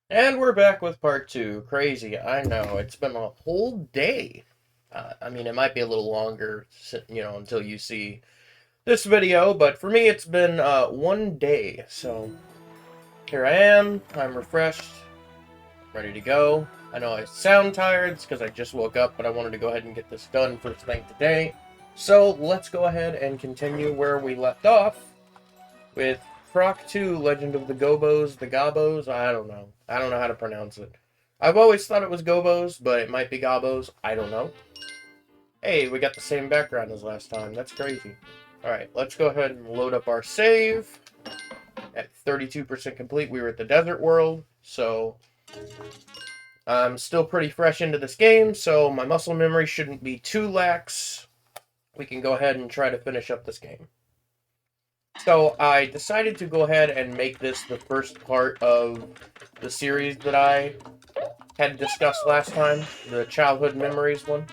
And we're back with part two. Crazy, I know. It's been a whole day. I mean, it might be a little longer, until you see this video, but for me, it's been one day. So here I am. I'm refreshed, ready to go. I know I sound tired. It's because I just woke up, but I wanted to go ahead and get this done first thing today. So let's go ahead and continue where we left off with Croc 2, Legend of the Gobbos. I don't know. I don't know how to pronounce it. I've always thought it was Gobbos, but it might be Gobbos. I don't know. Hey, we got the same background as last time. That's crazy. Alright, let's go ahead and load up our save. At 32% complete, we were at the desert world, so I'm still pretty fresh into this game, so my muscle memory shouldn't be too lax. We can go ahead and try to finish up this game. So I decided to go ahead and make this the first part of the series that I had discussed last time, the childhood memories one.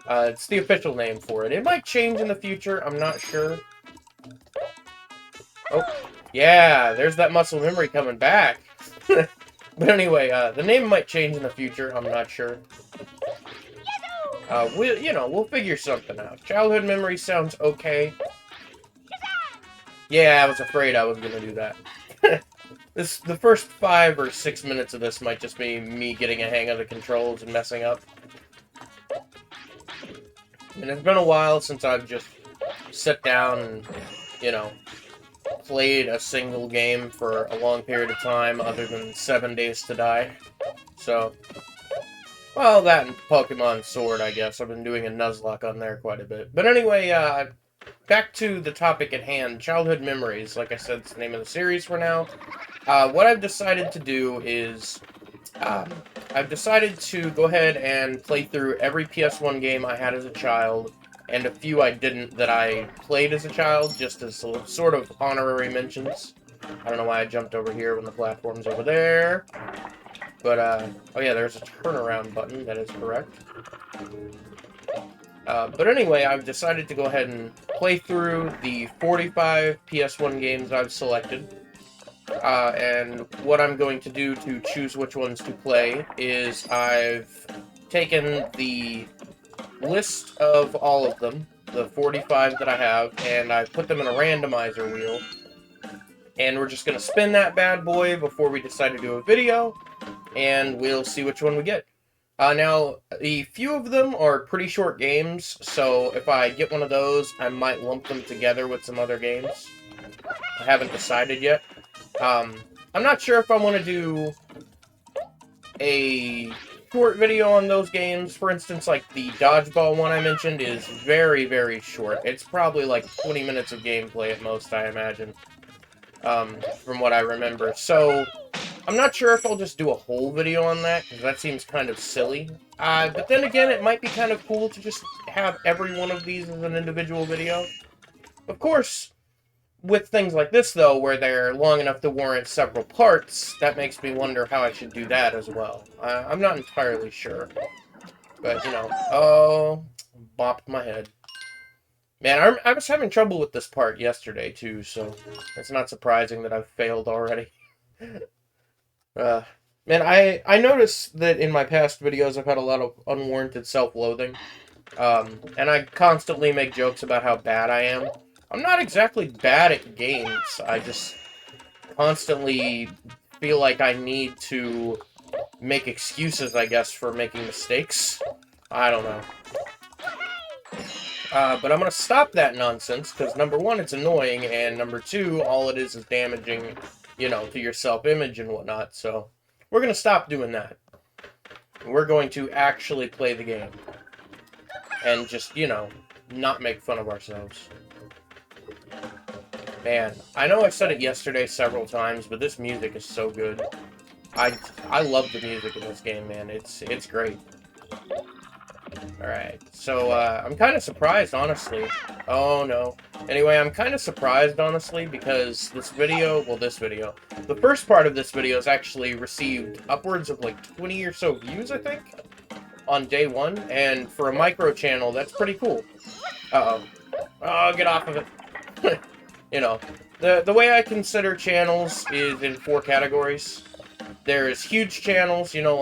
It's the official name for it. It might change in the future, I'm not sure. Oh, yeah, there's that muscle memory coming back. But anyway, the name might change in the future, I'm not sure. We'll figure something out. Childhood memory sounds okay. Yeah, I was afraid I was gonna do that. The first 5 or 6 minutes of this might just be me getting a hang of the controls and messing up. And it's been a while since I've just sat down and, played a single game for a long period of time other than 7 Days to Die. So, well, that and Pokemon Sword, I guess. I've been doing a Nuzlocke on there quite a bit. But anyway, back to the topic at hand, childhood memories. Like I said, it's the name of the series for now. What I've decided to do is, I've decided to go ahead and play through every PS1 game I had as a child, and a few I didn't that I played as a child, just as sort of honorary mentions. I don't know why I jumped over here when the platform's over there. But, oh yeah, there's a turnaround button, that is correct. But anyway, I've decided to go ahead and play through the 45 PS1 games I've selected. And what I'm going to do to choose which ones to play is I've taken the list of all of them, the 45 that I have, and I've put them in a randomizer wheel. And we're just going to spin that bad boy before we decide to do a video, and we'll see which one we get. Now, a few of them are pretty short games, so if I get one of those, I might lump them together with some other games. I haven't decided yet. I'm not sure if I want to do a short video on those games. For instance, like the dodgeball one I mentioned is very, very short. It's probably like 20 minutes of gameplay at most, I imagine, from what I remember. So, I'm not sure if I'll just do a whole video on that, because that seems kind of silly. But then again, it might be kind of cool to just have every one of these as an individual video. Of course, with things like this, though, where they're long enough to warrant several parts, that makes me wonder how I should do that as well. I'm not entirely sure. But, oh, bopped my head. Man, I was having trouble with this part yesterday, too, so it's not surprising that I've failed already. Man, I noticed that in my past videos I've had a lot of unwarranted self-loathing. And I constantly make jokes about how bad I am. I'm not exactly bad at games, I just constantly feel like I need to make excuses, I guess, for making mistakes. I don't know. But I'm gonna stop that nonsense, because number one, it's annoying, and number two, all it is damaging, to your self-image and whatnot, so we're gonna stop doing that. We're going to actually play the game. And just, not make fun of ourselves. Man, I know I said it yesterday several times, but this music is so good. I love the music in this game, man. It's great. Alright, so, I'm kind of surprised, honestly. Oh, no. Anyway, I'm kind of surprised, honestly, because the first part of this video has actually received upwards of, like, 20 or so views, I think, on day one, and for a micro channel, that's pretty cool. Uh-oh. Oh, get off of it. The way I consider channels is in 4 categories. There's huge channels, you know,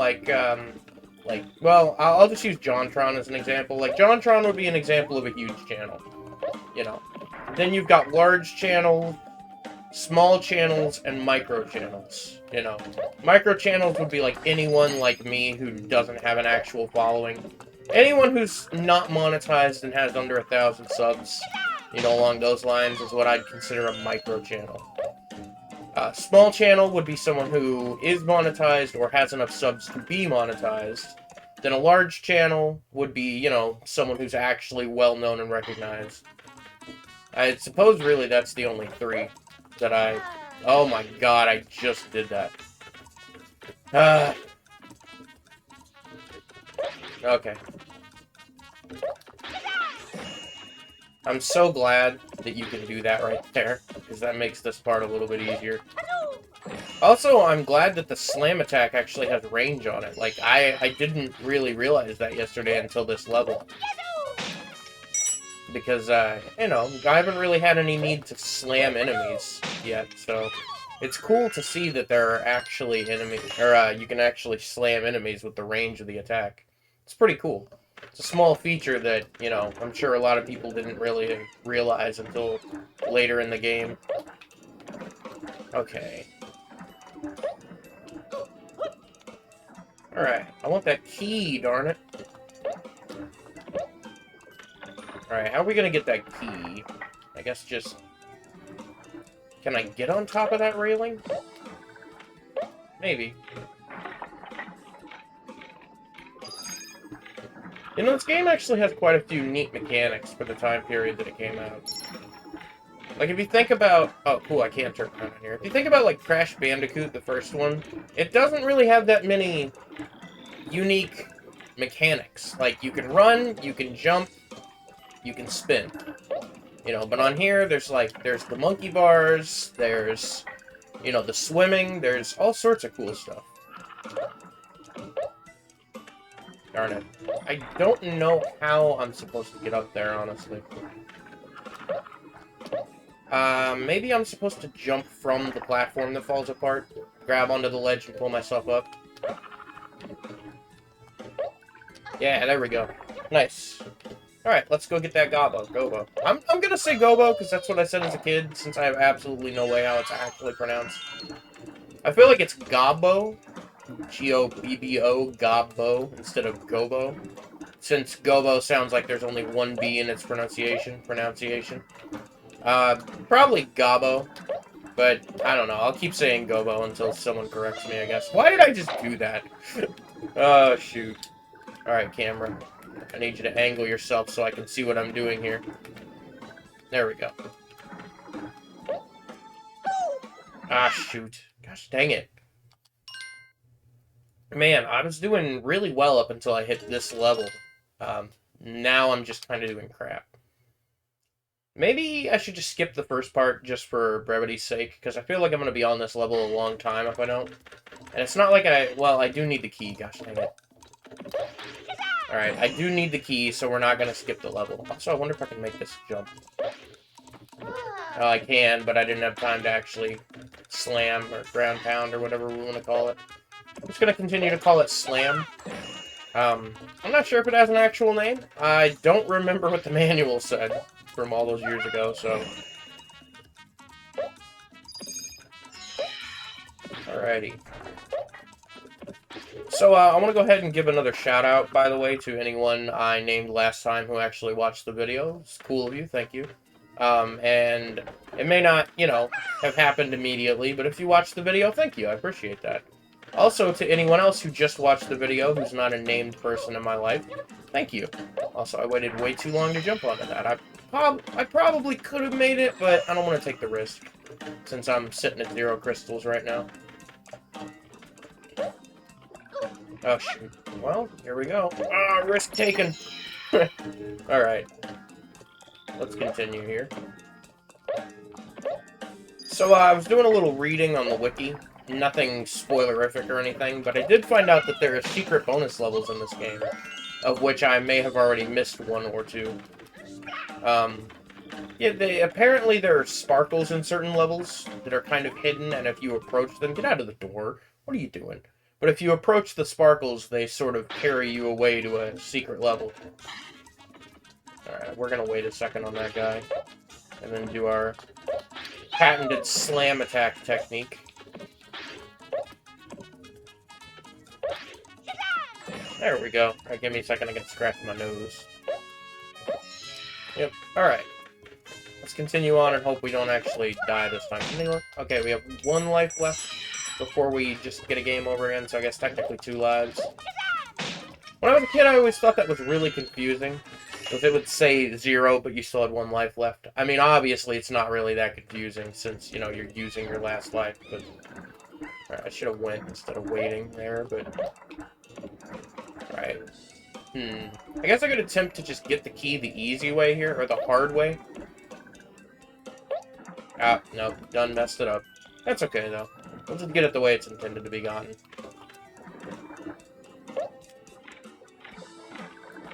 well, I'll just use JonTron as an example. Like, JonTron would be an example of a huge channel, you know. Then you've got large channels, small channels, and micro channels, you know. Micro channels would be like anyone like me who doesn't have an actual following. Anyone who's not monetized and has under 1,000 subs, you know, along those lines is what I'd consider a micro channel. Small channel would be someone who is monetized or has enough subs to be monetized. Then a large channel would be, you know, someone who's actually well-known and recognized. I suppose really that's the only three that I... Oh my god, I just did that. Okay. I'm so glad that you can do that right there, because that makes this part a little bit easier. Also, I'm glad that the slam attack actually has range on it. Like, I didn't really realize that yesterday until this level. Because, you know, I haven't really had any need to slam enemies yet, so... It's cool to see that there are actually enemies, or you can actually slam enemies with the range of the attack. It's pretty cool. It's a small feature that, you know, I'm sure a lot of people didn't really realize until later in the game. Okay. Alright, I want that key, darn it. Alright, how are we gonna get that key? I guess just... Can I get on top of that railing? Maybe. You know, this game actually has quite a few neat mechanics for the time period that it came out. Like, if you think about... Oh, cool, I can't turn around here. If you think about, like, Crash Bandicoot, the first one, it doesn't really have that many unique mechanics. Like, you can run, you can jump, you can spin. You know, but on here, there's the monkey bars, there's, you know, the swimming, there's all sorts of cool stuff. Darn it. I don't know how I'm supposed to get up there, honestly. Maybe I'm supposed to jump from the platform that falls apart, grab onto the ledge and pull myself up. Yeah, there we go. Nice. Alright, let's go get that Gobbo. I'm gonna say Gobbo, because that's what I said as a kid, since I have absolutely no way how it's actually pronounced. I feel like it's Gobbo, G-O-B-B-O, Gobbo, instead of Gobo, since Gobbo sounds like there's only one B in its pronunciation. Probably Gobbo, but I don't know, I'll keep saying Gobbo until someone corrects me, I guess. Why did I just do that? Oh, shoot. Alright, camera. I need you to angle yourself so I can see what I'm doing here. There we go. Ah, shoot. Gosh dang it. Man, I was doing really well up until I hit this level. Now I'm just kind of doing crap. Maybe I should just skip the first part just for brevity's sake, because I feel like I'm going to be on this level a long time if I don't. And it's not like well, I do need the key. Gosh dang it. Alright, I do need the key, so we're not going to skip the level. Also, I wonder if I can make this jump. Oh, I can, but I didn't have time to actually slam, or ground pound, or whatever we want to call it. I'm just going to continue to call it slam. I'm not sure if it has an actual name. I don't remember what the manual said from all those years ago, so... Alrighty. So, I want to go ahead and give another shout-out, by the way, to anyone I named last time who actually watched the video. It's cool of you, thank you. And it may not, you know, have happened immediately, but if you watched the video, thank you, I appreciate that. Also, to anyone else who just watched the video, who's not a named person in my life, thank you. Also, I waited way too long to jump onto that. I probably could have made it, but I don't want to take the risk, since I'm sitting at 0 crystals right now. Oh, shoot. Well, here we go. Ah, risk taken. Alright. Let's continue here. So, I was doing a little reading on the wiki. Nothing spoilerific or anything, but I did find out that there are secret bonus levels in this game, of which I may have already missed 1 or 2. Yeah, apparently there are sparkles in certain levels that are kind of hidden, and if you approach them, get out of the door. What are you doing? But if you approach the sparkles, they sort of carry you away to a secret level. Alright, we're gonna wait a second on that guy. And then do our patented slam attack technique. There we go. Alright, give me a second, I can scratch my nose. Yep, alright. Let's continue on and hope we don't actually die this time. Okay, we have 1 life left before we just get a game over again, so I guess technically 2 lives. When I was a kid, I always thought that was really confusing. Because it would say 0, but you still had 1 life left. I mean, obviously, it's not really that confusing since, you know, you're using your last life, but... Alright, I should have went instead of waiting there, but... Right. I guess I could attempt to just get the key the easy way here, or the hard way. Ah, no, done messed it up. That's okay, though. We'll just get it the way it's intended to be gotten.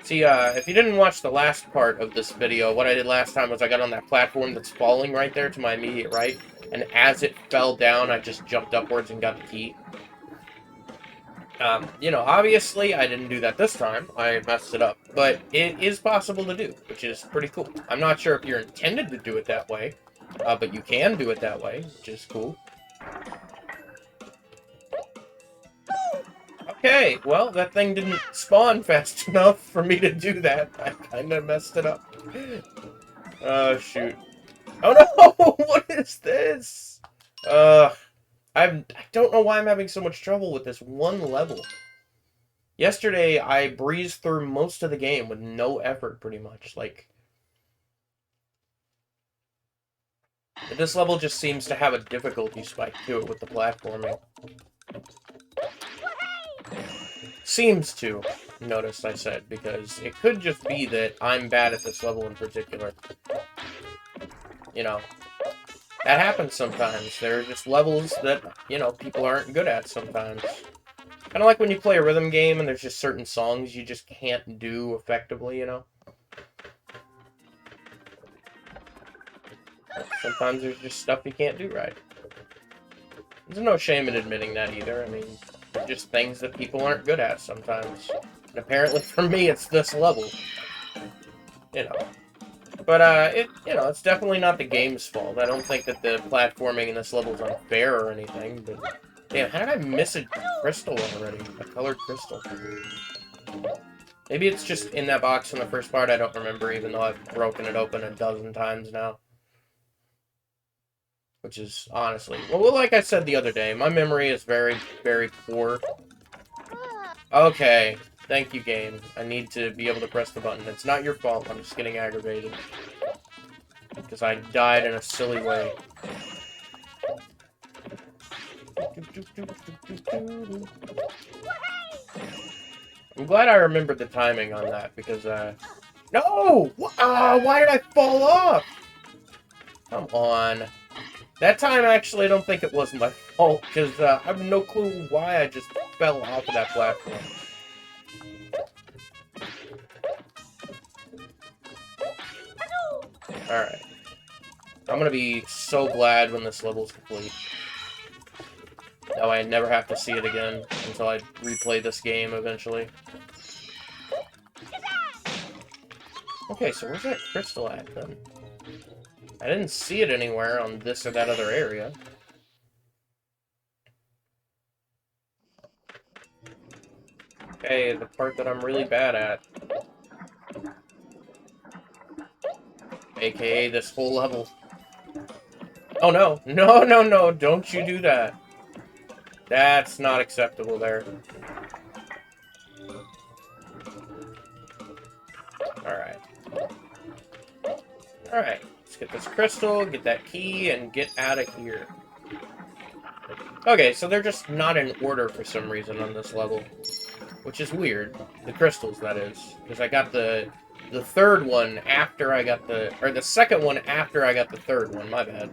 See, if you didn't watch the last part of this video, what I did last time was I got on that platform that's falling right there to my immediate right, and as it fell down, I just jumped upwards and got the key. You know, obviously, I didn't do that this time. I messed it up. But it is possible to do, which is pretty cool. I'm not sure if you're intended to do it that way, but you can do it that way, which is cool. Okay, well, that thing didn't spawn fast enough for me to do that. I kind of messed it up. Oh, shoot. Oh, no! What is this? I don't know why I'm having so much trouble with this one level. Yesterday, I breezed through most of the game with no effort, pretty much. Like, this level just seems to have a difficulty spike to it with the platforming. Seems to, notice I said, because it could just be that I'm bad at this level in particular. You know, that happens sometimes. There are just levels that, you know, people aren't good at sometimes. Kind of like when you play a rhythm game and there's just certain songs you just can't do effectively, you know? Sometimes there's just stuff you can't do right. There's no shame in admitting that either. I mean, they're just things that people aren't good at sometimes. And apparently for me, it's this level. You know. But, you know, it's definitely not the game's fault. I don't think that the platforming in this level is unfair or anything, but... Damn, how did I miss a crystal already? A colored crystal. Maybe it's just in that box in the first part, I don't remember, even though I've broken it open a dozen times now. Which is, honestly... Well, like I said the other day, my memory is very, very poor. Okay. Thank you, game. I need to be able to press the button. It's not your fault, I'm just getting aggravated. Because I died in a silly way. I'm glad I remembered the timing on that, because, No! Why did I fall off? Come on. That time, actually, I don't think it was my fault, because, I have no clue why I just fell off of that platform. Alright. I'm gonna be so glad when this level's complete. That way I never have to see it again until I replay this game eventually. Okay, so where's that crystal at then? I didn't see it anywhere on this or that other area. Okay, the part that I'm really bad at. AKA this whole level. Oh no! No, no, no! Don't you do that! That's not acceptable there. Alright. Alright. Let's get this crystal, get that key, and get out of here. Okay, so they're just not in order for some reason on this level. Which is weird. The crystals, that is. Because I got the third one after I got the... Or the second one after I got the third one. My bad.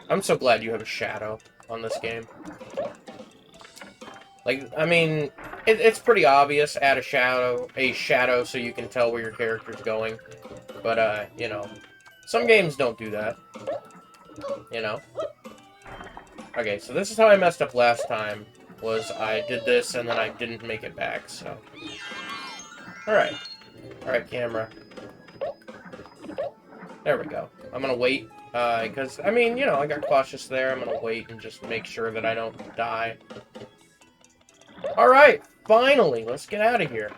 I'm so glad you have a shadow on this game. Like, I mean, it's pretty obvious. Add a shadow so you can tell where your character's going. But, you know, some games don't do that. You know? Okay, so this is how I messed up last time. Was I did this and then I didn't make it back, so... Alright. Alright, camera. There we go. I'm gonna wait, because, I mean, you know, I got cautious there. I'm gonna wait and just make sure that I don't die. Alright, finally! Let's get out of here.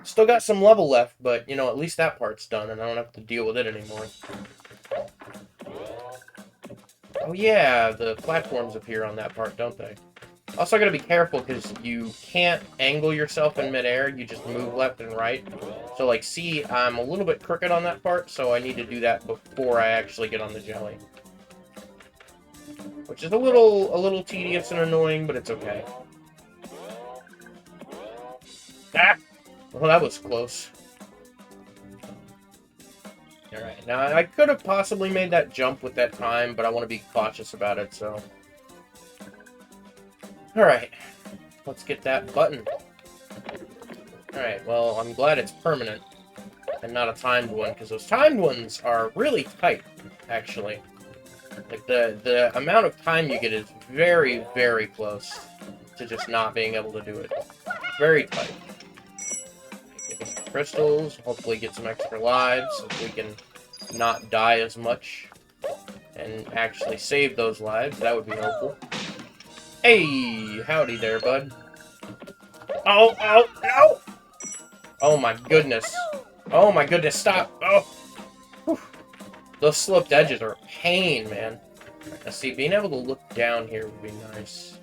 Still got some level left, but, you know, at least that part's done, and I don't have to deal with it anymore. Oh yeah, the platforms appear on that part, don't they? Also gotta be careful, because you can't angle yourself in midair, you just move left and right. So, like, see, I'm a little bit crooked on that part, so I need to do that before I actually get on the jelly. Which is a little tedious and annoying, but it's okay. Ah! Well, that was close. Alright, now I could have possibly made that jump with that time, but I want to be cautious about it, so... Alright, let's get that button. Alright, well, I'm glad it's permanent, and not a timed one, because those timed ones are really tight, actually. Like, the amount of time you get is very, very close to just not being able to do it. Very tight. Get some crystals, hopefully get some extra lives, so we can not die as much, and actually save those lives. That would be helpful. Hey, howdy there, bud. Oh, oh, no! Oh my goodness. Oh my goodness, stop! Oh! Whew. Those sloped edges are a pain, man. Now see, being able to look down here would be nice.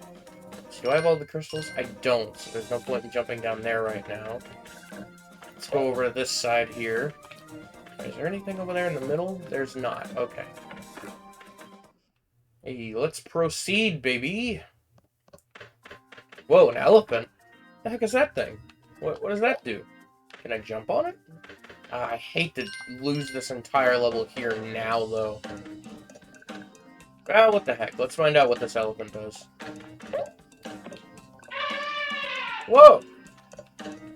So do I have all the crystals? I don't, so there's no point in jumping down there right now. Let's go over to this side here. Is there anything over there in the middle? There's not. Okay. Hey, let's proceed, baby! Whoa, an elephant? What the heck is that thing? What does that do? Can I jump on it? I hate to lose this entire level here now, though. Well, what the heck. Let's find out what this elephant does. Whoa!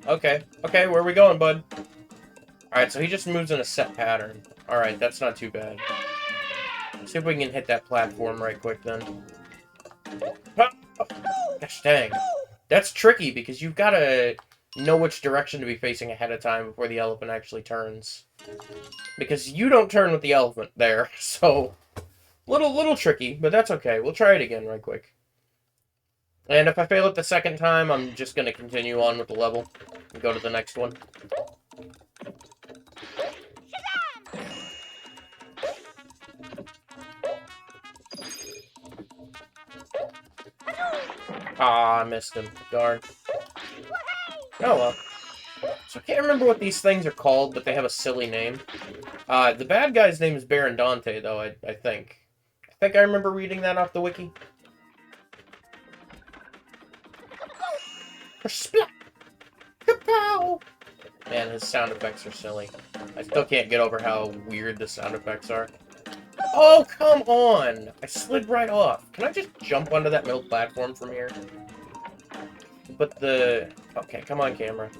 Okay. Okay, where are we going, bud? Alright, so he just moves in a set pattern. Alright, that's not too bad. Let's see if we can hit that platform right quick, then. Oh, gosh dang. That's tricky, because you've got to know which direction to be facing ahead of time before the elephant actually turns. Because you don't turn with the elephant there, so... Little tricky, but that's okay. We'll try it again right quick. And if I fail it the second time, I'm just going to continue on with the level and go to the next one. Ah, I missed him. Darn. Oh well. So I can't remember what these things are called, but they have a silly name. The bad guy's name is Baron Dante, though, I think. I think I remember reading that off the wiki. Splat! Kapow! Man, his sound effects are silly. I still can't get over how weird the sound effects are. Oh, come on! I slid right off. Can I just jump onto that middle platform from here? But the... Okay, come on, camera.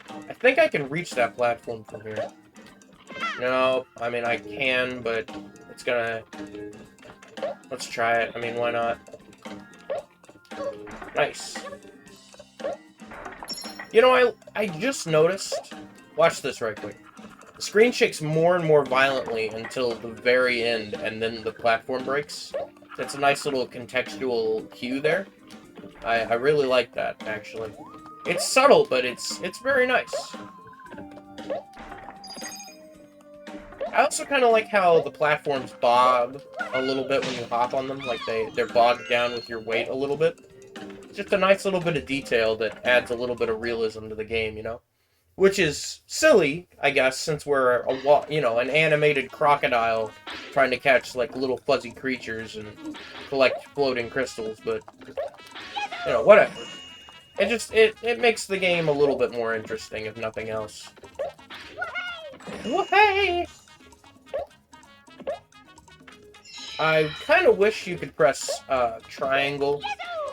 I think I can reach that platform from here. No, I mean, I can, but it's gonna... Let's try it. I mean, why not? Nice. You know, I just noticed... Watch this right quick. The screen shakes more and more violently until the very end, and then the platform breaks. That's a nice little contextual cue there. I really like that, actually. It's subtle, but it's very nice. I also kind of like how the platforms bob a little bit when you hop on them. Like, they're bogged down with your weight a little bit. It's just a nice little bit of detail that adds a little bit of realism to the game, you know? Which is silly, I guess, since we're, an animated crocodile trying to catch, like, little fuzzy creatures and collect floating crystals, but, you know, whatever. It makes the game a little bit more interesting, if nothing else. Whoopee! I kind of wish you could press triangle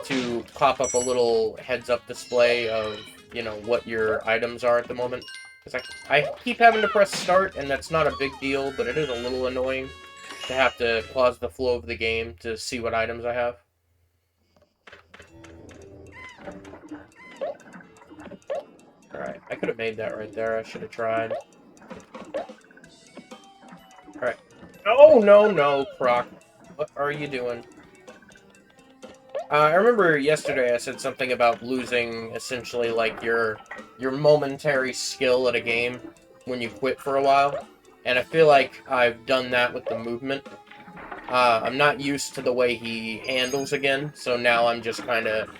to pop up a little heads-up display of, you know, what your items are at the moment. Because I keep having to press start, and that's not a big deal, but it is a little annoying to have to pause the flow of the game to see what items I have. Alright, I could have made that right there. I should have tried. Alright. Oh, no, Croc. What are you doing? I remember yesterday I said something about losing, essentially, like, your momentary skill at a game when you quit for a while. And I feel like I've done that with the movement. I'm not used to the way he handles again, so now I'm just kind of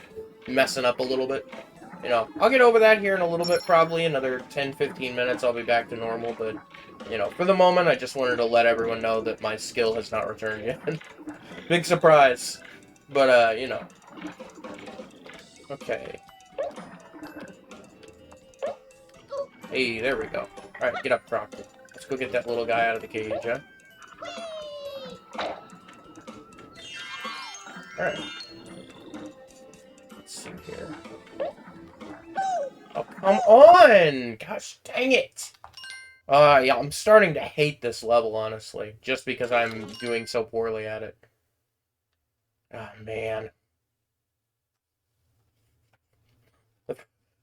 messing up a little bit. You know, I'll get over that here in a little bit, probably. Another 10-15 minutes, I'll be back to normal, but, you know, for the moment, I just wanted to let everyone know that my skill has not returned yet. Big surprise. But, you know. Okay. Hey, there we go. Alright, get up, Croc. Let's go get that little guy out of the cage, huh? Alright. Let's see here. Oh, come on! Gosh dang it! Yeah, I'm starting to hate this level, honestly. Just because I'm doing so poorly at it. Oh, man.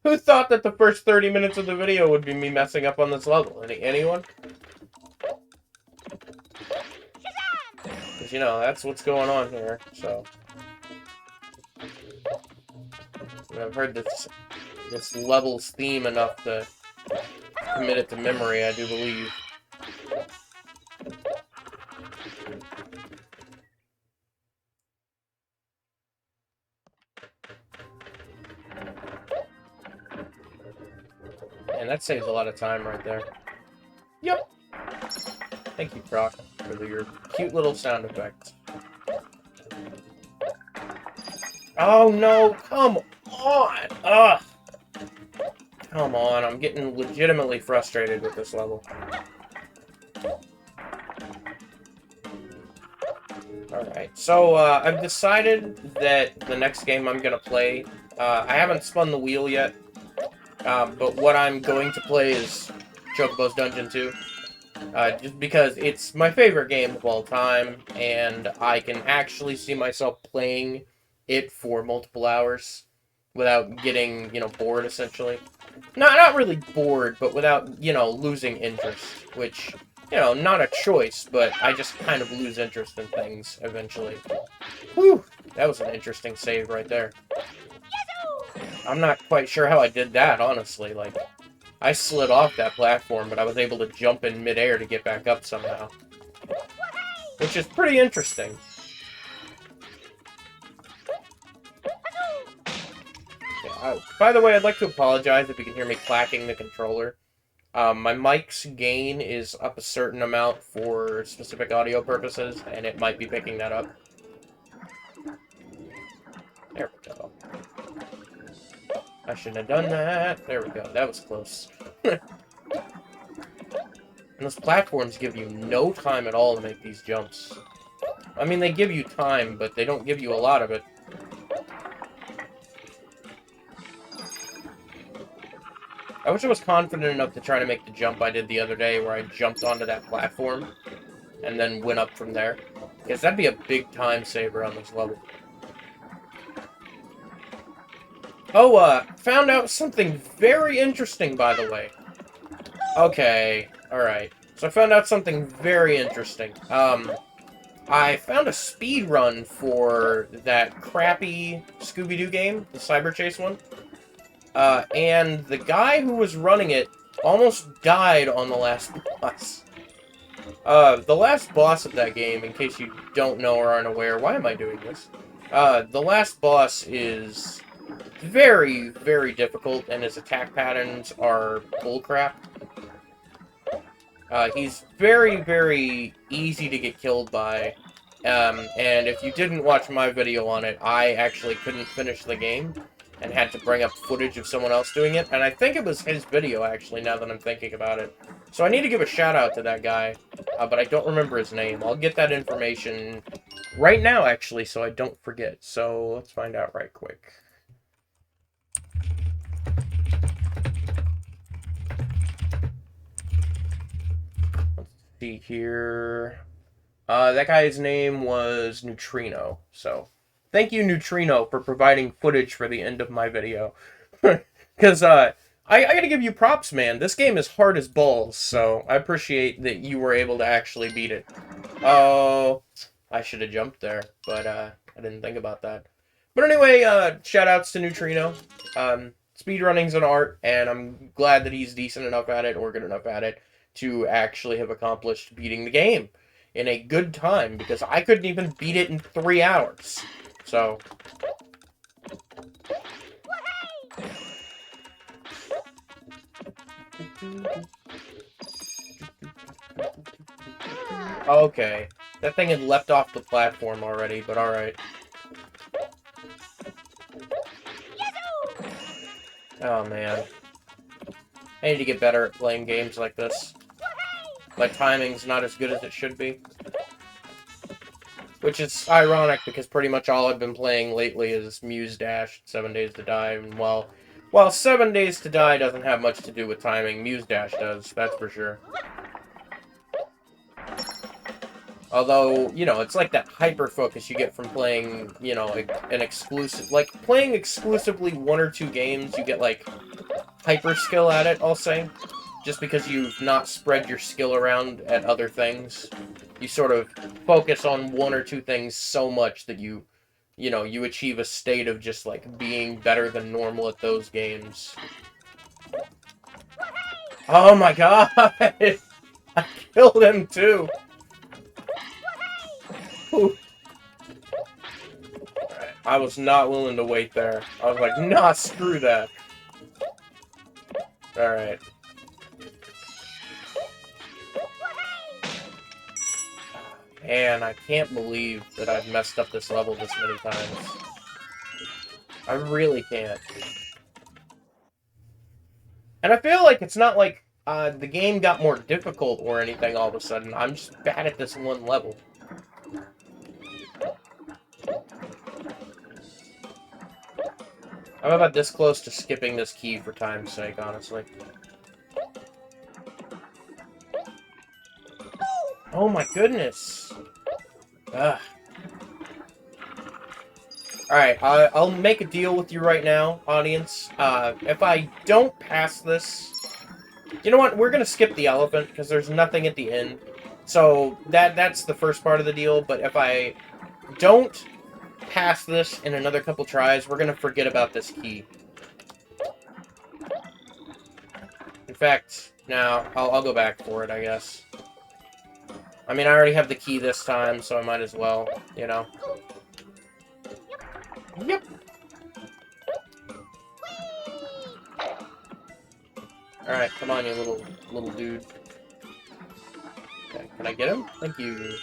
Who thought that the first 30 minutes of the video would be me messing up on this level? Anyone? Because, you know, that's what's going on here, so... I've heard this level's theme enough to commit it to memory, I do believe. And that saves a lot of time right there. Yep. Thank you, Croc, for your cute little sound effects. Oh no, come on! Ugh! Come on, I'm getting legitimately frustrated with this level. Alright, so I've decided that the next game I'm gonna play, I haven't spun the wheel yet, but what I'm going to play is Chocobo's Dungeon 2. Just because it's my favorite game of all time, and I can actually see myself playing it for multiple hours without getting, you know, bored, essentially. Not really bored, but without, you know, losing interest, which, you know, not a choice, but I just kind of lose interest in things eventually. Whew, that was an interesting save right there. I'm not quite sure how I did that, honestly. Like, I slid off that platform, but I was able to jump in midair to get back up somehow. Which is pretty interesting. By the way, I'd like to apologize if you can hear me clacking the controller. My mic's gain is up a certain amount for specific audio purposes, and it might be picking that up. There we go. I shouldn't have done that. There we go. That was close. And those platforms give you no time at all to make these jumps. I mean, they give you time, but they don't give you a lot of it. I wish I was confident enough to try to make the jump I did the other day, where I jumped onto that platform and then went up from there. Because that'd be a big time saver on this level. Oh, found out something very interesting, by the way. Okay, alright. So I found out something very interesting. I found a speed run for that crappy Scooby-Doo game, the Cyber Chase one. And the guy who was running it almost died on the last boss. The last boss of that game, in case you don't know or aren't aware, why am I doing this? The last boss is very, very difficult, and his attack patterns are bullcrap. He's very, very easy to get killed by, and if you didn't watch my video on it, I actually couldn't finish the game, and had to bring up footage of someone else doing it, and I think it was his video, actually, now that I'm thinking about it. So I need to give a shout-out to that guy, but I don't remember his name. I'll get that information right now, actually, so I don't forget. So let's find out right quick. Let's see here. That guy's name was Neutrino, so Thank you, Neutrino, for providing footage for the end of my video. Because, I gotta give you props, man. This game is hard as balls, so I appreciate that you were able to actually beat it. Oh, I should have jumped there, but, I didn't think about that. But anyway, shoutouts to Neutrino. Speedrunning's an art, and I'm glad that he's decent enough at it, or good enough at it, to actually have accomplished beating the game in a good time, because I couldn't even beat it in 3 hours. So... Okay. That thing had leapt off the platform already, but alright. Oh, man. I need to get better at playing games like this. My timing's not as good as it should be. Which is ironic, because pretty much all I've been playing lately is Muse Dash, 7 Days to Die, and while 7 Days to Die doesn't have much to do with timing, Muse Dash does, that's for sure. Although, you know, it's like that hyper-focus you get from playing, you know, an exclusive... Like, playing exclusively 1 or 2 games, you get, like, hyper-skill at it, I'll say. Just because you've not spread your skill around at other things. You sort of focus on 1 or 2 things so much that you know, you achieve a state of just, like, being better than normal at those games. Oh my god! I killed him, too! Right. I was not willing to wait there. I was like, nah, screw that. Alright. Man, I can't believe that I've messed up this level this many times. I really can't. And I feel like it's not like the game got more difficult or anything all of a sudden. I'm just bad at this one level. I'm about this close to skipping this key for time's sake, honestly. Oh my goodness! Ugh. Alright, I'll make a deal with you right now, audience. If I don't pass this... You know what? We're gonna skip the elephant, because there's nothing at the end. So, that's the first part of the deal, but if I don't pass this in another couple tries, we're gonna forget about this key. In fact, now I'll go back for it, I guess. I mean, I already have the key this time, so I might as well, you know. Yep. Alright, come on, you little dude. Okay, can I get him? Thank you.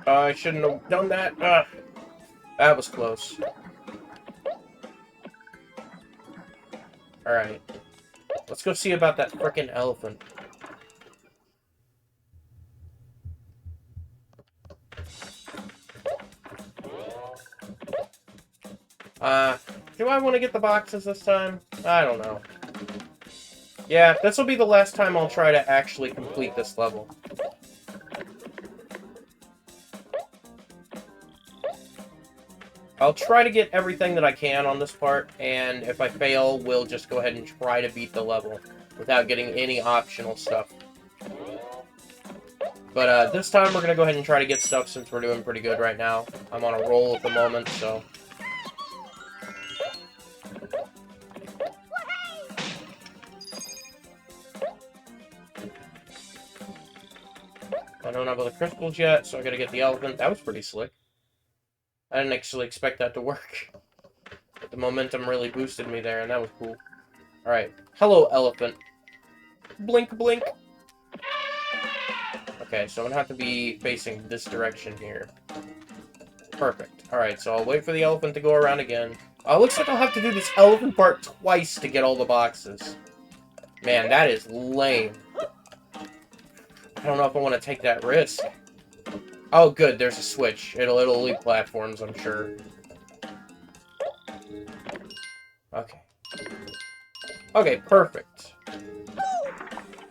I shouldn't have done that. Ugh. That was close. Alright. Let's go see about that frickin' elephant. Do I want to get the boxes this time? I don't know. Yeah, this will be the last time I'll try to actually complete this level. I'll try to get everything that I can on this part, and if I fail, we'll just go ahead and try to beat the level without getting any optional stuff. But this time we're going to go ahead and try to get stuff since we're doing pretty good right now. I'm on a roll at the moment, so... I don't have all the crystals yet, so I gotta get the elephant. That was pretty slick. I didn't actually expect that to work. But the momentum really boosted me there, and that was cool. Alright. Hello, elephant. Blink, blink. Okay, so I'm gonna have to be facing this direction here. Perfect. Alright, so I'll wait for the elephant to go around again. Looks like I'll have to do this elephant part twice to get all the boxes. Man, that is lame. I don't know if I want to take that risk. Oh, good, there's a switch. It'll leave platforms, I'm sure. Okay. Okay, perfect.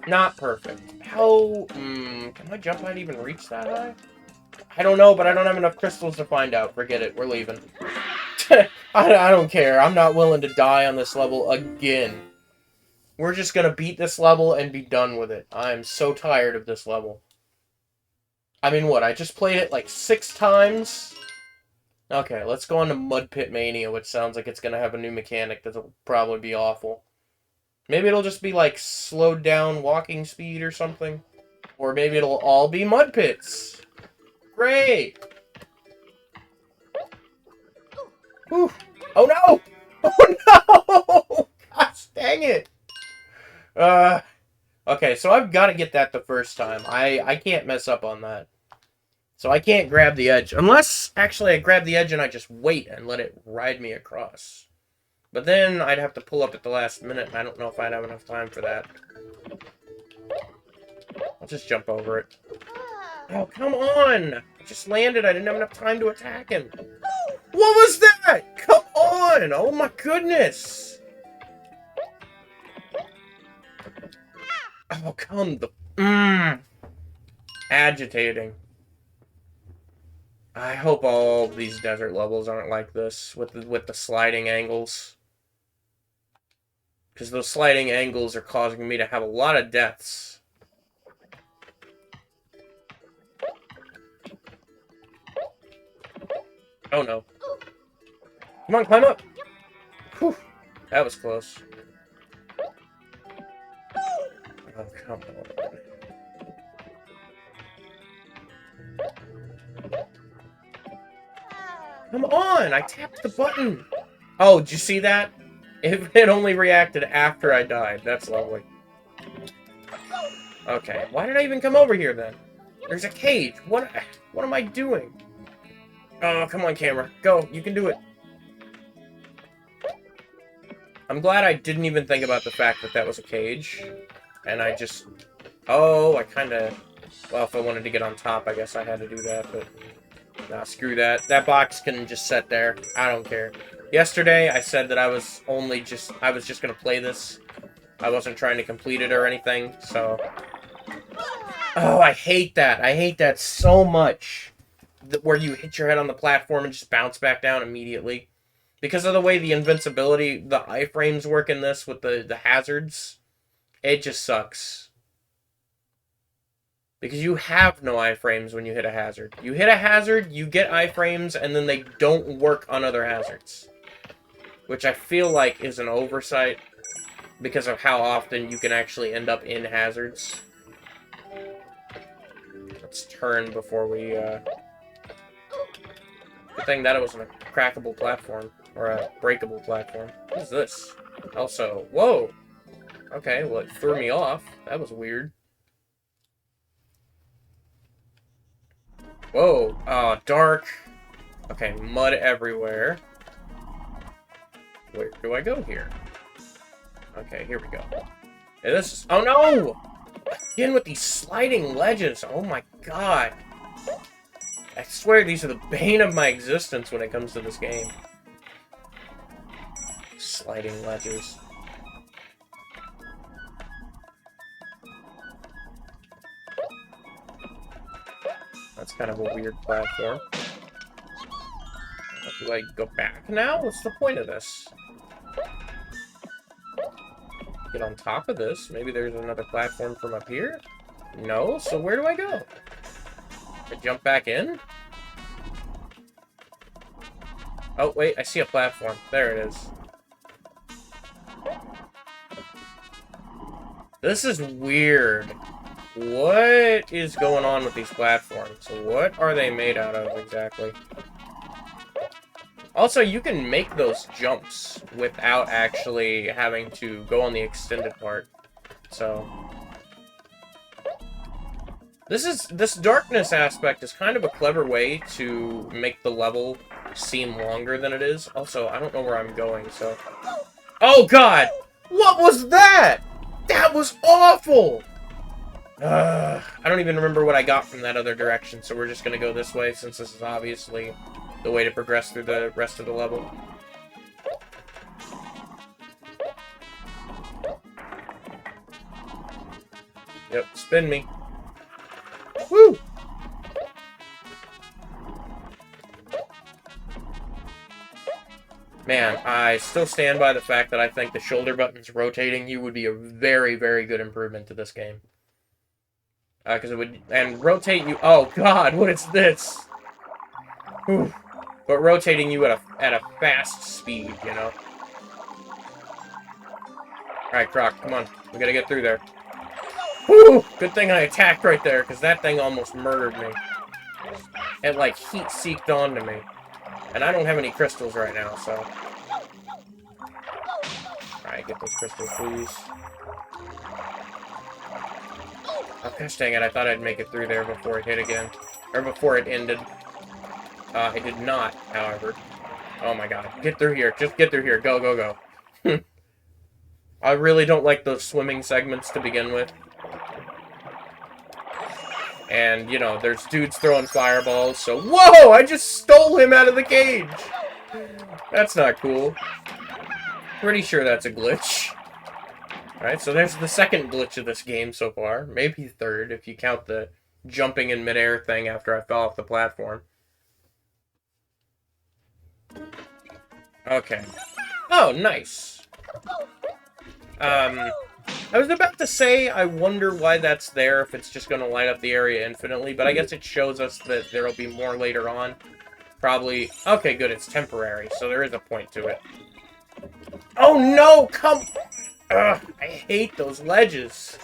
Not perfect. How... can my jump height even reach that high? I don't know, but I don't have enough crystals to find out. Forget it. We're leaving. I don't care. I'm not willing to die on this level again. We're just gonna beat this level and be done with it. I'm so tired of this level. I mean, what? I just played it like 6 times? Okay, let's go on to Mud Pit Mania, which sounds like it's gonna have a new mechanic that'll probably be awful. Maybe it'll just be like slowed down walking speed or something. Or maybe it'll all be mud pits. Great! Whew. Oh no! Oh no! Gosh dang it! Okay, so I've got to get that the first time. I can't mess up on that. So I can't grab the edge. Unless, actually, I grab the edge and I just wait and let it ride me across. But then I'd have to pull up at the last minute, and I don't know if I'd have enough time for that. I'll just jump over it. Oh, come on! I just landed. I didn't have enough time to attack him. What was that? Come on! Oh my goodness! Oh, come the... Agitating. I hope all these desert levels aren't like this, with the sliding angles. Because those sliding angles are causing me to have a lot of deaths. Oh no. Come on, climb up! Whew, that was close. Oh, come on. Come on! I tapped the button! Oh, did you see that? It only reacted after I died. That's lovely. Okay, why did I even come over here then? There's a cage. What am I doing? Oh, come on, camera. Go. You can do it. I'm glad I didn't even think about the fact that that was a cage. And I just... Oh, I kind of... Well, if I wanted to get on top, I guess I had to do that, but... Nah, screw that. That box can just sit there. I don't care. Yesterday, I said that I was just gonna play this. I wasn't trying to complete it or anything, so... Oh, I hate that. I hate that so much. Where you hit your head on the platform and just bounce back down immediately. Because of the way the invincibility, the iframes work in this with the hazards, it just sucks. Because you have no iframes when you hit a hazard. You hit a hazard, you get iframes, and then they don't work on other hazards. Which I feel like is an oversight, because of how often you can actually end up in hazards. Let's turn before we, Good thing that it wasn't a crackable platform, or a breakable platform. What is this? Also, whoa! Okay, well, it threw me off. That was weird. Whoa, dark. Okay, mud everywhere. Where do I go here? Okay, here we go. Hey, this is... Oh, no! Again with these sliding ledges. Oh, my God. I swear these are the bane of my existence when it comes to this game. Sliding ledges. That's kind of a weird platform. Do I go back now? What's the point of this? Get on top of this. Maybe there's another platform from up here? No? So where do I go? I jump back in? Oh, wait. I see a platform. There it is. This is weird. What is going on with these platforms? What are they made out of exactly? Also, you can make those jumps without actually having to go on the extended part. So... This darkness aspect is kind of a clever way to make the level seem longer than it is. Also, I don't know where I'm going, so... Oh, God! What was that? That was awful! I don't even remember what I got from that other direction, so we're just gonna go this way, since this is obviously the way to progress through the rest of the level. Yep, spin me. Woo! Man, I still stand by the fact that I think the shoulder buttons rotating you would be a very, very good improvement to this game. Because it would... And rotate you... Oh, God, what is this? Whew. But rotating you at a fast speed, you know? Alright, Croc, come on. We gotta get through there. Whew! Good thing I attacked right there, because that thing almost murdered me. It, like, heat-seeked onto me. And I don't have any crystals right now, so... Alright, get those crystals, please. Oh, gosh dang it, I thought I'd make it through there before it hit again. Or before it ended. It did not, however. Oh my god. Get through here. Just get through here. Go, go, go. I really don't like those swimming segments to begin with. And, you know, there's dudes throwing fireballs, so... Whoa! I just stole him out of the cage! That's not cool. Pretty sure that's a glitch. Alright, so there's the second glitch of this game so far. Maybe third, if you count the jumping in midair thing after I fell off the platform. Okay. Oh, nice. I was about to say, I wonder why that's there, if it's just going to light up the area infinitely, but I guess it shows us that there will be more later on. Probably... Okay, good, it's temporary, so there is a point to it. Oh no! Come... Ugh, I hate those ledges.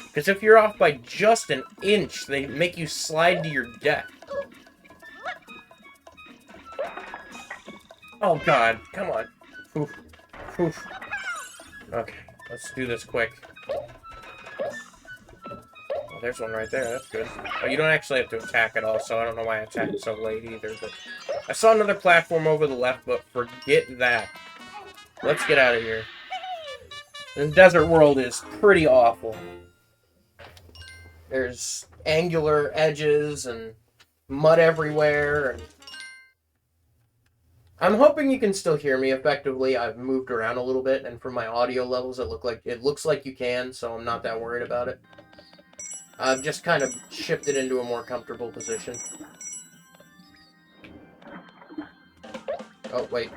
Because if you're off by just an inch, they make you slide to your death. Oh god, come on. Oof. Oof. Okay, let's do this quick. Oh, there's one right there, that's good. Oh, you don't actually have to attack at all, so I don't know why I attacked so late either. But I saw another platform over the left, but forget that. Let's get out of here. The desert world is pretty awful. There's angular edges and mud everywhere, and I'm hoping you can still hear me effectively. I've moved around a little bit, and from my audio levels, it looks like you can, so I'm not that worried about it. I've just kind of shifted into a more comfortable position. Oh, wait.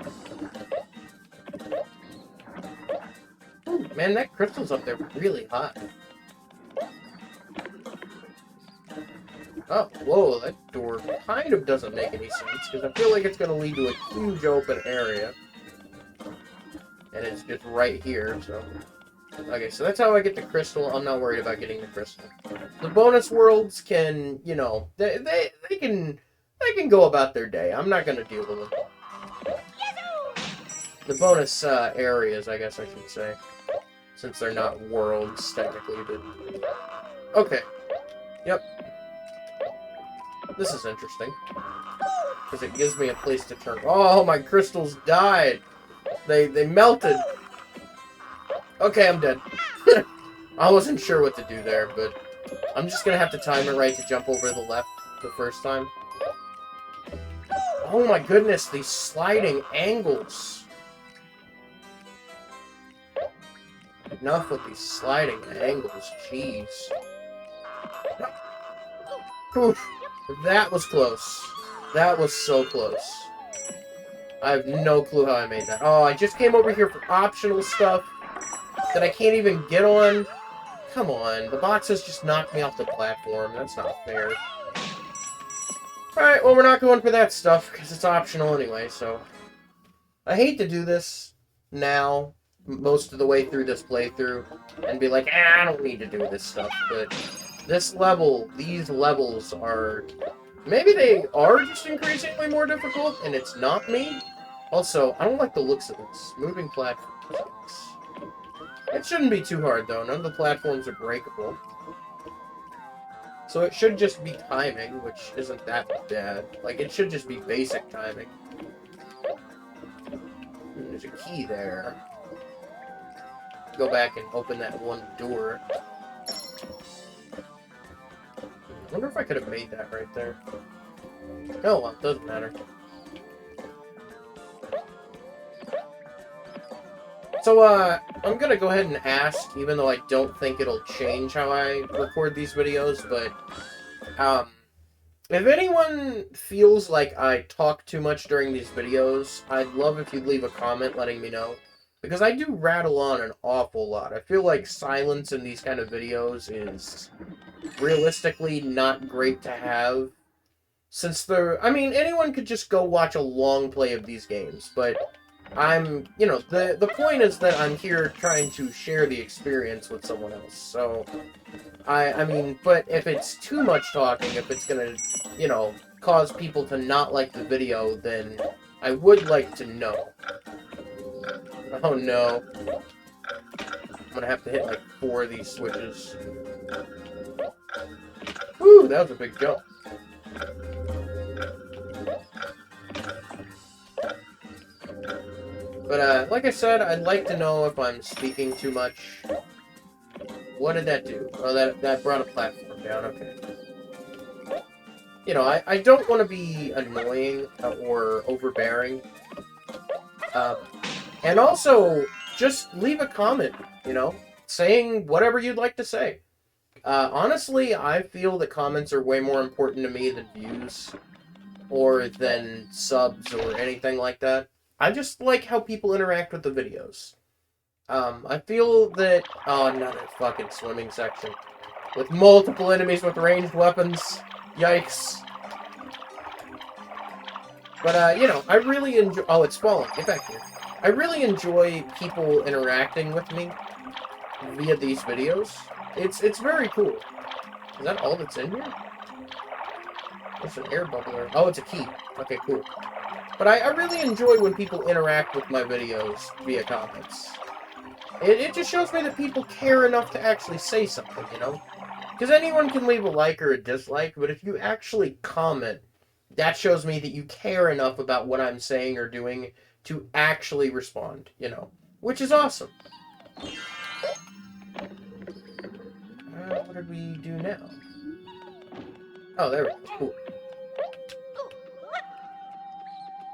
Ooh, man, that crystal's up there really hot. Oh, whoa, that door kind of doesn't make any sense, because I feel like it's going to lead to a huge open area. And it's just right here, so... Okay, so that's how I get the crystal. I'm not worried about getting the crystal. The bonus worlds can, you know, they can go about their day. I'm not going to deal with them. The bonus areas, I guess I should say. Since they're not worlds, technically, but... Okay. Yep. This is interesting. Because it gives me a place to turn. Oh, my crystals died! They melted! Okay, I'm dead. I wasn't sure what to do there, but... I'm just gonna have to time it right to jump over the left the first time. Oh my goodness, these sliding angles! Enough with these sliding angles, jeez. Oof. That was close. That was so close. I have no clue how I made that. Oh, I just came over here for optional stuff that I can't even get on. Come on, the boxes just knocked me off the platform. That's not fair. Alright, well, we're not going for that stuff, because it's optional anyway, so... I hate to do this now, most of the way through this playthrough, and be like, I don't need to do this stuff, but... This level, these levels are... Maybe they are just increasingly more difficult, and it's not me. Also, I don't like the looks of this. Moving platforms. It shouldn't be too hard, though. None of the platforms are breakable. So it should just be timing, which isn't that bad. Like, it should just be basic timing. There's a key there. Go back and open that one door. I wonder if I could have made that right there. Oh, well, it doesn't matter. So, I'm gonna go ahead and ask, even though I don't think it'll change how I record these videos, but, if anyone feels like I talk too much during these videos, I'd love if you'd leave a comment letting me know. Because I do rattle on an awful lot. I feel like silence in these kind of videos is realistically not great to have. Since I mean, anyone could just go watch a long play of these games, but you know, the point is that I'm here trying to share the experience with someone else, so, I mean, but if it's too much talking, if it's gonna, you know, cause people to not like the video, then I would like to know. Oh no. I'm gonna have to hit like 4 of these switches. Woo, that was a big jump. But, like I said, I'd like to know if I'm speaking too much. What did that do? Oh, that brought a platform down, okay. You know, I don't want to be annoying or overbearing. And also, just leave a comment, you know, saying whatever you'd like to say. Honestly, I feel that comments are way more important to me than views, or than subs, or anything like that. I just like how people interact with the videos. I feel that... Oh, another fucking swimming section. With multiple enemies with ranged weapons. Yikes. But, you know, I really enjoy... Oh, it's falling. Get back here. I really enjoy people interacting with me via these videos. It's very cool. Is that all that's in here? There's an air bubbler. Oh, it's a key. Okay, cool. But I really enjoy when people interact with my videos via comments. It just shows me that people care enough to actually say something, you know? Because anyone can leave a like or a dislike, but if you actually comment, that shows me that you care enough about what I'm saying or doing to actually respond, you know? Which is awesome. What did we do now? Oh, there we go. Cool.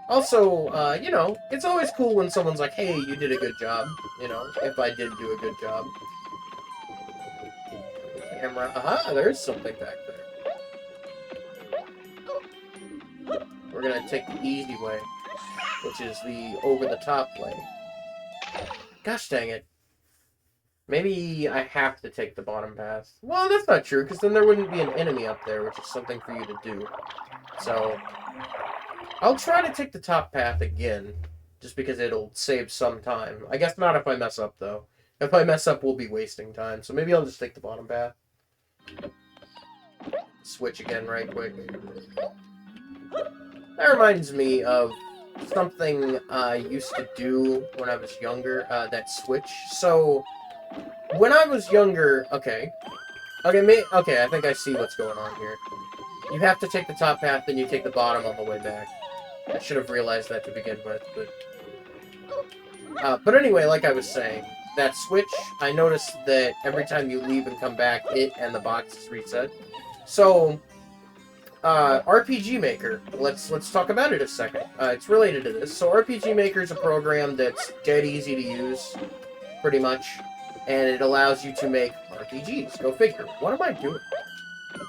Also, you know, it's always cool when someone's like, hey, you did a good job, you know, if I did do a good job. Camera. Aha, there's something back there. We're gonna take the easy way, which is the over-the-top way. Gosh dang it. Maybe I have to take the bottom path. Well, that's not true, because then there wouldn't be an enemy up there, which is something for you to do. So... I'll try to take the top path again, just because it'll save some time. I guess not if I mess up, though. If I mess up, we'll be wasting time, so maybe I'll just take the bottom path. Switch again right quick. That reminds me of something I used to do when I was younger, that switch. So, when I was younger... Okay, I think I see what's going on here. You have to take the top path, then you take the bottom on the way back. I should have realized that to begin with, but anyway, like I was saying, that switch, I noticed that every time you leave and come back, it and the box is reset. So, RPG Maker, let's talk about it a second. It's related to this. So RPG Maker is a program that's dead easy to use, pretty much, and it allows you to make RPGs. Go figure. What am I doing?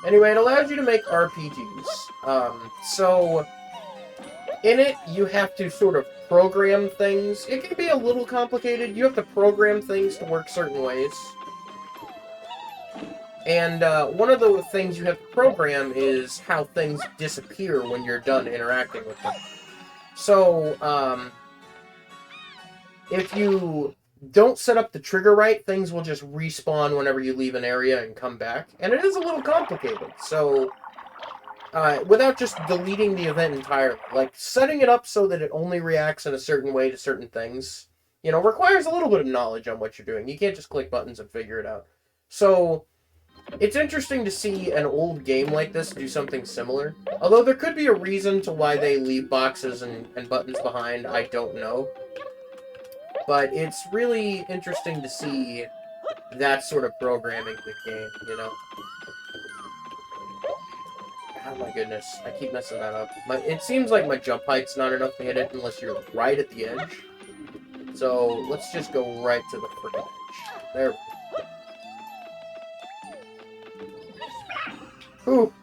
Anyway, it allows you to make RPGs. So... in it, you have to sort of program things. It can be a little complicated. You have to program things to work certain ways. And one of the things you have to program is how things disappear when you're done interacting with them. So, if you don't set up the trigger right, things will just respawn whenever you leave an area and come back. And it is a little complicated, so... without just deleting the event entirely. Like, setting it up so that it only reacts in a certain way to certain things, you know, requires a little bit of knowledge on what you're doing. You can't just click buttons and figure it out. So, it's interesting to see an old game like this do something similar. Although there could be a reason to why they leave boxes and buttons behind, I don't know. But it's really interesting to see that sort of programming the game, you know? Oh my goodness, I keep messing that up. It seems like my jump height's not enough to hit it unless you're right at the edge. So, let's just go right to the frickin' edge. There we go. Whew.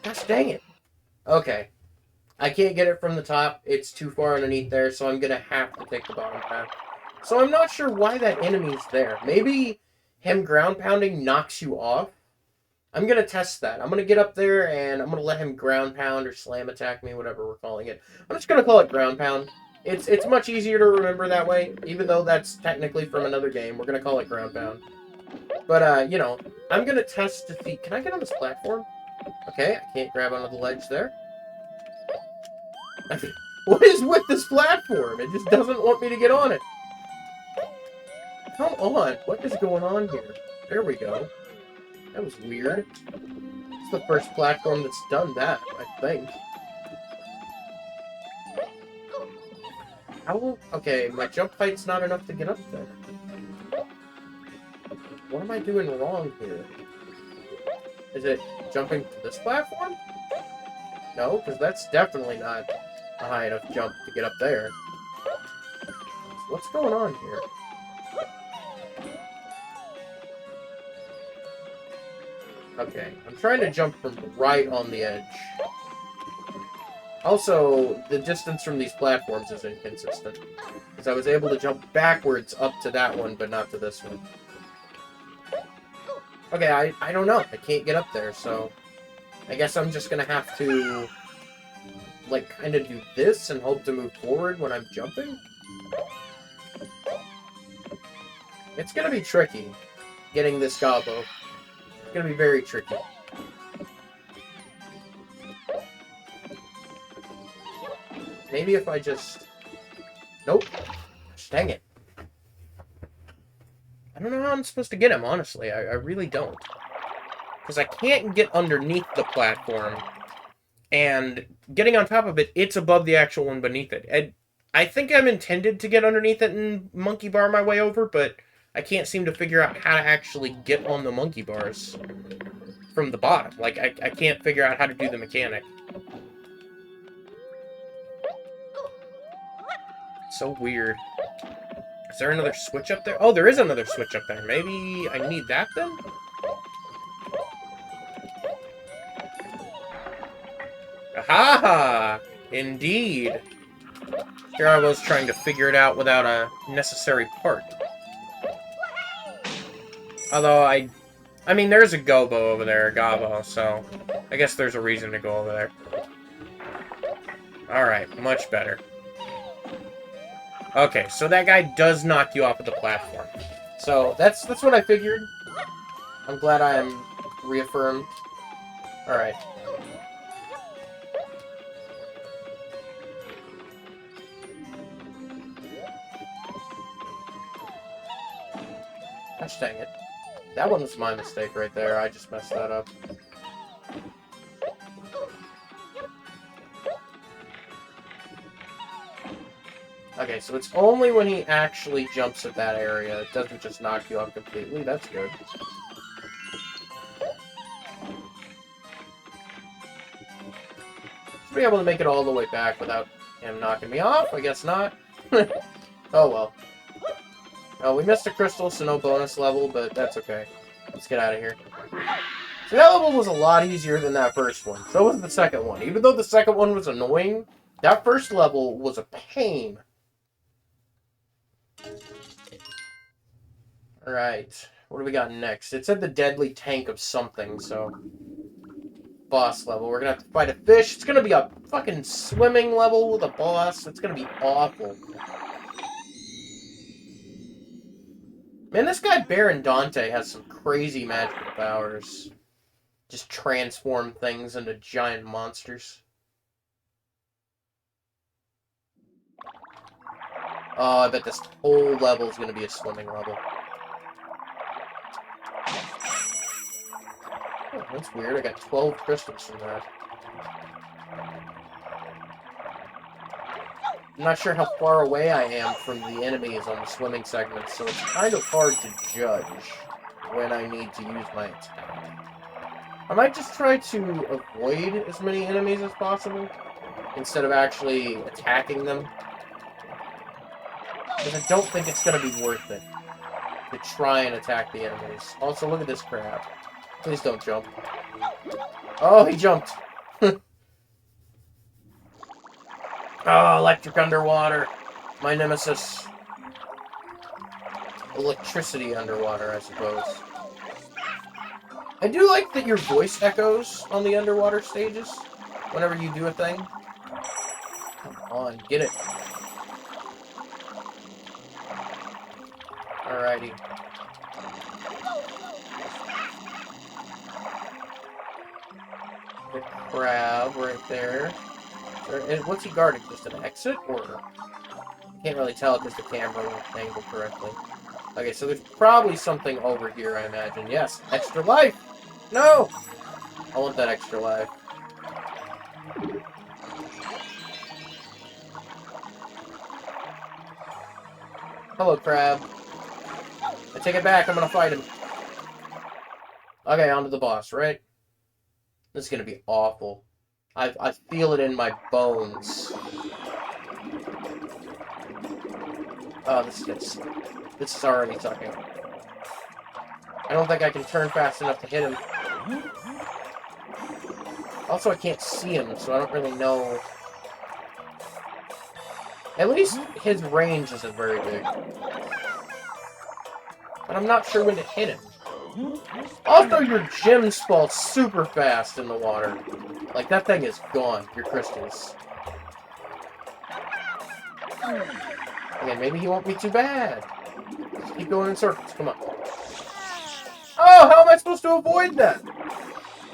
Gosh dang it. Okay. I can't get it from the top. It's too far underneath there, so I'm gonna have to take the bottom path. So I'm not sure why that enemy's there. Maybe him ground pounding knocks you off? I'm gonna test that. I'm gonna get up there, and I'm gonna let him ground pound or slam attack me, whatever we're calling it. I'm just gonna call it ground pound. It's much easier to remember that way, even though that's technically from another game. We're gonna call it ground pound. But, you know, I'm gonna test to see... Can I get on this platform? Okay, I can't grab onto the ledge there. What is with this platform? It just doesn't want me to get on it. Come on. What is going on here? There we go. That was weird. It's the first platform that's done that, I think. How? Okay, my jump height's not enough to get up there. What am I doing wrong here? Is it jumping to this platform? No, because that's definitely not a high enough jump to get up there. What's going on here? Okay, I'm trying to jump from right on the edge. Also, the distance from these platforms is inconsistent. Because I was able to jump backwards up to that one, but not to this one. Okay, I don't know. I can't get up there, so... I guess I'm just gonna have to... like, kind of do this and hope to move forward when I'm jumping? It's gonna be tricky, getting this Gobbo. It's gonna be very tricky. Maybe if I just... Nope. Dang it. I don't know how I'm supposed to get him, honestly. I really don't. Because I can't get underneath the platform. And getting on top of it, it's above the actual one beneath it. I think I'm intended to get underneath it and monkey bar my way over, but I can't seem to figure out how to actually get on the monkey bars from the bottom. Like, I can't figure out how to do the mechanic. So weird. Is there another switch up there? Oh, there is another switch up there. Maybe I need that then? Aha! Indeed. Here I was trying to figure it out without a necessary part. Although I mean, there's a Gobbo over there, a Gobbo, so I guess there's a reason to go over there. Alright, much better. Okay, so that guy does knock you off of the platform. So, that's what I figured. I'm glad I am reaffirmed. Alright. Gosh dang it. That one was my mistake right there. I just messed that up. Okay, so it's only when he actually jumps at that area. It doesn't just knock you off completely. That's good. Should be able to make it all the way back without him knocking me off? I guess not. Oh well. Oh, we missed a crystal, so no bonus level, but that's okay. Let's get out of here. So that level was a lot easier than that first one. So was the second one. Even though the second one was annoying, that first level was a pain. Alright, what do we got next? It said the deadly tank of something, so... Boss level. We're gonna have to fight a fish. It's gonna be a fucking swimming level with a boss. It's gonna be awful. Man, this guy Baron Dante has some crazy magical powers. Just transform things into giant monsters. Oh, I bet this whole level is gonna be a swimming level. Oh, that's weird. I got 12 crystals from that. I'm not sure how far away I am from the enemies on the swimming segment, so it's kind of hard to judge when I need to use my attack. I might just try to avoid as many enemies as possible, instead of actually attacking them. Because I don't think it's going to be worth it to try and attack the enemies. Also, look at this crab. Please don't jump. Oh, he jumped. Oh, electric underwater. My nemesis. Electricity underwater, I suppose. I do like that your voice echoes on the underwater stages whenever you do a thing. Come on, get it. Alrighty. The crab right there. What's he guarding? Just an exit? Or... I can't really tell because the camera won't angle correctly. Okay, so there's probably something over here, I imagine. Yes, extra life! No! I want that extra life. Hello, crab. I take it back, I'm gonna fight him. Okay, on to the boss, right? This is gonna be awful. I feel it in my bones. Oh, this is already sucking. I don't think I can turn fast enough to hit him. Also, I can't see him, so I don't really know. At least his range isn't very big. But I'm not sure when to hit him. Also, your gems fall super fast in the water. Like, that thing is gone, your crystals. Okay, maybe he won't be too bad. Just keep going in circles, come on. Oh, how am I supposed to avoid that?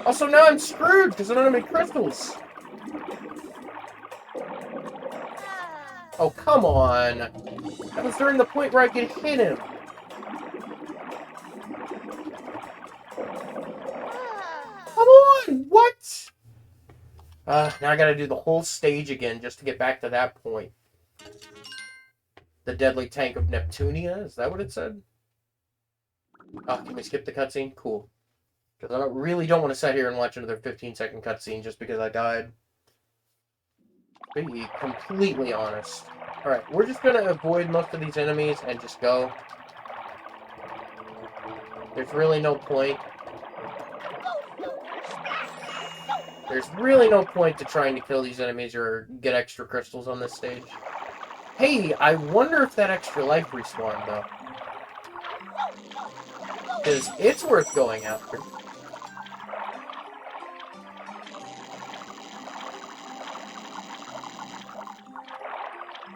Also, now I'm screwed, because I don't have any crystals. Oh, come on. That was during the point where I could hit him. Come on, what? Now I gotta do the whole stage again just to get back to that point. The deadly tank of Neptuna? Is that what it said? Oh, can we skip the cutscene? Cool. Because I really don't want to sit here and watch another 15-second cutscene just because I died. Be completely honest. Alright, we're just gonna avoid most of these enemies and just go. There's really no point. There's really no point to trying to kill these enemies or get extra crystals on this stage. Hey, I wonder if that extra life respawned, though. Because it's worth going after.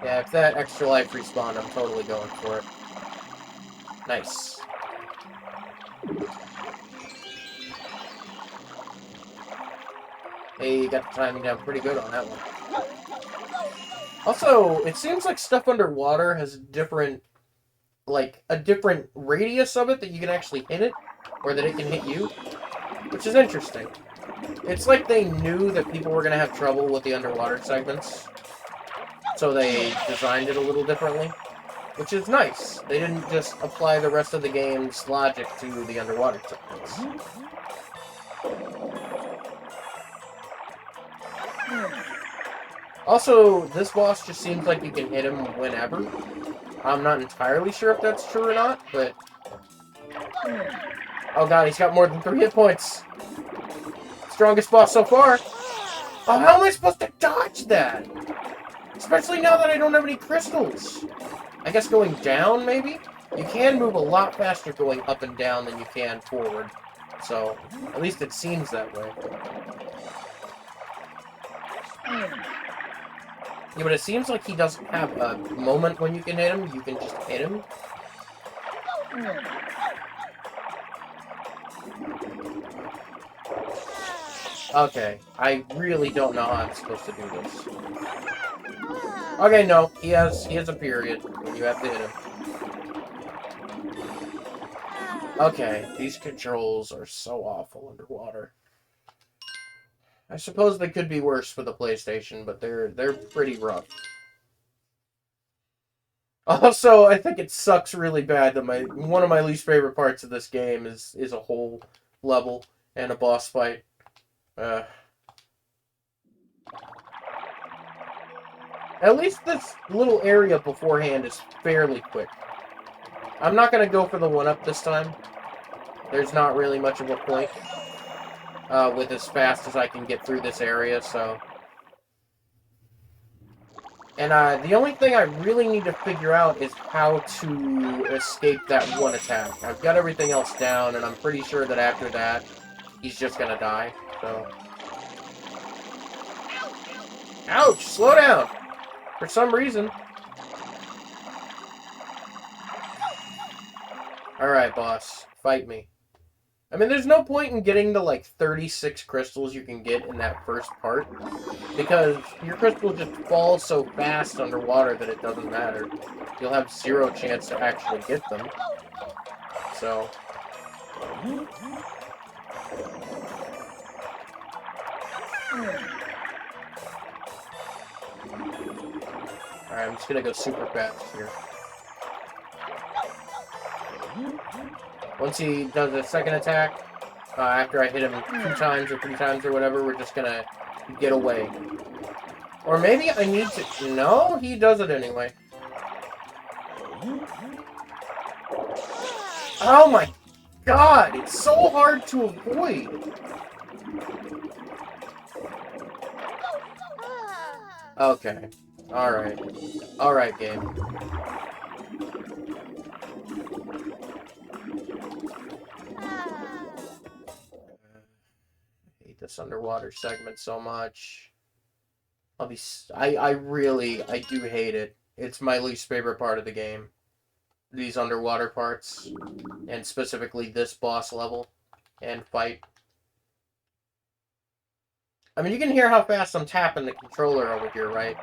Yeah, if that extra life respawned, I'm totally going for it. Nice. Hey, you got the timing down pretty good on that one. Also, it seems like stuff underwater has different, like, a different radius of it that you can actually hit it, or that it can hit you, which is interesting. It's like they knew that people were going to have trouble with the underwater segments, so they designed it a little differently, which is nice. They didn't just apply the rest of the game's logic to the underwater segments. Also, this boss just seems like you can hit him whenever. I'm not entirely sure if that's true or not, but... Oh god, he's got more than 3 hit points! Strongest boss so far! Oh, how am I supposed to dodge that? Especially now that I don't have any crystals! I guess going down, maybe? You can move a lot faster going up and down than you can forward. So, at least it seems that way. Yeah, but it seems like he doesn't have a moment when you can hit him. You can just hit him. Okay, I really don't know how I'm supposed to do this. Okay, no, he has a period when you have to hit him. Okay, these controls are so awful underwater. I suppose they could be worse for the PlayStation, but they're pretty rough. Also, I think it sucks really bad that one of my least favorite parts of this game is a whole level and a boss fight. At least this little area beforehand is fairly quick. I'm not going to go for the 1-up this time. There's not really much of a point with as fast as I can get through this area, so... And the only thing I really need to figure out is how to escape that one attack. I've got everything else down, and I'm pretty sure that after that, he's just gonna die, so... Ouch! Slow down! For some reason. Alright, boss. Fight me. I mean, there's no point in getting the, like, 36 crystals you can get in that first part, because your crystals just fall so fast underwater that it doesn't matter. You'll have zero chance to actually get them. So... Alright, I'm just gonna go super fast here. Once he does a second attack, after I hit him 2 times or 3 times or whatever, we're just gonna get away. Or maybe I need to... No, he does it anyway. Oh my god! It's so hard to avoid! Okay. Alright. Alright, game. This underwater segment so much. I do hate it. It's my least favorite part of the game. These underwater parts. And specifically this boss level and fight. I mean, you can hear how fast I'm tapping the controller over here, right?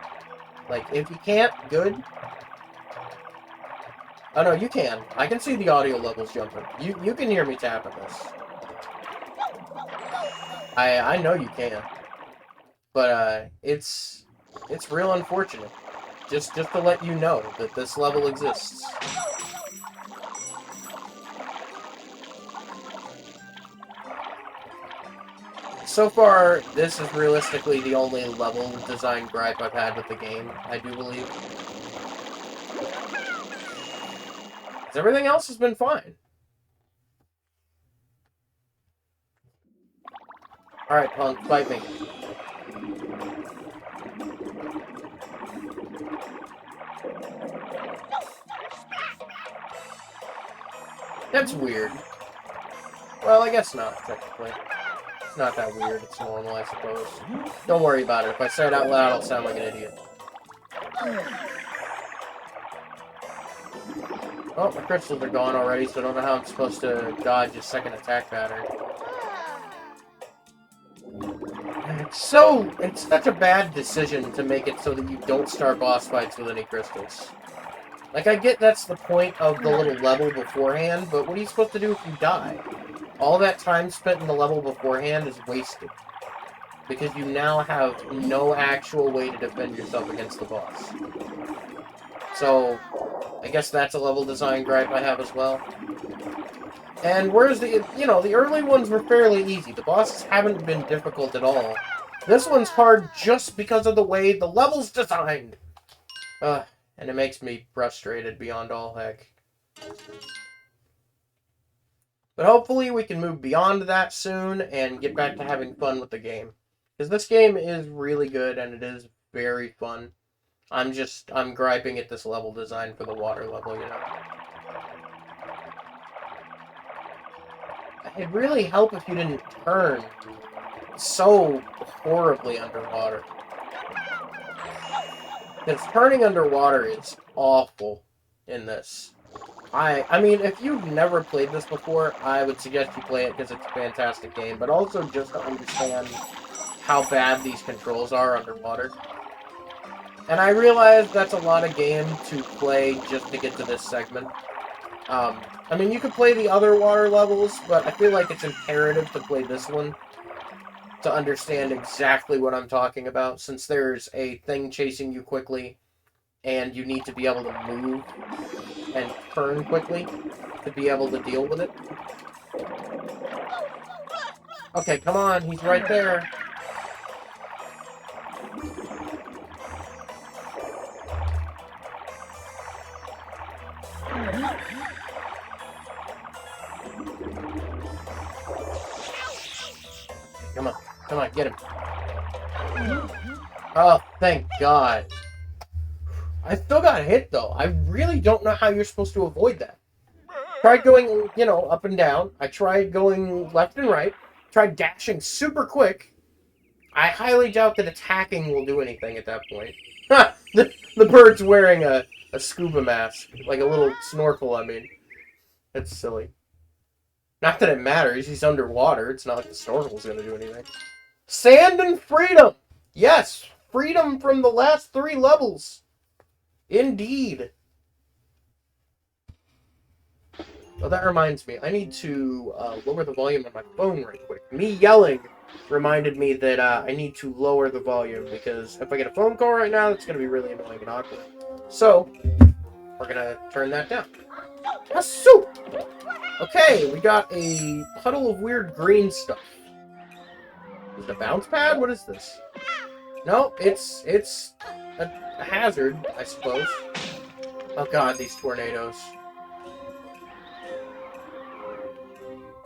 Like, if you can't, good. Oh no, you can. I can see the audio levels jumping. You can hear me tapping this. I know you can, but it's real unfortunate. Just to let you know that this level exists. So far, this is realistically the only level design gripe I've had with the game, I do believe. 'Cause everything else has been fine. Alright, punk, fight me. That's weird. Well, I guess not, technically. It's not that weird, it's normal, I suppose. Don't worry about it. If I say it out loud, I'll sound like an idiot. Oh, my crystals are gone already, so I don't know how I'm supposed to dodge a second attack pattern. It's such a bad decision to make it so that you don't start boss fights with any crystals. Like, I get that's the point of the little level beforehand, but what are you supposed to do if you die? All that time spent in the level beforehand is wasted. Because you now have no actual way to defend yourself against the boss. So, I guess that's a level design gripe I have as well. And whereas the early ones were fairly easy. The bosses haven't been difficult at all. This one's hard just because of the way the level's designed. And it makes me frustrated beyond all heck. But hopefully we can move beyond that soon and get back to having fun with the game. Because this game is really good and it is very fun. I'm griping at this level design for the water level, you know. It'd really help if you didn't turn so horribly underwater. Because turning underwater is awful in this. I mean, if you've never played this before, I would suggest you play it because it's a fantastic game, but also just to understand how bad these controls are underwater. And I realize that's a lot of game to play just to get to this segment. I mean, you could play the other water levels, but I feel like it's imperative to play this one to understand exactly what I'm talking about, since there's a thing chasing you quickly, and you need to be able to move and turn quickly to be able to deal with it. Okay, come on, he's right there. Come on. Come on, get him. Oh, thank God. I still got hit, though. I really don't know how you're supposed to avoid that. Tried going, you know, up and down. I tried going left and right. Tried dashing super quick. I highly doubt that attacking will do anything at that point. Ha! The bird's wearing a scuba mask. Like a little snorkel, I mean. That's silly. Not that it matters. He's underwater. It's not like the snorkel's going to do anything. Sand and freedom! Yes! Freedom from the last 3 levels. Indeed. Oh, that reminds me. I need to lower the volume on my phone right quick. Me yelling reminded me that I need to lower the volume, because if I get a phone call right now, it's going to be really annoying and awkward. So, we're going to turn that down. Soup! Okay, we got a puddle of weird green stuff. Is it a bounce pad? What is this? No, it's a hazard, I suppose. Oh God, these tornadoes.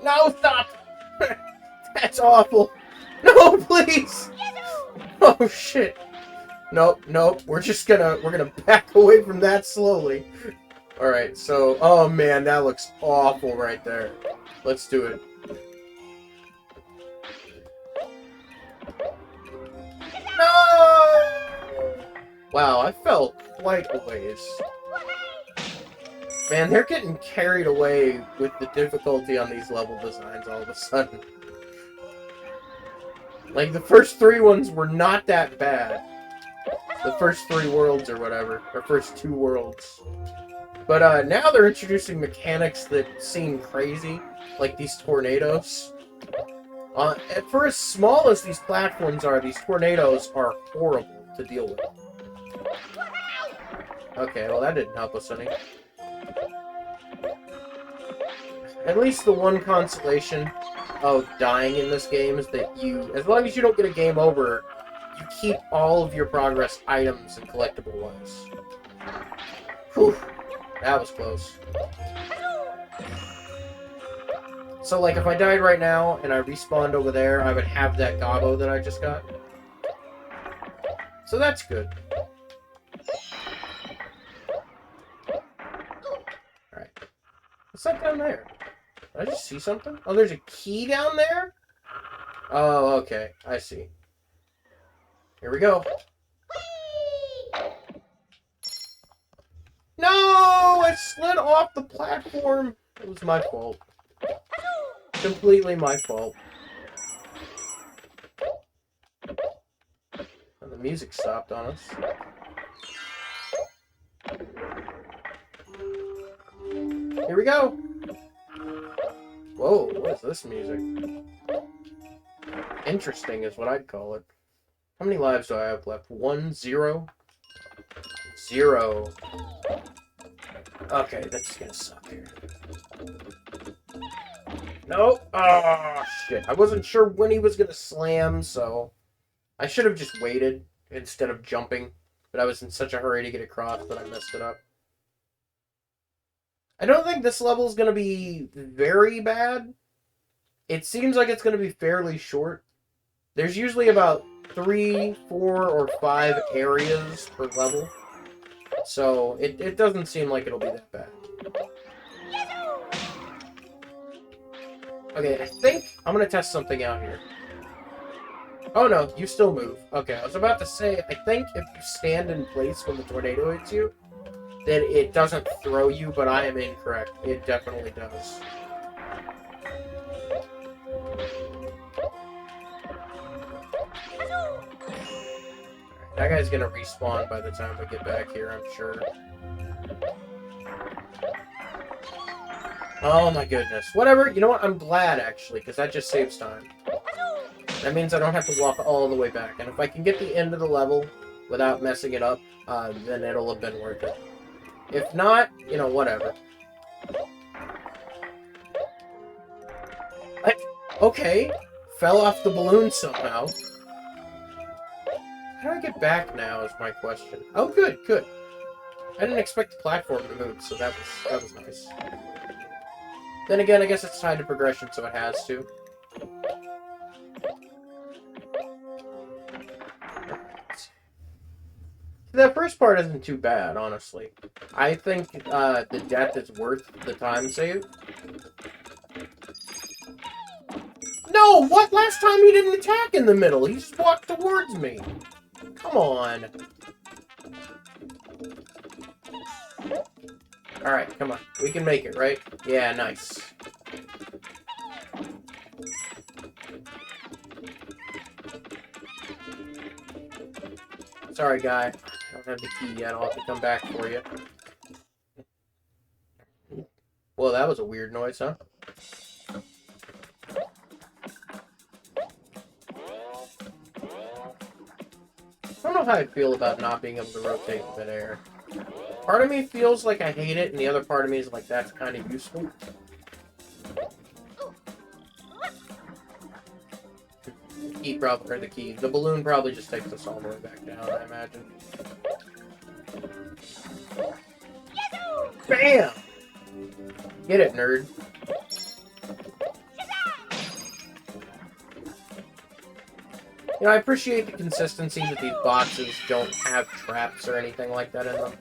No, stop! That's awful. No, please! Oh shit. Nope, nope. We're gonna back away from that slowly. Alright, so, oh man, that looks awful right there. Let's do it. No! Wow, I fell quite a ways. Man, they're getting carried away with the difficulty on these level designs all of a sudden. Like, the first 3 ones were not that bad. The first 3 worlds or whatever. Or first 2 worlds. But now they're introducing mechanics that seem crazy. Like these tornadoes. For as small as these platforms are, these tornadoes are horrible to deal with. Okay, well that didn't help us any. At least the one consolation of dying in this game is that as long as you don't get a game over, you keep all of your progress items and collectible-wise. Whew, that was close. So, like, if I died right now and I respawned over there, I would have that Gobbo that I just got. So that's good. Alright. What's that down there? Did I just see something? Oh, there's a key down there? Oh, okay. I see. Here we go. No! I slid off the platform! It was my fault. Completely my fault. And the music stopped on us. Here we go! Whoa, what is this music? Interesting is what I'd call it. How many lives do I have left? 1, 0? 0. Okay, that's gonna suck here. Nope. Oh, shit. I wasn't sure when he was gonna slam, so I should have just waited instead of jumping. But I was in such a hurry to get across that I messed it up. I don't think this level is going to be very bad. It seems like it's going to be fairly short. There's usually about 3, 4, or 5 areas per level. So it doesn't seem like it'll be that bad. Okay, I think I'm going to test something out here. Oh no, you still move. Okay, I was about to say, I think if you stand in place when the tornado hits you, then it doesn't throw you, but I am incorrect. It definitely does. That guy's gonna respawn by the time we get back here, I'm sure. Oh my goodness. Whatever, you know what? I'm glad, actually, because that just saves time. That means I don't have to walk all the way back. And if I can get the end of the level without messing it up, then it'll have been worth it. If not, you know, whatever. Okay. Fell off the balloon somehow. How do I get back now is my question. Oh, good, good. I didn't expect the platform to move, so that was nice. Then again, I guess it's tied to progression, so it has to. That first part isn't too bad, honestly. I think the death is worth the time save. No! What? Last time he didn't attack in the middle. He just walked towards me. Come on. Alright, come on. We can make it, right? Yeah, nice. Sorry, guy. I don't have the key yet. I'll have to come back for you. Well, that was a weird noise, huh? I don't know how I feel about not being able to rotate in midair. Part of me feels like I hate it, and the other part of me is like, that's kind of useful. The balloon probably just takes us all the way back down, I imagine. Bam! Get it, nerd. You know, I appreciate the consistency that these boxes don't have traps or anything like that in them.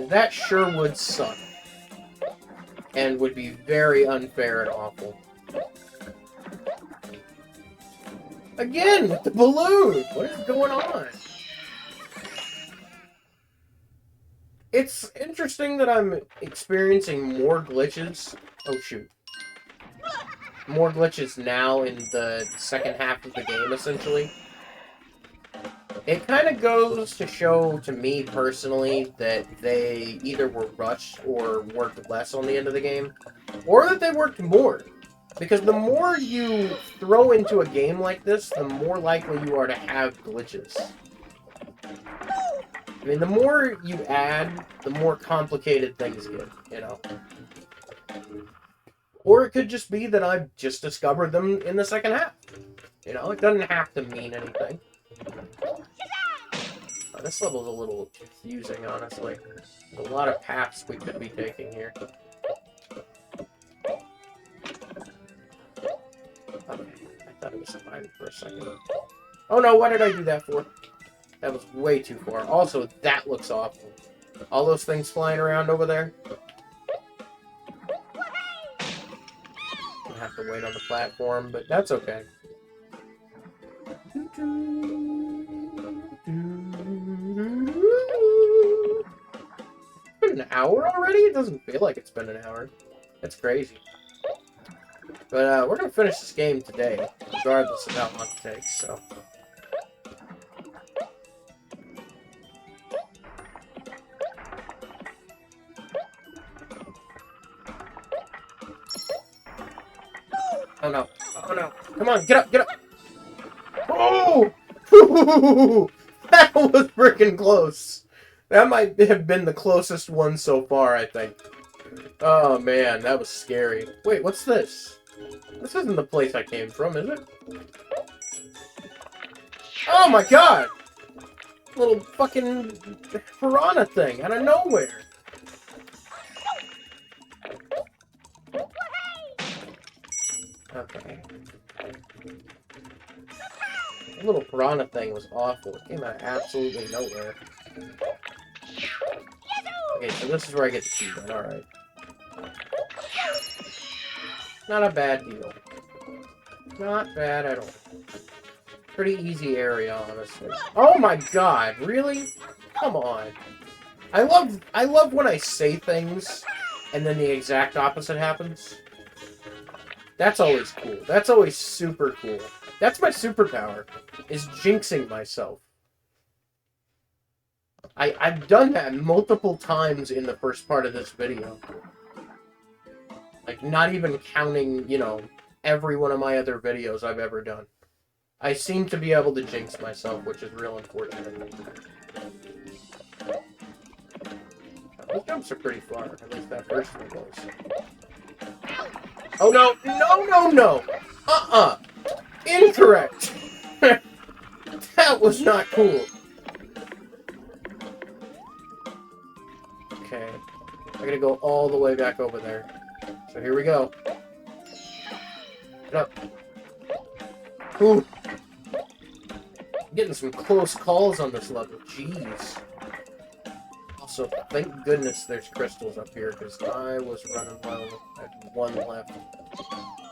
That sure would suck. And would be very unfair and awful. Again, with the balloon! What is going on? It's interesting that I'm experiencing more glitches. Oh, shoot. More glitches now in the second half of the game, essentially. It kind of goes to show, to me personally, that they either were rushed or worked less on the end of the game, or that they worked more. Because the more you throw into a game like this, the more likely you are to have glitches. I mean, the more you add, the more complicated things get, you know. Or it could just be that I've just discovered them in the second half. You know, it doesn't have to mean anything. This level's a little confusing, honestly. There's a lot of paths we could be taking here. Okay, I thought it was fine for a second. Oh no, why did I do that for? That was way too far. Also, that looks awful. All those things flying around over there. Have to wait on the platform, but that's okay. It's been an hour already? It doesn't feel like it's been an hour. That's crazy. But we're gonna finish this game today, regardless of how long it takes, so. Oh no. Oh no. Come on, get up, get up! Oh! That was freaking close. That might have been the closest one so far, I think. Oh man, that was scary. Wait, what's this? This isn't the place I came from, is it? Oh my god! Little fucking piranha thing out of nowhere. Okay. The little piranha thing was awful. It came out of absolutely nowhere. Okay, so this is where I get the key then, alright. Not a bad deal. Not bad at all. Pretty easy area, honestly. Oh my god, really? Come on. I love when I say things and then the exact opposite happens. That's always cool. That's always super cool. That's my superpower, is jinxing myself. I've done that multiple times in the first part of this video. Like, not even counting, you know, every one of my other videos I've ever done. I seem to be able to jinx myself, which is real unfortunate. Those jumps are pretty far, at least that first one was. Oh no, no, no, no! Uh-uh! Incorrect! That was not cool. Okay. I gotta go all the way back over there. So here we go. Get up. Ooh. I'm getting some close calls on this level. Jeez. Also, thank goodness there's crystals up here, because I was running low. I had one left.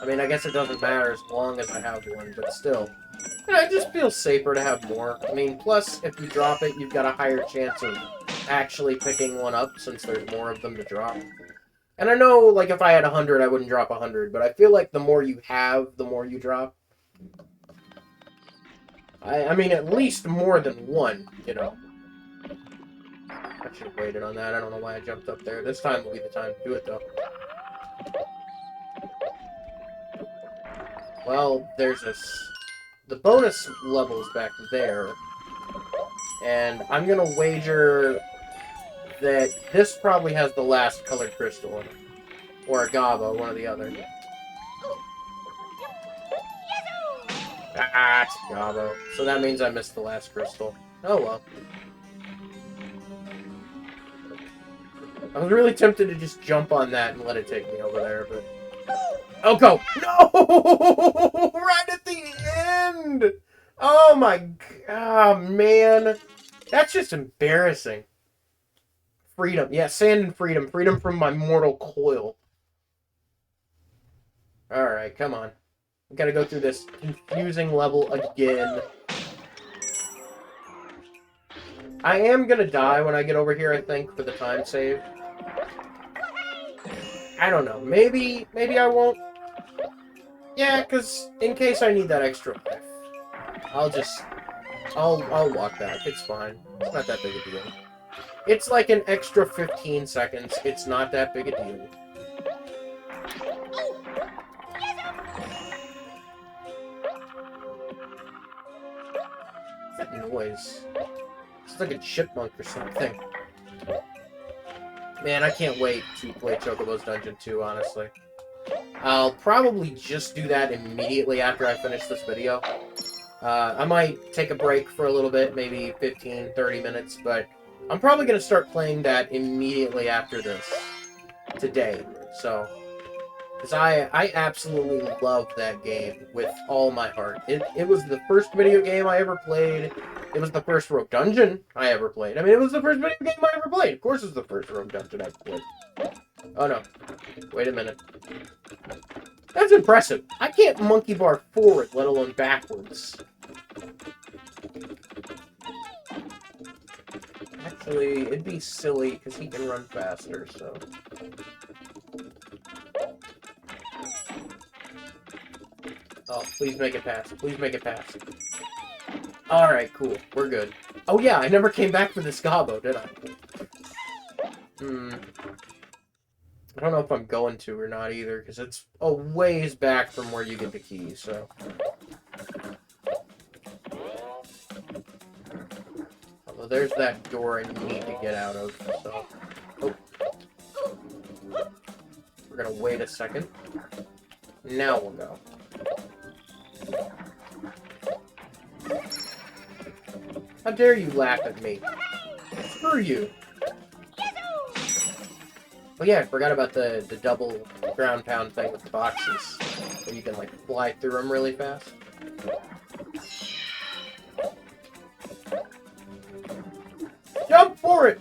I mean, I guess it doesn't matter as long as I have one, but still. You know, it just feels safer to have more. I mean, plus, if you drop it, you've got a higher chance of actually picking one up, since there's more of them to drop. And I know, like, if I had 100, I wouldn't drop 100, but I feel like the more you have, the more you drop. I mean, at least more than one, you know. I should have waited on that. I don't know why I jumped up there. This time will be the time to do it, though. Well, there's the bonus level's back there. And I'm gonna wager that this probably has the last colored crystal in it. Or a Gobbo, one or the other. Ah, it's Gobbo. So that means I missed the last crystal. Oh well. I was really tempted to just jump on that and let it take me over there, but... Oh, go! No! Right at the end! Oh my god, man. That's just embarrassing. Freedom. Yeah, sand and freedom. Freedom from my mortal coil. Alright, come on. We gotta go through this confusing level again. I am gonna die when I get over here, I think, for the time save. I don't know. Maybe I won't. Yeah, because in case I need that extra life, I'll walk back. It's fine. It's not that big a deal. It's like an extra 15 seconds. It's not that big a deal. What's that noise? It's like a chipmunk or something. Man, I can't wait to play Chocobo's Dungeon 2, honestly. I'll probably just do that immediately after I finish this video. I might take a break for a little bit, maybe 15, 30 minutes, but I'm probably going to start playing that immediately after this. Today. So, because I absolutely love that game with all my heart. It was the first video game I ever played. It was the first Rogue Dungeon I ever played. I mean, it was the first video game I ever played. Of course it was the first Rogue Dungeon I ever played. Oh, no. Wait a minute. That's impressive. I can't monkey bar forward, let alone backwards. Actually, it'd be silly, because he can run faster, so... Oh, please make it pass. Please make it pass. Alright, cool. We're good. Oh yeah, I never came back for this Gobbo, did I? I don't know if I'm going to or not either, because it's a ways back from where you get the key, so... Although there's that door I need to get out of, so... Oh. We're gonna wait a second. Now we'll go. How dare you laugh at me? Screw you! Oh yeah, I forgot about the double ground pound thing with the boxes. Where you can, like, fly through them really fast. Jump for it!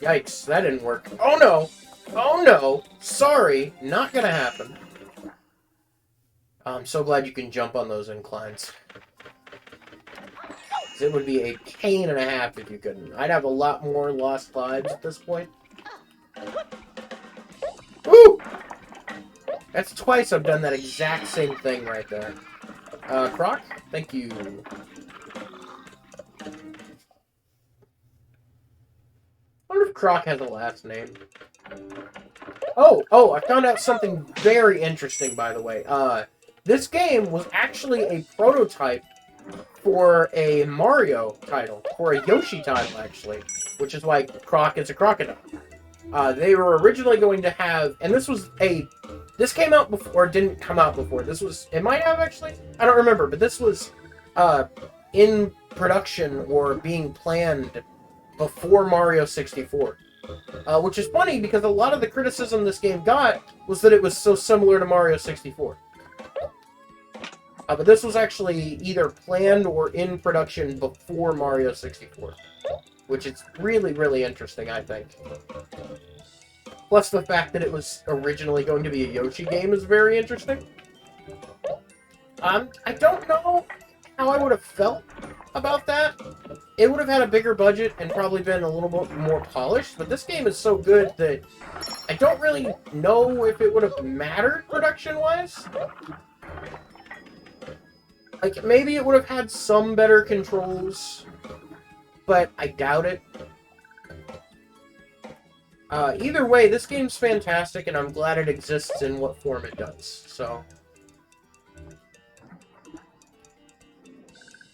Yikes, that didn't work. Oh no! Oh no! Sorry, not gonna happen. I'm so glad you can jump on those inclines. It would be a pain and a half if you couldn't. I'd have a lot more lost lives at this point. Woo! That's twice I've done that exact same thing right there. Croc? Thank you. I wonder if Croc has a last name. Oh, I found out something very interesting, by the way. This game was actually a prototype for a Mario title, for a Yoshi title, actually, which is why Croc is a crocodile. They were originally going to have, and this came out before, or didn't come out before, it might have actually, I don't remember, but this was, in production, or being planned before Mario 64. Which is funny because a lot of the criticism this game got was that it was so similar to Mario 64. But this was actually either planned or in production before Mario 64. Which is really, really interesting, I think. Plus the fact that it was originally going to be a Yoshi game is very interesting. I don't know how I would have felt about that. It would have had a bigger budget and probably been a little bit more polished, but this game is so good that I don't really know if it would have mattered production-wise. Like, maybe it would have had some better controls, but I doubt it. Either way, this game's fantastic, and I'm glad it exists in what form it does, so...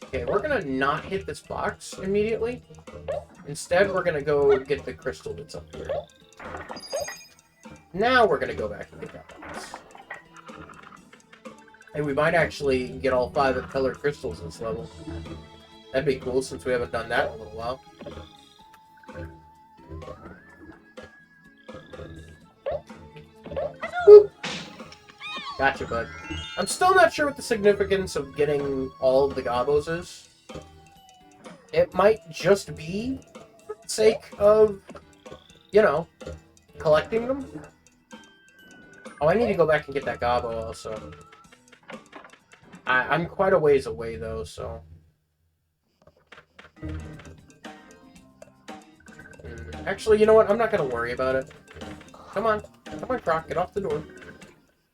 Okay, we're gonna not hit this box immediately. Instead, we're gonna go get the crystal that's up here. Now we're gonna go back and get that box. Hey, we might actually get all 5 of the colored crystals this level. That'd be cool, since we haven't done that in a little while. Boop. Gotcha, bud. I'm still not sure what the significance of getting all of the Gobbos is. It might just be for the sake of, you know, collecting them. Oh, I need to go back and get that Gobbo also. I'm quite a ways away, though, so... Actually, you know what? I'm not going to worry about it. Come on. Come on, Croc. Get off the door.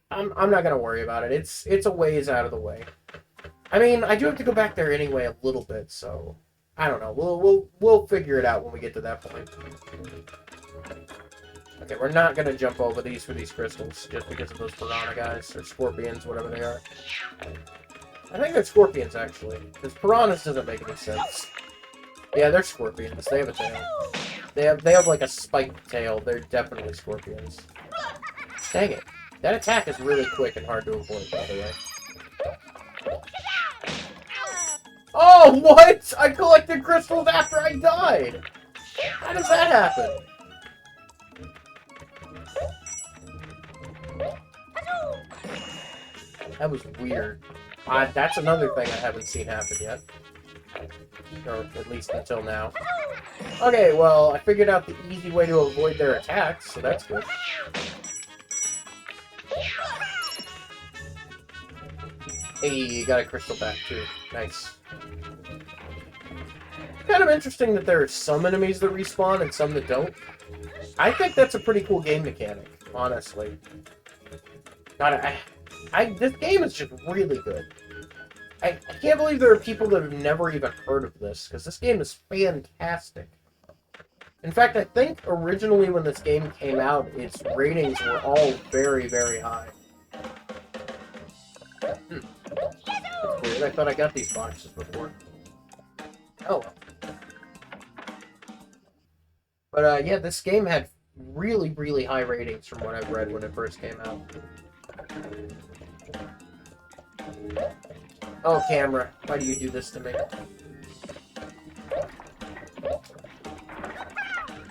I'm not going to worry about it. It's a ways out of the way. I mean, I do have to go back there anyway a little bit, so... I don't know. We'll figure it out when we get to that point. Okay, we're not going to jump over these for these crystals, just because of those piranha guys, or scorpions, whatever they are. I think they're scorpions, actually. Because piranhas doesn't make any sense. Yeah, they're scorpions. They have a tail. They have like a spiked tail. They're definitely scorpions. Dang it. That attack is really quick and hard to avoid, by the way. Oh, what? I collected crystals after I died! How does that happen? That was weird. That's another thing I haven't seen happen yet. Or at least until now. Okay, well, I figured out the easy way to avoid their attacks, so that's good. Hey, you got a crystal back, too. Nice. Kind of interesting that there are some enemies that respawn and some that don't. I think that's a pretty cool game mechanic, honestly. God, this game is just really good. I can't believe there are people that have never even heard of this, because this game is fantastic. In fact, I think originally when this game came out, its ratings were all very, very high. That's weird. I thought I got these boxes before. Oh. But, yeah, this game had really, really high ratings from what I've read when it first came out. Oh, camera. Why do you do this to me?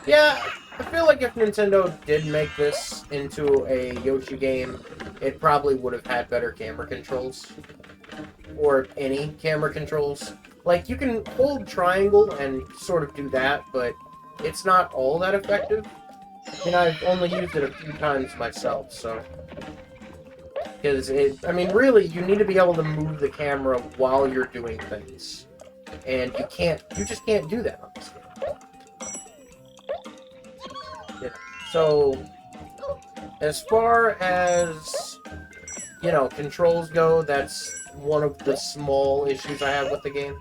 Yeah, I feel like if Nintendo did make this into a Yoshi game, it probably would have had better camera controls. Or any camera controls. Like, you can hold triangle and sort of do that, but it's not all that effective. I mean, I've only used it a few times myself, so... Because I mean, really, you need to be able to move the camera while you're doing things. And you just can't do that on this game. Yeah. So, as far as, you know, controls go, that's one of the small issues I have with the game.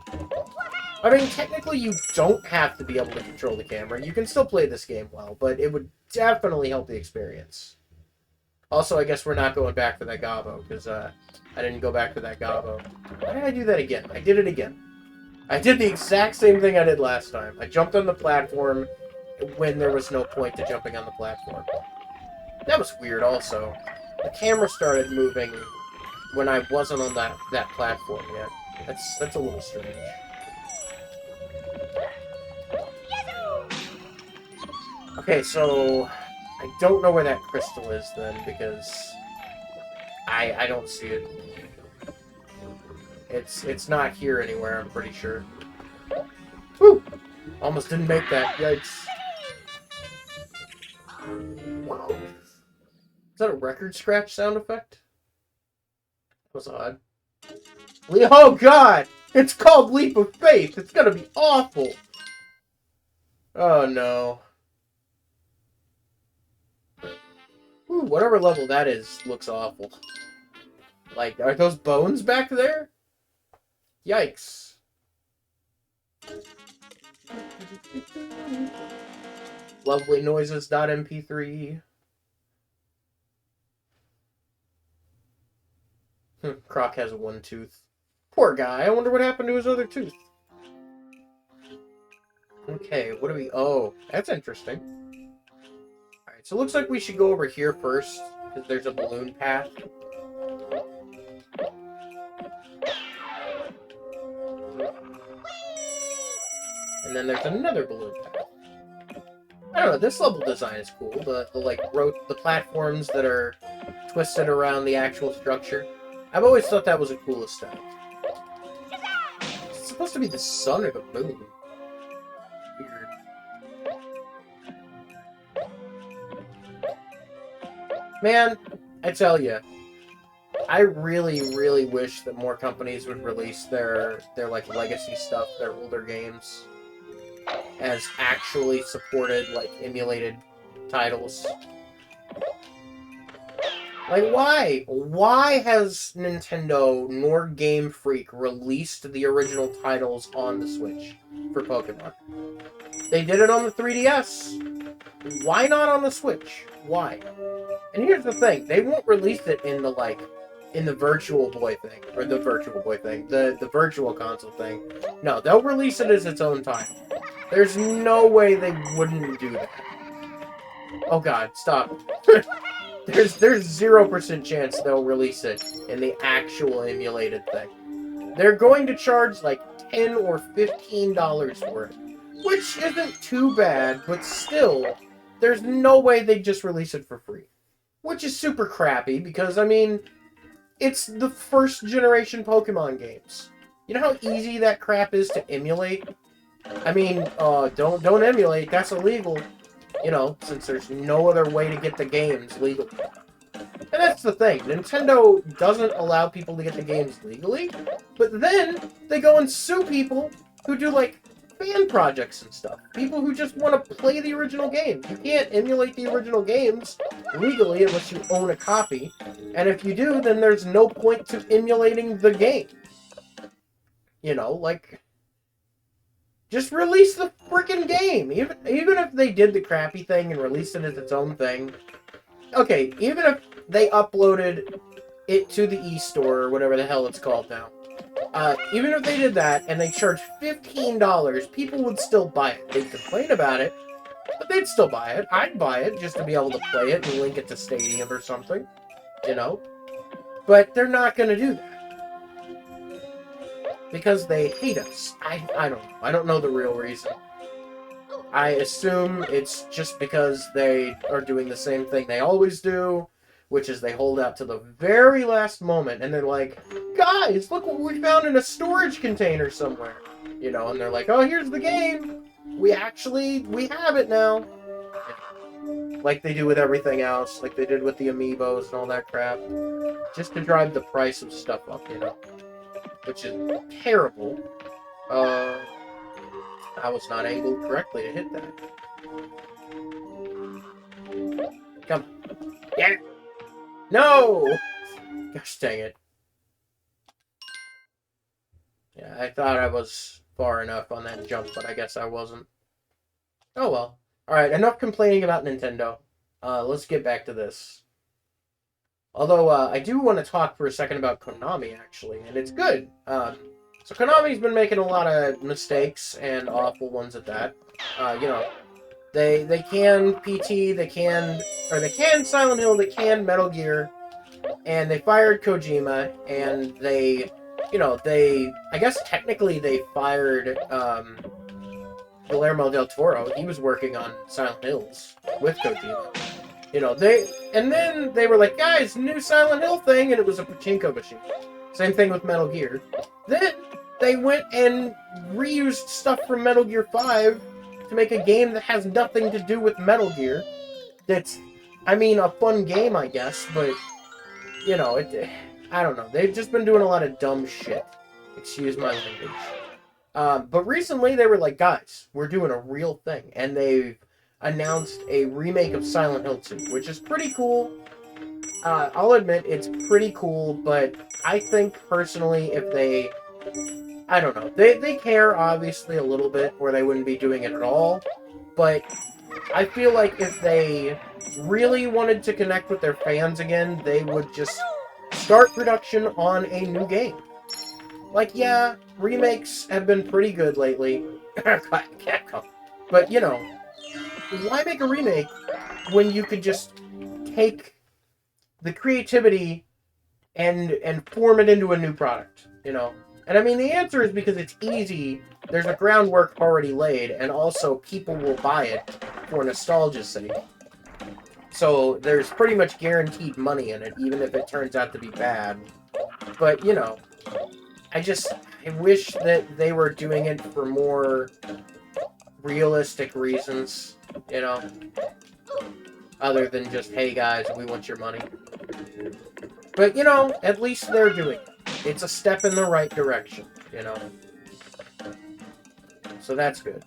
I mean, technically you don't have to be able to control the camera. You can still play this game well, but it would definitely help the experience. Also, I guess we're not going back for that Gobbo, because I didn't go back for that Gobbo. Why did I do that again? I did it again. I did the exact same thing I did last time. I jumped on the platform when there was no point to jumping on the platform. That was weird, also. The camera started moving when I wasn't on that platform yet. That's a little strange. Okay, so I don't know where that crystal is then, because I don't see it. It's not here anywhere, I'm pretty sure. Woo! Almost didn't make that. Yikes. Wow. Is that a record scratch sound effect? That was odd. Oh god! It's called Leap of Faith! It's gonna be awful! Oh no. Ooh, whatever level that is looks awful. Like, are those bones back there? Yikes. Lovely noises.mp3. Croc has one tooth. Poor guy. I wonder what happened to his other tooth. Okay, what do we... Oh, that's interesting. Alright, so it looks like we should go over here first, because there's a balloon path. And then there's another balloon path. I don't know, this level design is cool. The platforms that are twisted around the actual structure. I've always thought that was a cool aesthetic. It's supposed to be the sun or the moon. Weird. Man, I tell you, I really, really wish that more companies would release their like legacy stuff, their older games, as actually supported, like, emulated titles. Like, why? Why has Nintendo nor Game Freak released the original titles on the Switch for Pokemon? They did it on the 3DS. Why not on the Switch? Why? And here's the thing. They won't release it in the Virtual Boy thing. Or the Virtual Boy thing. The Virtual Console thing. No, they'll release it as its own title. There's no way they wouldn't do that. Oh god, stop. There's 0% chance they'll release it in the actual emulated thing. They're going to charge like $10 or $15 for it. Which isn't too bad, but still, there's no way they'd just release it for free. Which is super crappy, because, I mean, it's the first generation Pokemon games. You know how easy that crap is to emulate? I mean, don't emulate, that's illegal. You know, since there's no other way to get the games legally. And that's the thing. Nintendo doesn't allow people to get the games legally, but then they go and sue people who do, like, fan projects and stuff. People who just want to play the original game. You can't emulate the original games legally unless you own a copy. And if you do, then there's no point to emulating the game. You know, like... just release the freaking game! Even if they did the crappy thing and released it as its own thing. Okay, even if they uploaded it to the eStore, or whatever the hell it's called now. Even if they did that, and they charged $15, people would still buy it. They'd complain about it, but they'd still buy it. I'd buy it, just to be able to play it and link it to Stadium or something. You know? But they're not gonna do that. Because they hate us. I don't know. I don't know the real reason. I assume it's just because they are doing the same thing they always do, which is they hold out to the very last moment, and they're like, guys, look what we found in a storage container somewhere. You know, and they're like, oh, here's the game. We have it now. Like they do with everything else, like they did with the amiibos and all that crap. Just to drive the price of stuff up, you know. Which is terrible. I was not angled correctly to hit that. Come. Yeah. No! Gosh dang it. Yeah, I thought I was far enough on that jump, but I guess I wasn't. Oh well. Alright, enough complaining about Nintendo. Let's get back to this. Although, I do want to talk for a second about Konami, actually, and it's good. So Konami's been making a lot of mistakes, and awful ones at that. You know, they can PT, they can Silent Hill, they can Metal Gear, and they fired Kojima, and they, you know, I guess technically they fired, Guillermo del Toro, he was working on Silent Hills with Kojima. You know, and then they were like, guys, new Silent Hill thing, and it was a pachinko machine. Same thing with Metal Gear. Then they went and reused stuff from Metal Gear 5 to make a game that has nothing to do with Metal Gear. That's, I mean, a fun game, I guess, but, you know, I don't know. They've just been doing a lot of dumb shit. Excuse my language. But recently they were like, guys, we're doing a real thing. And they've announced a remake of Silent Hill 2, which is pretty cool. I'll admit, it's pretty cool, but I think, personally, if they... I don't know. They care, obviously, a little bit, or they wouldn't be doing it at all. But I feel like if they really wanted to connect with their fans again, they would just start production on a new game. Like, yeah, remakes have been pretty good lately. But, you know, why make a remake when you could just take the creativity and form it into a new product, you know? And I mean, the answer is because it's easy, there's a groundwork already laid, and also people will buy it for nostalgia's sake. So there's pretty much guaranteed money in it, even if it turns out to be bad. But, you know, I wish that they were doing it for more realistic reasons, you know? Other than just, hey guys, we want your money. But, you know, at least they're doing it. It's a step in the right direction, you know? So that's good.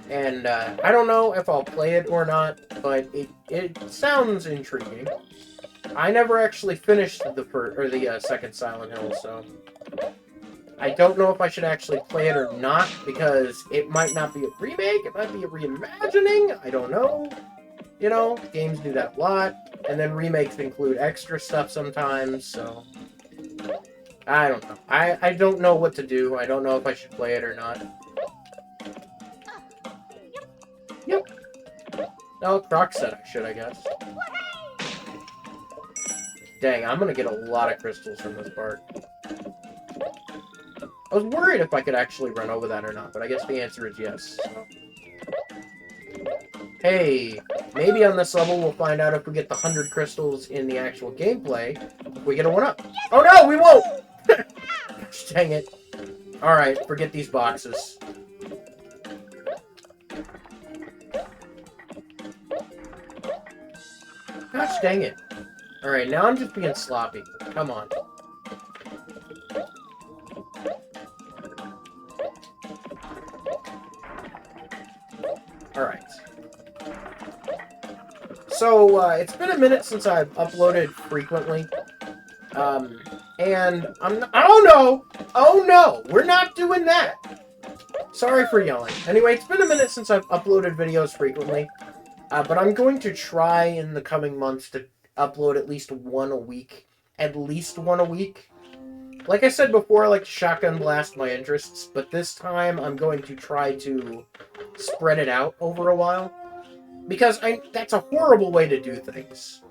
And, I don't know if I'll play it or not, but it sounds intriguing. I never actually finished the second Silent Hill, so... I don't know if I should actually play it or not, because it might not be a remake, it might be a reimagining, I don't know. You know, games do that a lot, and then remakes include extra stuff sometimes, so... I don't know. I don't know what to do. I don't know if I should play it or not. Yep. Oh, Croc said I should, I guess. Dang, I'm gonna get a lot of crystals from this part. I was worried if I could actually run over that or not, but I guess the answer is yes. So. Hey, maybe on this level we'll find out if we get the 100 crystals in the actual gameplay, if we get a 1-up. Oh no, we won't! Dang it. Alright, forget these boxes. Gosh dang it. Alright, now I'm just being sloppy. Come on. Alright. So, it's been a minute since I've uploaded frequently. And oh no! We're not doing that! Sorry for yelling. Anyway, it's been a minute since I've uploaded videos frequently. But I'm going to try in the coming months to upload at least one a week. At least one a week. Like I said before, I like to shotgun blast my interests, but this time I'm going to try to spread it out over a while. Because that's a horrible way to do things.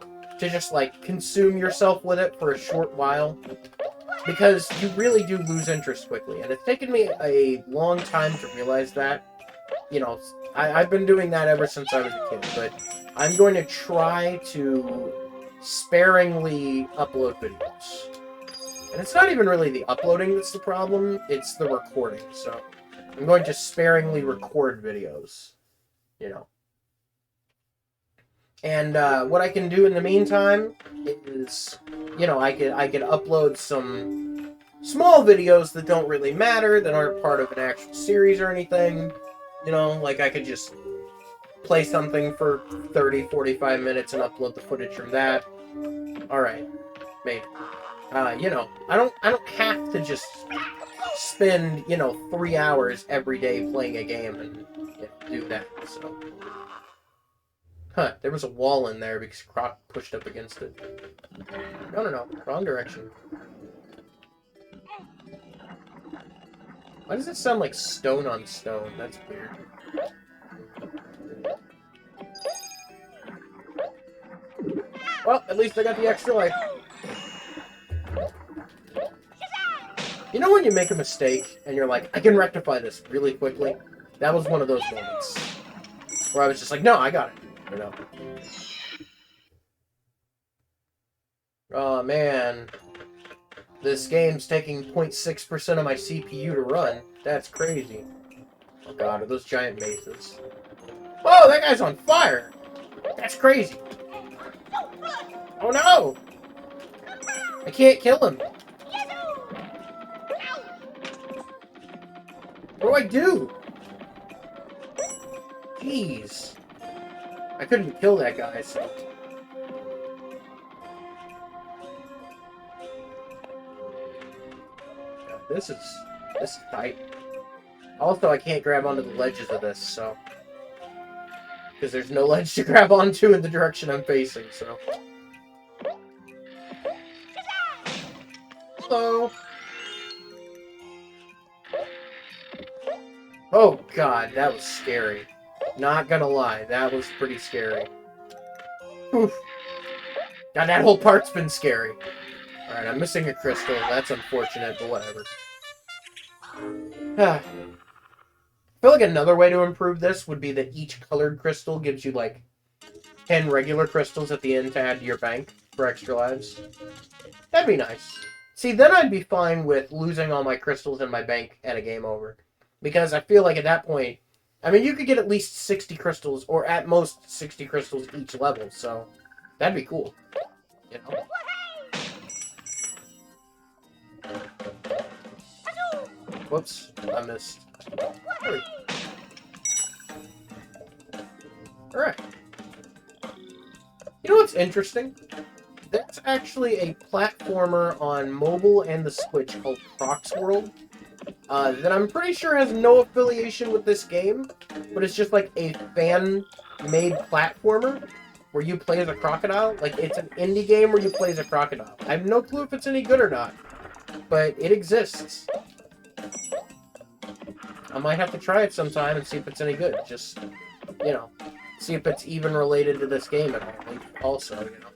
To just, like, consume yourself with it for a short while. Because you really do lose interest quickly. And it's taken me a long time to realize that. You know, I've been doing that ever since I was a kid. But I'm going to try to sparingly upload videos. And it's not even really the uploading that's the problem. It's the recording. So I'm going to sparingly record videos. You know. And what I can do in the meantime is, you know, I could upload some small videos that don't really matter, that aren't part of an actual series or anything. You know, like I could just play something for 30, 45 minutes and upload the footage from that. Alright, maybe. You know, I don't have to just spend, you know, 3 hours every day playing a game and, you know, do that, so... Huh, there was a wall in there because Croc pushed up against it. No. Wrong direction. Why does it sound like stone on stone? That's weird. Well, at least I got the extra life. You know when you make a mistake and you're like, I can rectify this really quickly? That was one of those moments where I was just like, no, I got it. You know. Oh, man. This game's taking 0.6% of my CPU to run. That's crazy. Oh, God, are those giant mazes? Oh, that guy's on fire! That's crazy. Oh, no! I can't kill him. What do I do? Jeez. I couldn't kill that guy, so... Yeah, this is tight. Also, I can't grab onto the ledges of this, so... Because there's no ledge to grab onto in the direction I'm facing, so... Hello! Oh, God, that was scary. Not gonna lie, that was pretty scary. Oof. God, that whole part's been scary. Alright, I'm missing a crystal. That's unfortunate, but whatever. I feel like another way to improve this would be that each colored crystal gives you, like, 10 regular crystals at the end to add to your bank for extra lives. That'd be nice. See, then I'd be fine with losing all my crystals in my bank at a game over. Because I feel like at that point, I mean, you could get at least 60 crystals, or at most 60 crystals each level, so that'd be cool. You know? Whoops, I missed. Alright. You know what's interesting? There's actually a platformer on mobile and the Switch called Croc's World. That I'm pretty sure has no affiliation with this game, but it's just like a fan-made platformer where you play as a crocodile. Like, it's an indie game where you play as a crocodile. I have no clue if it's any good or not, but it exists. I might have to try it sometime and see if it's any good. Just, you know, see if it's even related to this game at all. Also, you know.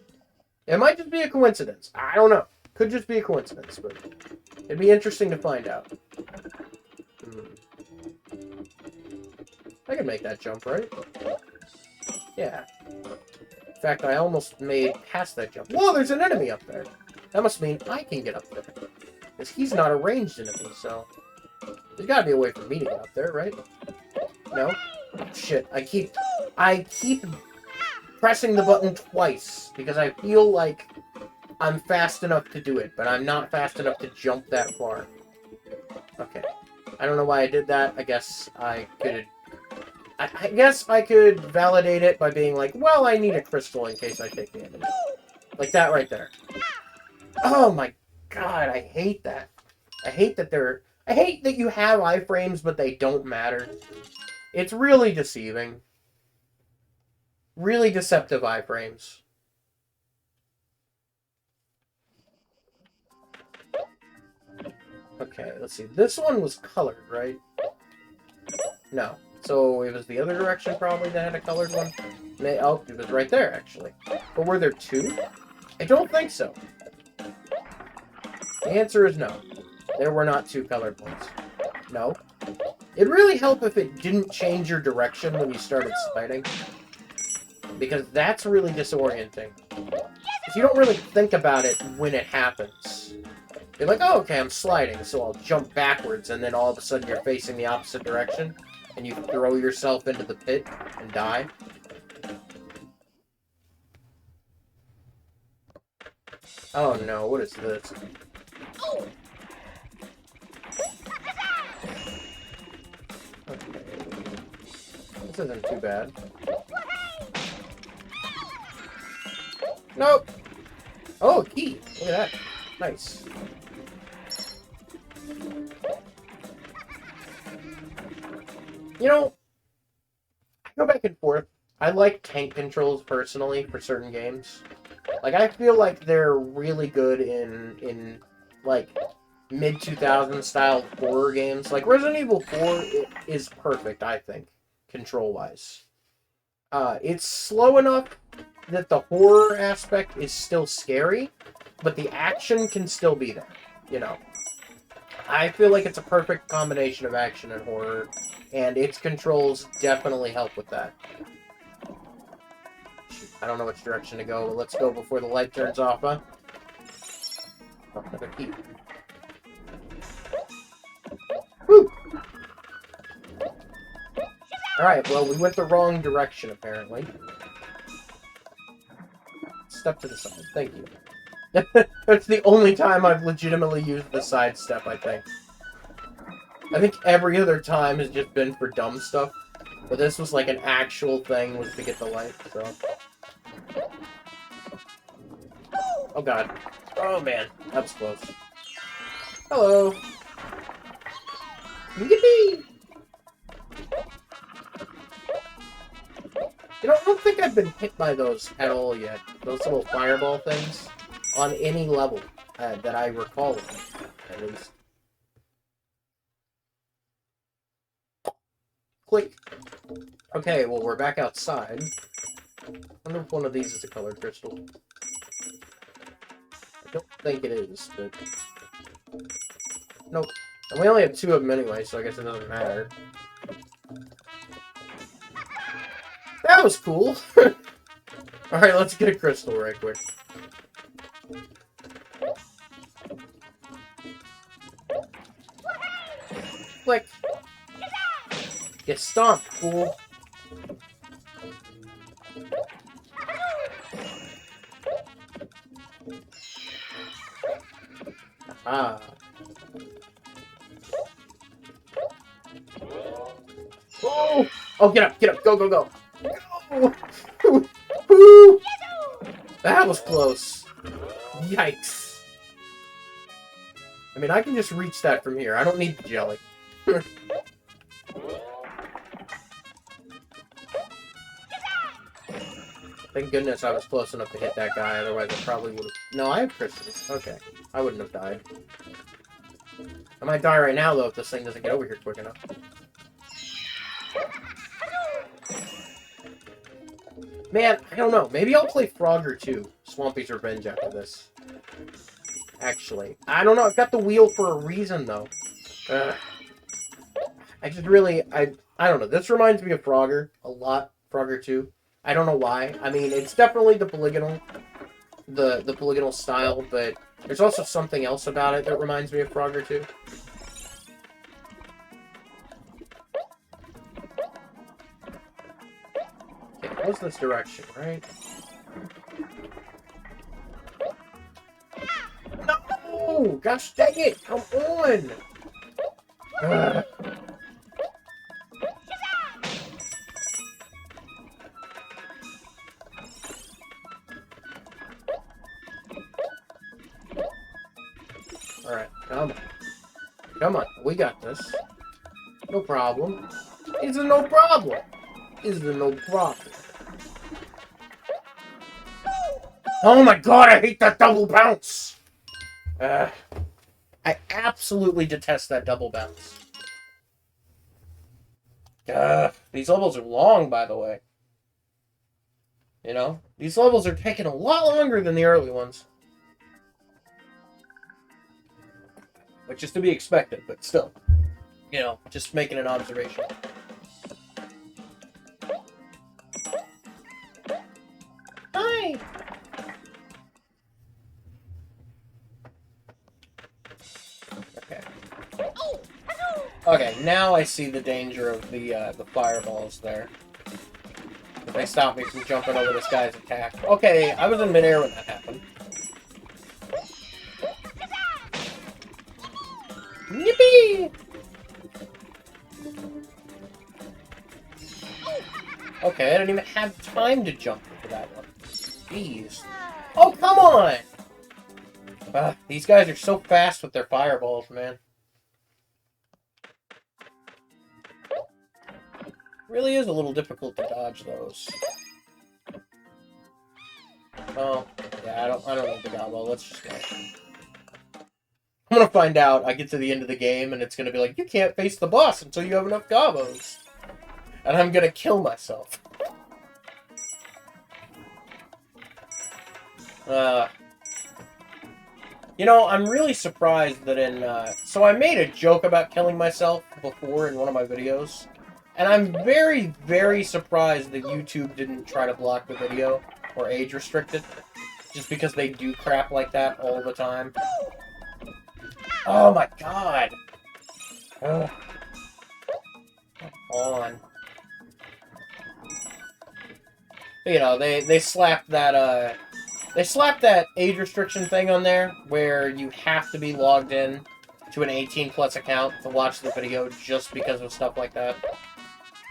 It might just be a coincidence. I don't know. Could just be a coincidence, but it'd be interesting to find out. I can make that jump, right? Yeah. In fact, I almost made past that jump. Whoa, there's an enemy up there. That must mean I can get up there. Because he's not a ranged enemy, so... There's gotta be a way for me to get up there, right? No? Oh, shit, I keep pressing the button twice, because I feel like I'm fast enough to do it, but I'm not fast enough to jump that far. Okay. I don't know why I did that. I guess I could validate it by being like, well, I need a crystal in case I take damage. Like that right there. Oh my god, I hate that. I hate that you have iframes, but they don't matter. It's really deceiving. Really deceptive iframes. Okay, let's see. This one was colored, right? No. So it was the other direction probably that had a colored one? Oh, it was right there, actually. But were there two? I don't think so. The answer is no. There were not two colored ones. No. It'd really help if it didn't change your direction when you started sliding. Because that's really disorienting. Because you don't really think about it when it happens. You're like, oh, okay, I'm sliding, so I'll jump backwards, and then all of a sudden you're facing the opposite direction, and you throw yourself into the pit and die. Oh no, what is this? Okay. This isn't too bad. Nope! Oh, a key! Look at that. Nice. You know, I go back and forth. I like tank controls personally for certain games. Like, I feel like they're really good in like, mid-2000s style horror games. Like, Resident Evil 4 is perfect, I think, control-wise. It's slow enough that the horror aspect is still scary, but the action can still be there, you know. I feel like it's a perfect combination of action and horror. and its controls definitely help with that. I don't know which direction to go, but let's go before the light turns off, huh? Oh, another key. Woo! Alright, well, we went the wrong direction, apparently. Step to the side. Thank you. That's the only time I've legitimately used the side step, I think. I think every other time has just been for dumb stuff. But this was like an actual thing, was to get the light, so... Oh god. Oh man, that's close. Hello! Yippee! You know, I don't think I've been hit by those at all yet. Those little fireball things. On any level that I recall, at least. Click. Okay, well, we're back outside. I wonder if one of these is a colored crystal. I don't think it is, but... Nope. And we only have 2 of them anyway, so I guess it doesn't matter. That was cool! Alright, let's get a crystal right quick. Click! Get stomped, fool! Ah. Oh! Oh, get up, go, go, go! Go! Woo! That was close. Yikes. I mean, I can just reach that from here. I don't need the jelly. Thank goodness I was close enough to hit that guy, otherwise I probably would have... No, I have crystals. Okay. I wouldn't have died. I might die right now, though, if this thing doesn't get over here quick enough. Man, I don't know. Maybe I'll play Frogger 2, Swampy's Revenge, after this. Actually. I don't know. I've got the wheel for a reason, though. I just really... I don't know. This reminds me of Frogger a lot. Frogger 2. I don't know why. I mean, it's definitely the polygonal... The polygonal style, but there's also something else about it that reminds me of Frogger 2. Okay, what's this direction, right? No! Gosh dang it! Come on! Ugh. Alright, come on. Come on, we got this. No problem. Is there no problem? Is there no problem? Oh my god, I hate that double bounce! I absolutely detest that double bounce. These levels are long, by the way. You know? These levels are taking a lot longer than the early ones. Which is to be expected, but still. You know, just making an observation. Hi! Okay. Okay, now I see the danger of the fireballs there. If they stop me from jumping over this guy's attack. Okay, I was in midair when that happened. Yippee! Okay, I didn't even have time to jump into that one. Jeez. Oh, come on! These guys are so fast with their fireballs, man. Really is a little difficult to dodge those. Oh, yeah, I don't need the Gobbo. Let's just go. I'm gonna find out. I get to the end of the game, and it's gonna be like, you can't face the boss until you have enough Gobbos. And I'm gonna kill myself. You know, I'm really surprised that in, so I made a joke about killing myself before in one of my videos. And I'm very, very surprised that YouTube didn't try to block the video or age restrict it. Just because they do crap like that all the time. Oh my god! Ugh. Come on. You know, they slapped that, age restriction thing on there, where you have to be logged in to an 18+ account to watch the video just because of stuff like that.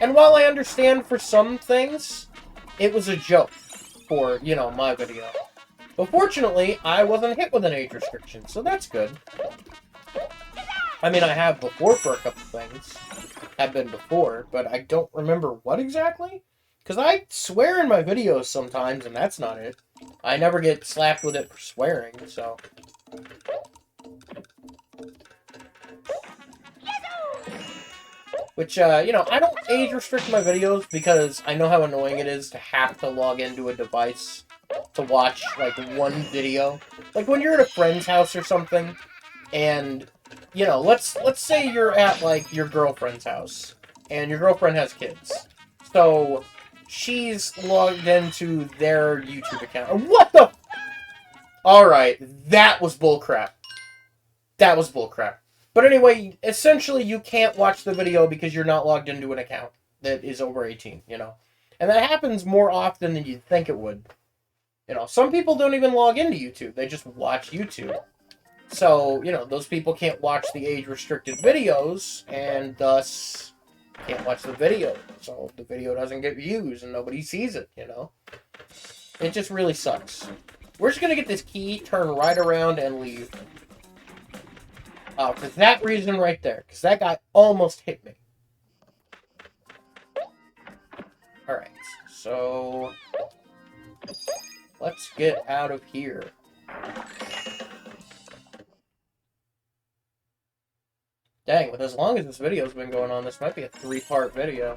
And while I understand for some things, it was a joke for, you know, my video. But fortunately, I wasn't hit with an age restriction, so that's good. I mean, I have before for a couple things. Have been before, but I don't remember what exactly. Because I swear in my videos sometimes, and that's not it. I never get slapped with it for swearing, so... Which, you know, I don't age restrict my videos because I know how annoying it is to have to log into a device to watch, like, one video. Like, when you're at a friend's house or something, and, you know, let's say you're at, like, your girlfriend's house, and your girlfriend has kids. So, she's logged into their YouTube account. What the? Alright, that was bullcrap. That was bullcrap. But anyway, essentially you can't watch the video because you're not logged into an account that is over 18, you know. And that happens more often than you'd think it would. You know, some people don't even log into YouTube. They just watch YouTube. So, you know, those people can't watch the age-restricted videos, and thus can't watch the video. So the video doesn't get views, and nobody sees it, you know. It just really sucks. We're just going to get this key, turn right around, and leave. For that reason right there. Because that guy almost hit me. Alright, so... let's get out of here. Dang, with as long as this video's been going on, this might be a 3-part video.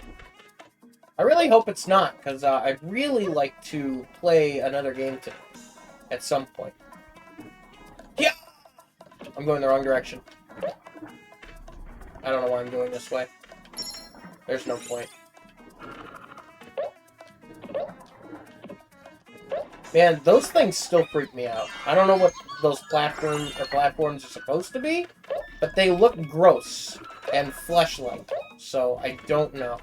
I really hope it's not, because I'd really like to play another game today. At some point. Yeah! I'm going the wrong direction. I don't know why I'm going this way. There's no point. Man, those things still freak me out. I don't know what those platforms are supposed to be, but they look gross and flesh-like, so I don't know.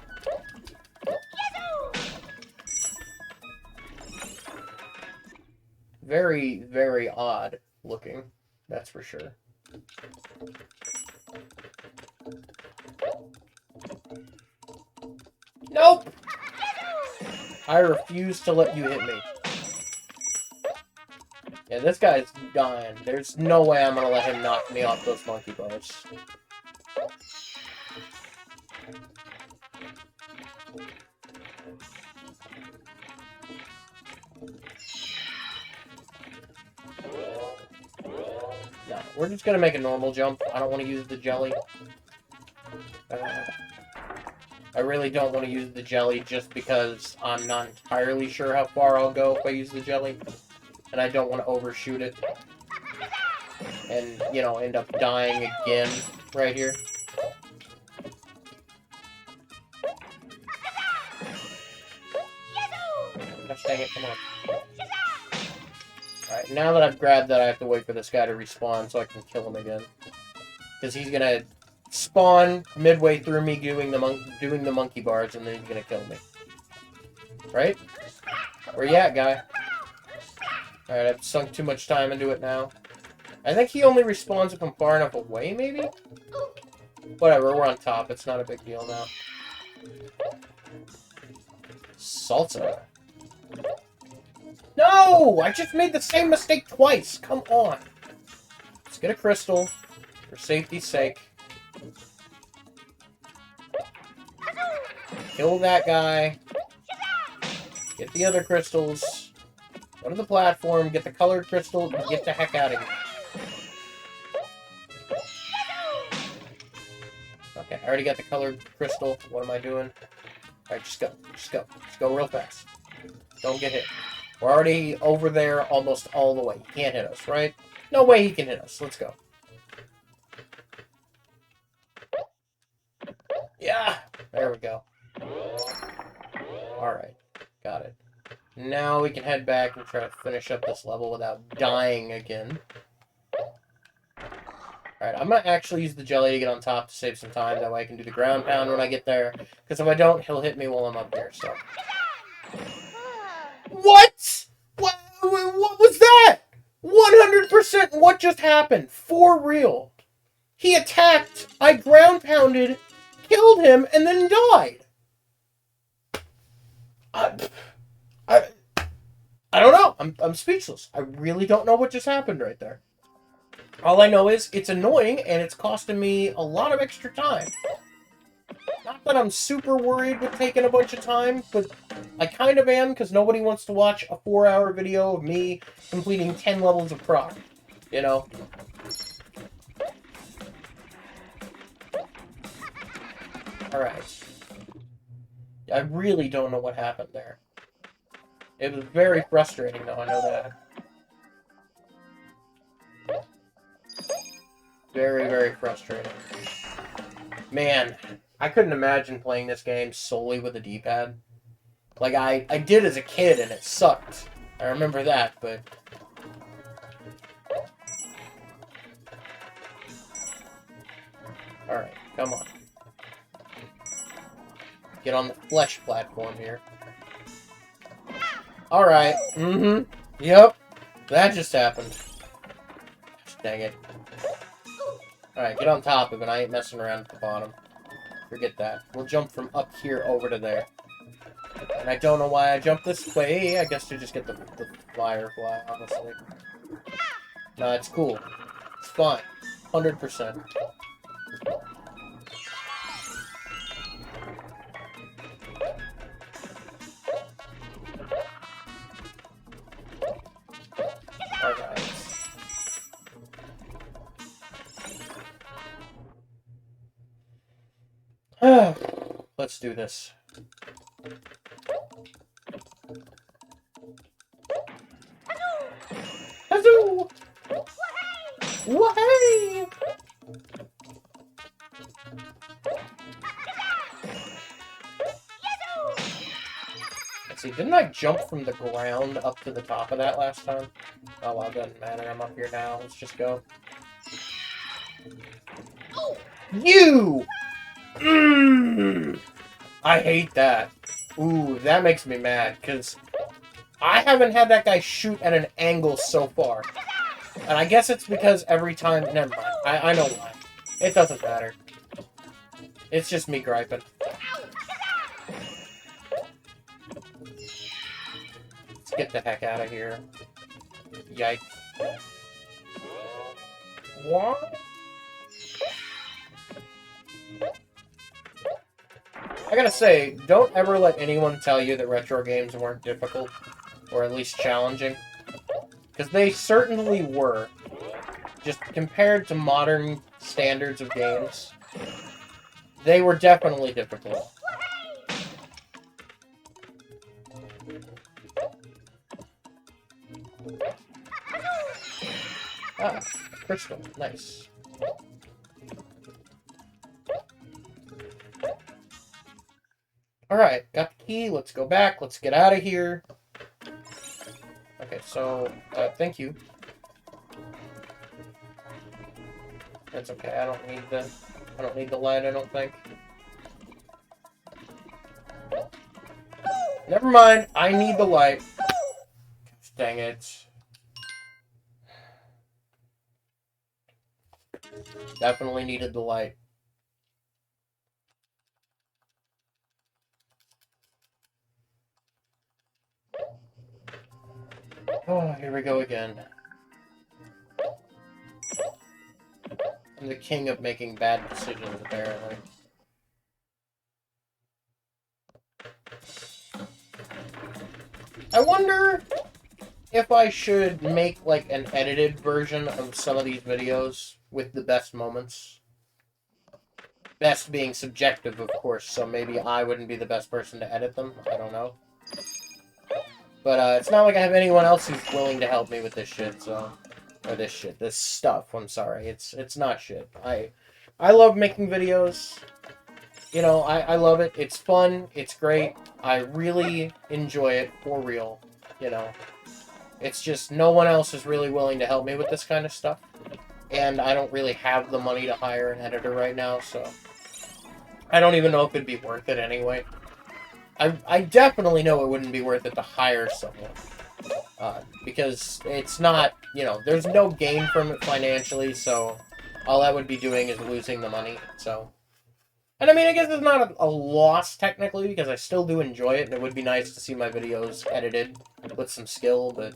Very, very odd looking, that's for sure. Nope! I refuse to let you hit me. Yeah, this guy's dying. There's no way I'm gonna let him knock me off those monkey bars. No, we're just gonna make a normal jump. I don't want to use the jelly. I really don't want to use the jelly just because I'm not entirely sure how far I'll go if I use the jelly. And I don't want to overshoot it. And, you know, end up dying again right here. Gosh dang it, come on. Alright, now that I've grabbed that, I have to wait for this guy to respawn so I can kill him again. Because he's gonna spawn midway through me doing the monkey bars, and then he's gonna kill me. Right? Where you at, guy? Alright, I've sunk too much time into it now. I think he only respawns if I'm far enough away, maybe? Whatever, we're on top. It's not a big deal now. Salsa. No! I just made the same mistake twice! Come on! Let's get a crystal, for safety's sake. Kill that guy. Get the other crystals. Go to the platform, get the colored crystal, and get the heck out of here. Okay, I already got the colored crystal. What am I doing? Alright, just go. Just go. Just go real fast. Don't get hit. We're already over there almost all the way. He can't hit us, right? No way he can hit us. Let's go. Yeah! There we go. Alright, got it. Now we can head back and try to finish up this level without dying again. Alright, I'm gonna actually use the jelly to get on top to save some time. That way I can do the ground pound when I get there. Because if I don't, he'll hit me while I'm up here, so... What? What was that? 100% what just happened? For real. He attacked, I ground pounded, killed him, and then died. I don't know. I'm speechless. I really don't know what just happened right there. All I know is it's annoying and it's costing me a lot of extra time. Not that I'm super worried with taking a bunch of time, but I kind of am because nobody wants to watch a 4-hour video of me completing 10 levels of Croc. You know? Alright. I really don't know what happened there. It was very frustrating, though, I know that. Very, very frustrating. Man, I couldn't imagine playing this game solely with a D-pad. Like, I did as a kid, and it sucked. I remember that, but... Alright, come on. Get on the flesh platform here. Alright, Yep, that just happened. Dang it. Alright, get on top of it. I ain't messing around at the bottom. Forget that. We'll jump from up here over to there. And I don't know why I jumped this way. I guess to just get the firefly, honestly. No, it's cool. It's fine. 100%. Let's do this. Hazoo! Wahey! Let's see, didn't I jump from the ground up to the top of that last time? Oh well, it doesn't matter. I'm up here now. Let's just go. You! I hate that. Ooh, that makes me mad, because I haven't had that guy shoot at an angle so far. And I guess it's because every time... Never mind. I know why. It doesn't matter. It's just me griping. Let's get the heck out of here. Yikes. What? I gotta say, don't ever let anyone tell you that retro games weren't difficult, or at least challenging. Because they certainly were. Just compared to modern standards of games, they were definitely difficult. Ah, crystal. Nice. Alright, got the key. Let's go back. Let's get out of here. Okay, so, thank you. That's okay. I don't need the light, I don't think. Never mind. I need the light. Dang it. Definitely needed the light. Oh, here we go again. I'm the king of making bad decisions, apparently. I wonder if I should make, like, an edited version of some of these videos with the best moments. Best being subjective, of course, so maybe I wouldn't be the best person to edit them. I don't know. But, it's not like I have anyone else who's willing to help me with this shit, so... Or this shit. This stuff, I'm sorry. It's not shit. I love making videos. you know, I love it. It's fun. It's great. I really enjoy it, for real, you know. It's just no one else is really willing to help me with this kind of stuff. And I don't really have the money to hire an editor right now, so I don't even know if it'd be worth it anyway. I definitely know it wouldn't be worth it to hire someone. Because it's not, you know, there's no gain from it financially, so all I would be doing is losing the money, so. And I mean, I guess it's not a loss, technically, because I still do enjoy it, and it would be nice to see my videos edited with some skill, but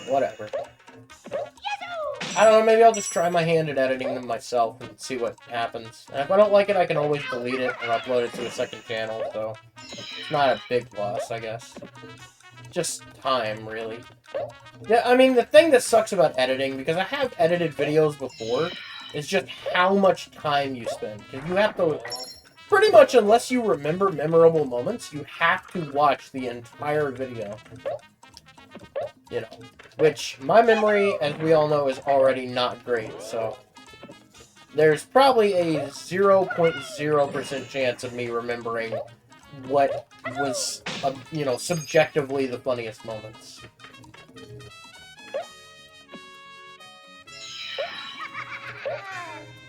whatever. I don't know, maybe I'll just try my hand at editing them myself and see what happens. And if I don't like it, I can always delete it or upload it to a second channel, so it's not a big loss, I guess. Just time, really. Yeah, I mean, the thing that sucks about editing, because I have edited videos before, is just how much time you spend. Because you have to, pretty much unless you remember memorable moments, you have to watch the entire video. You know, which my memory, as we all know, is already not great, so there's probably a 0.0% chance of me remembering what was, you know, subjectively the funniest moments.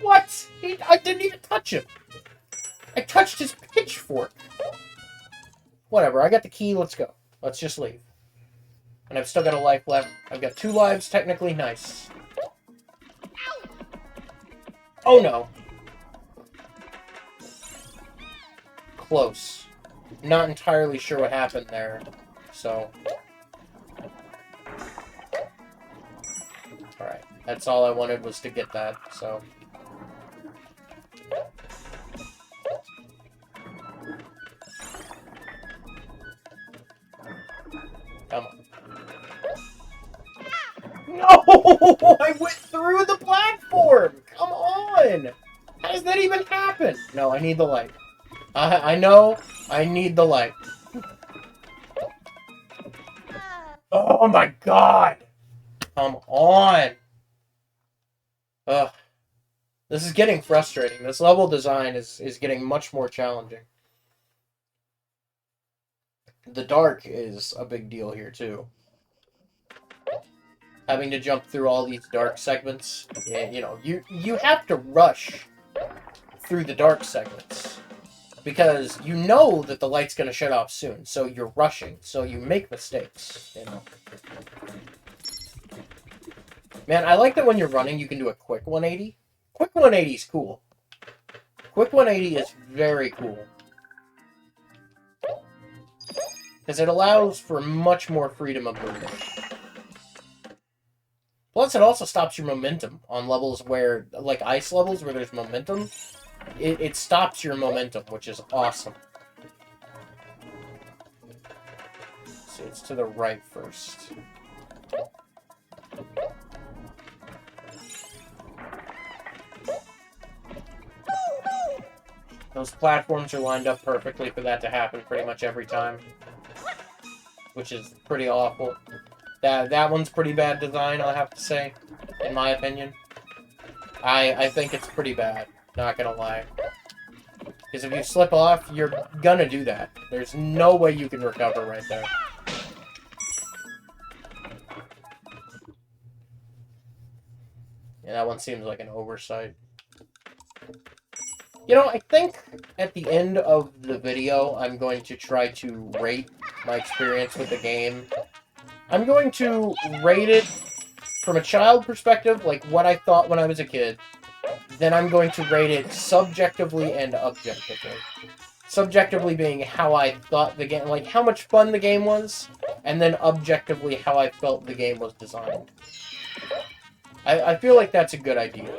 What? I didn't even touch him. I touched his pitchfork. Whatever, I got the key, let's go. Let's just leave. And I've still got a life left. I've got 2 lives, technically. Nice. Oh, no. Close. Not entirely sure what happened there, so. Alright. That's all I wanted was to get that, so. Come on. No! I went through the platform! Come on! How does that even happen? No, I need the light. I know. I need the light. Oh my god! Come on! Ugh. This is getting frustrating. This level design is getting much more challenging. The dark is a big deal here, too. Having to jump through all these dark segments. Yeah, you know, you have to rush through the dark segments. Because you know that the light's going to shut off soon. So you're rushing. So you make mistakes, you know. Man, I like that when you're running, you can do a quick 180. Quick 180 is cool. Quick 180 is very cool. Because it allows for much more freedom of movement. Plus, it also stops your momentum on levels where, like ice levels, where there's momentum. It stops your momentum, which is awesome. So it's to the right first. Those platforms are lined up perfectly for that to happen pretty much every time. Which is pretty awful. That one's pretty bad design, I'll have to say. In my opinion. I think it's pretty bad. Not gonna lie. Because if you slip off, you're gonna do that. There's no way you can recover right there. Yeah, that one seems like an oversight. You know, I think at the end of the video, I'm going to try to rate my experience with the game. I'm going to rate it from a child perspective, like what I thought when I was a kid. Then I'm going to rate it subjectively and objectively. Subjectively being how I thought the game, like how much fun the game was, and then objectively how I felt the game was designed. I feel like that's a good idea.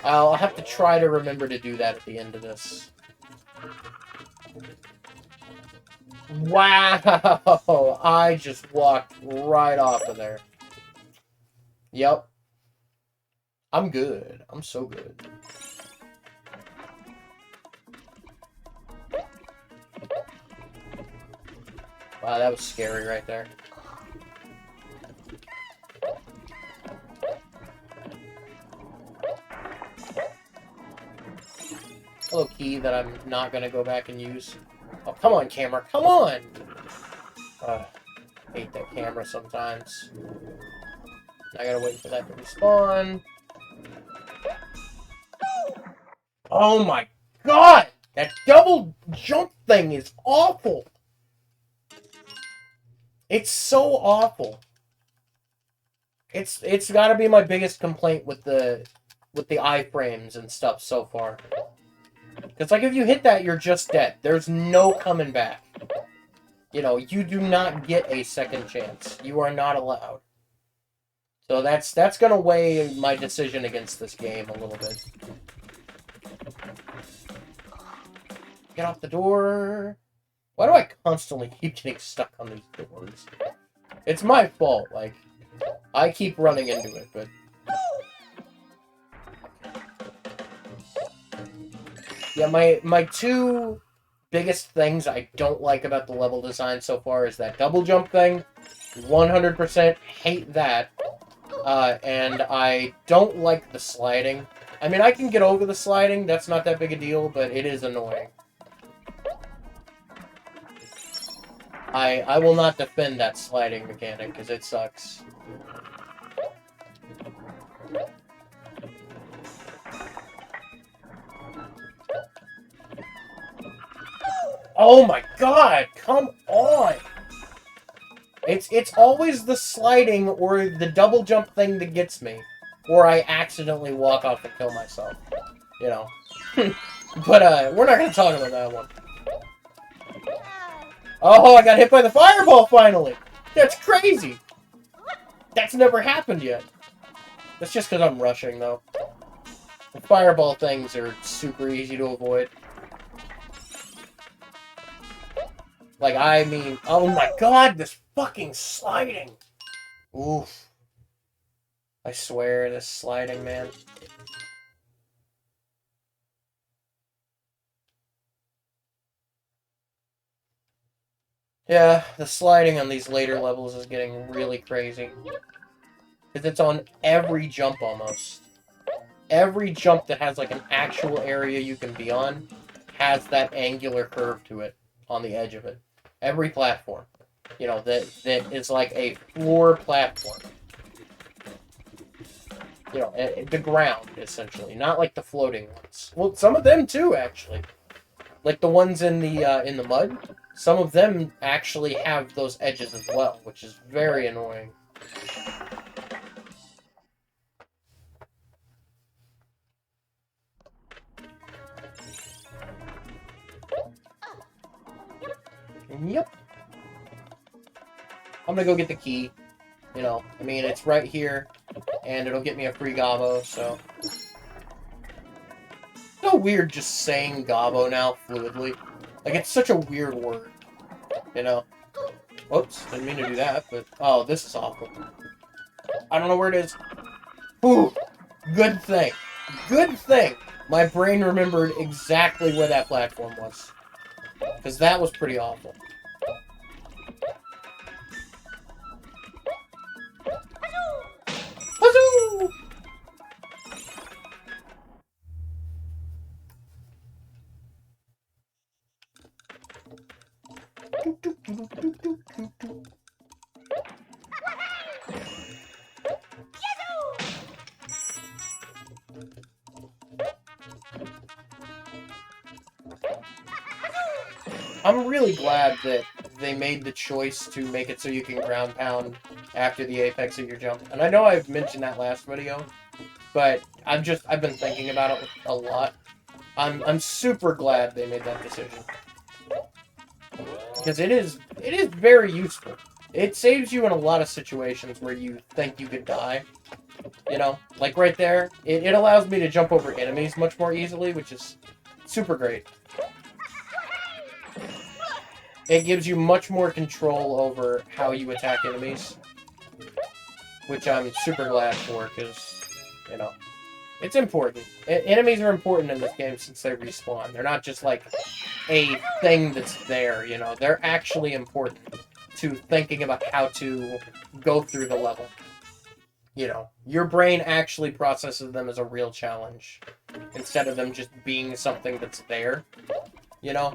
I'll have to try to remember to do that at the end of this. Wow! I just walked right off of there. Yep. I'm good. I'm so good. Wow, that was scary right there. little key that I'm not gonna go back and use. Oh, come on, camera. Come on! Hate that camera sometimes. I gotta wait for that to respawn. Oh my god! That double jump thing is awful! It's so awful. It's gotta be my biggest complaint with the iframes and stuff so far. Because, like, if you hit that, you're just dead. There's no coming back. You know, you do not get a second chance. You are not allowed. So that's gonna weigh my decision against this game a little bit. Get off the door. Why do I constantly keep getting stuck on these doors? It's my fault, like, I keep running into it, but... Yeah, my two biggest things I don't like about the level design so far is that double jump thing. 100% hate that. And I don't like the sliding. I mean, I can get over the sliding, that's not that big a deal, but it is annoying. I will not defend that sliding mechanic, because it sucks. Oh my god, come on! It's always the sliding or the double jump thing that gets me. Or I accidentally walk off and kill myself. You know. But, we're not gonna talk about that one. Oh, I got hit by the fireball finally! That's crazy! That's never happened yet. That's just because I'm rushing, though. The fireball things are super easy to avoid. Like, I mean, oh my god, this fucking sliding! Oof. I swear, this sliding, man. Yeah, the sliding on these later levels is getting really crazy. Because it's on every jump, almost. Every jump that has, like, an actual area you can be on has that angular curve to it on the edge of it. Every platform. You know, that is like a floor platform. You know, the ground, essentially. Not like the floating ones. Well, some of them, too, actually. Like the ones in the mud. Some of them actually have those edges as well, which is very annoying. Yep. I'm gonna go get the key. You know, I mean, it's right here, and it'll get me a free Gobbos, so... It's so weird just saying Gobbo now, fluidly. Like, it's such a weird word, you know? Whoops, didn't mean to do that, but... Oh, this is awful. I don't know where it is. Ooh, good thing. Good thing my brain remembered exactly where that platform was. Because that was pretty awful. Huzzoo! I'm really glad that they made the choice to make it so you can ground pound after the apex of your jump. And I know I've mentioned that last video, but I've been thinking about it a lot. I'm super glad they made that decision. Because it is very useful. It saves you in a lot of situations where you think you could die. You know, like right there, it allows me to jump over enemies much more easily, which is super great. It gives you much more control over how you attack enemies. Which I'm super glad for, because, you know, it's important. Enemies are important in this game since they respawn. They're not just, like, a thing that's there, you know. They're actually important to thinking about how to go through the level. you know, your brain actually processes them as a real challenge instead of them just being something that's there, you know?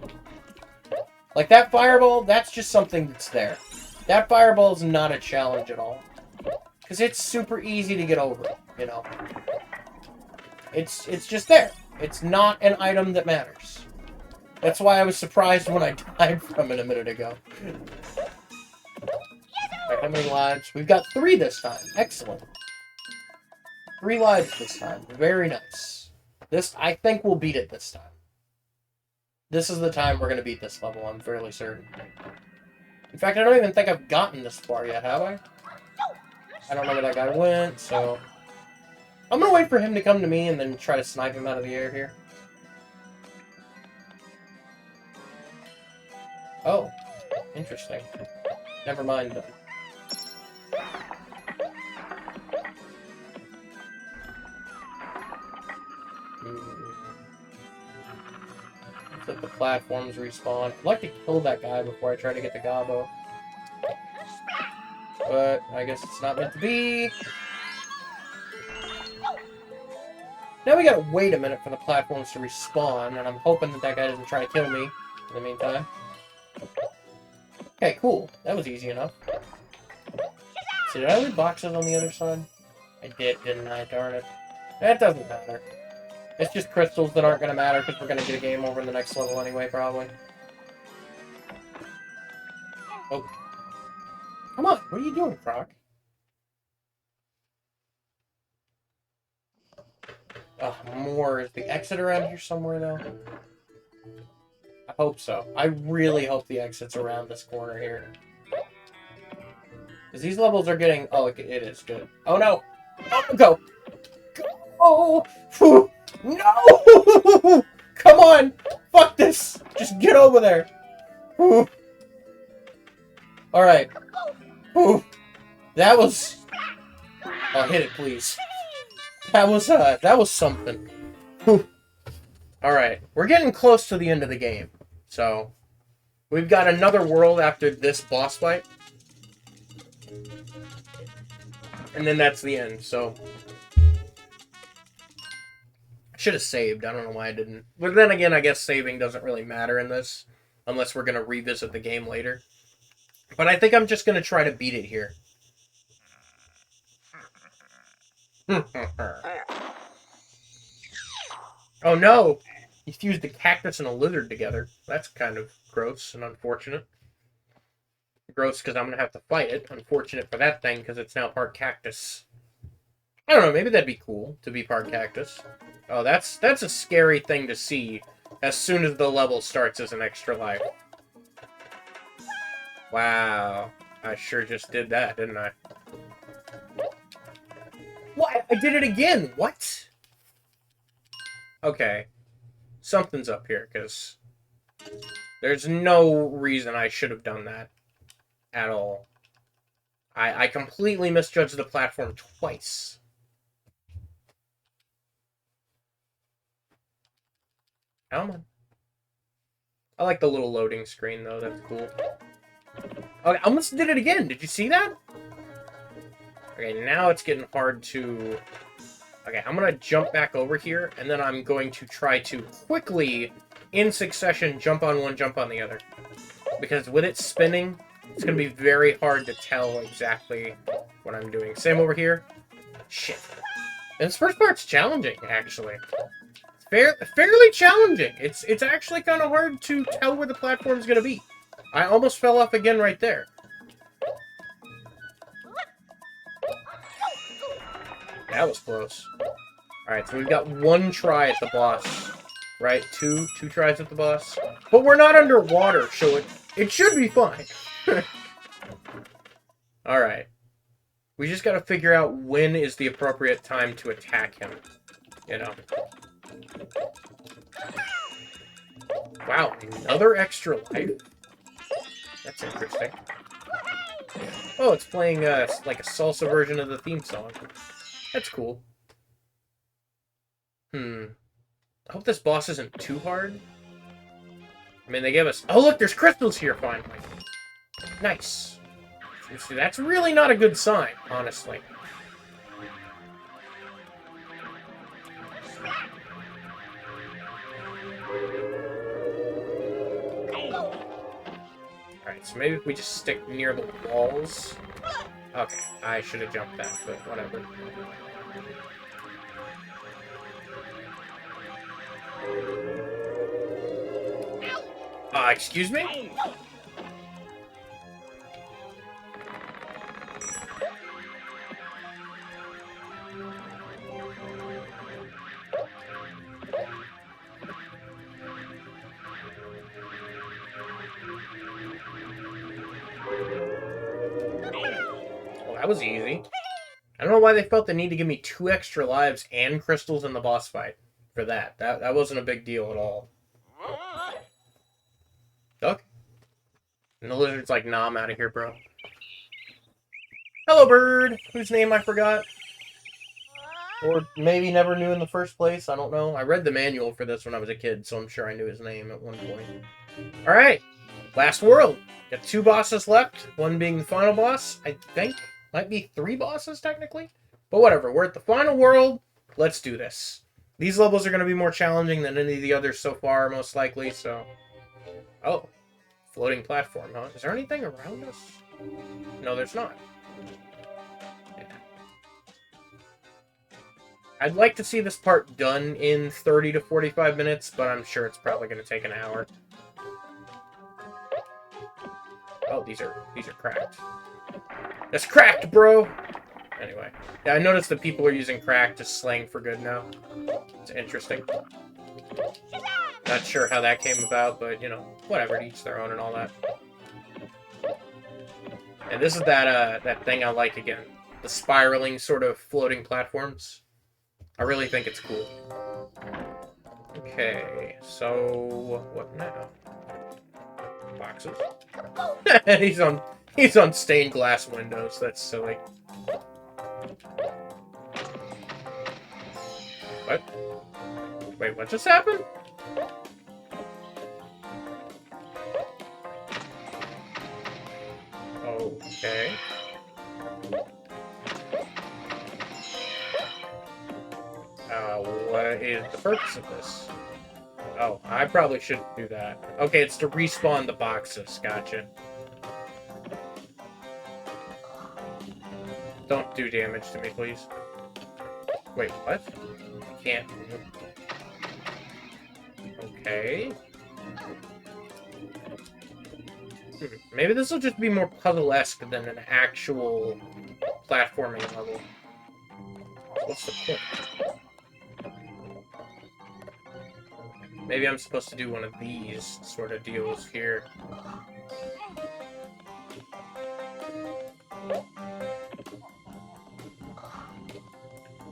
Like that fireball, that's just something that's there. That fireball is not a challenge at all. Because it's super easy to get over, you know? It's just there. It's not an item that matters. That's why I was surprised when I died from it a minute ago. Right, how many lives? We've got 3 this time. Excellent. 3 lives this time. Very nice. This, I think we'll beat it this time. This is the time we're going to beat this level, I'm fairly certain. In fact, I don't even think I've gotten this far yet, have I? I don't know where that guy went, so... I'm going to wait for him to come to me and then try to snipe him out of the air here. Oh. Interesting. Never mind, then. Let the platforms respawn. I'd like to kill that guy before I try to get the Gobbo. But I guess it's not meant to be. Now we gotta wait a minute for the platforms to respawn, and I'm hoping that that guy doesn't try to kill me in the meantime. Okay, cool. That was easy enough. So did I leave boxes on the other side? I did, didn't I? Darn it. That doesn't matter. It's just crystals that aren't going to matter because we're going to get a game over in the next level anyway, probably. Oh. Come on, what are you doing, Croc? More. Is the exit around here somewhere, though? I hope so. I really hope the exit's around this corner here. Because these levels are getting... Oh, it is. Good. Oh, no! Oh, go! Oh! Whew. No! Come on! Fuck this! Just get over there! Whew. Alright. Whew. That was... Oh, hit it, please. That was something. Whew. Alright. We're getting close to the end of the game. So, we've got another world after this boss fight. And then that's the end, so... Should have saved. I don't know why I didn't. But then again, I guess saving doesn't really matter in this. Unless we're going to revisit the game later. But I think I'm just going to try to beat it here. Oh no! He fused a cactus and a lizard together. That's kind of gross and unfortunate. Gross because I'm going to have to fight it. Unfortunate for that thing because it's now part cactus. I don't know, maybe that'd be cool to be part cactus. Oh, that's a scary thing to see as soon as the level starts as an extra life. Wow. I sure just did that, didn't I? What? I did it again! What? Okay. Something's up here, because there's no reason I should have done that at all. I completely misjudged the platform twice. Come on. I like the little loading screen, though. That's cool. Okay, I almost did it again. Did you see that? Okay, now it's getting hard to... Okay, I'm going to jump back over here, and then I'm going to try to quickly, in succession, jump on one, jump on the other. Because with it spinning, it's going to be very hard to tell exactly what I'm doing. Same over here. Shit. And this first part's challenging, actually. Fairly challenging. It's actually kind of hard to tell where the platform's going to be. I almost fell off again right there. That was close. Alright, so we've got one try at the boss. Right? Two tries at the boss. But we're not underwater, so it should be fine. Alright. We just gotta figure out when is the appropriate time to attack him. You know. Wow, another extra life? That's interesting. Oh, it's playing like a salsa version of the theme song. That's cool. I hope this boss isn't too hard. I mean, they gave us... Oh, look, there's crystals here, finally. Nice. See, that's really not a good sign, honestly. Alright, so maybe if we just stick near the walls. Okay, I should have jumped that, but whatever. Excuse me? Well, that was easy. I don't know why they felt the need to give me 2 extra lives and crystals in the boss fight for that. That wasn't a big deal at all. Duck? And the lizard's like, nah, I'm out of here, bro. Hello, bird! Whose name I forgot. Or maybe never knew in the first place. I don't know. I read the manual for this when I was a kid, so I'm sure I knew his name at one point. Alright. Last world. Got 2 bosses left. One being the final boss. I think. Might be 3 bosses, technically. But whatever. We're at the final world. Let's do this. These levels are going to be more challenging than any of the others so far, most likely, so... Oh. Floating platform, huh? Is there anything around us? No, there's not. I'd like to see this part done in 30 to 45 minutes, but I'm sure it's probably going to take an hour. Oh, these are cracked. That's cracked, bro! Anyway. Yeah, I noticed that people are using cracked as slang for good now. It's interesting. Not sure how that came about, but, you know, whatever, each their own and all that. And this is that thing I like again. The spiraling sort of floating platforms. I really think it's cool. Okay, so what now? Boxes. he's on stained glass windows. That's silly. What? Wait, what just happened? Okay. What is the purpose of this? Oh, I probably shouldn't do that. Okay, it's to respawn the boxes. Gotcha. Don't do damage to me, please. Wait, what? I can't. Okay. Maybe this will just be more puzzle-esque than an actual platforming level. What's the point? Maybe I'm supposed to do one of these sort of deals here.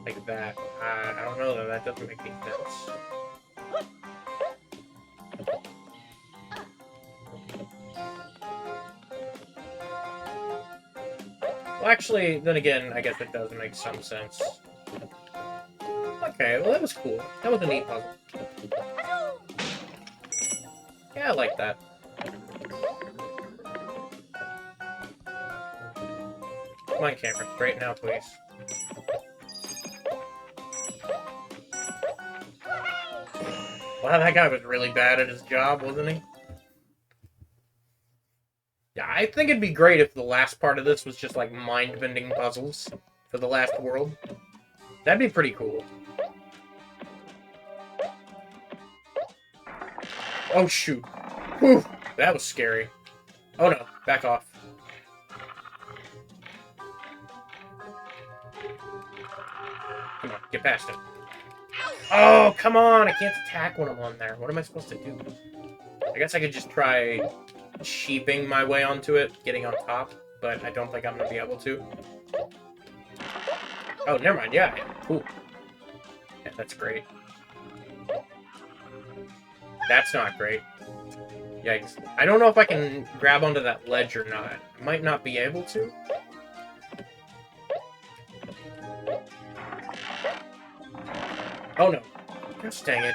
Like that. I don't know, though. That doesn't make any sense. Well, actually, then again, I guess it does make some sense. Okay, well, that was cool. That was a neat puzzle. Yeah, I like that. Come on, camera. Straighten out, please. Wow, that guy was really bad at his job, wasn't he? Yeah, I think it'd be great if the last part of this was just like mind-bending puzzles for the last world. That'd be pretty cool. Oh, shoot. Whew, that was scary. Oh, no. Back off. Come on, get past him. Oh, come on! I can't attack when I'm on there. What am I supposed to do? I guess I could just try sheeping my way onto it, getting on top, but I don't think I'm going to be able to. Oh, never mind. Yeah, cool. Yeah, that's great. That's not great. Yikes. I don't know if I can grab onto that ledge or not. I might not be able to. Oh, no. Gosh dang it.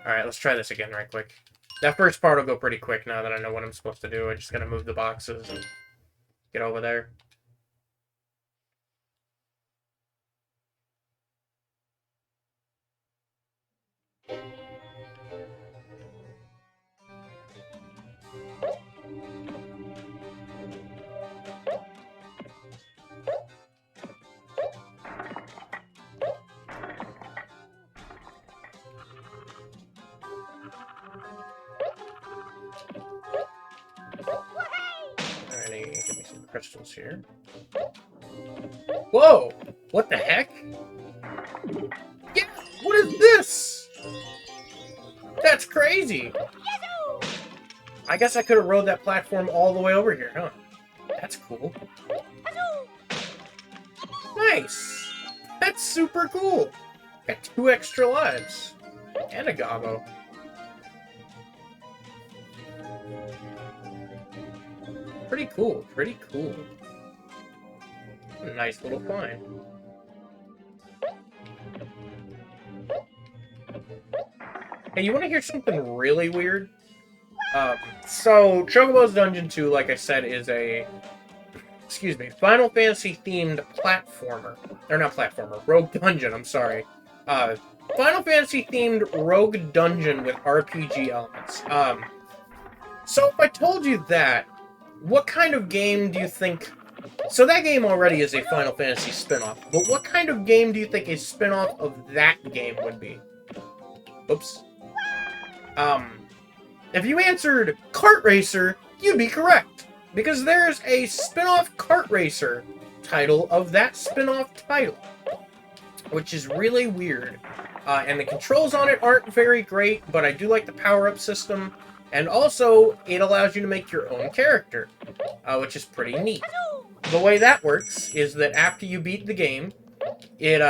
Alright, let's try this again right quick. That first part will go pretty quick now that I know what I'm supposed to do. I just gotta move the boxes and get over there. crystals here. Whoa! What the heck? Yeah, what is this? That's crazy! I guess I could have rode that platform all the way over here, huh? That's cool. Nice! That's super cool! Got 2 extra lives. And a Gobbo. Pretty cool, pretty cool. Nice little find. Hey, you want to hear something really weird? So, Chocobo's Dungeon 2, like I said, is a... Excuse me, Final Fantasy-themed platformer. Or not platformer, Rogue Dungeon, I'm sorry. Final Fantasy-themed Rogue Dungeon with RPG elements. So if I told you that, what kind of game do you think... So that game already is a Final Fantasy spin-off, but what kind of game do you think a spin-off of that game would be? Oops. If you answered Kart Racer, you'd be correct. Because there's a spin-off Kart Racer title of that spin-off title. Which is really weird. And the controls on it aren't very great, but I do like the power-up system. And also, it allows you to make your own character, which is pretty neat. The way that works is that after you beat the game, it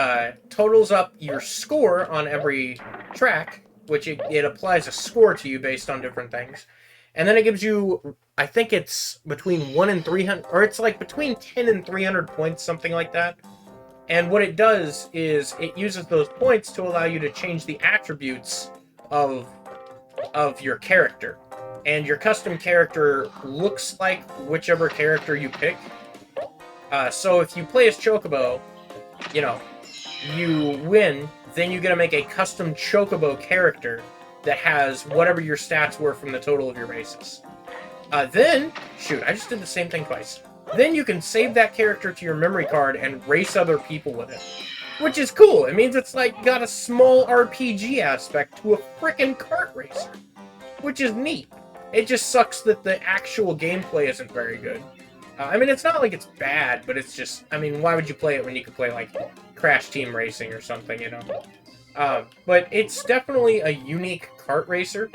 totals up your score on every track, which it applies a score to you based on different things. And then it gives you, I think it's between 1 and 300, or it's like between 10 and 300 points, something like that. And what it does is it uses those points to allow you to change the attributes of your character. And your custom character looks like whichever character you pick. So if you play as Chocobo, you know, you win, then you get to make a custom Chocobo character that has whatever your stats were from the total of your races. Then, shoot, I just did the same thing twice. Then you can save that character to your memory card and race other people with it. Which is cool. It means it's like got a small RPG aspect to a frickin' kart racer. Which is neat. It just sucks that the actual gameplay isn't very good. I mean, it's not like it's bad, but it's just... I mean, why would you play it when you could play, like, Crash Team Racing or something, you know? But it's definitely a unique kart racer.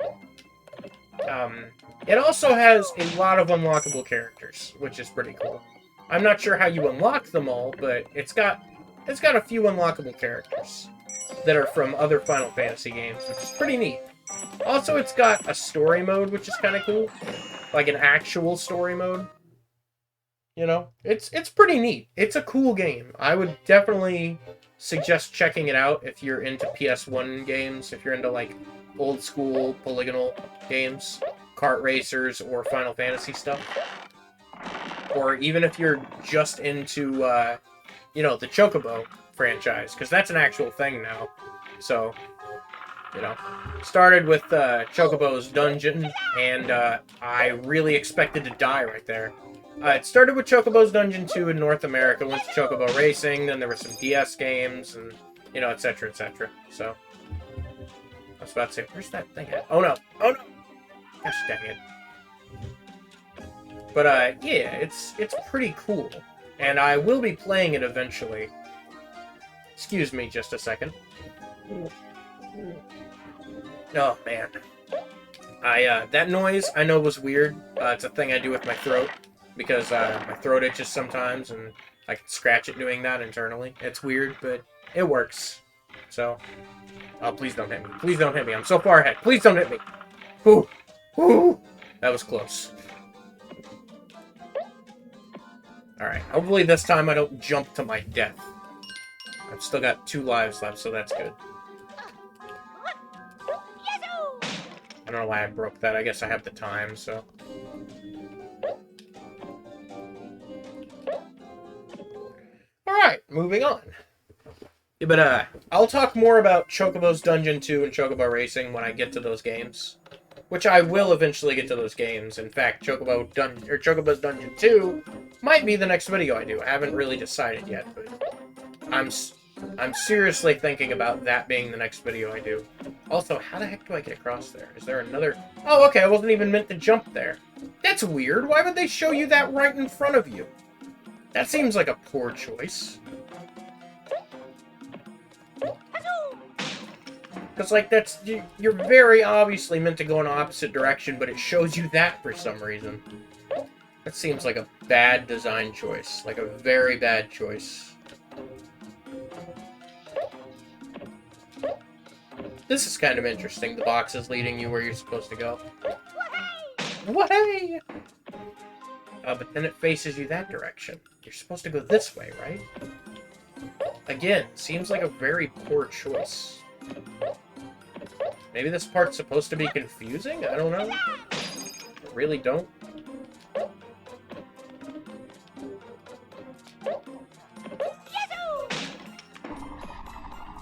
It also has a lot of unlockable characters, which is pretty cool. I'm not sure how you unlock them all, but it's got a few unlockable characters that are from other Final Fantasy games, which is pretty neat. Also, it's got a story mode, which is kind of cool. Like an actual story mode. You know, it's pretty neat. It's a cool game. I would definitely suggest checking it out if you're into PS1 games, if you're into, like, old school polygonal games, kart racers, or Final Fantasy stuff. Or even if you're just into, you know, the Chocobo franchise, because that's an actual thing now. So, you know, started with Chocobo's Dungeon, and I really expected to die right there. It started with Chocobo's Dungeon 2 in North America, went to Chocobo Racing, then there were some DS games, and, you know, etc., etc. So, I was about to say, where's that thing at? Oh no! Oh no! Gosh dang it. But, yeah, it's pretty cool. And I will be playing it eventually. Excuse me just a second. Oh, man. That noise, I know was weird. It's a thing I do with my throat. Because my throat itches sometimes, and I can scratch it doing that internally. It's weird, but it works. So, oh, please don't hit me. Please don't hit me. I'm so far ahead. Please don't hit me. Whew. Whew. That was close. Alright, hopefully this time I don't jump to my death. I've still got 2 lives left, so that's good. I don't know why I broke that. I guess I have the time, so... Alright, moving on. Yeah, but, I'll talk more about Chocobo's Dungeon 2 and Chocobo Racing when I get to those games. Which I will eventually get to those games. In fact, Chocobo's Dungeon 2 might be the next video I do. I haven't really decided yet, but I'm seriously thinking about that being the next video I do. Also, how the heck do I get across there? Is there another... Oh, okay, I wasn't even meant to jump there. That's weird. Why would they show you that right in front of you? That seems like a poor choice. Because, like, that's... You're very obviously meant to go in the opposite direction, but it shows you that for some reason. That seems like a bad design choice. Like, a very bad choice. This is kind of interesting. The box is leading you where you're supposed to go. Way! But then it faces you that direction. You're supposed to go this way, right? Again, seems like a very poor choice. Maybe this part's supposed to be confusing? I don't know. I really don't.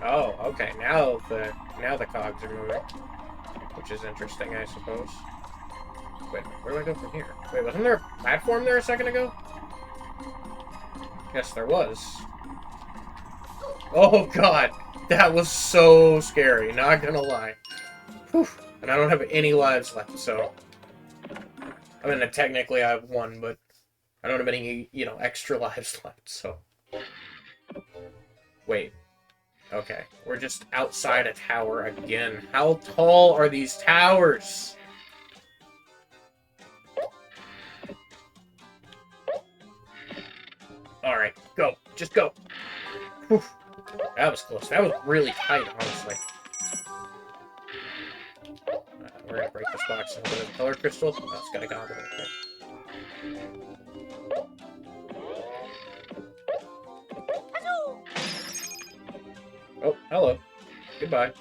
Oh, okay. Now the cogs are moving. Which is interesting, I suppose. Wait, where do I go from here? Wait, wasn't there a platform there a second ago? Yes, there was. Oh, God. That was so scary, not gonna lie. Whew. And I don't have any lives left, so... I mean, technically I have one, but I don't have any, you know, extra lives left, so... Wait. Okay, we're just outside a tower again. How tall are these towers? Alright, go. Just go. Whew. That was close. That was really tight, honestly. We're gonna break this box and open the color crystal. Oh, it's got a goblin. Okay. Oh, hello. Goodbye.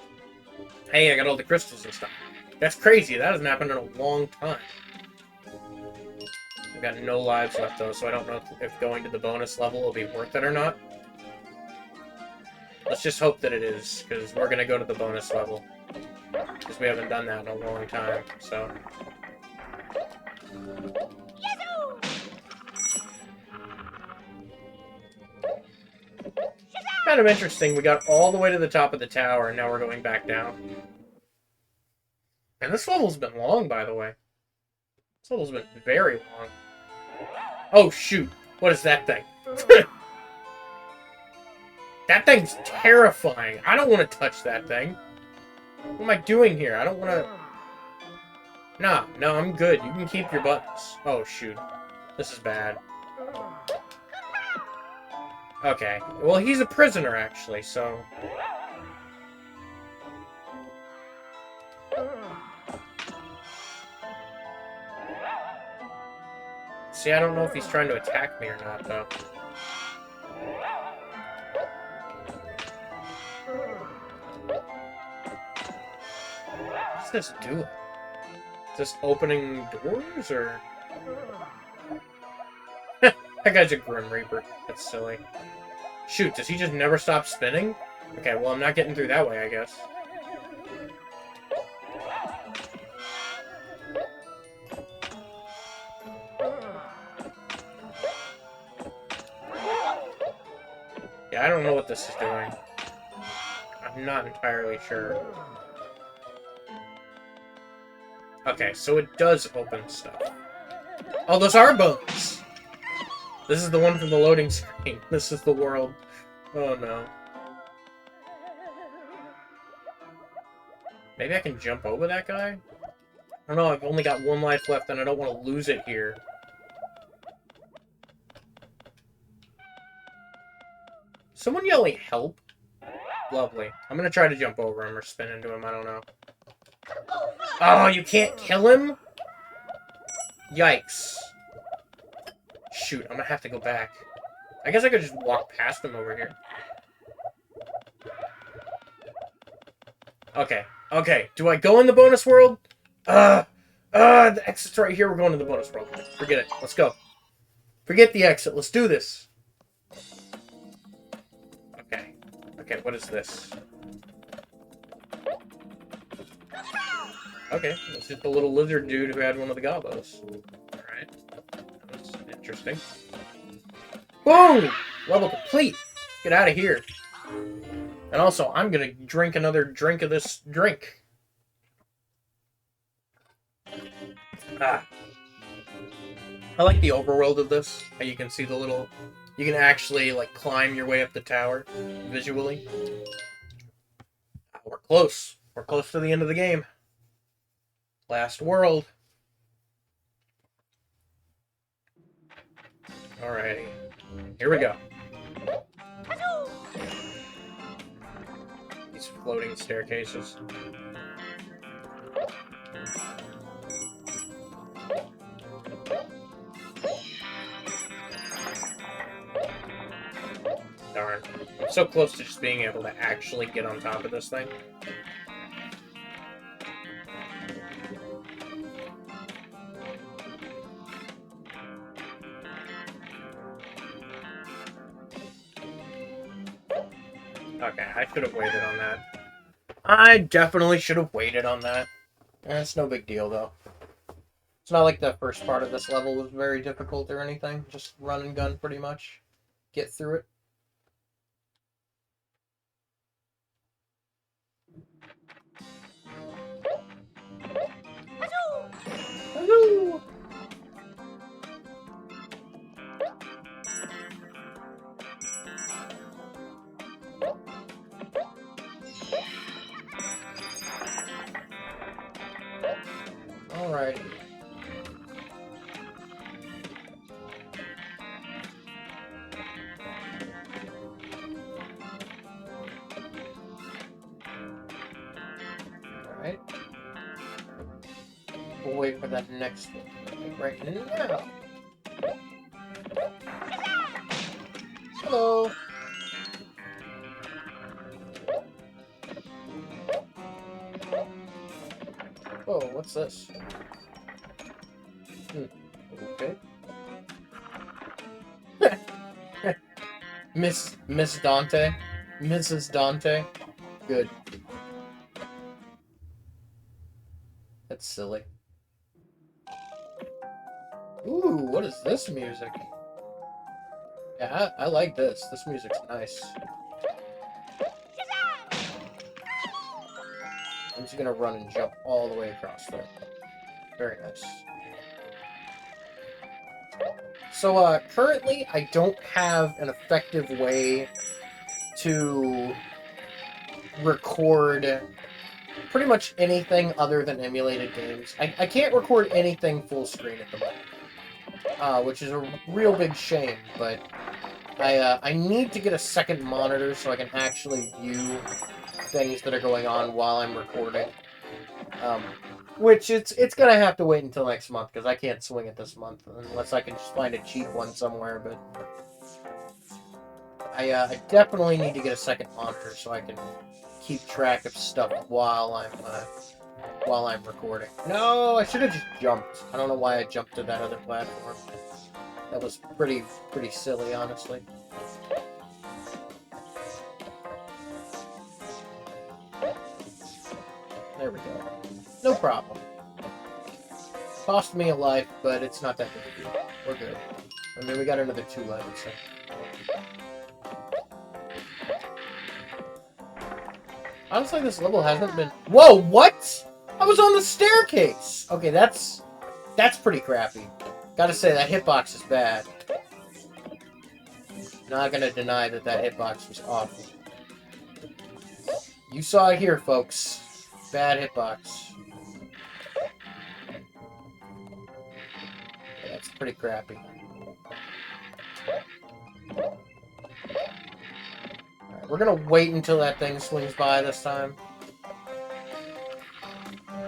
Hey, I got all the crystals and stuff. That's crazy. That hasn't happened in a long time. I've got no lives left, though, so I don't know if going to the bonus level will be worth it or not. Let's just hope that it is, because we're going to go to the bonus level. Because we haven't done that in a long time, so... Kind of interesting. We got all the way to the top of the tower, and now we're going back down. And this level's been long, by the way. This level's been very long. Oh, shoot. What is that thing? That thing's terrifying. I don't want to touch that thing. What am I doing here? I don't want to... Nah, no, I'm good. You can keep your buttons. Oh, shoot. This is bad. Okay. Well, he's a prisoner, actually, so... See, I don't know if he's trying to attack me or not, though. What's this doing? Is this opening doors, or...? That guy's a Grim Reaper. That's silly. Shoot, does he just never stop spinning? Okay, well, I'm not getting through that way, I guess. Yeah, I don't know what this is doing. I'm not entirely sure. Okay, so it does open stuff. Oh, those are bones! This is the one from the loading screen. This is the world. Oh, no. Maybe I can jump over that guy? I don't know, I've only got one life left and I don't want to lose it here. Someone yelling help? Lovely. I'm gonna try to jump over him or spin into him, I don't know. Oh, you can't kill him? Yikes. Shoot, I'm gonna have to go back. I guess I could just walk past him over here. Okay, okay. Do I go in the bonus world? The exit's right here. We're going to the bonus world. Forget it. Let's go. Forget the exit. Let's do this. Okay. Okay, what is this? Okay, it's just a little lizard dude who had one of the Gobbos. Alright. That's interesting. Boom! Level complete! Get out of here. And also, I'm gonna drink another drink of this drink. Ah. I like the overworld of this. How you can see the little... You can actually, like, climb your way up the tower visually. We're close. We're close to the end of the game. Last world. Alrighty. Here we go. These floating staircases. Darn. I'm so close to just being able to actually get on top of this thing. Okay, I should have waited on that. I definitely should have waited on that. It's no big deal, though. It's not like the first part of this level was very difficult or anything. Just run and gun, pretty much. Get through it. Hello! Alright. Alright. We'll wait for that next one. Right now. Hello. Whoa, what's this? Okay. Miss Dante. Mrs. Dante. Good. That's silly. Ooh, what is this music? Yeah, I like this. This music's nice. I'm just gonna run and jump all the way across there. Very nice. So, currently, I don't have an effective way to record pretty much anything other than emulated games. I can't record anything full screen at the moment, which is a real big shame, but I need to get a second monitor so I can actually view things that are going on while I'm recording. Which it's gonna have to wait until next month because I can't swing it this month unless I can just find a cheap one somewhere. But I definitely need to get a second monitor so I can keep track of stuff while I'm recording. No, I should have just jumped. I don't know why I jumped to that other platform. That was pretty silly, honestly. There we go. No problem. Cost me a life, but it's not that big a deal. We're good. I mean, we got another 2 lives, so... Honestly, this level hasn't been... Whoa, what?! I was on the staircase! Okay, that's pretty crappy. Gotta say, that hitbox is bad. Not gonna deny that hitbox was awful. You saw it here, folks. Bad hitbox. Yeah, that's pretty crappy. Alright, we're gonna wait until that thing swings by this time.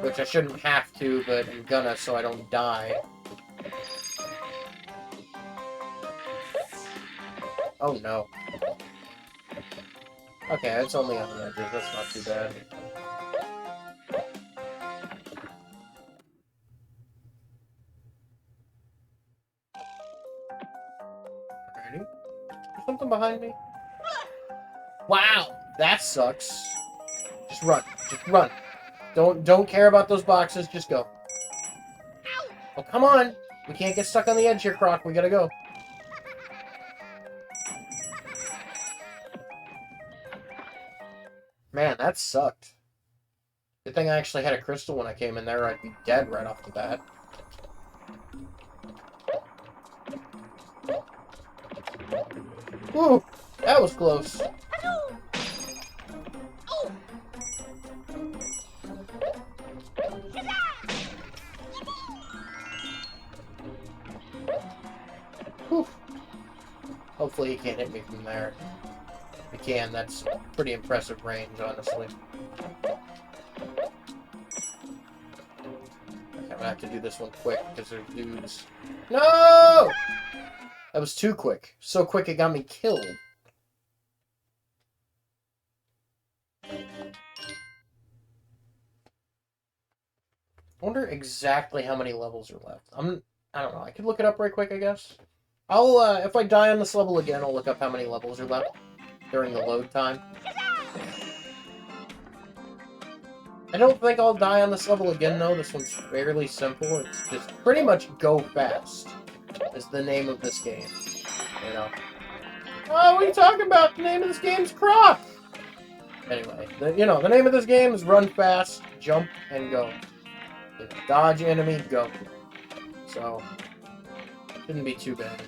Which I shouldn't have to, but I'm gonna so I don't die. Oh no. Okay, it's only on the edges, that's not too bad. Alrighty. There's something behind me? Wow! That sucks. Just run. Just run. Don't care about those boxes, just go. Oh, come on! We can't get stuck on the edge here, Croc. We gotta go. Man, that sucked. Good thing I actually had a crystal when I came in there, or I'd be dead right off the bat. Whew, that was close. Whew. Hopefully he can't hit me from there. If he can, that's pretty impressive range, honestly. I'm gonna have to do this one quick, because there's dudes. No! That was too quick. So quick it got me killed. I wonder exactly how many levels are left. I don't know. I could look it up right quick, I guess. If I die on this level again, I'll look up how many levels are left during the load time. I don't think I'll die on this level again, though. This one's fairly simple. It's just pretty much go fast is the name of this game. You know? Oh, what are you talking about? The name of this game's Croc! Anyway, the name of this game is run fast, jump, and go. Dodge enemy, go. So, shouldn't be too bad.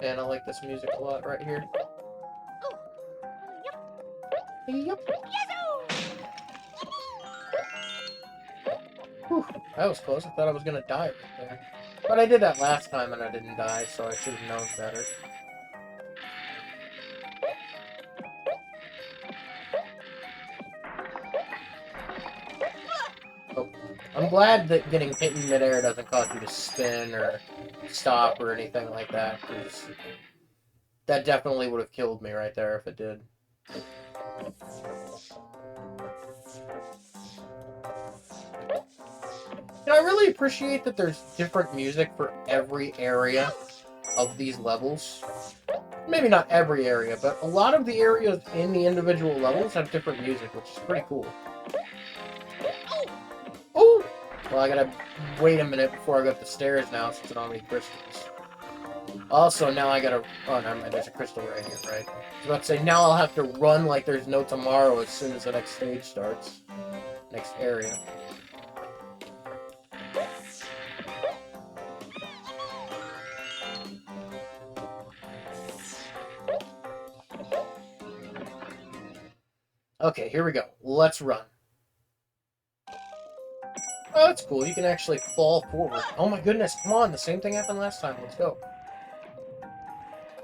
And I like this music a lot right here. Yep. Whew, that was close. I thought I was gonna die right there. But I did that last time and I didn't die, so I should have known better. Oh, I'm glad that getting hit in midair doesn't cause you to spin or stop or anything like that, because that definitely would have killed me right there if it did. And I really appreciate that there's different music for every area of these levels. Maybe not every area, but a lot of the areas in the individual levels have different music, which is pretty cool. Oh! Well, I gotta wait a minute before I go up the stairs now, since I don't have any crystals. Also, now I gotta... Oh, never mind, there's a crystal right here, right? I was about to say, now I'll have to run like there's no tomorrow as soon as the next stage starts. Next area. Okay, here we go. Let's run. Oh, that's cool. You can actually fall forward. Oh my goodness, come on. The same thing happened last time. Let's go.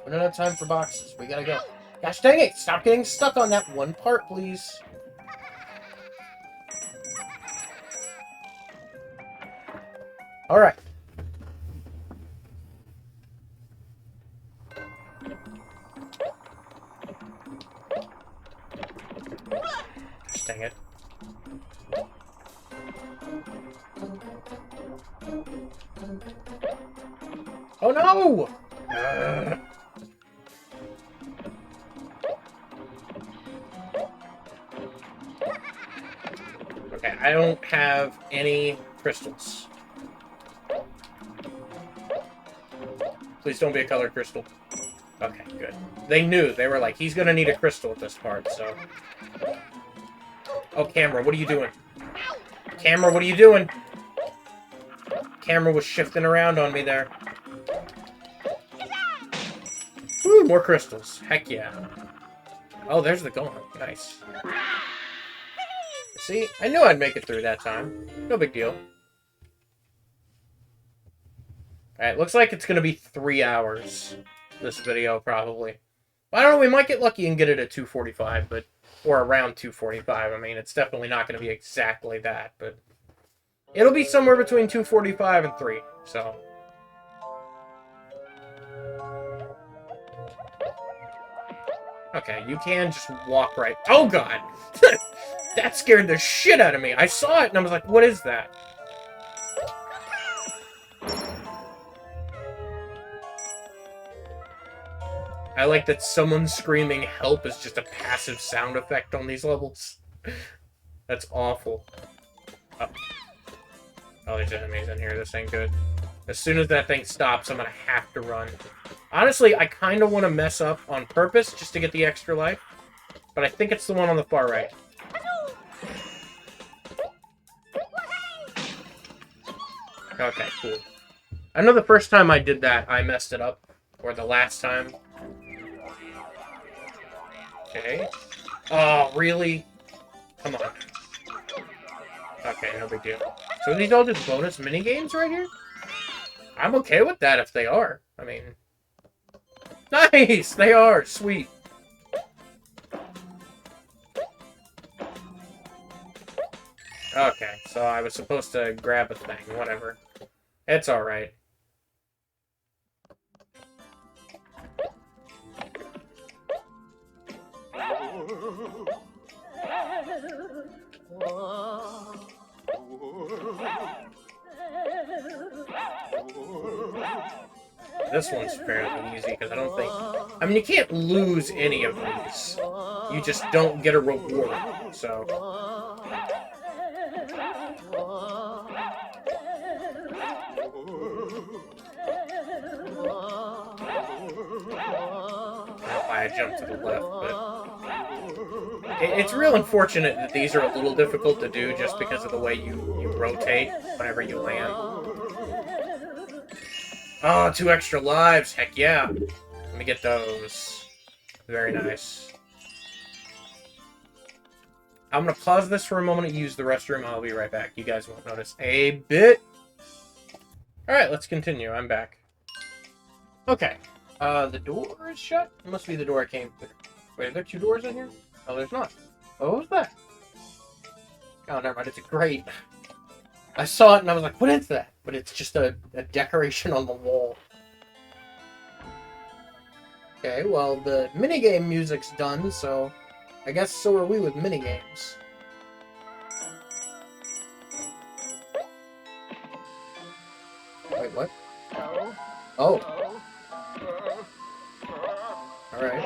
We don't have time for boxes. We gotta go. Gosh dang it! Stop getting stuck on that one part, please. Alright. Dang it. Oh no! Okay, I don't have any crystals. Please don't be a colored crystal. Okay, good. They knew. They were like, he's gonna need a crystal at this part, so... Oh, camera, what are you doing? Camera, what are you doing? Camera was shifting around on me there. Woo, more crystals. Heck yeah. Oh, there's the Goin. Nice. See? I knew I'd make it through that time. No big deal. Alright, looks like it's gonna be 3 hours. This video, probably. I don't know, we might get lucky and get it at 2:45, but... Or around 2:45. I mean, it's definitely not going to be exactly that, but... It'll be somewhere between 2:45 and 3, so... Okay, you can just walk right... Oh, God! That scared the shit out of me! I saw it, and I was like, what is that? I like that someone screaming help is just a passive sound effect on these levels. That's awful. Oh. Oh, there's enemies in here. This ain't good. As soon as that thing stops, I'm going to have to run. Honestly, I kind of want to mess up on purpose just to get the extra life. But I think it's the one on the far right. Okay, cool. I know the first time I did that, I messed it up. Or the last time. Okay. Oh, really? Come on. Okay, no big deal. So are these all just bonus minigames right here? I'm okay with that if they are. I mean... Nice! They are! Sweet. Okay, so I was supposed to grab a thing. Whatever. It's alright. This one's fairly easy, because I don't think... I mean, you can't lose any of these. You just don't get a reward, so... I jumped to the left, but... It's real unfortunate that these are a little difficult to do just because of the way you rotate whenever you land. Oh, 2 extra lives. Heck yeah. Let me get those. Very nice. I'm going to pause this for a moment and use the restroom. I'll be right back. You guys won't notice a bit. Alright, let's continue. I'm back. Okay. The door is shut? It must be the door I came through. Wait, are there 2 doors in here? Oh, there's not. Oh, what was that? Oh, never mind. It's a grate. I saw it and I was like, what is that? But it's just a decoration on the wall. Okay, well, the minigame music's done, so I guess so are we with minigames. Wait, what? Oh. Alright.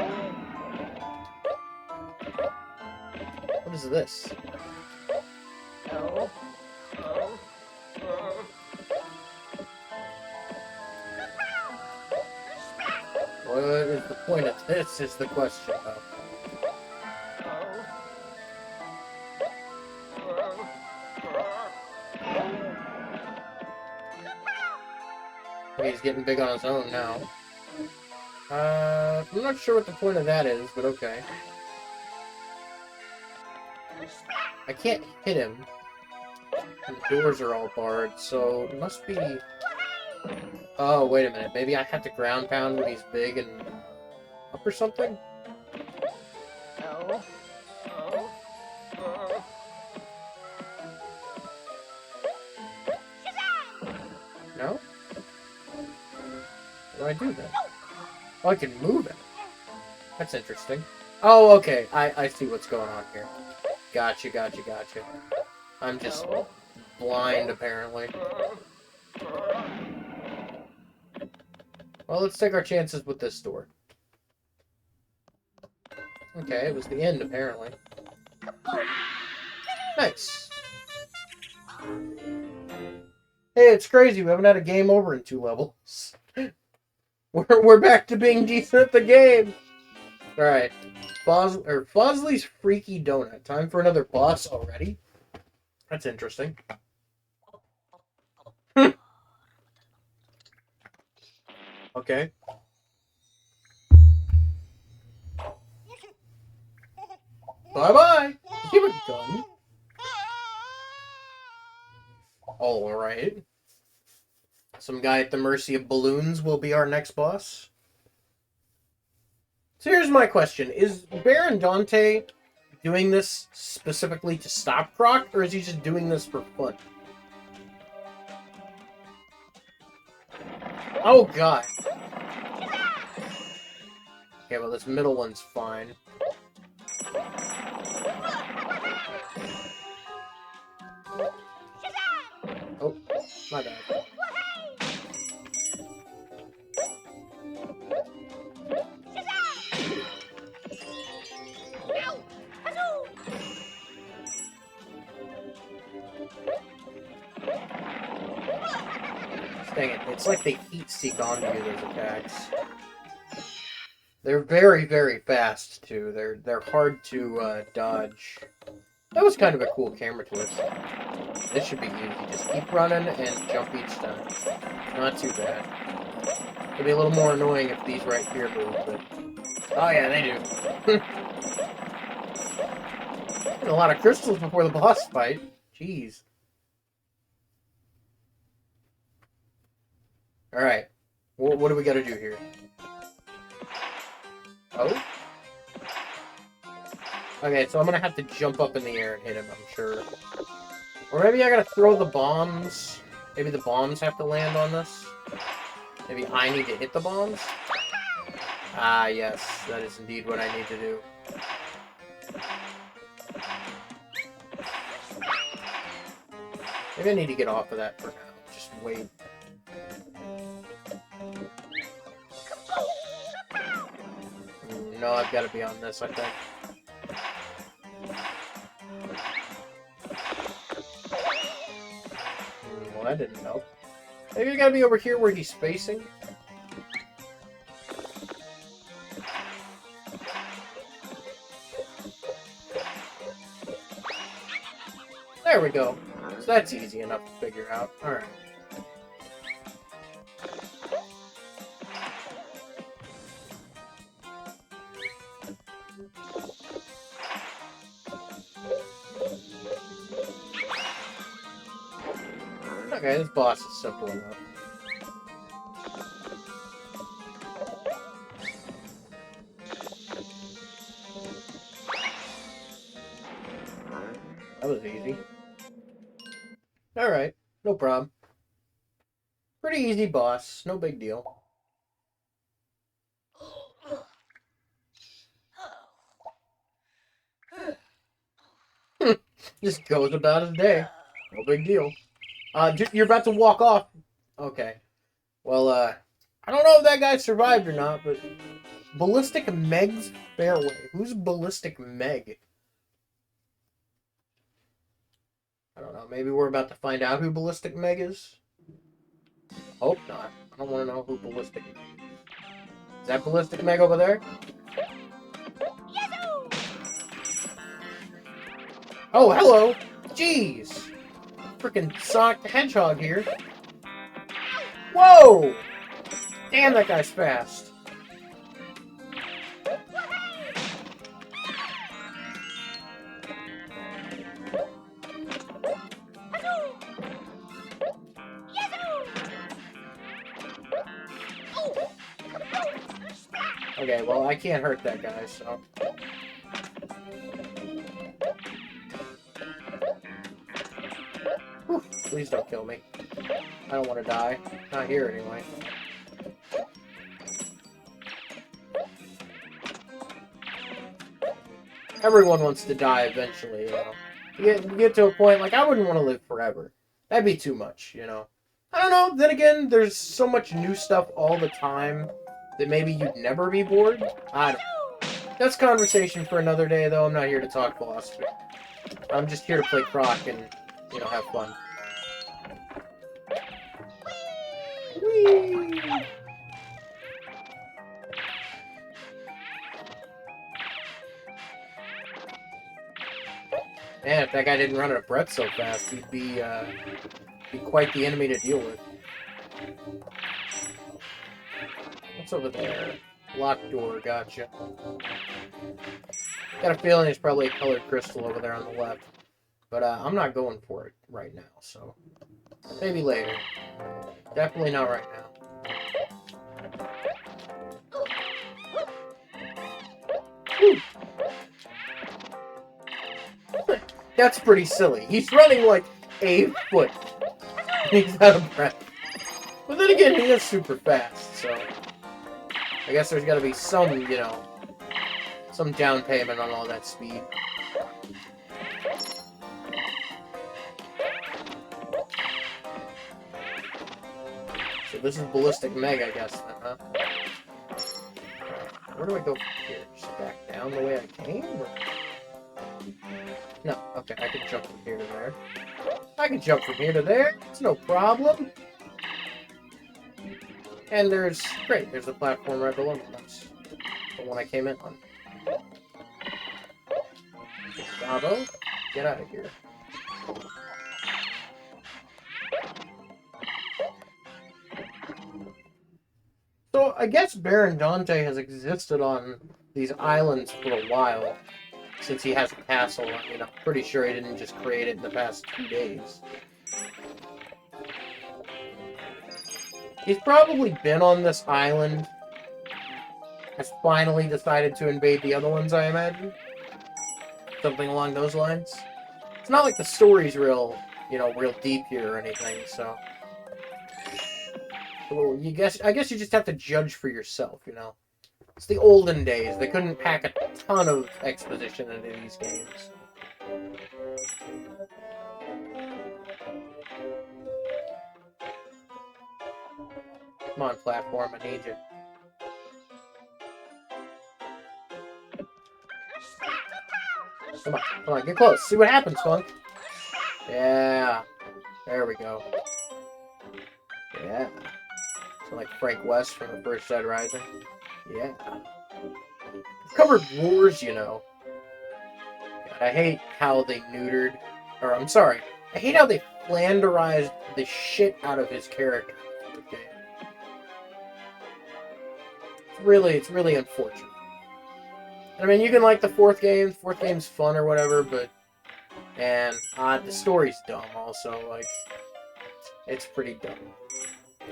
What is this? What is the point of this is the question, though. He's getting big on his own now. I'm not sure what the point of that is, but okay. I can't hit him. The doors are all barred, so it must be... Oh, wait a minute. Maybe I have to ground pound when he's big and up or something? No? What do I do then? Oh, I can move it. That's interesting. Oh, okay. I see what's going on here. Gotcha. I'm just blind, apparently. Well, let's take our chances with this door. Okay, it was the end, apparently. Nice. Hey, it's crazy. We haven't had a game over in 2 levels. We're back to being decent at the game. Alright. Fosley's Freaky Donut. Time for another boss already? That's interesting. Okay. Bye-bye! Give a gun. Alright. Some guy at the mercy of balloons will be our next boss. So here's my question. Is Baron Dante doing this specifically to stop Croc, or is he just doing this for fun? Oh, God. Okay, well, this middle one's fine. Oh, my bad. Dang it, it's like they heat seek onto you, those attacks. They're very, very fast, too. They're hard to dodge. That was kind of a cool camera twist. This should be easy. Just keep running and jump each time. Not too bad. It'll be a little more annoying if these right here move, but... Oh yeah, they do. A lot of crystals before the boss fight. Jeez. Alright. What do we gotta do here? Oh? Okay, so I'm gonna have to jump up in the air and hit him, I'm sure. Or maybe I gotta throw the bombs. Maybe the bombs have to land on this. Maybe I need to hit the bombs? Ah, yes. That is indeed what I need to do. Maybe I need to get off of that for now. Just wait. No, I've got to be on this, I think. Well, that didn't help. Maybe I gotta be over here where he's facing. There we go. So that's easy enough to figure out. Alright. Okay, this boss is simple enough. That was easy. Alright, no problem. Pretty easy boss, no big deal. Just goes about his day. No big deal. You're about to walk off. Okay. Well, I don't know if that guy survived or not, but... Ballistic Meg's Fairway. Who's Ballistic Meg? I don't know. Maybe we're about to find out who Ballistic Meg is? Hope not. I don't want to know who Ballistic Meg is. Is that Ballistic Meg over there? Oh, hello! Jeez! Frickin' Sonic the Hedgehog here. Whoa! Damn, that guy's fast. Okay, well, I can't hurt that guy, so... Whew, please don't kill me. I don't want to die. Not here, anyway. Everyone wants to die eventually, you know. You get to a point, like, I wouldn't want to live forever. That'd be too much, you know. I don't know, then again, there's so much new stuff all the time that maybe you'd never be bored. I don't know. That's conversation for another day, though. I'm not here to talk philosophy. I'm just here to play Croc and, you know, have fun. Whee! Man, if that guy didn't run out of breath so fast, he'd be quite the enemy to deal with. What's over there? Locked door, gotcha. Got a feeling there's probably a colored crystal over there on the left. But I'm not going for it right now, so... Maybe later. Definitely not right now. Whew. That's pretty silly. He's running like a foot. He's out of breath. But then again, he is super fast, so... I guess there's gotta be some, you know... some down payment on all that speed. So this is Ballistic Meg, I guess, then, huh? Where do I go from here? Just back down the way I came? Or... No, okay, I can jump from here to there. I can jump from here to there. It's no problem. And there's the platform right below me. That's the one I came in on. Bravo, get out of here. So, I guess Baron Dante has existed on these islands for a while, since he has a castle. I mean, I'm pretty sure he didn't just create it in the past 2 days. He's probably been on this island, has finally decided to invade the other ones, I imagine. Something along those lines. It's not like the story's real deep here or anything, so... Well, I guess you just have to judge for yourself, you know? It's the olden days. They couldn't pack a ton of exposition into these games. Come on, platform, I need you. Come on, get close. See what happens, Funk. Yeah. There we go. Yeah. So like Frank West from the first Dead Rising. Yeah. Covered wars, you know. God, I hate how they neutered... Or, I'm sorry. I hate how they flanderized the shit out of his character. Okay. It's really unfortunate. I mean, you can like the fourth game. Fourth game's fun or whatever, but... And, the story's dumb also. Like, it's pretty dumb.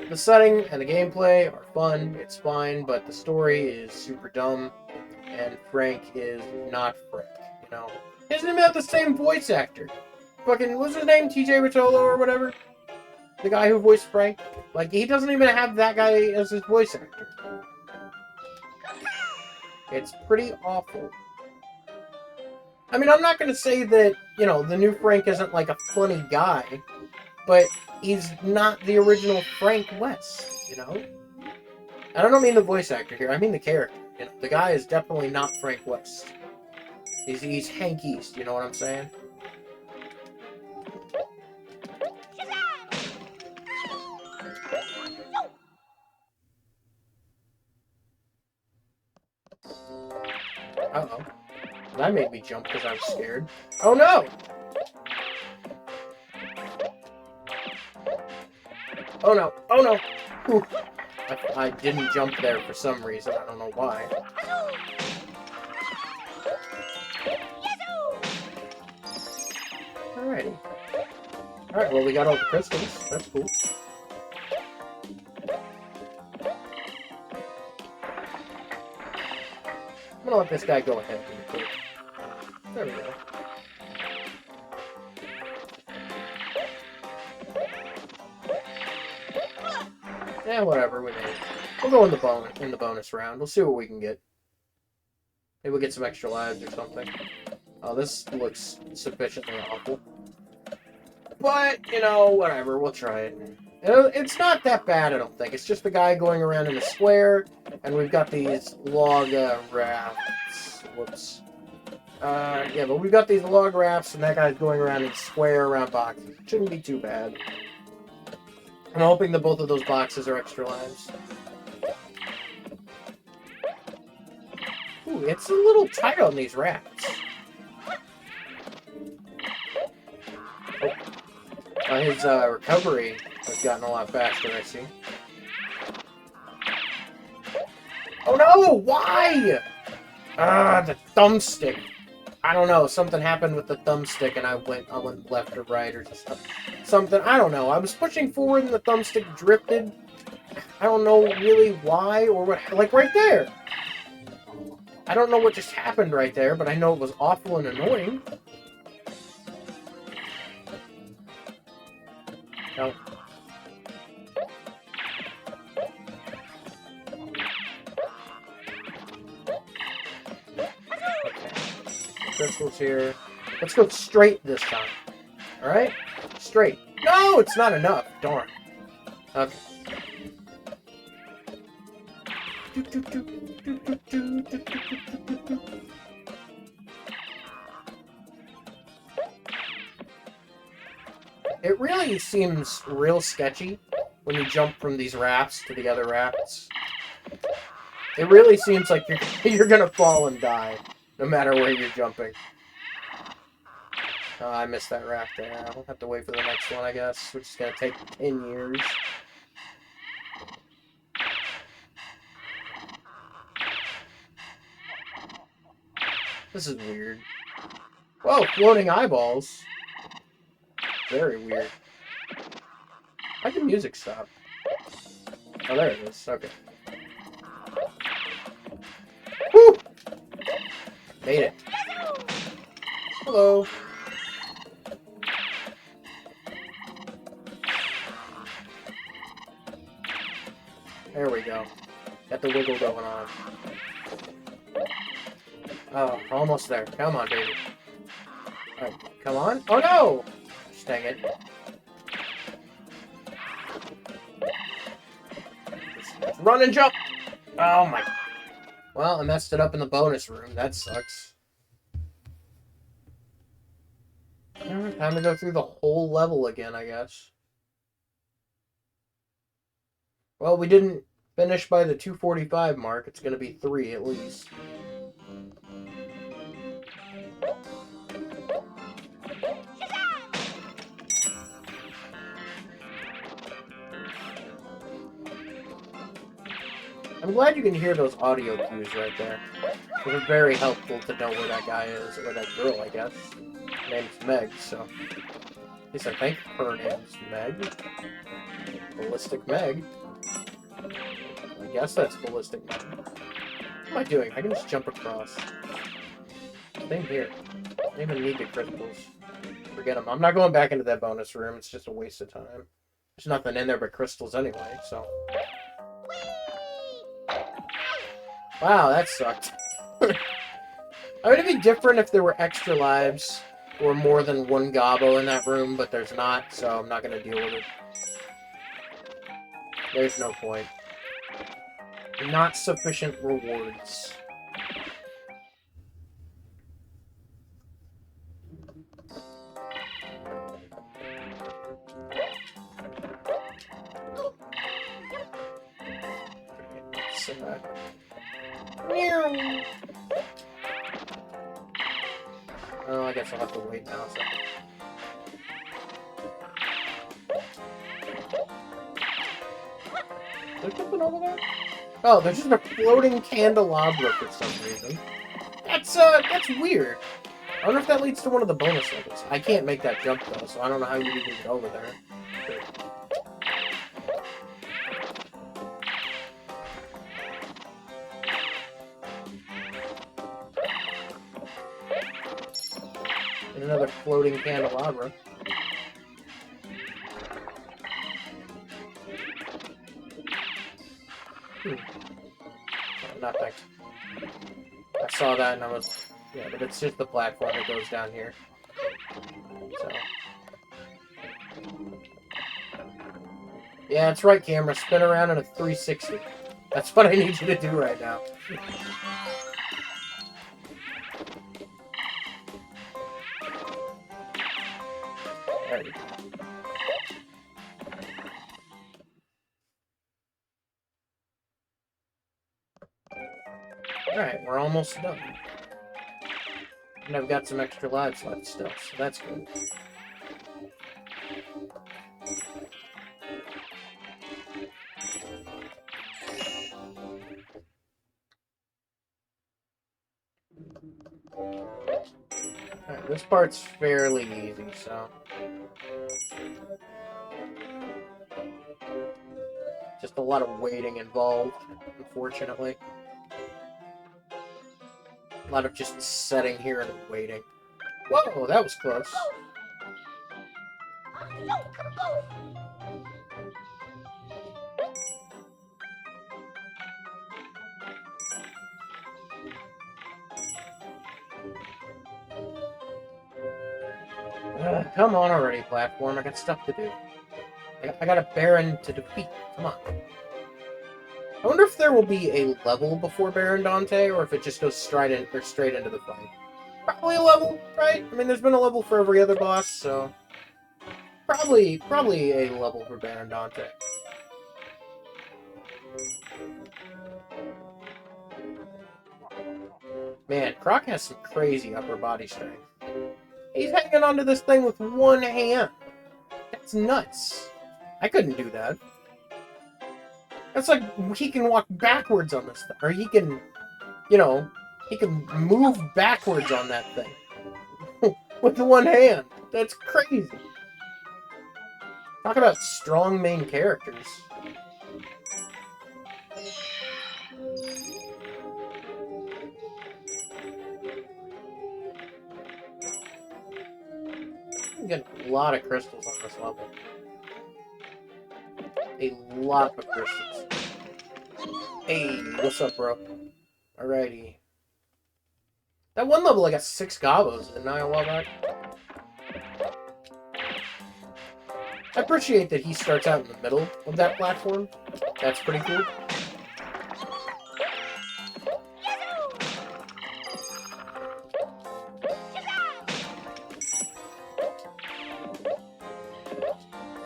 The setting and the gameplay are fun, it's fine, but the story is super dumb, and Frank is not Frank, you know? He doesn't even have the same voice actor. Fucking, what's his name? TJ Rotolo or whatever? The guy who voiced Frank? Like, he doesn't even have that guy as his voice actor. It's pretty awful. I mean, I'm not gonna say that, you know, the new Frank isn't, like, a funny guy, but he's not the original Frank West, you know? I don't mean the voice actor here, I mean the character. You know, the guy is definitely not Frank West. He's Hank East, you know what I'm saying? Uh-oh. That made me jump because I was scared. Oh no! Oh no! Oh no! Ooh. I didn't jump there for some reason. I don't know why. Alrighty. Alright, well we got all the crystals. That's cool. I'm gonna let this guy go ahead. There we go. Yeah, whatever, we made it. We'll go in the bonus round. We'll see what we can get. Maybe we'll get some extra lives or something. Oh, this looks sufficiently awful. But, you know, whatever, we'll try it. It's not that bad, I don't think. It's just the guy going around in a square, and we've got these log rafts. Whoops. Yeah, but we've got these log rafts, and that guy's going around in a square around boxes. Shouldn't be too bad. I'm hoping that both of those boxes are extra lives. Ooh, it's a little tight on these rafts. Oh. His recovery has gotten a lot faster, I see. Oh no! Why? The thumbstick. I don't know. Something happened with the thumbstick, and I went left or right or something. I don't know. I was pushing forward, and the thumbstick drifted. I don't know really why or what. Like right there. I don't know what just happened right there, but I know it was awful and annoying. No. Crystals here. Let's go straight this time. Alright? Straight. No, it's not enough. Darn. Okay. It really seems real sketchy when you jump from these rafts to the other rafts. It really seems like you're gonna fall and die, no matter where you're jumping. Oh, I missed that raft there. I'll have to wait for the next one, I guess, which is gonna take 10 years. This is weird. Whoa, floating eyeballs. Very weird. Why'd the music stop? Oh, there it is. Okay. Woo! Made it. Hello. There we go. Got the wiggle going on. Oh, almost there. Come on, baby. Alright, come on. Oh no! Dang it. Let's run and jump! Oh my. Well, I messed it up in the bonus room. That sucks. Time to go through the whole level again, I guess. Well, we didn't finish by the 245 mark. It's going to be 3 at least. I'm glad you can hear those audio cues right there. They're very helpful to know where that guy is, or that girl, I guess. Her name's Meg, so... At least I think her name's Meg. Ballistic Meg. I guess that's Ballistic Meg. What am I doing? I can just jump across. Same here. I don't even need the crystals. Forget them. I'm not going back into that bonus room. It's just a waste of time. There's nothing in there but crystals anyway, so... Wow, that sucked. I mean, it'd be different if there were extra lives or more than one Gobbo in that room, but there's not, so I'm not going to deal with it. There's no point. Not sufficient rewards. Oh, I guess I'll have to wait now. So. There's something over there? Oh, there's just a floating candelabra for some reason. That's weird. I wonder if that leads to one of the bonus levels. I can't make that jump though, so I don't know how you even get over there. And another floating candelabra. Oh, nothing. I saw that and I was... Yeah, but it's just the platform that goes down here. So... Yeah, that's right, camera. Spin around in a 360. That's what I need you to do right now. There we go. Alright, we're almost done. And I've got some extra lives left still, so that's good. Alright, this part's fairly easy, so... Just a lot of waiting involved, unfortunately. A lot of just sitting here and waiting. Whoa, that was close. Come on already, platform. I got stuff to do. I got a Baron to defeat. Come on. I wonder if there will be a level before Baron Dante, or if it just goes straight into the fight. Probably a level, right? I mean, there's been a level for every other boss, so... Probably a level for Baron Dante. Man, Croc has some crazy upper body strength. He's hanging onto this thing with one hand. That's nuts. I couldn't do that. That's like he can walk backwards on this thing. Or he can, you know, he can move backwards on that thing. With one hand. That's crazy. Talk about strong main characters. I'm getting a lot of crystals on this level. A lot of crystals. Hey, what's up, bro? Alrighty. That one level I got 6 Gobbos, didn't I, a while back? I appreciate that he starts out in the middle of that platform. That's pretty cool.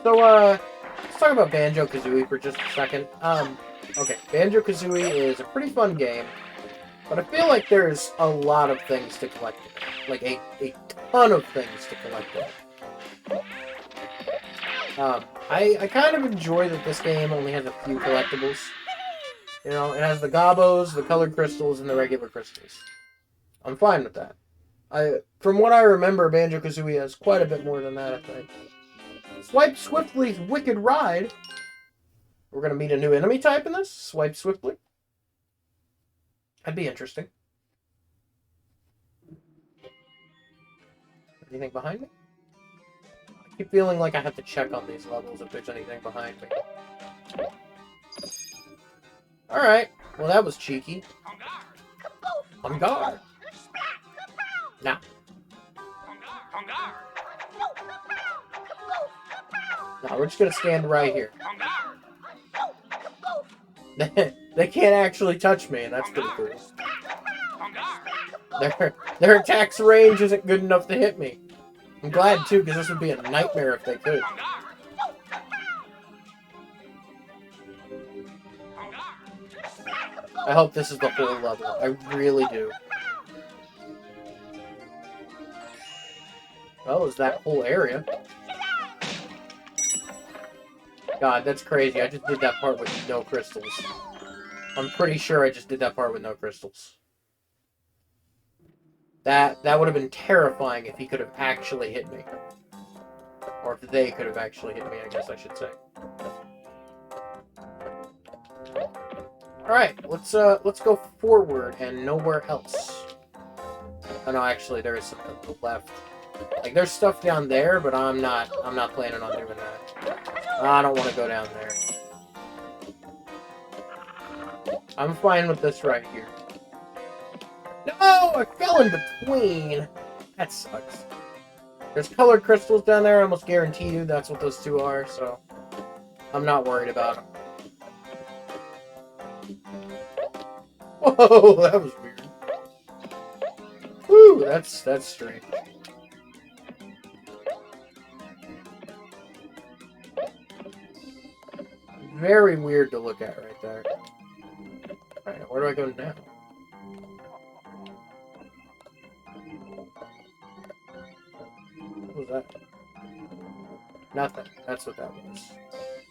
So, let's talk about Banjo-Kazooie for just a second. Okay, Banjo-Kazooie is a pretty fun game, but I feel like there's a lot of things to collect in it. Like, a ton of things to collect in it. I kind of enjoy that this game only has a few collectibles. You know, it has the Gobbos, the colored crystals, and the regular crystals. I'm fine with that. From what I remember, Banjo-Kazooie has quite a bit more than that, I think. Swipe Swiftly's Wicked Ride. We're going to meet a new enemy type in this. Swipe Swiftly. That'd be interesting. Anything behind me? I keep feeling like I have to check on these levels if there's anything behind me. Alright. Well, that was cheeky. On guard. Now. No, we're just gonna stand right here. They can't actually touch me, and that's pretty cool. Their attack's range isn't good enough to hit me. I'm glad, too, because this would be a nightmare if they could. I hope this is the whole level. I really do. Well, is that whole area? God, that's crazy. I just did that part with no crystals. I'm pretty sure I just did that part with no crystals. That would have been terrifying if he could have actually hit me. Or if they could have actually hit me, I guess I should say. Alright, let's go forward and nowhere else. Oh no, actually there is something to the left. Like there's stuff down there, but I'm not planning on doing that. I don't want to go down there. I'm fine with this right here. No! I fell in between! That sucks. There's colored crystals down there, I almost guarantee you that's what those two are, so I'm not worried about them. Whoa, that was weird. Woo, that's strange. Very weird to look at right there. Alright, where do I go now? What was that? Nothing. That's what that was.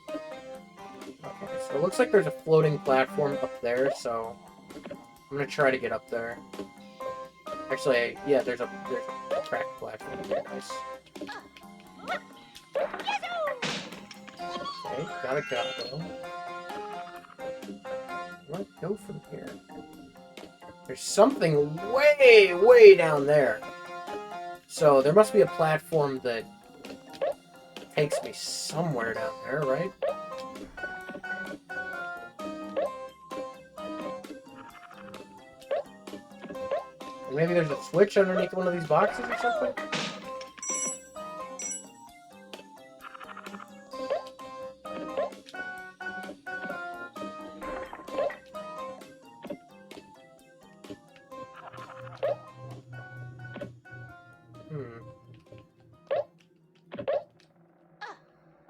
Okay, so it looks like there's a floating platform up there, so I'm gonna try to get up there. Actually, yeah, there's a cracked platform. Very nice. Okay, got a Gobbo. Let's go from here. There's something way, way down there. So there must be a platform that takes me somewhere down there, right? Maybe there's a switch underneath one of these boxes or something?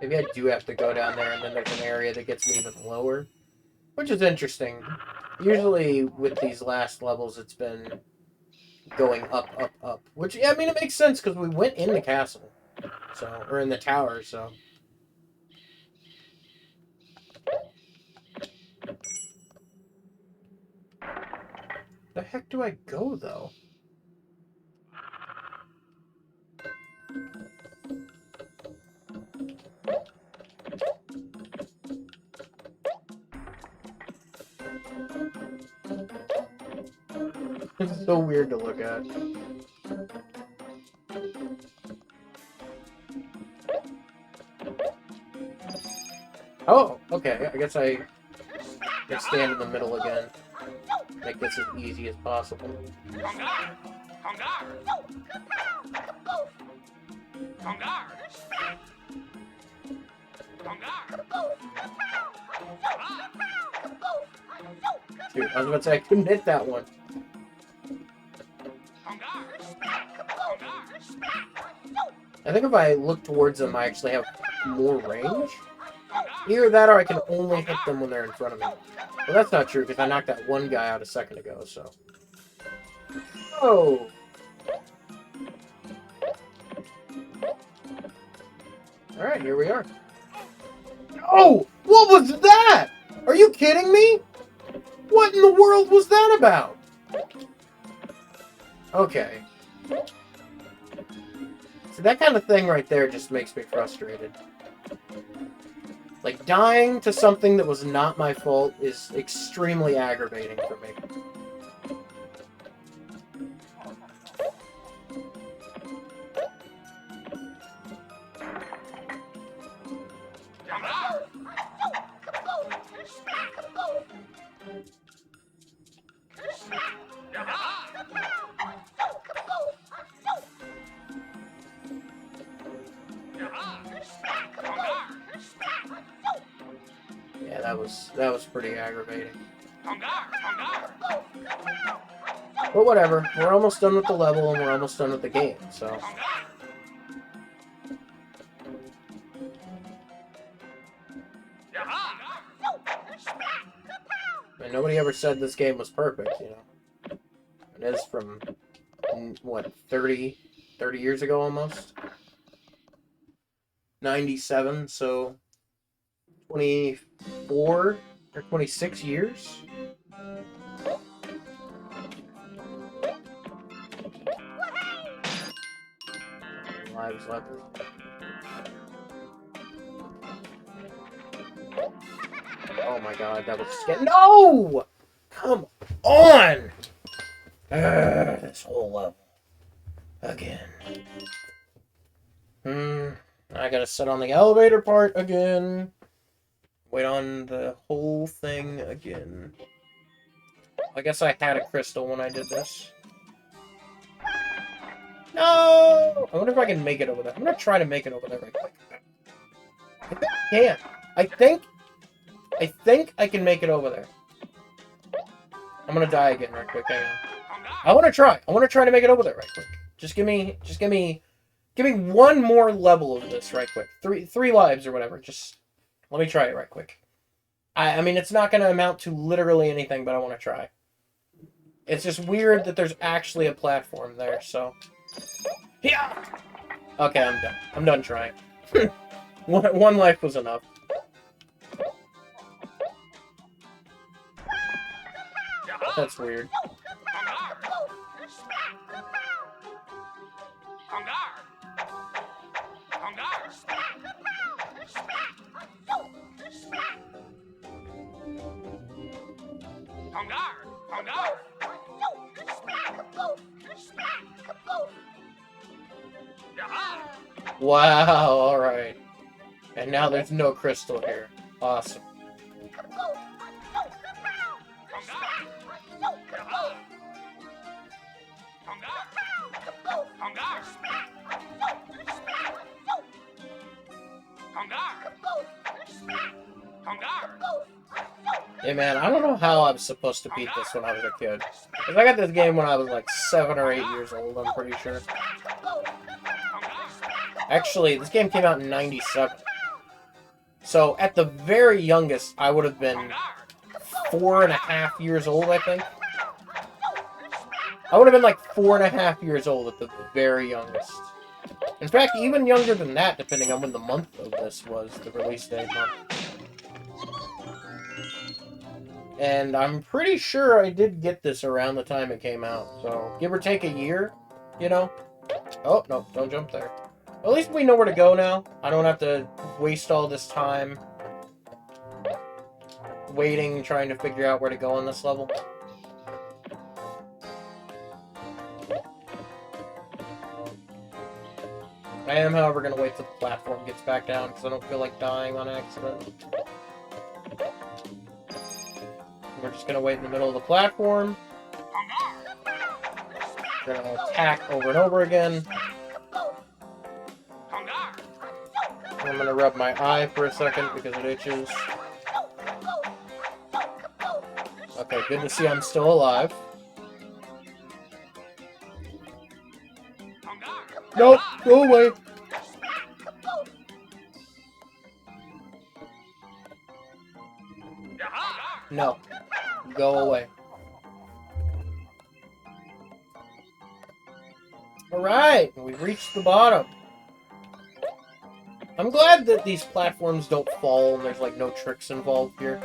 Maybe I do have to go down there and then there's an area that gets me even lower. Which is interesting. Usually with these last levels, it's been going up, up, up. Which, yeah, I mean, it makes sense because we went in the castle. So, or in the tower, so. The heck do I go, though? It's so weird to look at. Oh, okay. I guess I can stand in the middle again. Make this as easy as possible. Dude, I was about to say I couldn't hit that one. I think if I look towards them, I actually have more range. Either that or I can only hit them when they're in front of me. Well, that's not true, because I knocked that one guy out a second ago, so... Oh! Alright, here we are. Oh! What was that?! Are you kidding me?! What in the world was that about?! Okay. See, that kind of thing right there just makes me frustrated. Like, dying to something that was not my fault is extremely aggravating for me. Yeah, that was pretty aggravating. But whatever, we're almost done with the level and we're almost done with the game, so... And nobody ever said this game was perfect, you know. It is from, what, 30 years ago almost? 97, so 24 or 26 years? Lives left. Oh my god, that was scary. No! Come on! This whole level. Again. I gotta sit on the elevator part again. Wait on the whole thing again. I guess I had a crystal when I did this. No! I wonder if I can make it over there. I'm gonna try to make it over there right quick. I think I can. I think I can make it over there. I'm gonna die again right quick. Hang on. I wanna try. I wanna try to make it over there right quick. Just give me one more level of this right quick. Three lives or whatever. Just let me try it right quick. I mean, it's not gonna amount to literally anything, but I wanna try. It's just weird that there's actually a platform there, so. Yeah. Okay, I'm done. I'm done trying. One life was enough. That's weird. Wow, alright. And now there's no crystal here. Awesome. Hey man, I don't know how I was supposed to beat this when I was a kid. Because I got this game when I was like 7 or 8 years old, I'm pretty sure. Actually, this game came out in 97. So, at the very youngest, I would have been 4.5 years old, I think. I would have been like 4.5 years old at the very youngest. In fact, even younger than that, depending on when the month of this was, the release date month. And I'm pretty sure I did get this around the time it came out. So, give or take a year, you know? Oh, no, don't jump there. At least we know where to go now. I don't have to waste all this time waiting, trying to figure out where to go on this level. I am, however, going to wait till the platform gets back down because I don't feel like dying on accident. We're just going to wait in the middle of the platform. We're going to attack over and over again. I'm going to rub my eye for a second because it itches. Okay, good to see I'm still alive. Nope, go away. No, go away. Alright, we've reached the bottom. I'm glad that these platforms don't fall and there's like no tricks involved here.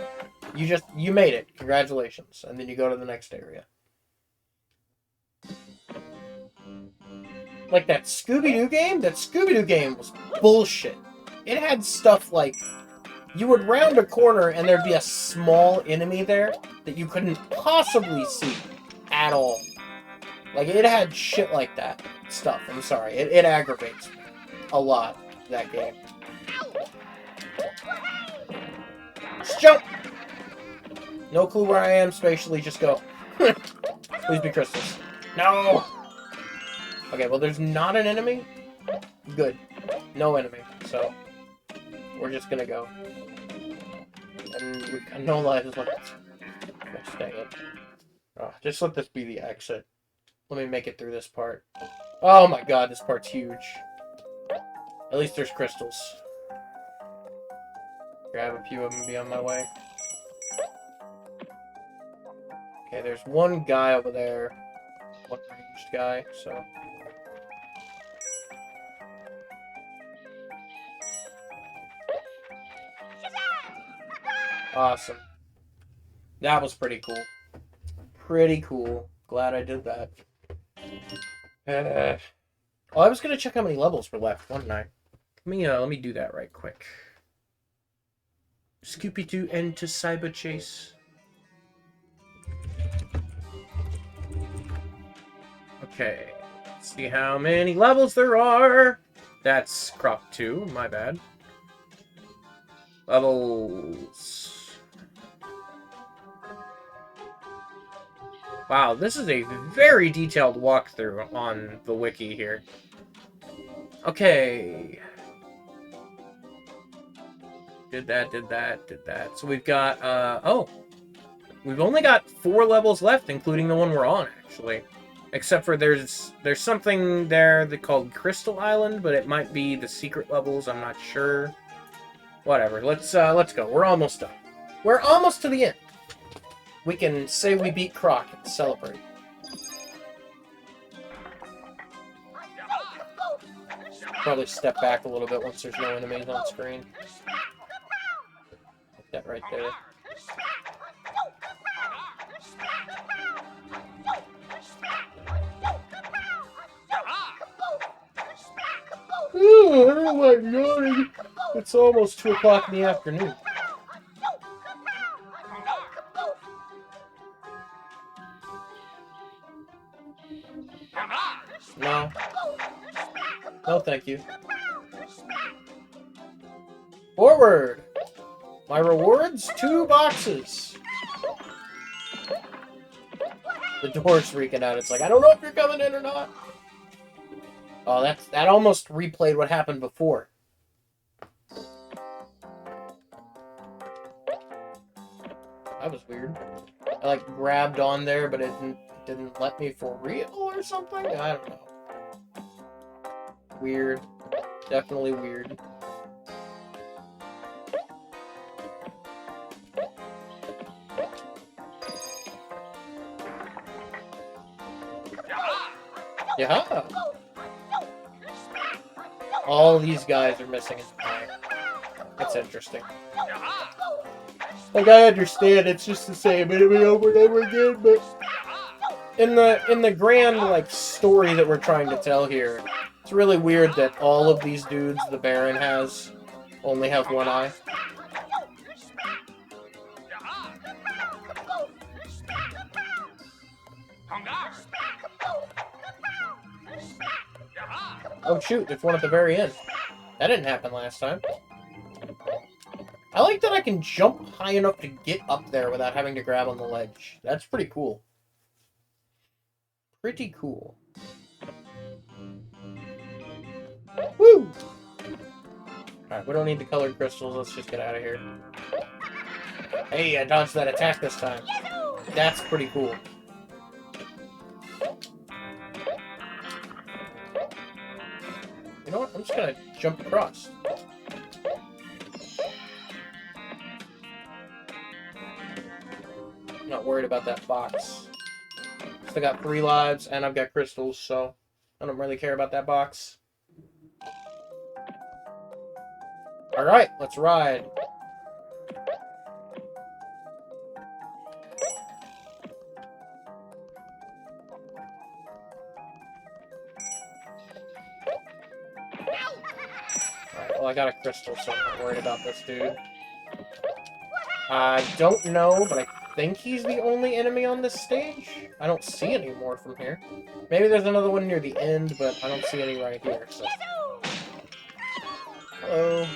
You made it. Congratulations. And then you go to the next area. Like that Scooby-Doo game? That Scooby-Doo game was bullshit. It had stuff like, you would round a corner and there'd be a small enemy there that you couldn't possibly see at all. Like, it had shit like that stuff. I'm sorry. It aggravates me a lot, that game. Just jump! No clue where I am spatially, just go. Please be crystals. No! Okay, well, there's not an enemy. Good. No enemy, so we're just gonna go. And we've got no lives left. Gosh dang it. Oh, just let this be the exit. Let me make it through this part. Oh my god, this part's huge. At least there's crystals. Grab a few of them and be on my way. Okay, there's one guy over there. One ranged guy, so... Awesome. That was pretty cool. Pretty cool. Glad I did that. Oh, I was gonna check how many levels were left, wasn't I? Let me do that right quick. Scooby-Doo into Cyber Chase. Okay. Let's see how many levels there are. That's Croc 2, my bad. Levels. Wow, this is a very detailed walkthrough on the wiki here. Okay. Did that. So we've got, oh. We've only got 4 levels left, including the one we're on, actually. Except for there's something there called Crystal Island, but it might be the secret levels, I'm not sure. Whatever, let's go. We're almost done. We're almost to the end. We can say we beat Croc and celebrate. Probably step back a little bit once there's no enemies on screen. Like that right there. Oh my god! It's almost 2 o'clock in the afternoon. No. No, thank you. Forward! My rewards? 2 boxes! The door's freaking out. It's like, I don't know if you're coming in or not. Oh, that almost replayed what happened before. That was weird. I like grabbed on there, but it didn't let me for real or something? I don't know. Weird. Definitely weird. Yeah. All these guys are missing an eye. That's interesting. Like, I understand it's just the same enemy over and over again, but in the grand, like, story that we're trying to tell here, it's really weird that all of these dudes the Baron has only have one eye. Oh shoot, there's one at the very end. That didn't happen last time. I like that I can jump high enough to get up there without having to grab on the ledge. That's pretty cool. Pretty cool. Woo! Alright, we don't need the colored crystals. Let's just get out of here. Hey, I dodged that attack this time. That's pretty cool. You know what? I'm just gonna jump across. I'm not worried about that box. Still got 3 lives, and I've got crystals, so I don't really care about that box. Alright, let's ride. Alright, well I got a crystal, so I'm not worried about this dude. I don't know, but I think he's the only enemy on this stage. I don't see any more from here. Maybe there's another one near the end, but I don't see any right here, so... Hello.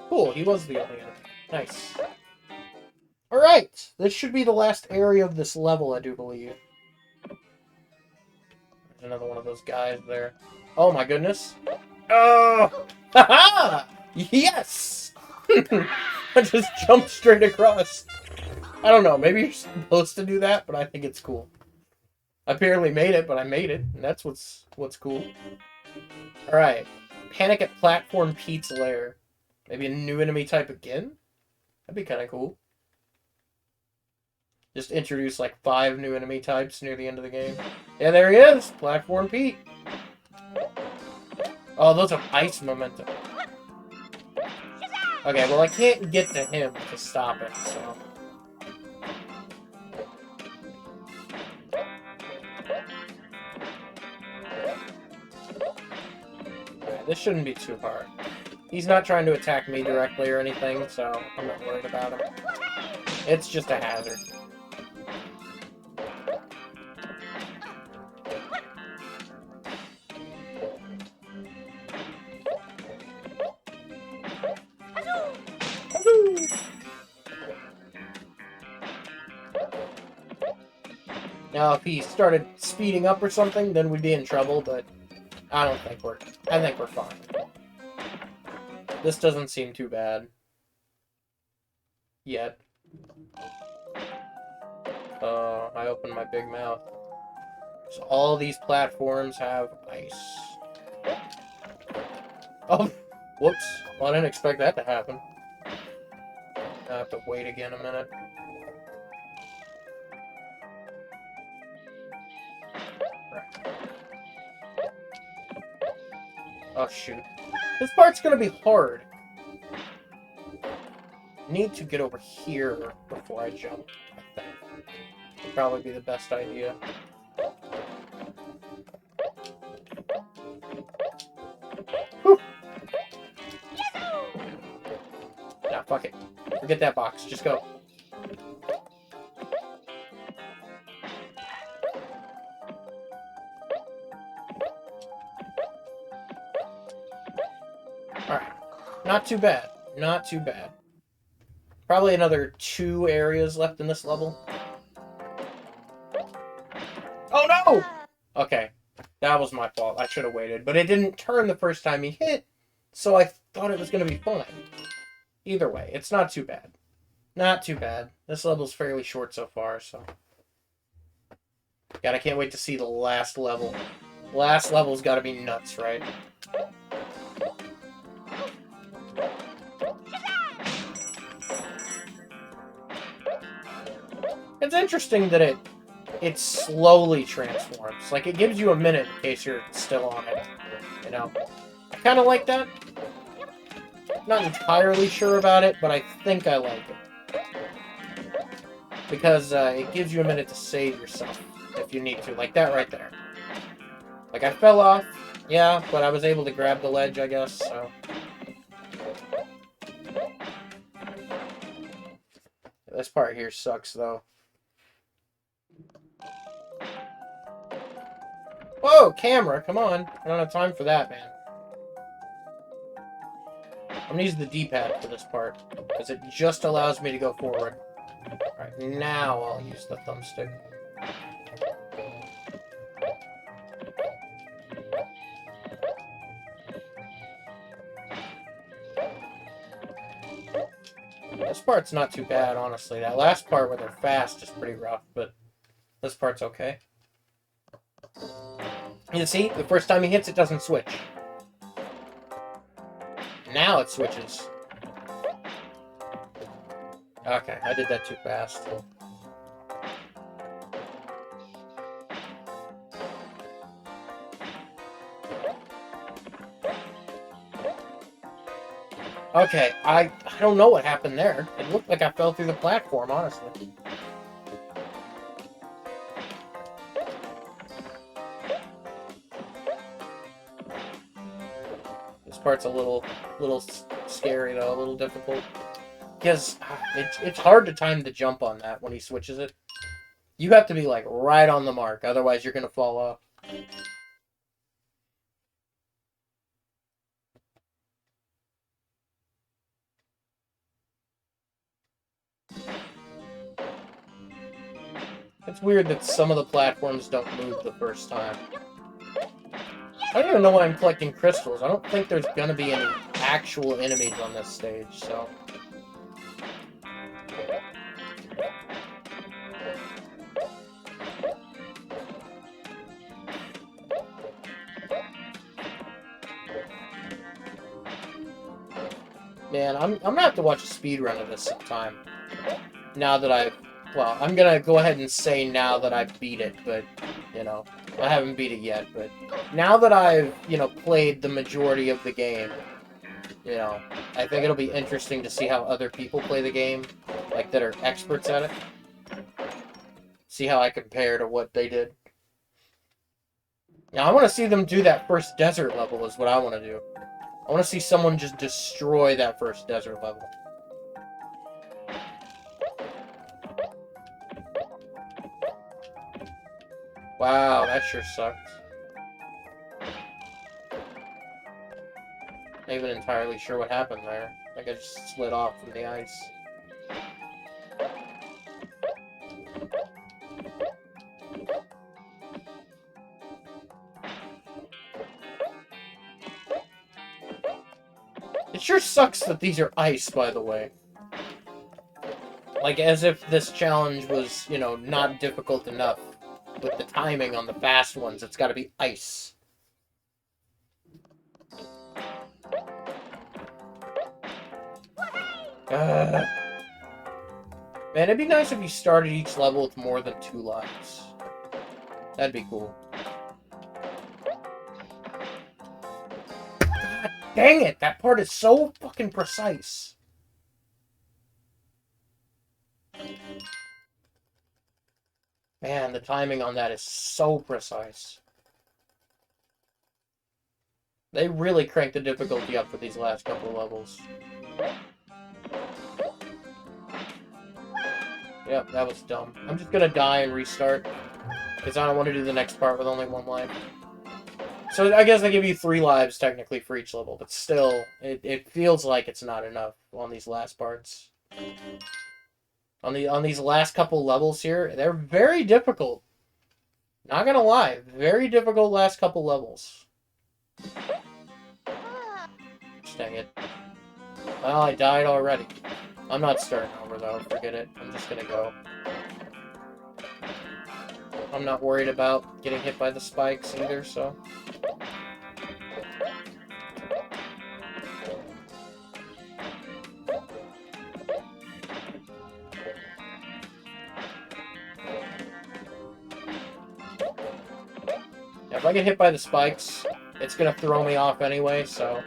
Cool, he was the only enemy. Nice. Alright, this should be the last area of this level, I do believe. There's another one of those guys there. Oh my goodness. Oh! Haha! Yes! I just jumped straight across. I don't know, maybe you're supposed to do that, but I think it's cool. I barely made it, but I made it, and that's what's cool. Alright. Panic at Platform Pete's Lair. Maybe a new enemy type again? That'd be kind of cool. Just introduce like 5 new enemy types near the end of the game. Yeah, there he is! Platform Pete. Oh, those are ice momentum. Okay, well I can't get to him to stop it, so... Okay, this shouldn't be too hard. He's not trying to attack me directly or anything, so I'm not worried about him. It's just a hazard. Now, if he started speeding up or something, then we'd be in trouble, but I don't think I think we're fine. This doesn't seem too bad. Yet. Oh, I opened my big mouth. So all these platforms have ice. Oh, whoops. Well, I didn't expect that to happen. I have to wait again a minute. Oh, shoot. This part's gonna be hard. Need to get over here before I jump, I think. Would probably be the best idea. Whew. Nah, fuck it. Forget that box. Just go. Alright. Not too bad. Not too bad. Probably another 2 areas left in this level. Oh no! Okay. That was my fault. I should have waited. But it didn't turn the first time he hit, so I thought it was going to be fine. Either way, it's not too bad. Not too bad. This level's fairly short so far, so... God, I can't wait to see the last level. Last level's got to be nuts, right? It's interesting that it slowly transforms. Like, it gives you a minute in case you're still on it. You know? I kind of like that. Not entirely sure about it, but I think I like it. Because it gives you a minute to save yourself if you need to. Like that right there. Like, I fell off, yeah, but I was able to grab the ledge, I guess, so... This part here sucks, though. Whoa, camera, come on. I don't have time for that, man. I'm gonna use the D-pad for this part, because it just allows me to go forward. Alright, now I'll use the thumbstick. This part's not too bad, honestly. That last part where they're fast is pretty rough, but this part's okay. You see, the first time he hits, it doesn't switch. Now it switches. Okay, I did that too fast. Okay, I don't know what happened there. It looked like I fell through the platform, honestly. This part's a little scary, though, a little difficult. Because it's hard to time the jump on that when he switches it. You have to be, like, right on the mark, otherwise you're gonna fall off. It's weird that some of the platforms don't move the first time. I don't even know why I'm collecting crystals. I don't think there's gonna be any actual enemies on this stage, so... Man, I'm gonna have to watch a speedrun of this sometime. Now that I've... Well, I'm gonna go ahead and say now that I've beat it, but, you know, I haven't beat it yet, but now that I've, you know, played the majority of the game, you know, I think it'll be interesting to see how other people play the game, like, that are experts at it. See how I compare to what they did. Now, I want to see them do that first desert level is what I want to do. I want to see someone just destroy that first desert level. Wow, that sure sucked. Not even entirely sure what happened there. Like I just slid off from the ice. It sure sucks that these are ice, by the way. Like, as if this challenge was, you know, not difficult enough. With the timing on the fast ones, it's gotta be ice. Man, it'd be nice if you started each level with more than 2 lives. That'd be cool. God dang it! That part is so fucking precise. Man, the timing on that is so precise. They really cranked the difficulty up for these last couple of levels. Yep, that was dumb. I'm just gonna die and restart. Because I don't want to do the next part with only 1 life. So I guess they give you 3 lives, technically, for each level. But still, it feels like it's not enough on these last parts. On these last couple levels here, they're very difficult. Not gonna lie, very difficult last couple levels. Dang it. Well, I died already. I'm not starting over though, forget it. I'm just gonna go. I'm not worried about getting hit by the spikes either, so... If I get hit by the spikes, it's gonna throw me off anyway, so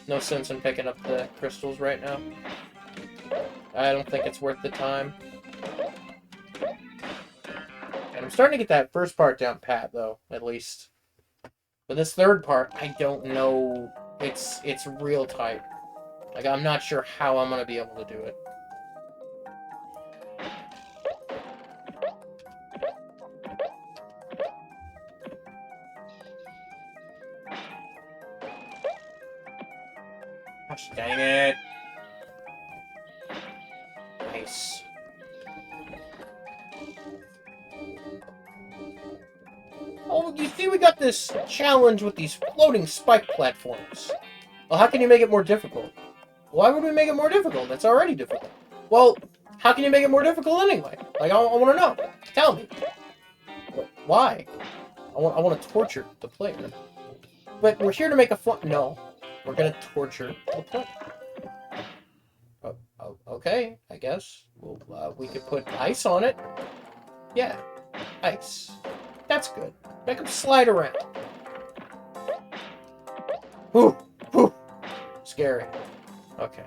no sense in picking up the crystals right now. I don't think it's worth the time. And I'm starting to get that first part down pat, though, at least. But this third part, I don't know. It's real tight. Like, I'm not sure how I'm gonna be able to do it. Gosh dang it. Nice. Oh, you see we got this challenge with these floating spike platforms. Well, how can you make it more difficult? Why would we make it more difficult? That's already difficult. Well, how can you make it more difficult anyway? Like, I want to know. Tell me. Why? I want to torture the player. But we're here to make a fun... No. We're going to torture the player. Okay, I guess. Well, we could put ice on it. Yeah. Ice. That's good. Make them slide around. Whew. Whew. Scary. Okay.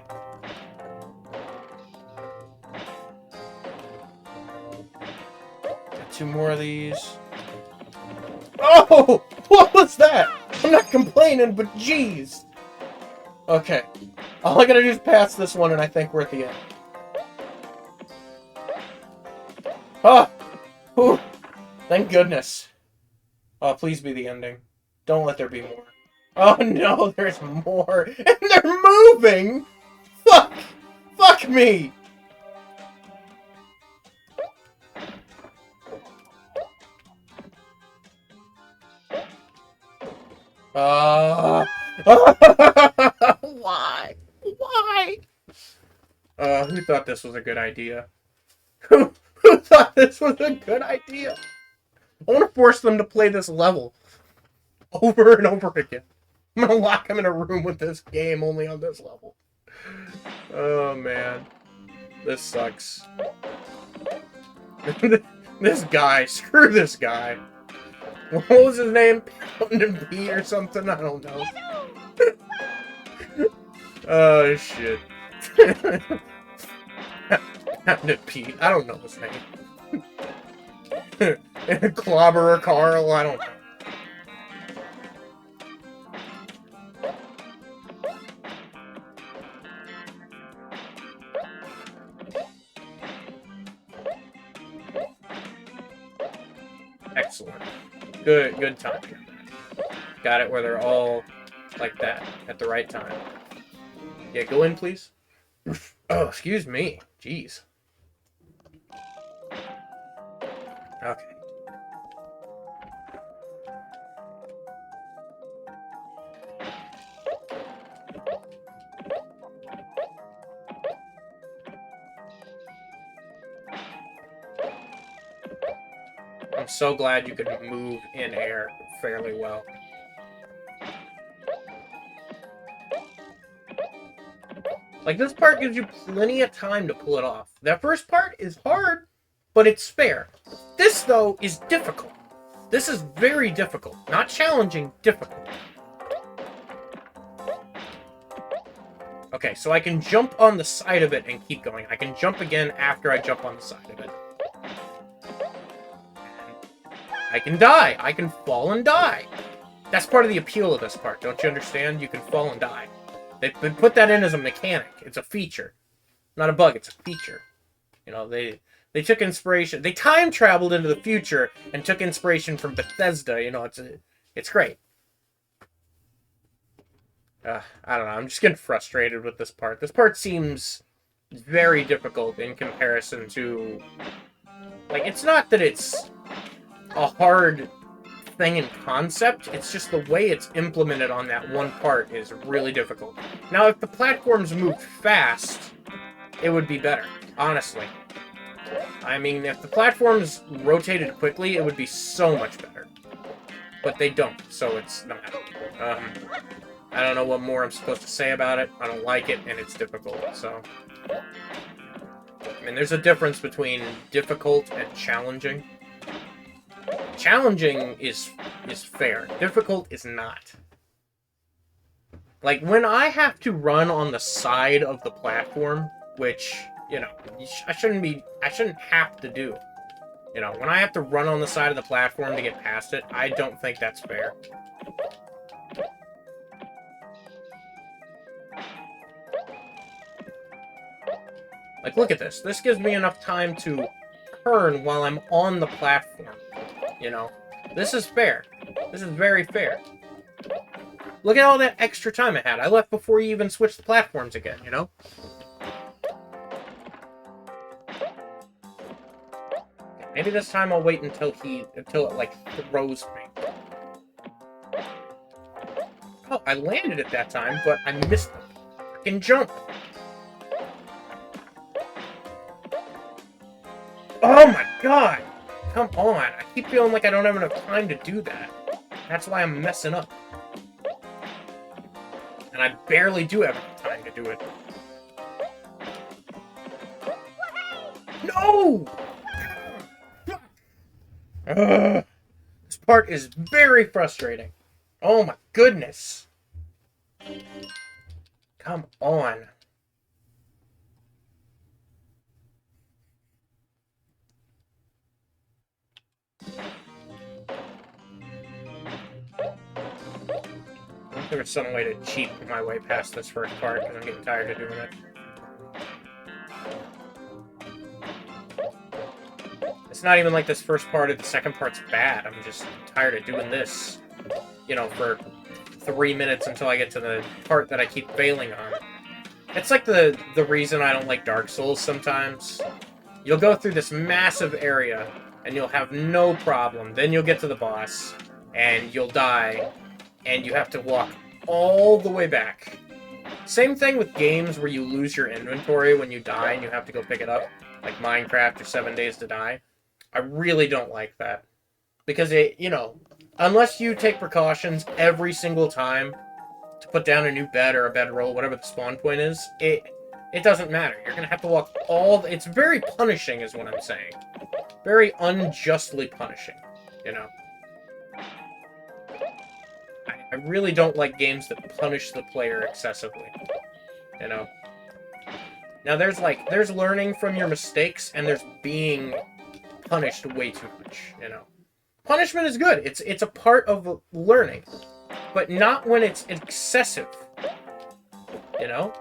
Got 2 more of these. Oh! What was that? I'm not complaining, but jeez. Okay. All I gotta do is pass this one, and I think we're at the end. Ah! Whew. Thank goodness. Oh, please be the ending. Don't let there be more. Oh no, there's more. And they're moving! Fuck! Fuck me! Why? Why? Who thought this was a good idea? Who thought this was a good idea? I want to force them to play this level over and over again. I'm going to lock them in a room with this game only on this level. Oh, man. This sucks. This guy. Screw this guy. What was his name? Pound and Pete or something? I don't know. Oh, shit. Pound and Pete. I don't know his name. Clobberer Carl? I don't know. Excellent. Good timing. Got it where they're all like that at the right time. Yeah, go in, please. Oh, excuse me. Jeez. Okay. I'm so glad you could move in air fairly well. Like, this part gives you plenty of time to pull it off. That first part is hard, but it's fair. This, though, is difficult. This is very difficult. Not challenging, difficult. Okay, so I can jump on the side of it and keep going. I can jump again after I jump on the side of it. I can die. I can fall and die. That's part of the appeal of this part. Don't you understand? You can fall and die. They put that in as a mechanic. It's a feature. Not a bug, it's a feature. You know, they took inspiration. They time traveled into the future and took inspiration from Bethesda. You know, it's great. I don't know. I'm just getting frustrated with this part. This part seems very difficult in comparison to... Like, it's not that it's a hard thing in concept, it's just the way it's implemented on that one part is really difficult. Now, if the platforms moved fast, it would be better, honestly. I mean, if the platforms rotated quickly, it would be so much better. But they don't, so it's not. I don't know what more I'm supposed to say about it. I don't like it, and it's difficult, so... I mean, there's a difference between difficult and challenging. challenging is fair. Difficult is not. Like, when I have to run on the side of the platform, which, you know, I shouldn't have to do. You know, when I have to run on the side of the platform to get past it, I don't think that's fair. Like, look at this. This gives me enough time to turn while I'm on the platform. You know? This is fair. This is very fair. Look at all that extra time I had. I left before you even switched the platforms again, you know? Maybe this time I'll wait until it, like, throws me. Oh, I landed it that time, but I missed the fucking jump. Oh my god! Come on, I keep feeling like I don't have enough time to do that. That's why I'm messing up. And I barely do have enough time to do it. No! This part is very frustrating. Oh my goodness. Come on. There was some way to cheat my way past this first part, because I'm getting tired of doing it. It's not even like this first part or the second part's bad. I'm just tired of doing this, you know, for 3 minutes until I get to the part that I keep failing on. It's like the reason I don't like Dark Souls sometimes. You'll go through this massive area, and you'll have no problem. Then you'll get to the boss, and you'll die, and you have to walk all the way back. Same thing with games where you lose your inventory when you die and you have to go pick it up, like Minecraft or 7 Days to Die. I really don't like that. Because it, you know, unless you take precautions every single time to put down a new bed or a bedroll, whatever the spawn point is, it doesn't matter. You're going to have to walk it's very punishing is what I'm saying. Very unjustly punishing, you know. I really don't like games that punish the player excessively, you know. Now there's learning from your mistakes and there's being punished way too much, you know. Punishment is good. It's a part of learning, but not when it's excessive, you know.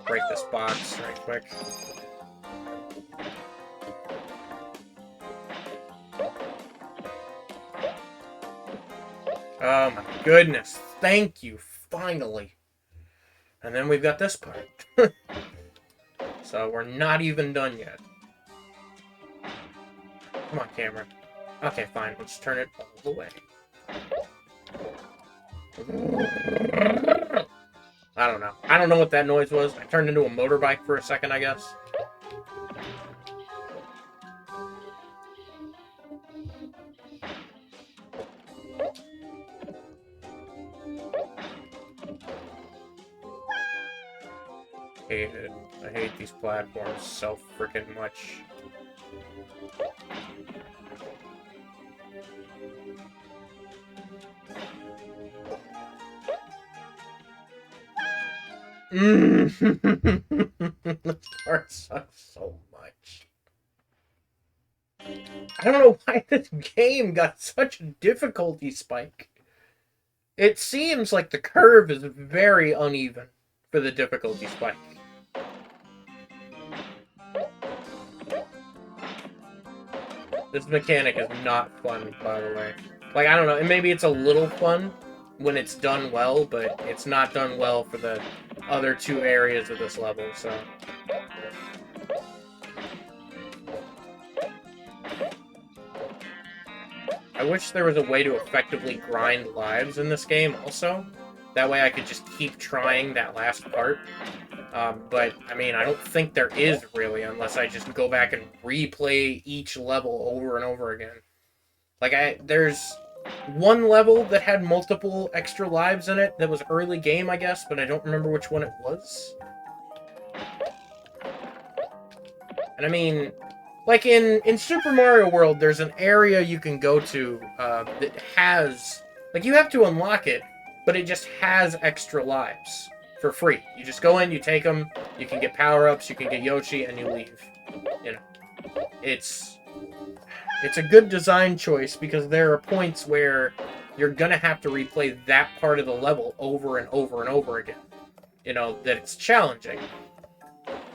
Break this box right quick. Oh my goodness, thank you, finally. And then we've got this part. So we're not even done yet. Come on, camera. Okay, fine, let's turn it all the way. I don't know. I don't know what that noise was. I turned into a motorbike for a second, I guess. I hate these platforms so freaking much. This part sucks so much. I don't know why this game got such a difficulty spike. It seems like the curve is very uneven for the difficulty spike. This mechanic is not fun, by the way. Like, I don't know, and maybe it's a little fun when it's done well, but it's not done well for the other two areas of this level, so. I wish there was a way to effectively grind lives in this game also. That way I could just keep trying that last part. But, I mean, I don't think there is really, unless I just go back and replay each level over and over again. Like, there's one level that had multiple extra lives in it that was early game, I guess, but I don't remember which one it was. And I mean, like in Super Mario World, there's an area you can go to that has, like, you have to unlock it, but it just has extra lives for free. You just go in, you take them, you can get power-ups, you can get Yoshi, and you leave. You know, it's a good design choice because there are points where you're gonna have to replay that part of the level over and over and over again. You know, that it's challenging.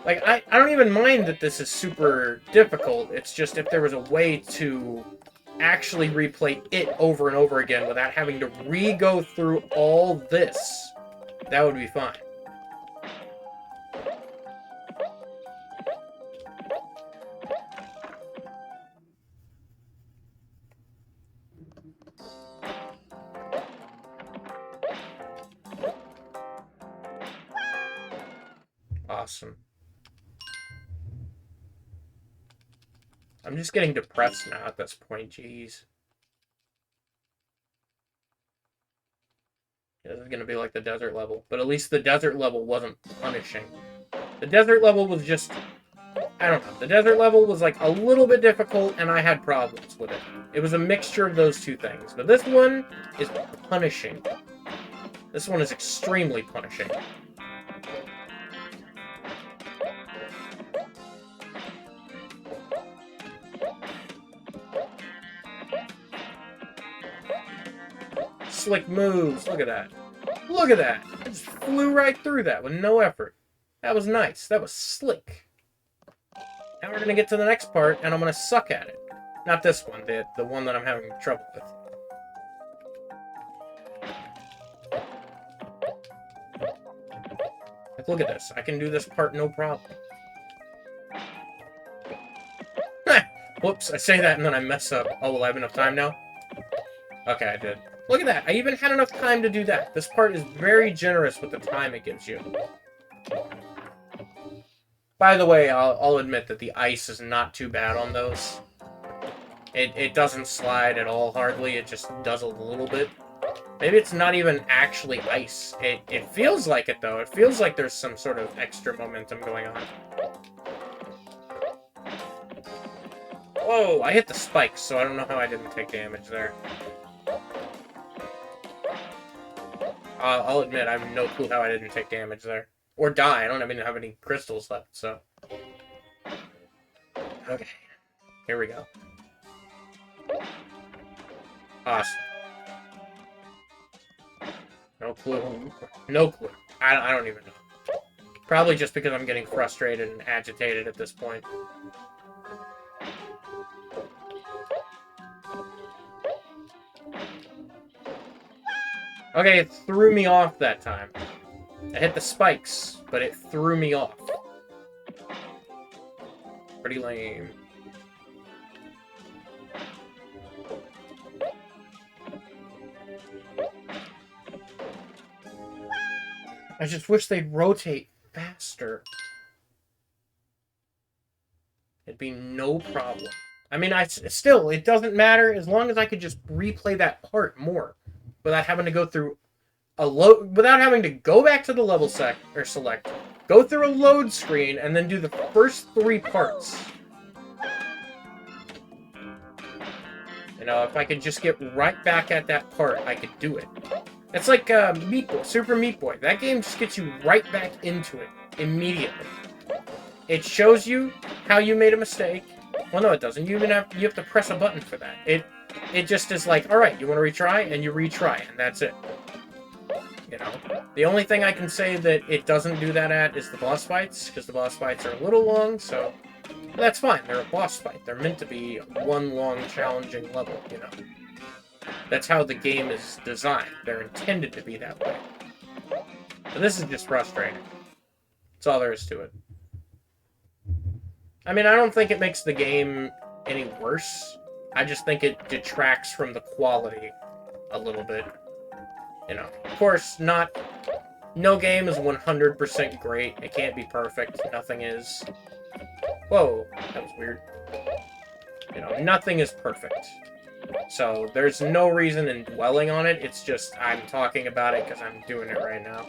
Like, I don't even mind that this is super difficult. It's just if there was a way to actually replay it over and over again without having to re-go through all this, that would be fine. Awesome. I'm just getting depressed now at this point, jeez. This is gonna be like the desert level, but at least the desert level wasn't punishing. The desert level was just, I don't know, the desert level was like a little bit difficult and I had problems with it. It was a mixture of those two things, but this one is punishing. This one is extremely punishing. Slick moves. Look at that. Look at that. I just flew right through that with no effort. That was nice. That was slick. Now we're going to get to the next part, and I'm going to suck at it. Not this one, the one that I'm having trouble with. Like, look at this. I can do this part no problem. Whoops, I say that and then I mess up. Oh, will I have enough time now? Okay, I did. Look at that. I even had enough time to do that. This part is very generous with the time it gives you. By the way, I'll admit that the ice is not too bad on those. It doesn't slide at all, hardly. It just does a little bit. Maybe it's not even actually ice. It feels like it, though. It feels like there's some sort of extra momentum going on. Whoa, I hit the spikes, so I don't know how I didn't take damage there. I'll admit, I have no clue how I didn't take damage there. Or die. I don't even have any crystals left, so... Okay. Here we go. Awesome. No clue. No clue. I don't even know. Probably just because I'm getting frustrated and agitated at this point. Okay, it threw me off that time. I hit the spikes, but it threw me off. Pretty lame. I just wish they'd rotate faster. It'd be no problem. I mean, still, it doesn't matter as long as I could just replay that part more. Without having to go through a load, without having to go back to the level select, go through a load screen, and then do the first 3 parts. You know, if I could just get right back at that part, I could do it. It's like Meat Boy, Super Meat Boy. That game just gets you right back into it immediately. It shows you how you made a mistake. Well, no, it doesn't. You have to press a button for that. It just is like, all right, you want to retry, and you retry, and that's it. You know, the only thing I can say that it doesn't do that at is the boss fights, because the boss fights are a little long, so that's fine. They're a boss fight. They're meant to be one long, challenging level, you know. That's how the game is designed. They're intended to be that way. But this is just frustrating. That's all there is to it. I mean, I don't think it makes the game any worse. I just think it detracts from the quality a little bit. You know, of course, no game is 100% great. It can't be perfect. Nothing is. Whoa, that was weird. You know, nothing is perfect. So there's no reason in dwelling on it. It's just I'm talking about it because I'm doing it right now.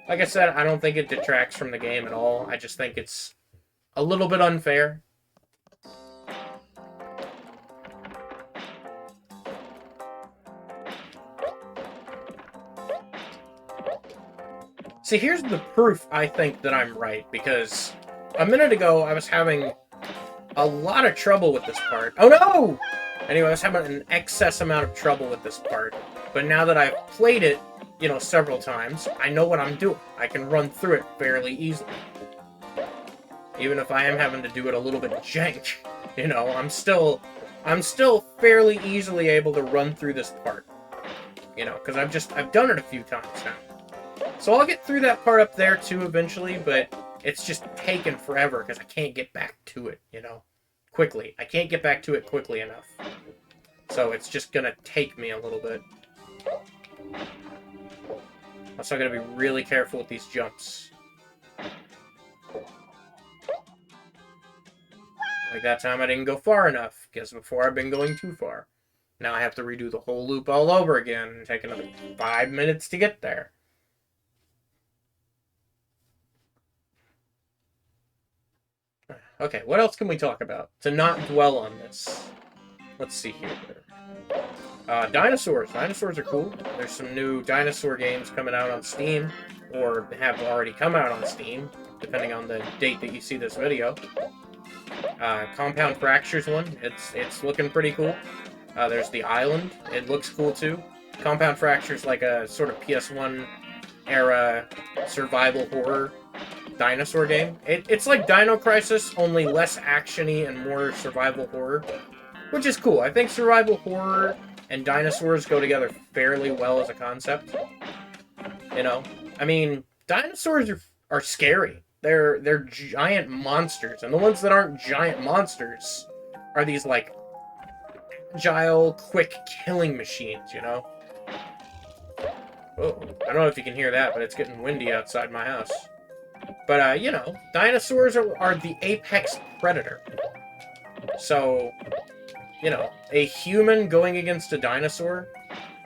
Like I said, I don't think it detracts from the game at all. I just think it's a little bit unfair. See, here's the proof I think that I'm right, because a minute ago I was having a lot of trouble with this part. Oh no! Anyway, I was having an excess amount of trouble with this part, but now that I've played it, you know, several times, I know what I'm doing. I can run through it fairly easily. Even if I am having to do it a little bit jank, you know, I'm still fairly easily able to run through this part. You know, because I've done it a few times now. So I'll get through that part up there too eventually, but it's just taken forever because I can't get back to it, you know, quickly. I can't get back to it quickly enough. So it's just gonna take me a little bit. Also, I gotta be really careful with these jumps. Like that time I didn't go far enough, because before I've been going too far. Now I have to redo the whole loop all over again and take another 5 minutes to get there. Okay, what else can we talk about to not dwell on this? Let's see here. Dinosaurs. Dinosaurs are cool. There's some new dinosaur games coming out on Steam, or have already come out on Steam, depending on the date that you see this video. Compound Fractures one. It's looking pretty cool. There's The Island. It looks cool too. Compound Fractures like a sort of PS1 era survival horror dinosaur game. It's like Dino Crisis, only less action-y and more survival horror, which is cool. I think survival horror and dinosaurs go together fairly well as a concept. You know, I mean, dinosaurs are scary. They're giant monsters, and the ones that aren't giant monsters are these like agile, quick killing machines. You know. Oh, I don't know if you can hear that, but it's getting windy outside my house. But, you know, dinosaurs are the apex predator. So, you know, a human going against a dinosaur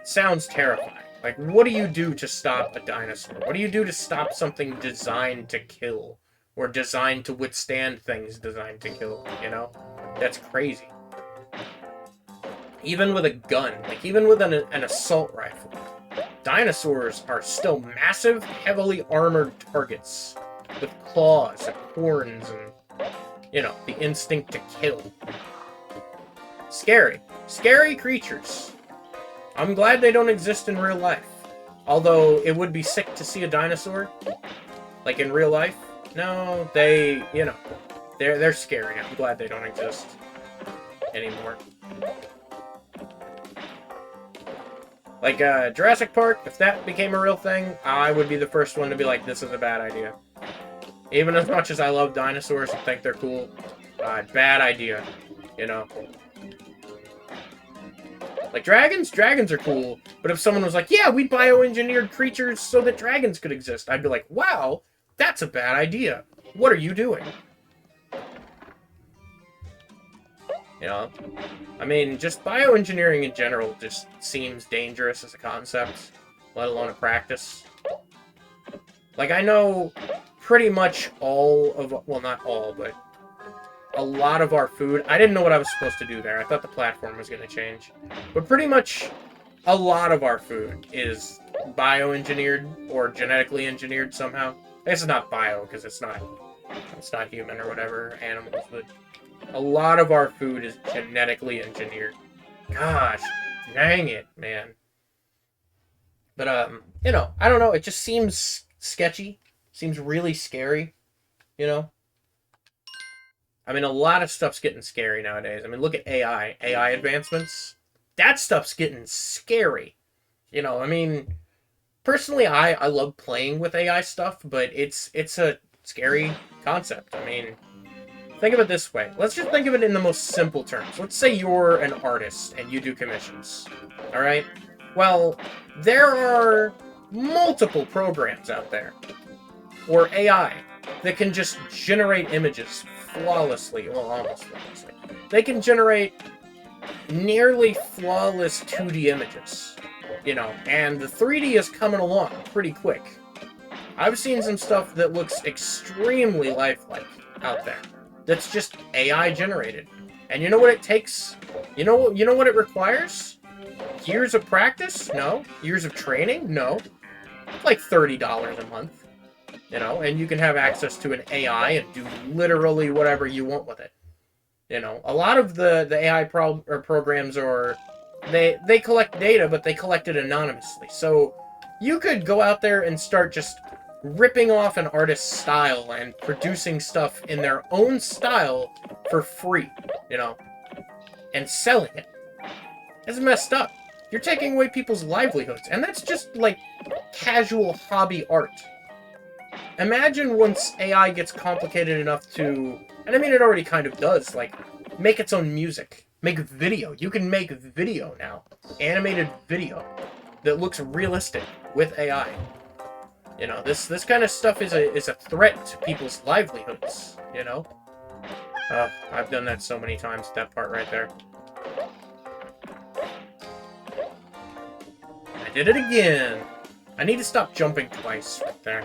sounds terrifying. Like, what do you do to stop a dinosaur? What do you do to stop something designed to kill? Or designed to withstand things designed to kill, you know? That's crazy. Even with a gun, like, even with an assault rifle, dinosaurs are still massive, heavily armored targets with claws and horns and, you know, the instinct to kill. Scary. Scary creatures. I'm glad they don't exist in real life. Although, it would be sick to see a dinosaur, like in real life. No, they, you know, they're scary. I'm glad they don't exist anymore. Like, Jurassic Park, if that became a real thing, I would be the first one to be like, this is a bad idea. Even as much as I love dinosaurs and think they're cool, bad idea, you know. Like, dragons are cool, but if someone was like, yeah, we bioengineered creatures so that dragons could exist, I'd be like, wow, that's a bad idea. What are you doing? You know? I mean, just bioengineering in general just seems dangerous as a concept, let alone a practice. Like, I know pretty much all of, well, not all, but a lot of our food, I didn't know what I was supposed to do there. I thought the platform was going to change. But pretty much a lot of our food is bioengineered or genetically engineered somehow. I guess it's not bio, because it's not human or whatever, animals, but a lot of our food is genetically engineered. Gosh, dang it, man. But, you know, I don't know, it just seems sketchy. Seems really scary, you know? I mean, a lot of stuff's getting scary nowadays. I mean, look at AI. AI advancements. That stuff's getting scary. You know, I mean, personally, I love playing with AI stuff, but it's a scary concept. I mean, think of it this way. Let's just think of it in the most simple terms. Let's say you're an artist and you do commissions. All right? Well, there are multiple programs out there, or AI, that can just generate images flawlessly, well, almost flawlessly. They can generate nearly flawless 2D images, you know, and the 3D is coming along pretty quick. I've seen some stuff that looks extremely lifelike out there. That's just AI generated. And you know what it takes? You know what it requires? Years of practice? No. Years of training? No. Like $30 a month. You know, and you can have access to an AI and do literally whatever you want with it. You know, a lot of the AI programs are, they collect data, but they collect it anonymously. So you could go out there and start just ripping off an artist's style and producing stuff in their own style for free, you know, and selling it. It's messed up. You're taking away people's livelihoods, and that's just like casual hobby art. Imagine once AI gets complicated enough to, and I mean it already kind of does, like, make its own music, make video. You can make video now, animated video that looks realistic with AI. You know, this kind of stuff is a threat to people's livelihoods, you know? I've done that so many times, that part right there. I did it again! I need to stop jumping twice right there.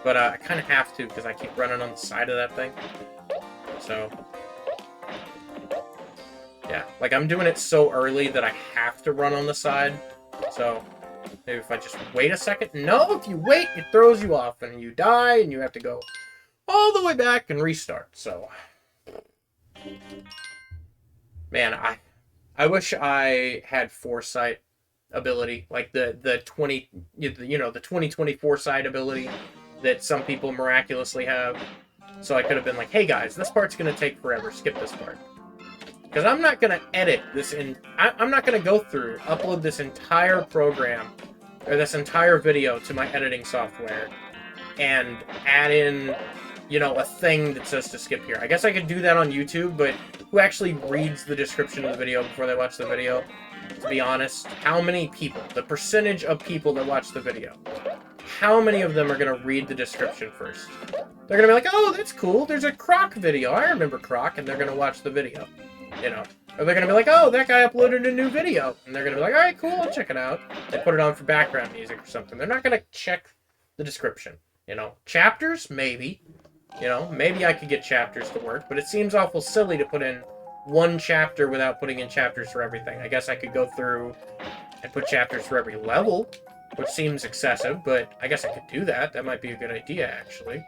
But I kind of have to, because I keep running on the side of that thing. So, yeah. Like, I'm doing it so early that I have to run on the side. So, maybe if I just wait a second. No, if you wait, it throws you off, and you die, and you have to go all the way back and restart. So, man, I wish I had foresight ability, like the 2020 foresight ability that some people miraculously have. So I could have been like, hey guys, this part's gonna take forever, skip this part. Because I'm not gonna edit this I'm not gonna go through, upload this entire program, or this entire video to my editing software, and add in, you know, a thing that says to skip here. I guess I could do that on YouTube, but who actually reads the description of the video before they watch the video? To be honest, how many people, the percentage of people that watch the video, how many of them are going to read the description first? They're going to be like, oh, that's cool, there's a Croc video, I remember Croc, and they're going to watch the video, you know? Or they're going to be like, oh, that guy uploaded a new video, and they're going to be like, alright, cool, I'll check it out. They put it on for background music or something. They're not going to check the description, you know? Chapters? Maybe. You know, maybe I could get chapters to work, but it seems awful silly to put in one chapter without putting in chapters for everything. I guess I could go through and put chapters for every level, which seems excessive, but I guess I could do that. That might be a good idea, actually.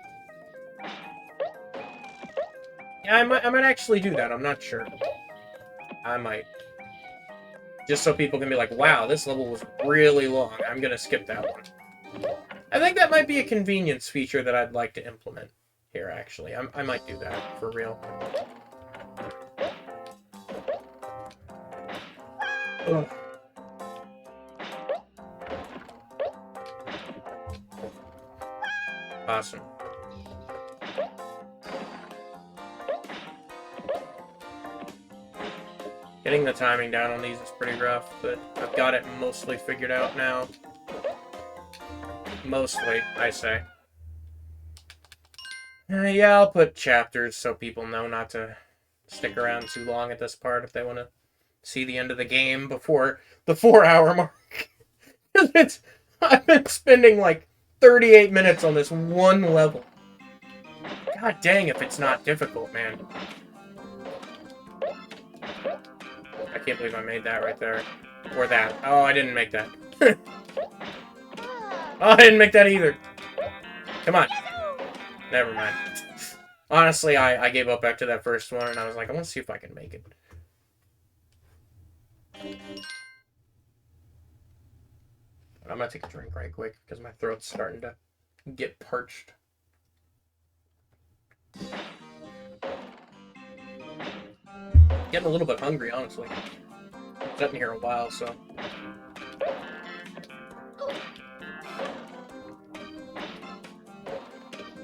Yeah, I might actually do that. I'm not sure. I might. Just so people can be like, wow, this level was really long. I'm going to skip that one. I think that might be a convenience feature that I'd like to implement here, actually. I might do that, for real. Ugh. Awesome. Getting the timing down on these is pretty rough, but I've got it mostly figured out now. Mostly, I say. Yeah, I'll put chapters so people know not to stick around too long at this part if they want to see the end of the game before the 4-hour mark. I've been spending like 38 minutes on this one level. God dang if it's not difficult, man. I can't believe I made that right there. Or that. Oh, I didn't make that. Oh, I didn't make that either. Come on. Never mind. Honestly, I gave up after that first one, and I was like, I want to see if I can make it. I'm gonna take a drink right quick, because my throat's starting to get parched. Getting a little bit hungry, honestly. I've been here a while, so...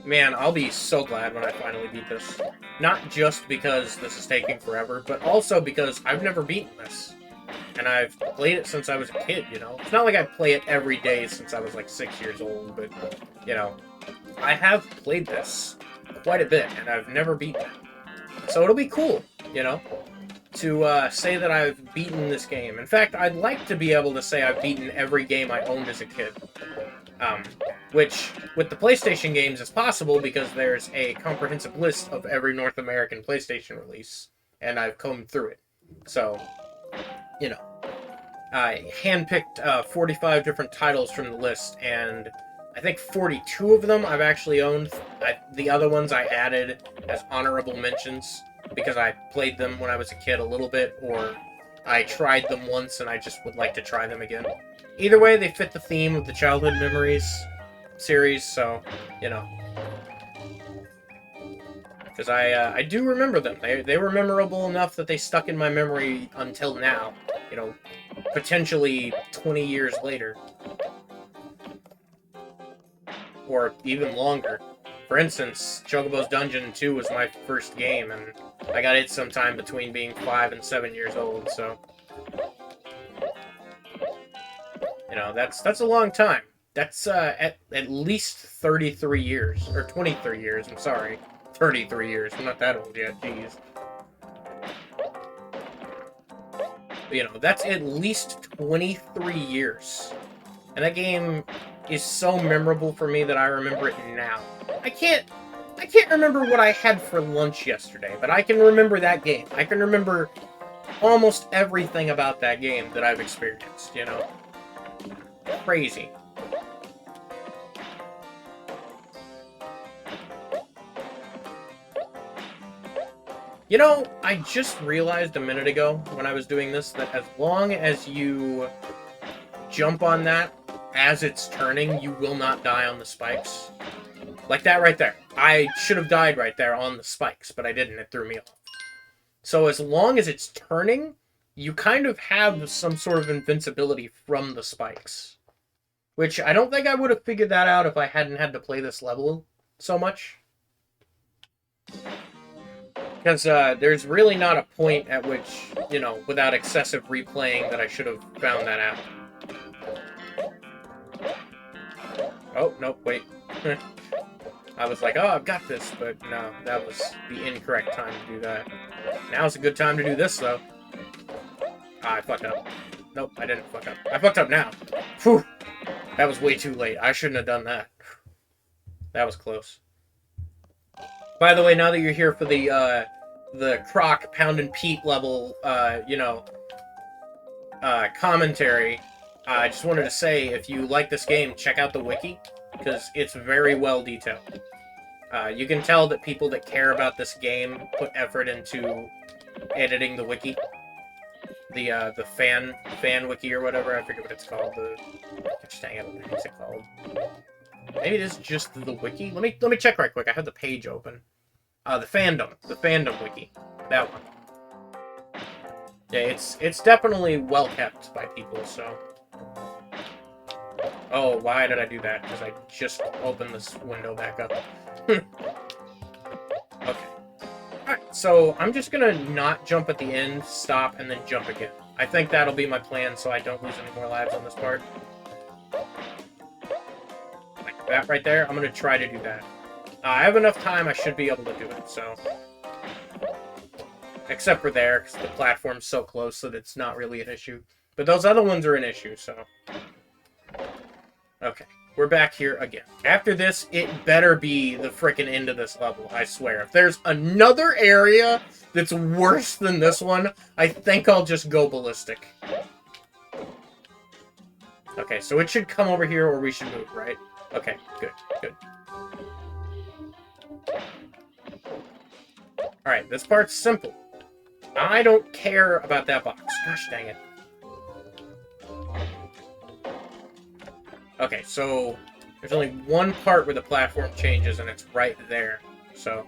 Man, I'll be so glad when I finally beat this. Not just because this is taking forever, but also because I've never beaten this. And I've played it since I was a kid, you know? It's not like I play it every day since I was like 6 years old, but, you know, I have played this quite a bit, and I've never beaten it. So it'll be cool you know, to say that I've beaten this game. In fact, I'd like to be able to say I've beaten every game I owned as a kid. Which, with the PlayStation games, is possible because there's a comprehensive list of every North American PlayStation release, and I've combed through it. So, you know, I handpicked 45 different titles from the list, and I think 42 of them I've actually owned. The other ones I added as honorable mentions because I played them when I was a kid a little bit, or I tried them once and I just would like to try them again. Either way, they fit the theme of the Childhood Memories series, so, you know. Because I do remember them. They were memorable enough that they stuck in my memory until now. You know, potentially 20 years later. Or even longer. For instance, Chocobo's Dungeon 2 was my first game, and I got it sometime between being 5 and 7 years old, so... You know, that's a long time. That's at least 33 years. Or 23 years, I'm sorry. 33 years. I'm not that old yet, jeez. But, you know, that's at least 23 years. And that game is so memorable for me that I remember it now. I can't remember what I had for lunch yesterday, but I can remember that game. I can remember almost everything about that game that I've experienced, you know? Crazy. You know, I just realized a minute ago when I was doing this that as long as you jump on that as it's turning, you will not die on the spikes. Like that right there. I should have died right there on the spikes, but I didn't. It threw me off. So as long as it's turning, you kind of have some sort of invincibility from the spikes. Which I don't think I would have figured that out if I hadn't had to play this level so much. Because there's really not a point at which, you know, without excessive replaying that I should have found that out. Oh, nope, wait. I was like, oh, I've got this, but no, that was the incorrect time to do that. Now's a good time to do this, though. Ah, I fucked up. Nope, I didn't fuck up. I fucked up now. Whew! That was way too late. I shouldn't have done that. That was close. By the way, now that you're here for the Croc Pound and Pete level, you know, commentary, I just wanted to say, if you like this game, check out the wiki, because it's very well detailed. You can tell that people that care about this game put effort into editing the wiki. The fan wiki or whatever, I forget what it's called. Gosh dang it, what the heck's it called? Maybe it is just the wiki? Let me check right quick, I have the page open. The fandom wiki. That one. Yeah, it's definitely well kept by people, so... Oh, why did I do that? Because I just opened this window back up. Okay. Alright, so I'm just gonna not jump at the end, stop, and then jump again. I think that'll be my plan so I don't lose any more lives on this part. Like that right there, I'm gonna try to do that. I have enough time, I should be able to do it, so... Except for there, because the platform's so close that it's not really an issue. But those other ones are an issue, so... Okay, we're back here again. After this, it better be the frickin' end of this level, I swear. If there's another area that's worse than this one, I think I'll just go ballistic. Okay, so it should come over here or we should move, right? Okay, good, good. Alright, this part's simple. I don't care about that box. Gosh dang it. Okay, so there's only one part where the platform changes, and it's right there. So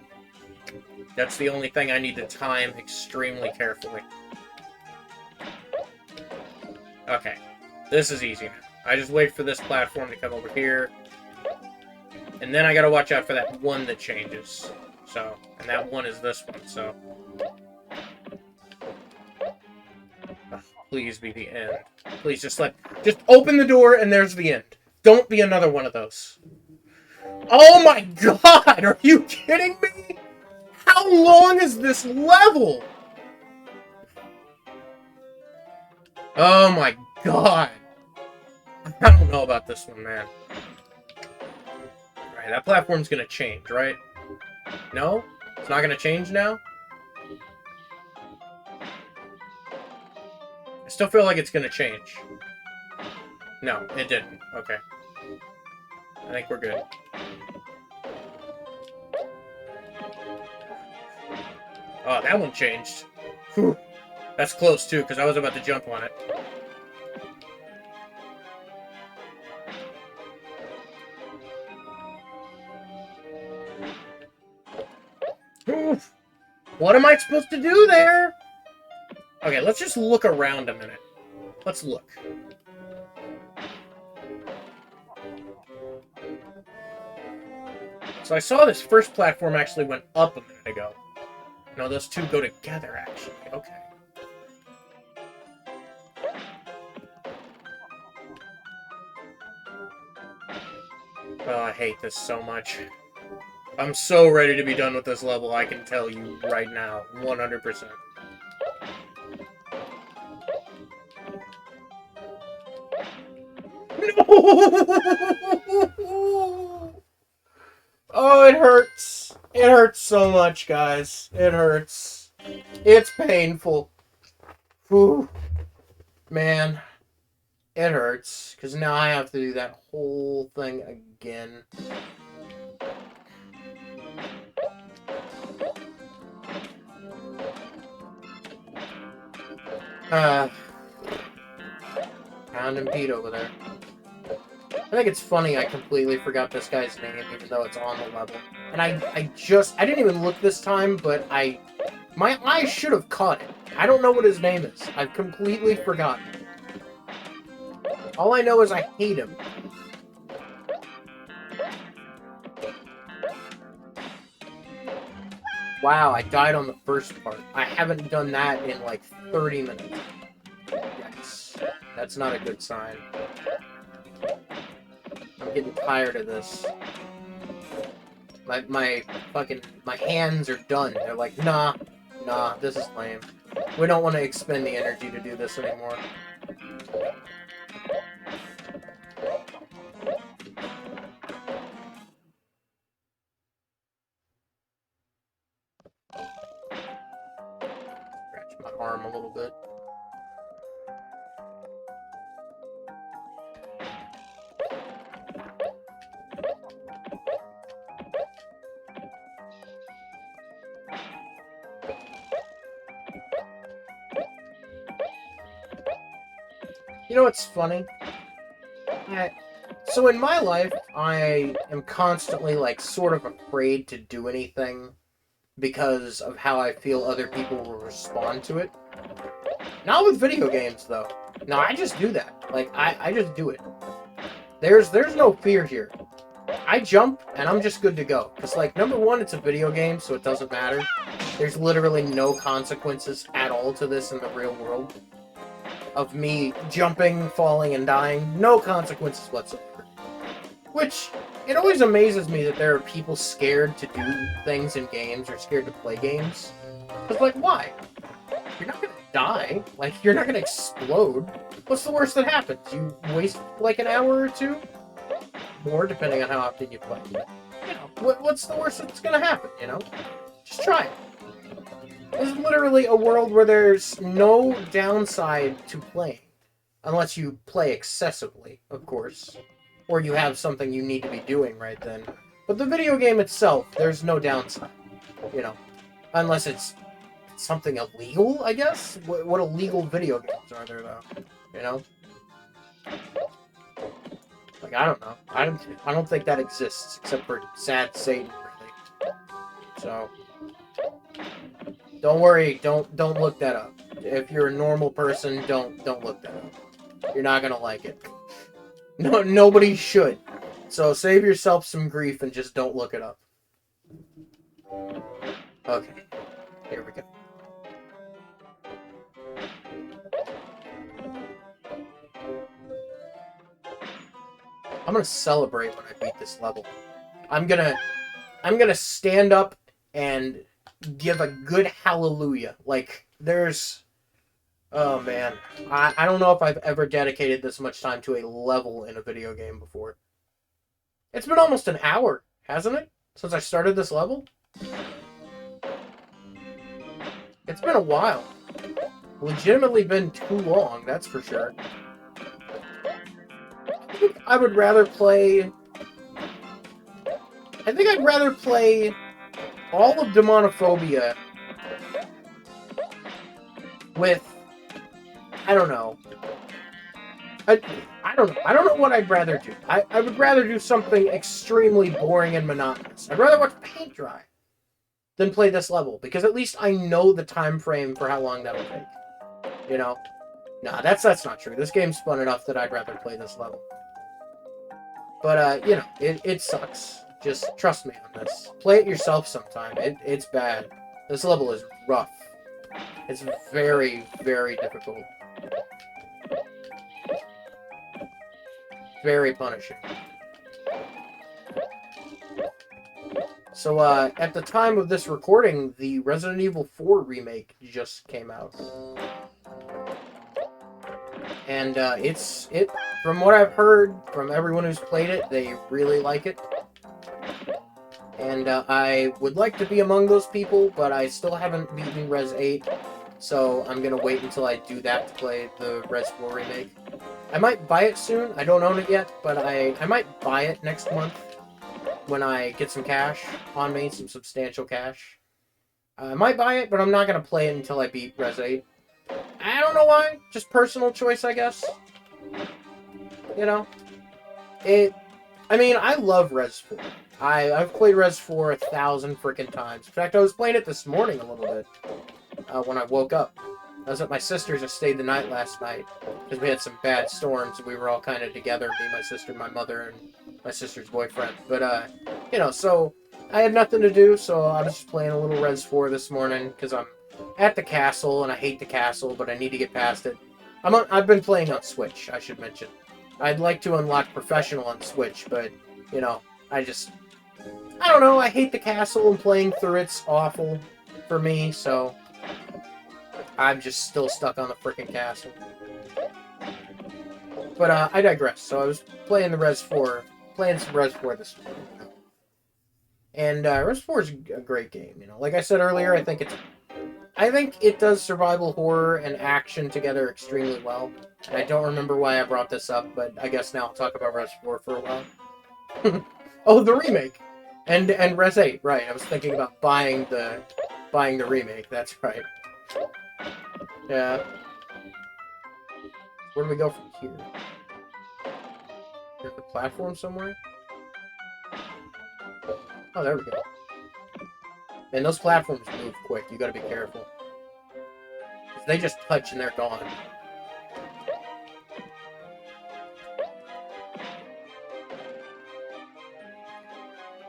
that's the only thing I need to time extremely carefully. Okay, this is easy now. I just wait for this platform to come over here, and then I gotta watch out for that one that changes. So, and that one is this one, so... Oh, please be the end. Please, just open the door and there's the end. Don't be another one of those. Oh my god! Are you kidding me? How long is this level? Oh my god. I don't know about this one, man. Alright, that platform's gonna change, right? No? It's not gonna change now? I still feel like it's gonna change. No, it didn't. Okay. I think we're good. Oh, that one changed. Whew. That's close, too, because I was about to jump on it. Oof. What am I supposed to do there? Okay, let's just look around a minute. Let's look. So I saw this first platform actually went up a minute ago. No, those two go together, actually. Okay. Oh, I hate this so much. I'm so ready to be done with this level, I can tell you right now. 100%. No! Oh, it hurts. It hurts so much, guys. It hurts. It's painful. Whew. Man. It hurts. Because now I have to do that whole thing again. Pound Pete over there. I think it's funny I completely forgot this guy's name, even though it's on the level. And I didn't even look this time, but my eyes should have caught it. I don't know what his name is. I've completely forgotten. All I know is I hate him. Wow, I died on the first part. I haven't done that in like 30 minutes. Yikes. That's not a good sign. I'm getting tired of this. My hands are done. They're like, nah, this is lame. We don't want to expend the energy to do this anymore. Scratch my arm a little bit. You know what's funny? So in my life, I am constantly, like, sort of afraid to do anything because of how I feel other people will respond to it. Not with video games, though. No, I just do that. Like, I just do it. There's no fear here. I jump, and I'm just good to go. Because, like, number one, it's a video game, so it doesn't matter. There's literally no consequences at all to this in the real world. Of me jumping, falling, and dying. No consequences whatsoever. Which, it always amazes me that there are people scared to do things in games or scared to play games. Because, like, why? You're not gonna die. Like, you're not gonna explode. What's the worst that happens? You waste, like, an hour or two? More, depending on how often you play. You know, what's the worst that's gonna happen, you know? Just try it. This is literally a world where there's no downside to playing. Unless you play excessively, of course. Or you have something you need to be doing right then. But the video game itself, there's no downside. You know. Unless it's something illegal, I guess? What illegal video games are there, though? You know? Like, I don't know. I don't think that exists, except for Sad Satan, really. So... Don't worry, don't look that up. If you're a normal person, don't look that up. You're not gonna like it. No, nobody should. So save yourself some grief and just don't look it up. Okay, here we go. I'm gonna celebrate when I beat this level. I'm gonna stand up and give a good hallelujah. Like, there's Oh man, I don't know if I've ever dedicated this much time to a level in a video game before. It's been almost an hour, hasn't it? Since I started this level? It's been a while. Legitimately been too long, that's for sure. I would rather play... I think I'd rather play all of Demonophobia with... I don't know. I don't know. I don't know what I'd rather do. I would rather do something extremely boring and monotonous. I'd rather watch paint dry than play this level, because at least I know the time frame for how long that'll take. You know? Nah, that's not true. This game's fun enough that I'd rather play this level. But, you know, it sucks. Just trust me on this. Play it yourself sometime. It's bad. This level is rough. It's very, very difficult. Very punishing. So, at the time of this recording, the Resident Evil 4 remake just came out. And, from what I've heard from everyone who's played it, they really like it. And, I would like to be among those people, but I still haven't beaten Res 8, so I'm gonna wait until I do that to play the Res 4 remake. I might buy it soon. I don't own it yet, but I might buy it next month when I get some cash on me, some substantial cash. I might buy it, but I'm not going to play it until I beat Res 8. I don't know why. Just personal choice, I guess. You know? I mean, I love Res 4. I've played Res 4 1,000 freaking times. In fact, I was playing it this morning a little bit when I woke up. I was at my sister's. I stayed the night last night because we had some bad storms. We were all kind of together, me, my sister, my mother, and my sister's boyfriend. But, you know, so I had nothing to do, so I was just playing a little Res 4 this morning because I'm at the castle, and I hate the castle, but I need to get past it. I've been playing on Switch, I should mention. I'd like to unlock Professional on Switch, but, you know, I don't know, I hate the castle, and playing through it's awful for me, so I'm just still stuck on the frickin' castle. But, I digress. So I was playing some Res 4 this morning. And, Res 4 is a great game, you know. Like I said earlier, I think it does survival horror and action together extremely well. And I don't remember why I brought this up, but I guess now I'll talk about Res 4 for a while. Oh, the remake! And Res 8, right. I was thinking about buying the remake, that's right. Yeah. Where do we go from here? There's a platform somewhere? Oh, there we go. Man, those platforms move quick. You gotta be careful. They just touch and they're gone.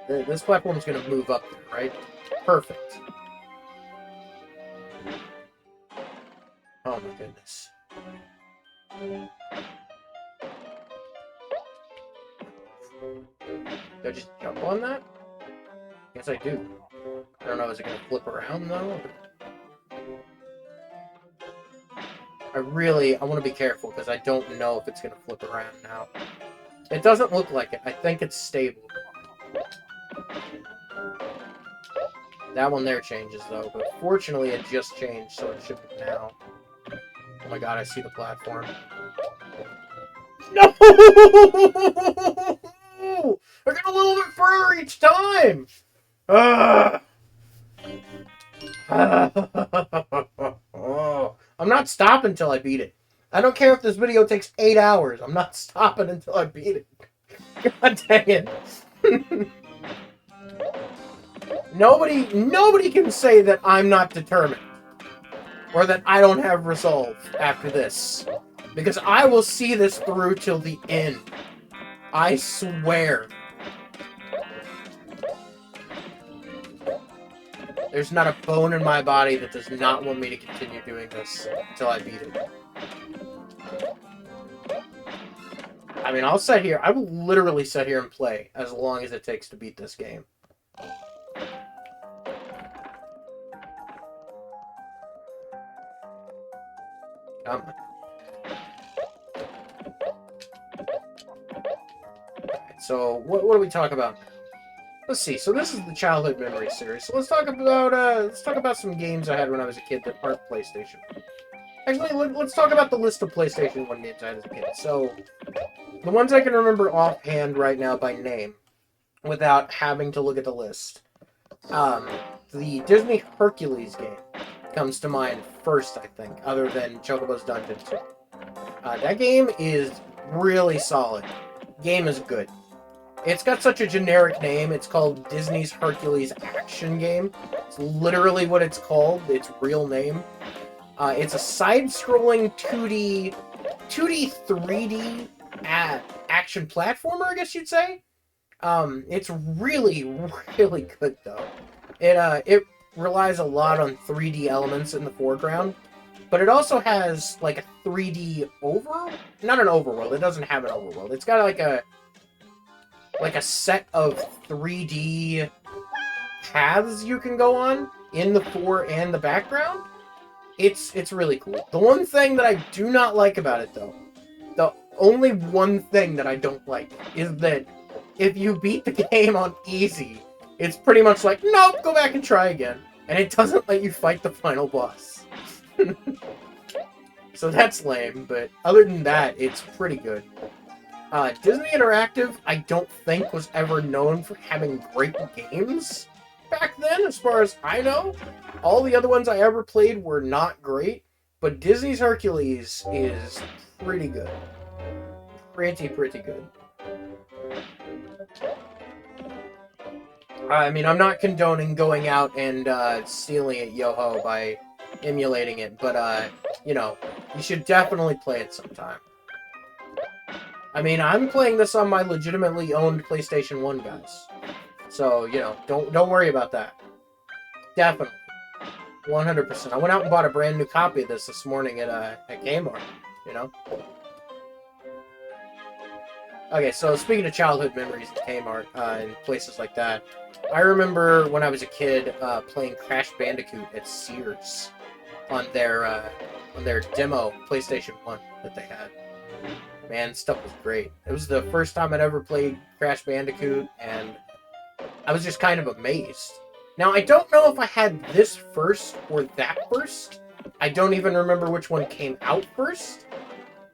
This platform's gonna move up there, right? Perfect. Oh my goodness. Do I just jump on that? Yes, I do. I don't know, is it gonna flip around though? I want to be careful because I don't know if it's gonna flip around now. It doesn't look like it. I think it's stable. That one there changes though, but fortunately it just changed, so it should be now. Oh my god, I see the platform. No! I got a little bit further each time! I'm not stopping until I beat it. I don't care if this video takes 8 hours. I'm not stopping until I beat it. God dang it. Nobody can say that I'm not determined. Or that I don't have resolve after this. Because I will see this through till the end. I swear. There's not a bone in my body that does not want me to continue doing this until I beat it. I mean, I'll sit here. I will literally sit here and play as long as it takes to beat this game. Come on. Alright, so what do we talk about now? Let's see. So this is the childhood memory series. So let's talk about some games I had when I was a kid that aren't PlayStation. Actually, let's talk about the list of PlayStation 1 games I had as a kid. So the ones I can remember offhand right now by name, without having to look at the list. The Disney Hercules game comes to mind first, I think, other than Chocobo's Dungeon 2. That game is really solid. Game is good. It's got such a generic name. It's called Disney's Hercules Action Game. It's literally what it's called. Its real name. It's a side-scrolling 2D, 3D action platformer, I guess you'd say. It's really, really good, though. It relies a lot on 3D elements in the foreground, but it also has, like, a 3D not an overworld. It doesn't have an overworld. It's got, like a set of 3D paths you can go on in the fore and the background. It's really cool. The one thing that I do not like about it, though, the only one thing that I don't like, is that if you beat the game on easy, it's pretty much like, nope, go back and try again. And it doesn't let you fight the final boss. So that's lame, but other than that, it's pretty good. Disney Interactive, I don't think, was ever known for having great games back then, as far as I know. All the other ones I ever played were not great, but Disney's Hercules is pretty good. Pretty good. I mean, I'm not condoning going out and stealing it yo-ho by emulating it, but, you know, you should definitely play it sometime. I mean, I'm playing this on my legitimately owned PlayStation 1, guys. So, you know, don't worry about that. Definitely. 100%. I went out and bought a brand new copy of this morning at Kmart, you know? Okay, so speaking of childhood memories at Kmart and places like that, I remember when I was a kid playing Crash Bandicoot at Sears on their demo PlayStation 1 that they had. Man, stuff was great. It was the first time I'd ever played Crash Bandicoot, and I was just kind of amazed. Now, I don't know if I had this first or that first. I don't even remember which one came out first.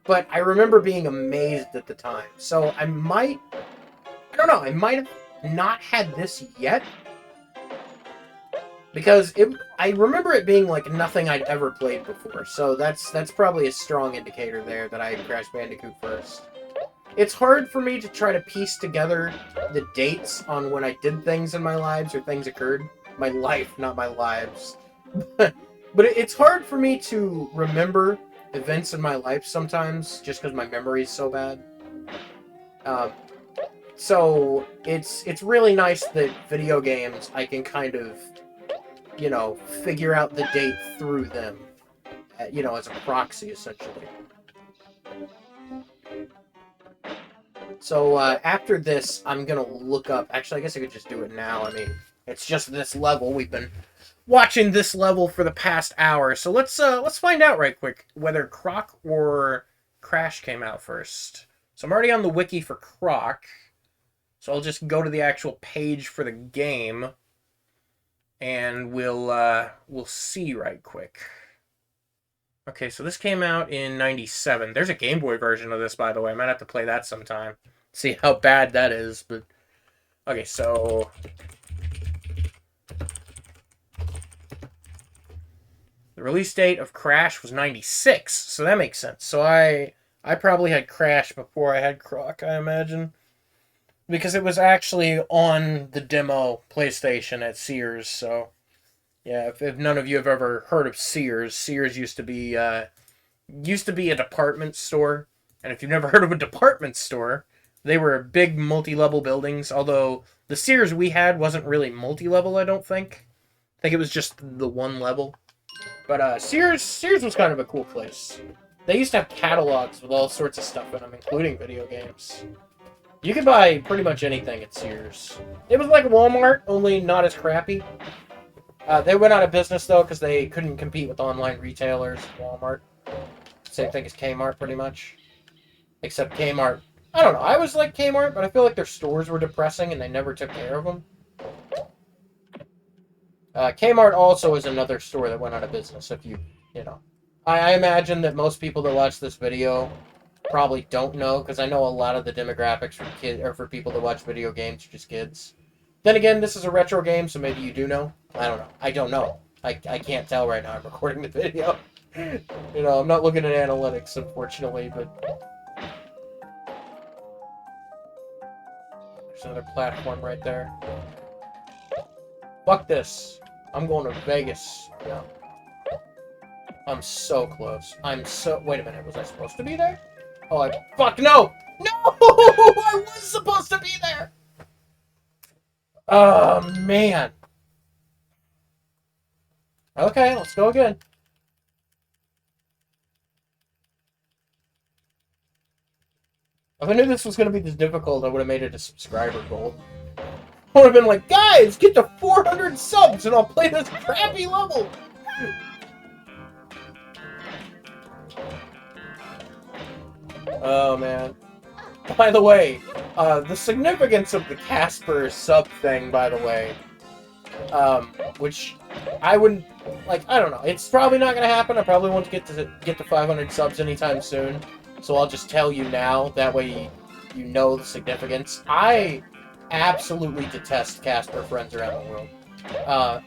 But I remember being amazed at the time. So I might have not had this yet. Because I remember it being like nothing I'd ever played before. So that's probably a strong indicator there that I had Crash Bandicoot first. It's hard for me to try to piece together the dates on when I did things in my lives or things occurred. My life, not my lives. But it's hard for me to remember events in my life sometimes, just because my memory is so bad. So it's really nice that video games, I can kind of, you know, figure out the date through them, you know, as a proxy, essentially. So after this, I'm gonna look up. Actually, I guess I could just do it now. I mean, it's just this level. We've been watching this level for the past hour, so let's find out right quick whether Croc or Crash came out first. So I'm already on the wiki for Croc, so I'll just go to the actual page for the game, and we'll see right quick. Okay, so this came out in '97. There's a Game Boy version of this, by the way. I might have to play that sometime. See how bad that is, but okay, so the release date of Crash was '96, so that makes sense. So I probably had Crash before I had Croc, I imagine, because it was actually on the demo PlayStation at Sears. So yeah, if none of you have ever heard of Sears, Sears used to be a department store, and if you've never heard of a department store, they were big multi-level buildings. Although the Sears we had wasn't really multi-level, I don't think. I think it was just the one level. But Sears was kind of a cool place. They used to have catalogs with all sorts of stuff in them, including video games. You could buy pretty much anything at Sears. It was like Walmart, only not as crappy. They went out of business, though, because they couldn't compete with online retailers at Walmart. Same thing as Kmart, pretty much. Except Kmart, I don't know. I always liked Kmart, but I feel like their stores were depressing and they never took care of them. Kmart also is another store that went out of business. If you know, I imagine that most people that watch this video probably don't know, because I know a lot of the demographics for for people that watch video games are just kids. Then again, this is a retro game, so maybe you do know. I don't know. I don't know. I can't tell right now. I'm recording the video. You know, I'm not looking at analytics, unfortunately, but there's another platform right there. Fuck this. I'm going to Vegas. No. I'm so close. Wait a minute. Was I supposed to be there? Oh, fuck, no! No! I was supposed to be there! Oh, man. Okay, let's go again. If I knew this was going to be this difficult, I would have made it a subscriber goal. I would have been like, guys, get to 400 subs and I'll play this crappy level! Oh, man. By the way, the significance of the Casper sub thing, by the way, which I wouldn't, like, I don't know. It's probably not going to happen. I probably won't get to 500 subs anytime soon. So I'll just tell you now. That way you know the significance. I absolutely detest Casper Friends Around the World.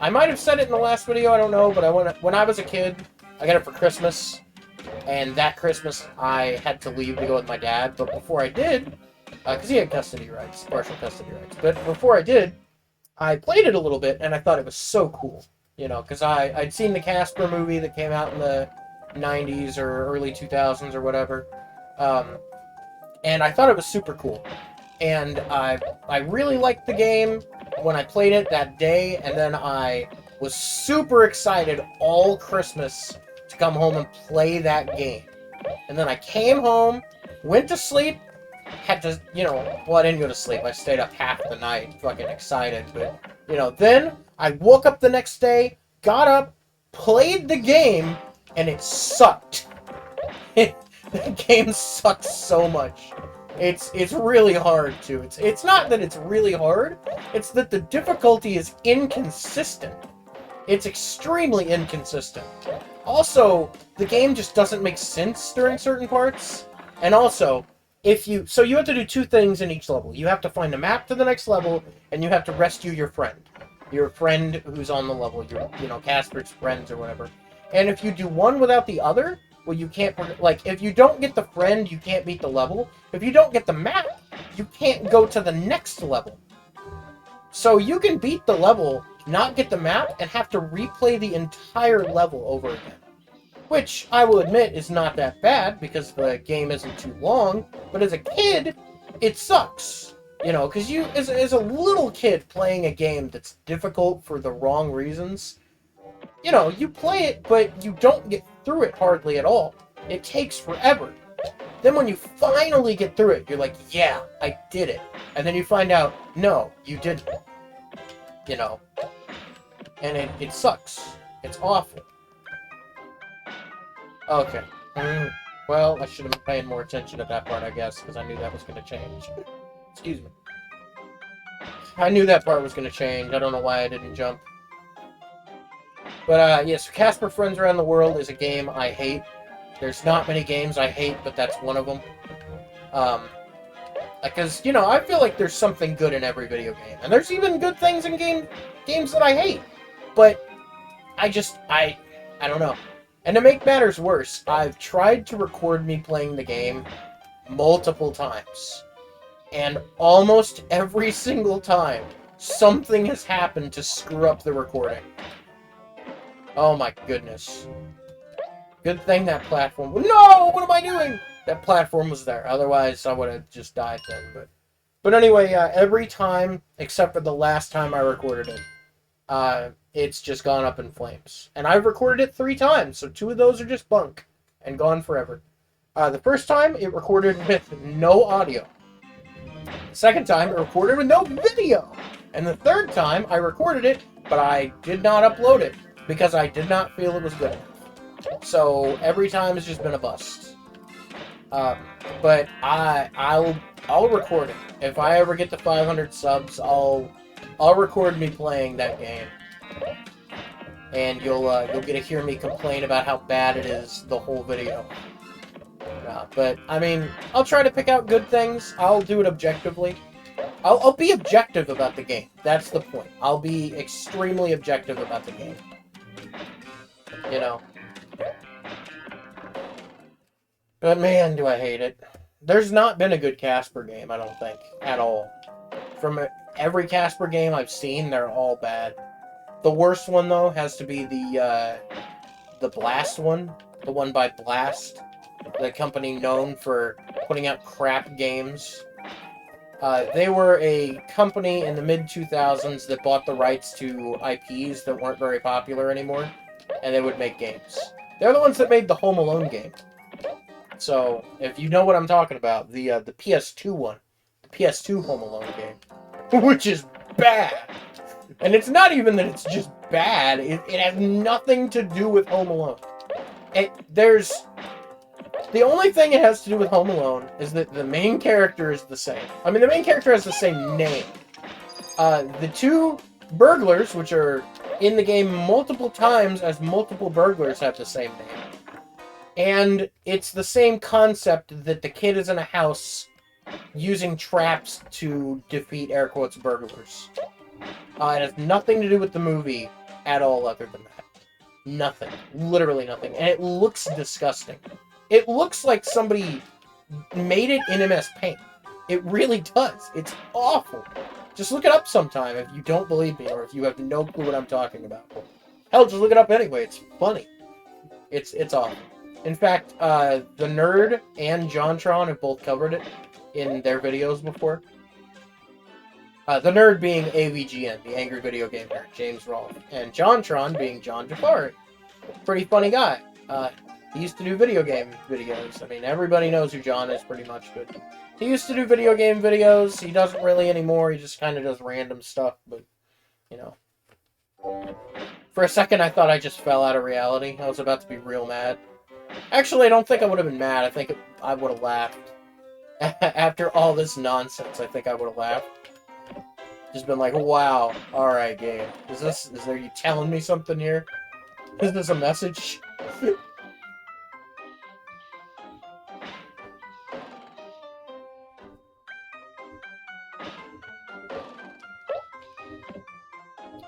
I might have said it in the last video, I don't know, but when I was a kid, I got it for Christmas. And that Christmas, I had to leave to go with my dad. But before I did, because he had custody rights, partial custody rights. But before I did, I played it a little bit, and I thought it was so cool. You know, because I'd seen the Casper movie that came out in the 90s or early 2000s or whatever. And I thought it was super cool. And I really liked the game when I played it that day. And then I was super excited all Christmas to come home and play that game. And then I came home, went to sleep, had to, you know, well, I didn't go to sleep. I stayed up half the night, fucking excited. But, you know, then I woke up the next day, got up, played the game, and it sucked. The game sucks so much. It's really hard, too. It's not that it's really hard, it's that the difficulty is inconsistent. It's extremely inconsistent. Also, the game just doesn't make sense during certain parts. And also, so you have to do two things in each level. You have to find a map to the next level, and you have to rescue your friend. Your friend who's on the level, you know, Casper's friends or whatever. And if you do one without the other, well, you can't, like, if you don't get the friend, you can't beat the level. If you don't get the map, you can't go to the next level. So you can beat the level, not get the map, and have to replay the entire level over again. Which, I will admit, is not that bad, because the game isn't too long, but as a kid, it sucks. You know, because you, as a little kid playing a game that's difficult for the wrong reasons, you know, you play it, but you don't get through it hardly at all. It takes forever. Then when you finally get through it, you're like, yeah, I did it. And then you find out, no, you didn't. You know. And it sucks. It's awful. Okay. Well, I should have been paying more attention to that part, I guess, because I knew that was going to change. Excuse me. I knew that part was going to change. I don't know why I didn't jump. But, yes, Casper Friends Around the World is a game I hate. There's not many games I hate, but that's one of them. Because, you know, I feel like there's something good in every video game. And there's even good things in games that I hate. But, I don't know. And to make matters worse, I've tried to record me playing the game multiple times. And almost every single time, something has happened to screw up the recording. Oh my goodness. Good thing that platform... No! What am I doing? That platform was there. Otherwise, I would have just died then. But anyway, every time, except for the last time I recorded it, it's just gone up in flames. And I've recorded it 3 times, so 2 of those are just bunk and gone forever. The first time, it recorded with no audio. The second time, it recorded with no video. And the third time, I recorded it, but I did not upload it because I did not feel it was good enough. So every time it's just been a bust. But I'll record it. If I ever get to 500 subs, I'll record me playing that game. And you'll get to hear me complain about how bad it is the whole video. But I mean, I'll try to pick out good things. I'll do it objectively. I'll be objective about the game. That's the point. I'll be extremely objective about the game. You know. But man, do I hate it. There's not been a good Casper game, I don't think, at all. From every Casper game I've seen, they're all bad. The worst one, though, has to be the Blast one. The one by Blast. The company known for putting out crap games. They were a company in the mid-2000s that bought the rights to IPs that weren't very popular anymore, and they would make games. They're the ones that made the Home Alone game. So, if you know what I'm talking about, the PS2 one, the PS2 Home Alone game, which is bad. And it's not even that it's just bad, it has nothing to do with Home Alone. The only thing it has to do with Home Alone is that the main character is the same. I mean, the main character has the same name. The two burglars, which are in the game multiple times as multiple burglars, have the same name. And it's the same concept that the kid is in a house using traps to defeat, air quotes, burglars. It has nothing to do with the movie at all other than that. Nothing. Literally nothing. And it looks disgusting. It looks like somebody made it in MS Paint. It really does. It's awful. Just look it up sometime if you don't believe me or if you have no clue what I'm talking about. Hell, just look it up anyway. It's funny. It's awful. In fact, the Nerd and JonTron have both covered it in their videos before. The Nerd being AVGN, the Angry Video Game Nerd, James Rolfe. And JonTron being John Jafari. Pretty funny guy. He used to do video game videos. I mean, everybody knows who John is pretty much, but he used to do video game videos. He doesn't really anymore. He just kind of does random stuff, but, you know. For a second, I thought I just fell out of reality. I was about to be real mad. Actually, I don't think I would have been mad. I think I would have laughed. After all this nonsense, I think I would have laughed. Just been like, wow, alright, game. Is there you telling me something here? Is this a message?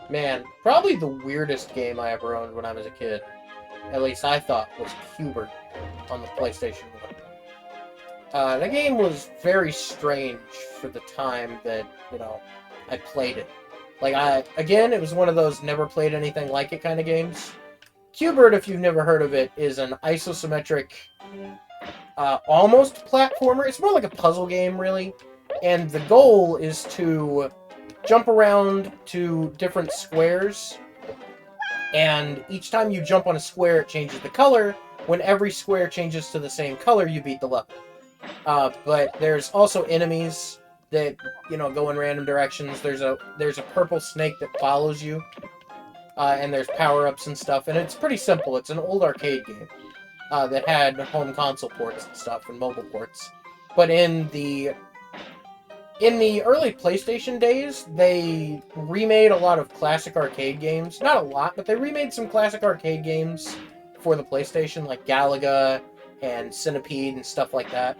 Man, probably the weirdest game I ever owned when I was a kid, at least I thought, was Q*bert on the PlayStation 1. The game was very strange for the time that, you know, I played it. Like, again, it was one of those never played anything like it kind of games. Q*bert, if you've never heard of it, is an isometric, almost platformer. It's more like a puzzle game, really. And the goal is to jump around to different squares, and each time you jump on a square, it changes the color. When every square changes to the same color, you beat the level. But there's also enemies that, you know, go in random directions. There's a purple snake that follows you, and there's power-ups and stuff, and it's pretty simple. It's an old arcade game that had home console ports and stuff, and mobile ports. But in the early PlayStation days, they remade a lot of classic arcade games. Not a lot, but they remade some classic arcade games for the PlayStation, like Galaga and Centipede and stuff like that,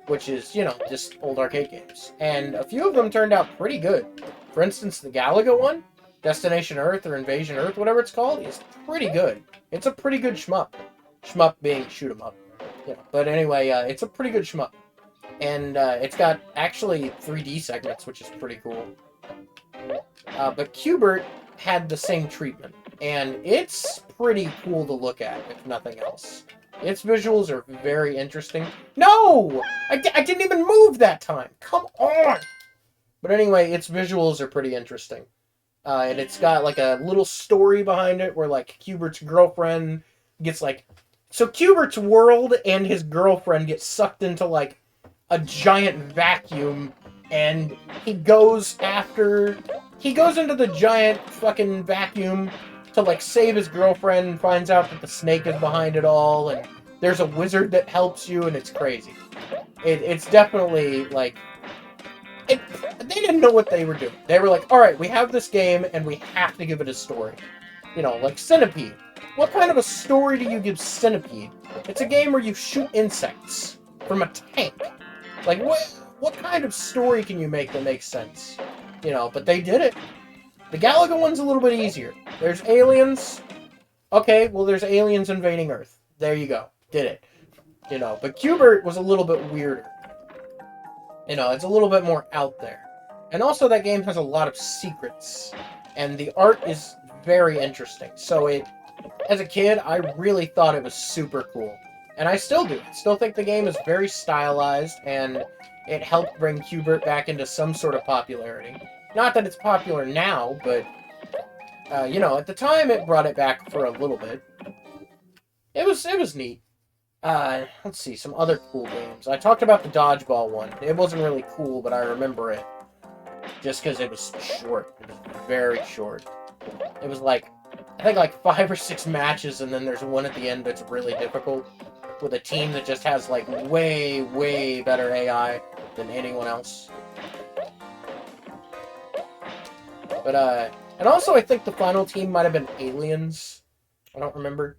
which is, you know, just old arcade games. And a few of them turned out pretty good. For instance, the Galaga one, Destination Earth or Invasion Earth, whatever it's called, is pretty good. It's a pretty good shmup. Shmup being shoot 'em up. You know, but anyway, it's a pretty good shmup. And it's got actually 3D segments, which is pretty cool. But Q*bert had the same treatment, and it's pretty cool to look at, if nothing else. Its visuals are very interesting. No! I didn't even move that time! Come on! But anyway, its visuals are pretty interesting. And it's got like a little story behind it where like Q*bert's girlfriend gets like... So Q*bert's world and his girlfriend get sucked into like a giant vacuum, and he goes into the giant fucking vacuum to, like, save his girlfriend and finds out that the snake is behind it all, and there's a wizard that helps you, and it's crazy. It's definitely, like... they didn't know what they were doing. They were like, alright, we have this game, and we have to give it a story. You know, like Centipede. What kind of a story do you give Centipede? It's a game where you shoot insects from a tank. Like, what kind of story can you make that makes sense? You know, but they did it. The Galaga one's a little bit easier. There's aliens. Okay, well, there's aliens invading Earth. There you go. Did it. You know, but Q*bert was a little bit weirder. You know, it's a little bit more out there. And also, that game has a lot of secrets. And the art is very interesting. So as a kid, I really thought it was super cool. And I still do. I still think the game is very stylized, and it helped bring Q*bert back into some sort of popularity. Not that it's popular now, but, you know, at the time it brought it back for a little bit. It was neat. Let's see, some other cool games. I talked about the dodgeball one. It wasn't really cool, but I remember it. Just because it was short. It was very short. It was like, I think like 5 or 6 matches, and then there's one at the end that's really difficult. With a team that just has, like, way, way better AI than anyone else. But, and also I think the final team might have been Aliens. I don't remember.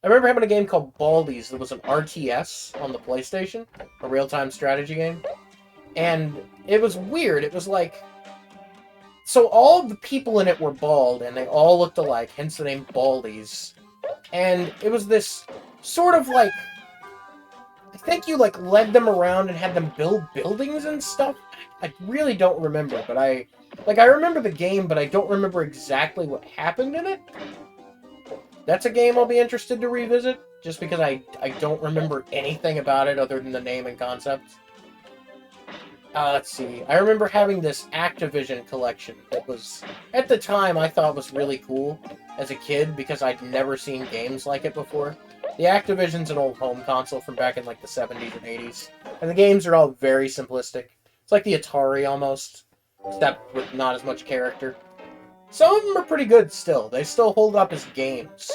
I remember having a game called Baldies that was an RTS on the PlayStation. A real-time strategy game. And it was weird. It was like... So all of the people in it were bald, and they all looked alike, hence the name Baldies. And it was this sort of, like... I think you, like, led them around and had them build buildings and stuff. I really don't remember, but I remember the game, but I don't remember exactly what happened in it. That's a game I'll be interested to revisit, just because I don't remember anything about it other than the name and concept. Let's see. I remember having this Activision collection that was, at the time, I thought was really cool as a kid, because I'd never seen games like it before. The Activision's an old home console from back in, like, the 70s and 80s. And the games are all very simplistic. It's like the Atari, almost. Except with not as much character. Some of them are pretty good still. They still hold up as games.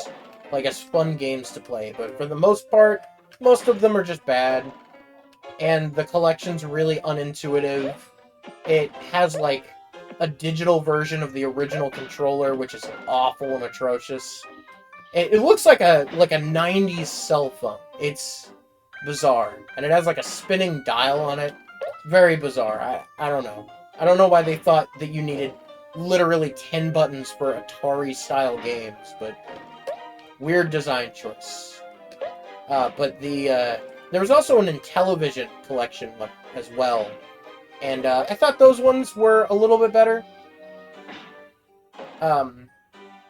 Like, as fun games to play. But for the most part, most of them are just bad. And the collection's really unintuitive. It has, like, a digital version of the original controller, which is awful and atrocious. It looks like a 90s cell phone. It's bizarre. And it has like a spinning dial on it. Very bizarre. I don't know. I don't know why they thought that you needed literally 10 buttons for Atari-style games, but weird design choice. But there was also an Intellivision collection as well. And I thought those ones were a little bit better.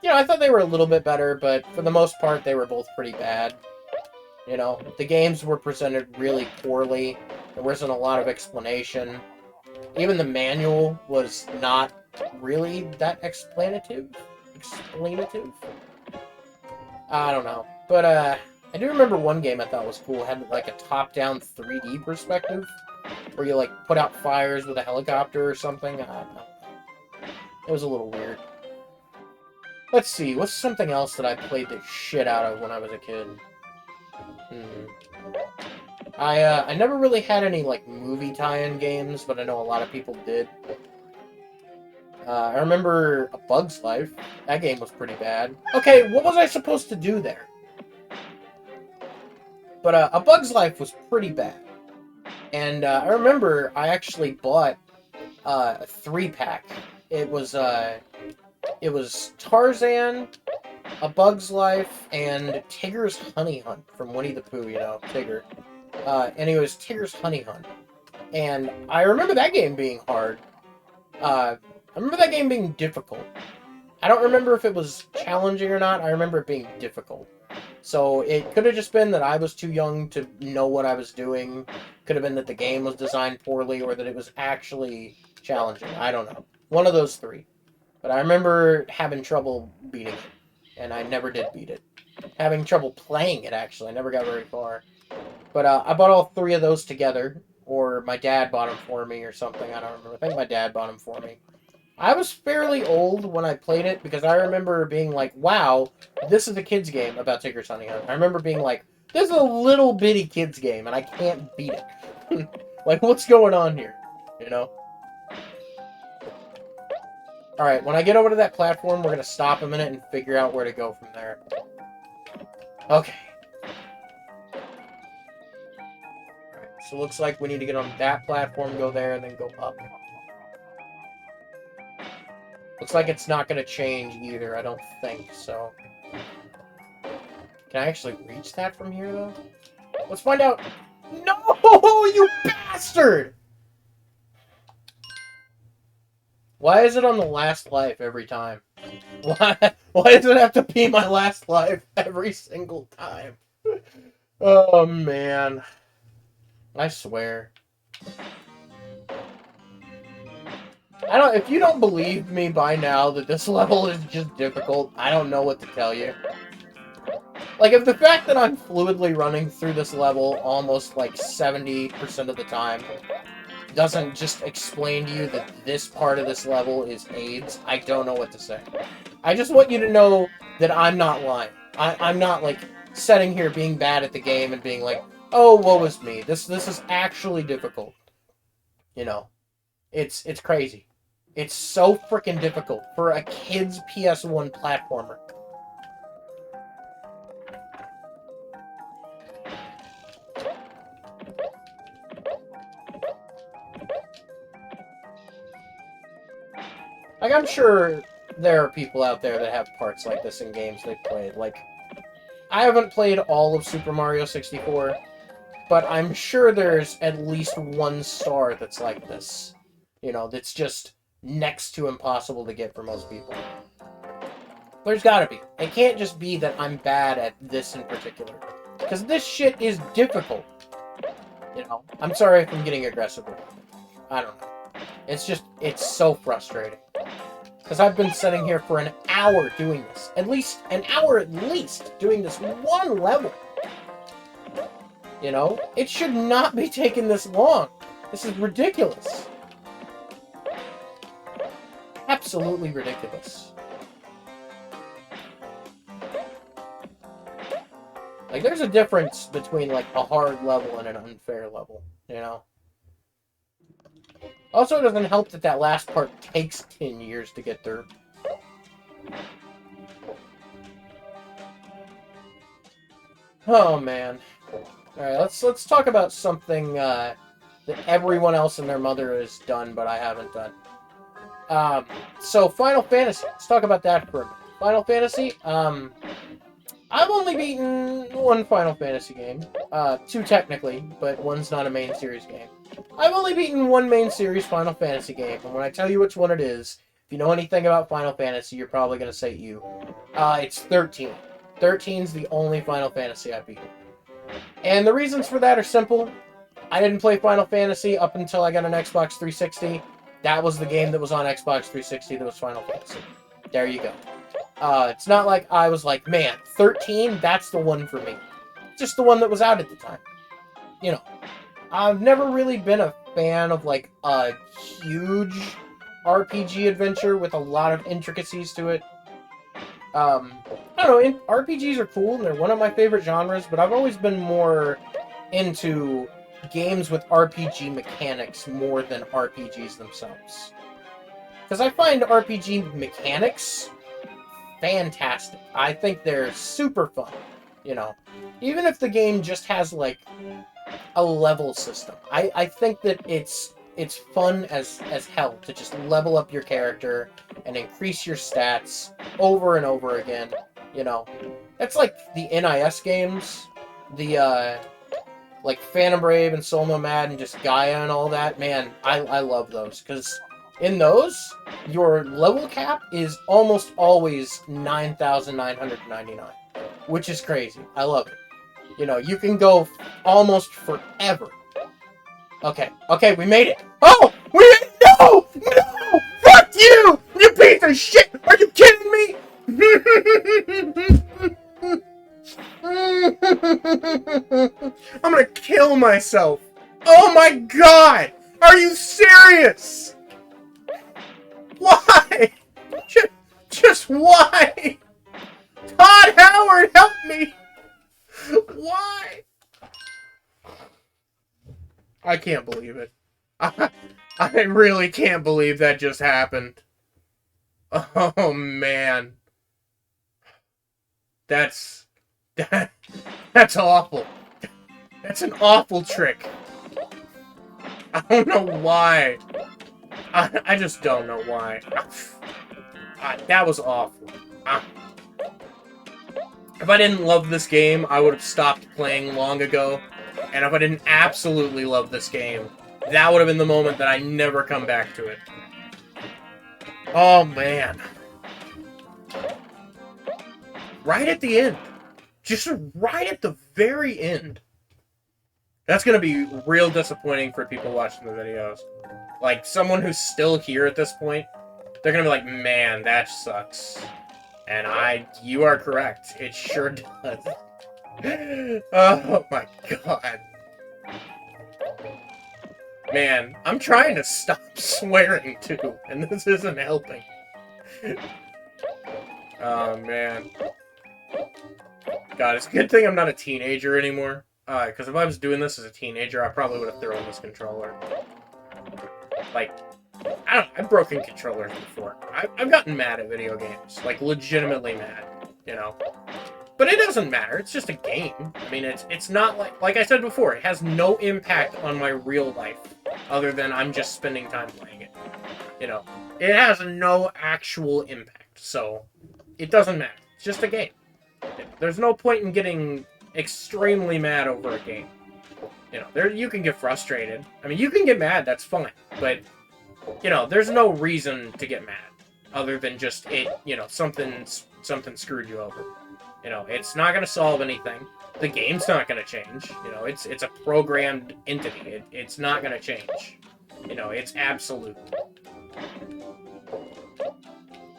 You know, I thought they were a little bit better, but for the most part, they were both pretty bad. You know, the games were presented really poorly. There wasn't a lot of explanation. Even the manual was not really that explanative. I don't know. But, I do remember one game I thought was cool. It had, like, a top-down 3D perspective, where you, like, put out fires with a helicopter or something. I don't know. It was a little weird. Let's see, what's something else that I played the shit out of when I was a kid? I never really had any, like, movie tie-in games, but I know a lot of people did. I remember A Bug's Life. That game was pretty bad. Okay, what was I supposed to do there? But, A Bug's Life was pretty bad. And, I remember I actually bought a 3-pack. It was Tarzan, A Bug's Life, and Tigger's Honey Hunt from Winnie the Pooh, you know, Tigger. And it was Tigger's Honey Hunt. And I remember that game being hard. I remember that game being difficult. I don't remember if it was challenging or not. I remember it being difficult. So it could have just been that I was too young to know what I was doing. Could have been that the game was designed poorly, or that it was actually challenging. I don't know. One of those three. But I remember having trouble beating it, and I never did beat it. Having trouble playing it, actually. I never got very far. But I bought all 3 of those together, or my dad bought them for me or something. I don't remember. I think my dad bought them for me. I was fairly old when I played it because I remember being like, wow, this is a kid's game about Tigris Honey Hunt. I remember being like, this is a little bitty kid's game and I can't beat it. Like, what's going on here? You know? Alright, when I get over to that platform, we're going to stop a minute and figure out where to go from there. Okay. Alright, so it looks like we need to get on that platform, go there, and then go up. Looks like it's not going to change either, I don't think, so... Can I actually reach that from here, though? Let's find out! No! You bastard! Why is it on the last life every time? Why does it have to be my last life every single time? Oh, man. I swear. If you don't believe me by now that this level is just difficult, I don't know what to tell you. Like, if the fact that I'm fluidly running through this level almost, like, 70% of the time doesn't just explain to you that this part of this level is AIDS, I don't know what to say. I just want you to know that I'm not lying. I'm not, like, sitting here being bad at the game and being like, oh, woe is me. This is actually difficult. You know? It's crazy. It's so freaking difficult for a kid's PS1 platformer. Like, I'm sure there are people out there that have parts like this in games they've played. Like, I haven't played all of Super Mario 64, but I'm sure there's at least one star that's like this. You know, that's just next to impossible to get for most people. There's gotta be. It can't just be that I'm bad at this in particular. Because this shit is difficult. You know, I'm sorry if I'm getting aggressive with it. I don't know. It's just, it's so frustrating. Because I've been sitting here for an hour doing this. An hour at least, doing this one level. You know? It should not be taking this long. This is ridiculous. Absolutely ridiculous. Like, there's a difference between, like, a hard level and an unfair level, you know? Also, it doesn't help that last part takes 10 years to get through. Oh, man. Alright, let's talk about something, that everyone else and their mother has done, but I haven't done. So, Final Fantasy. Let's talk about that for a minute. Final Fantasy, I've only beaten one Final Fantasy game. Two technically, but one's not a main series game. I've only beaten one main series Final Fantasy game, and when I tell you which one it is, if you know anything about Final Fantasy, you're probably going to say you. It's 13. 13's the only Final Fantasy I've beaten. And the reasons for that are simple. I didn't play Final Fantasy up until I got an Xbox 360. That was the game that was on Xbox 360 that was Final Fantasy. There you go. It's not like I was like, man, 13, that's the one for me. Just the one that was out at the time. You know, I've never really been a fan of, like, a huge RPG adventure with a lot of intricacies to it. I don't know, RPGs are cool, and they're one of my favorite genres, but I've always been more into games with RPG mechanics more than RPGs themselves. Because I find RPG mechanics fantastic. I think they're super fun, you know. Even if the game just has, like, a level system. I think that it's fun as hell to just level up your character and increase your stats over and over again, you know. That's like the NIS games, the, like Phantom Brave and Soul Nomad and just Gaia and all that. Man, I love those, because in those, your level cap is almost always 9,999, which is crazy. I love it. You know, you can go almost forever. Okay, we made it. Oh, we made it. No! Fuck you! You piece of shit! Are you kidding me? I'm gonna kill myself. Oh my god! Are you serious? Why? Just why? Todd Howard, help me! Why? I can't believe it. I really can't believe that just happened. Oh, man. That's awful. That's an awful trick. I don't know why. I just don't know why. That was awful. If I didn't love this game, I would have stopped playing long ago. And if I didn't absolutely love this game, that would have been the moment that I never come back to it. Oh, man. Right at the end. Just right at the very end. That's going to be real disappointing for people watching the videos. Like, someone who's still here at this point, they're going to be like, man, that sucks. And you are correct. It sure does. Oh my god. Man, I'm trying to stop swearing too, and this isn't helping. Oh man. God, it's a good thing I'm not a teenager anymore. Because if I was doing this as a teenager, I probably would have thrown this controller. Like, I don't know, I've broken controllers before. I've gotten mad at video games. Like, legitimately mad, you know? But it doesn't matter, it's just a game. I mean, it's not like I said before, it has no impact on my real life, other than I'm just spending time playing it. You know? It has no actual impact, so it doesn't matter. It's just a game. There's no point in getting extremely mad over a game. You know, you can get frustrated. I mean, you can get mad, that's fine. But, you know, there's no reason to get mad. Other than just something screwed you over. You know, it's not going to solve anything. The game's not going to change. You know, it's a programmed entity. It's not going to change. You know, it's absolute.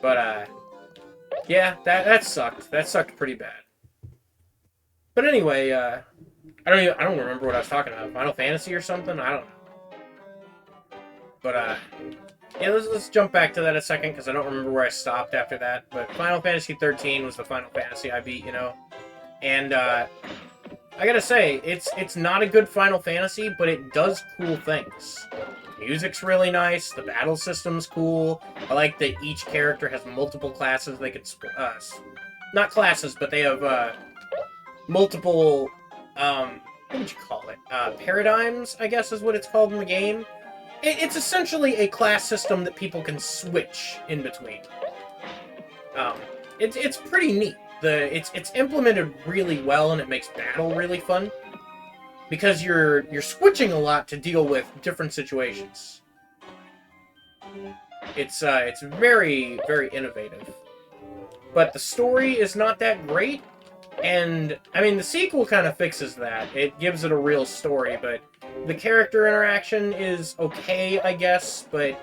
But, yeah, that sucked. That sucked pretty bad. But anyway, I don't remember what I was talking about. Final Fantasy or something? I don't know. But, yeah, let's jump back to that a second, because I don't remember where I stopped after that. But Final Fantasy 13 was the Final Fantasy I beat, you know? And, I gotta say, it's not a good Final Fantasy, but it does cool things. The music's really nice, the battle system's cool. I like that each character has multiple classes they could, not classes, but they have, multiple, what would you call it? Paradigms, I guess is what it's called in the game. It's essentially a class system that people can switch in between. It's pretty neat. It's implemented really well, and it makes battle really fun. Because you're switching a lot to deal with different situations. It's very, very innovative. But the story is not that great. And, I mean, the sequel kind of fixes that. It gives it a real story, but the character interaction is okay, I guess, but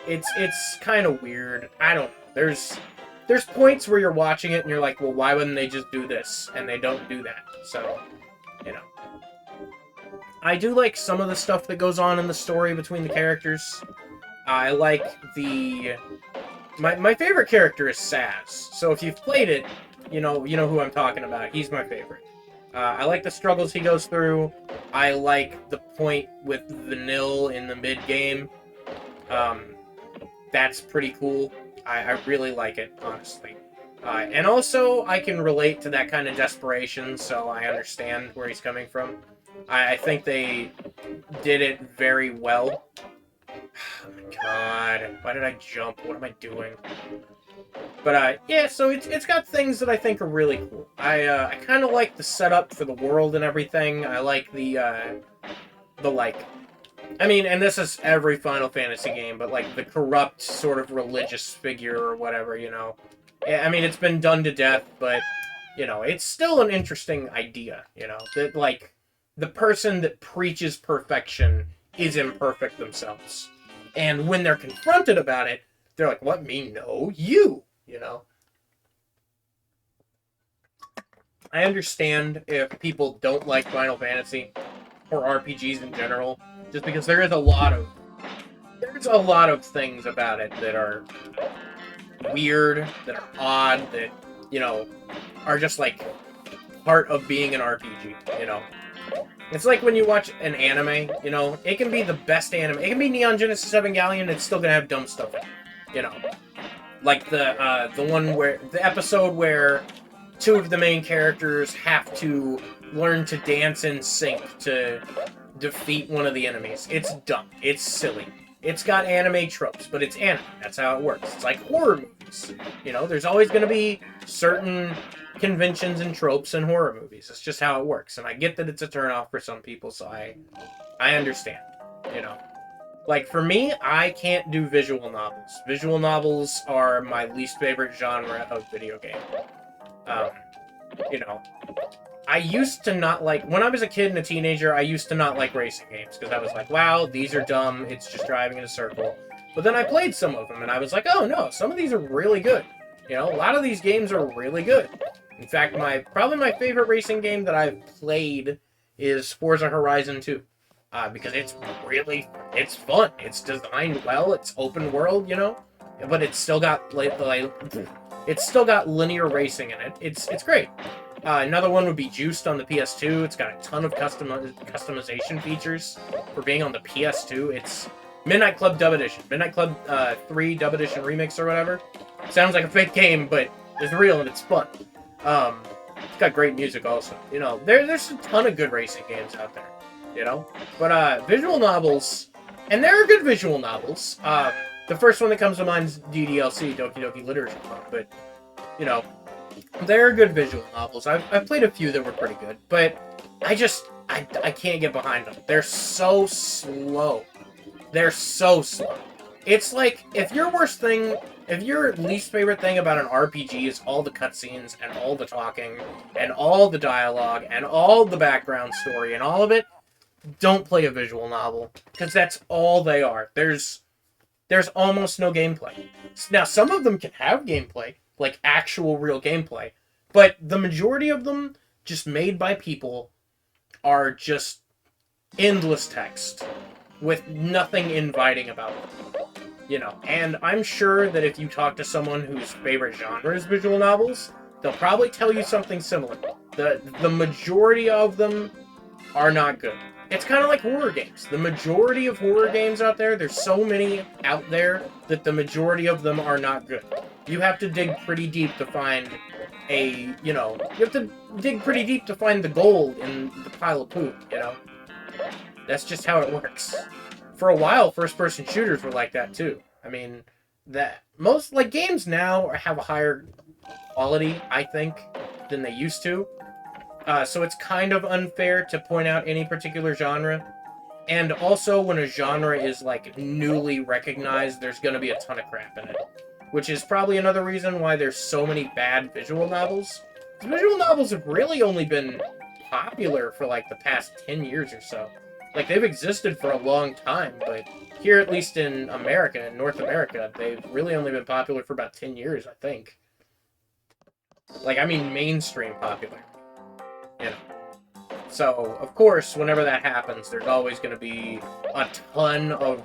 it's kind of weird. I don't know. There's points where you're watching it and you're like, well, why wouldn't they just do this? And they don't do that. So, you know. I do like some of the stuff that goes on in the story between the characters. I like the... My favorite character is Saz. So if you've played it, you know who I'm talking about. He's my favorite. I like the struggles he goes through. I like the point with Vanille in the mid-game. That's pretty cool. I really like it, honestly. And also, I can relate to that kind of desperation, so I understand where he's coming from. I think they did it very well. Oh my god. Why did I jump? What am I doing? But, yeah, so it's got things that I think are really cool. I kind of like the setup for the world and everything. I like the like... I mean, and this is every Final Fantasy game, but, like, the corrupt sort of religious figure or whatever, you know. I mean, it's been done to death, but, you know, it's still an interesting idea, you know. That, like, the person that preaches perfection is imperfect themselves. And when they're confronted about it, they're like, what, me? No, you! You know? I understand if people don't like Final Fantasy, or RPGs in general, just because there's a lot of there's a lot of things about it that are weird, that are odd, that, you know, are just, like, part of being an RPG, you know? It's like when you watch an anime, you know, it can be the best anime. It can be Neon Genesis Evangelion, it's still gonna have dumb stuff in it, you know? Like the one where, the episode where two of the main characters have to learn to dance in sync to defeat one of the enemies. It's dumb. It's silly. It's got anime tropes, but it's anime. That's how it works. It's like horror movies. You know, there's always going to be certain conventions and tropes in horror movies. It's just how it works. And I get that it's a turnoff for some people, so I understand. You know. Like, for me, I can't do visual novels. Visual novels are my least favorite genre of video game. You know, I used to not like, when I was a kid and a teenager, I used to not like racing games, because I was like, wow, these are dumb, it's just driving in a circle. But then I played some of them, and I was like, oh no, some of these are really good. You know, a lot of these games are really good. In fact, probably my favorite racing game that I've played is Forza Horizon 2. Because it's fun. It's designed well, it's open world, you know? But it's still got, it's still got linear racing in it. It's great. Another one would be Juiced on the PS2. It's got a ton of customization features for being on the PS2. It's Midnight Club Dub Edition. Midnight Club 3 Dub Edition Remix or whatever. Sounds like a fake game, but it's real and it's fun. It's got great music also. You know, there's a ton of good racing games out there. You know? But visual novels, and there are good visual novels. The first one that comes to mind is DDLC, Doki Doki Literature Club, but, you know, there are good visual novels. I've played a few that were pretty good, but I can't get behind them. They're so slow. They're so slow. It's like, if your least favorite thing about an RPG is all the cutscenes, and all the talking, and all the dialogue, and all the background story, and all of it, don't play a visual novel, because that's all they are. There's almost no gameplay. Now, some of them can have gameplay, like actual real gameplay, but the majority of them, just made by people, are just endless text with nothing inviting about them. You know, and I'm sure that if you talk to someone whose favorite genre is visual novels, they'll probably tell you something similar. The majority of them are not good. It's kind of like horror games. The majority of horror games out there, there's so many out there that the majority of them are not good. You have to dig pretty deep to find you have to dig pretty deep to find the gold in the pile of poop, you know? That's just how it works. For a while, first-person shooters were like that, too. I mean, most games now have a higher quality, I think, than they used to. So it's kind of unfair to point out any particular genre. And also, when a genre is, newly recognized, there's gonna be a ton of crap in it. Which is probably another reason why there's so many bad visual novels. Visual novels have really only been popular for, the past 10 years or so. They've existed for a long time, but here, at least in America, in North America, they've really only been popular for about 10 years, I think. I mean mainstream popular. You know. So, of course, whenever that happens, there's always going to be a ton of,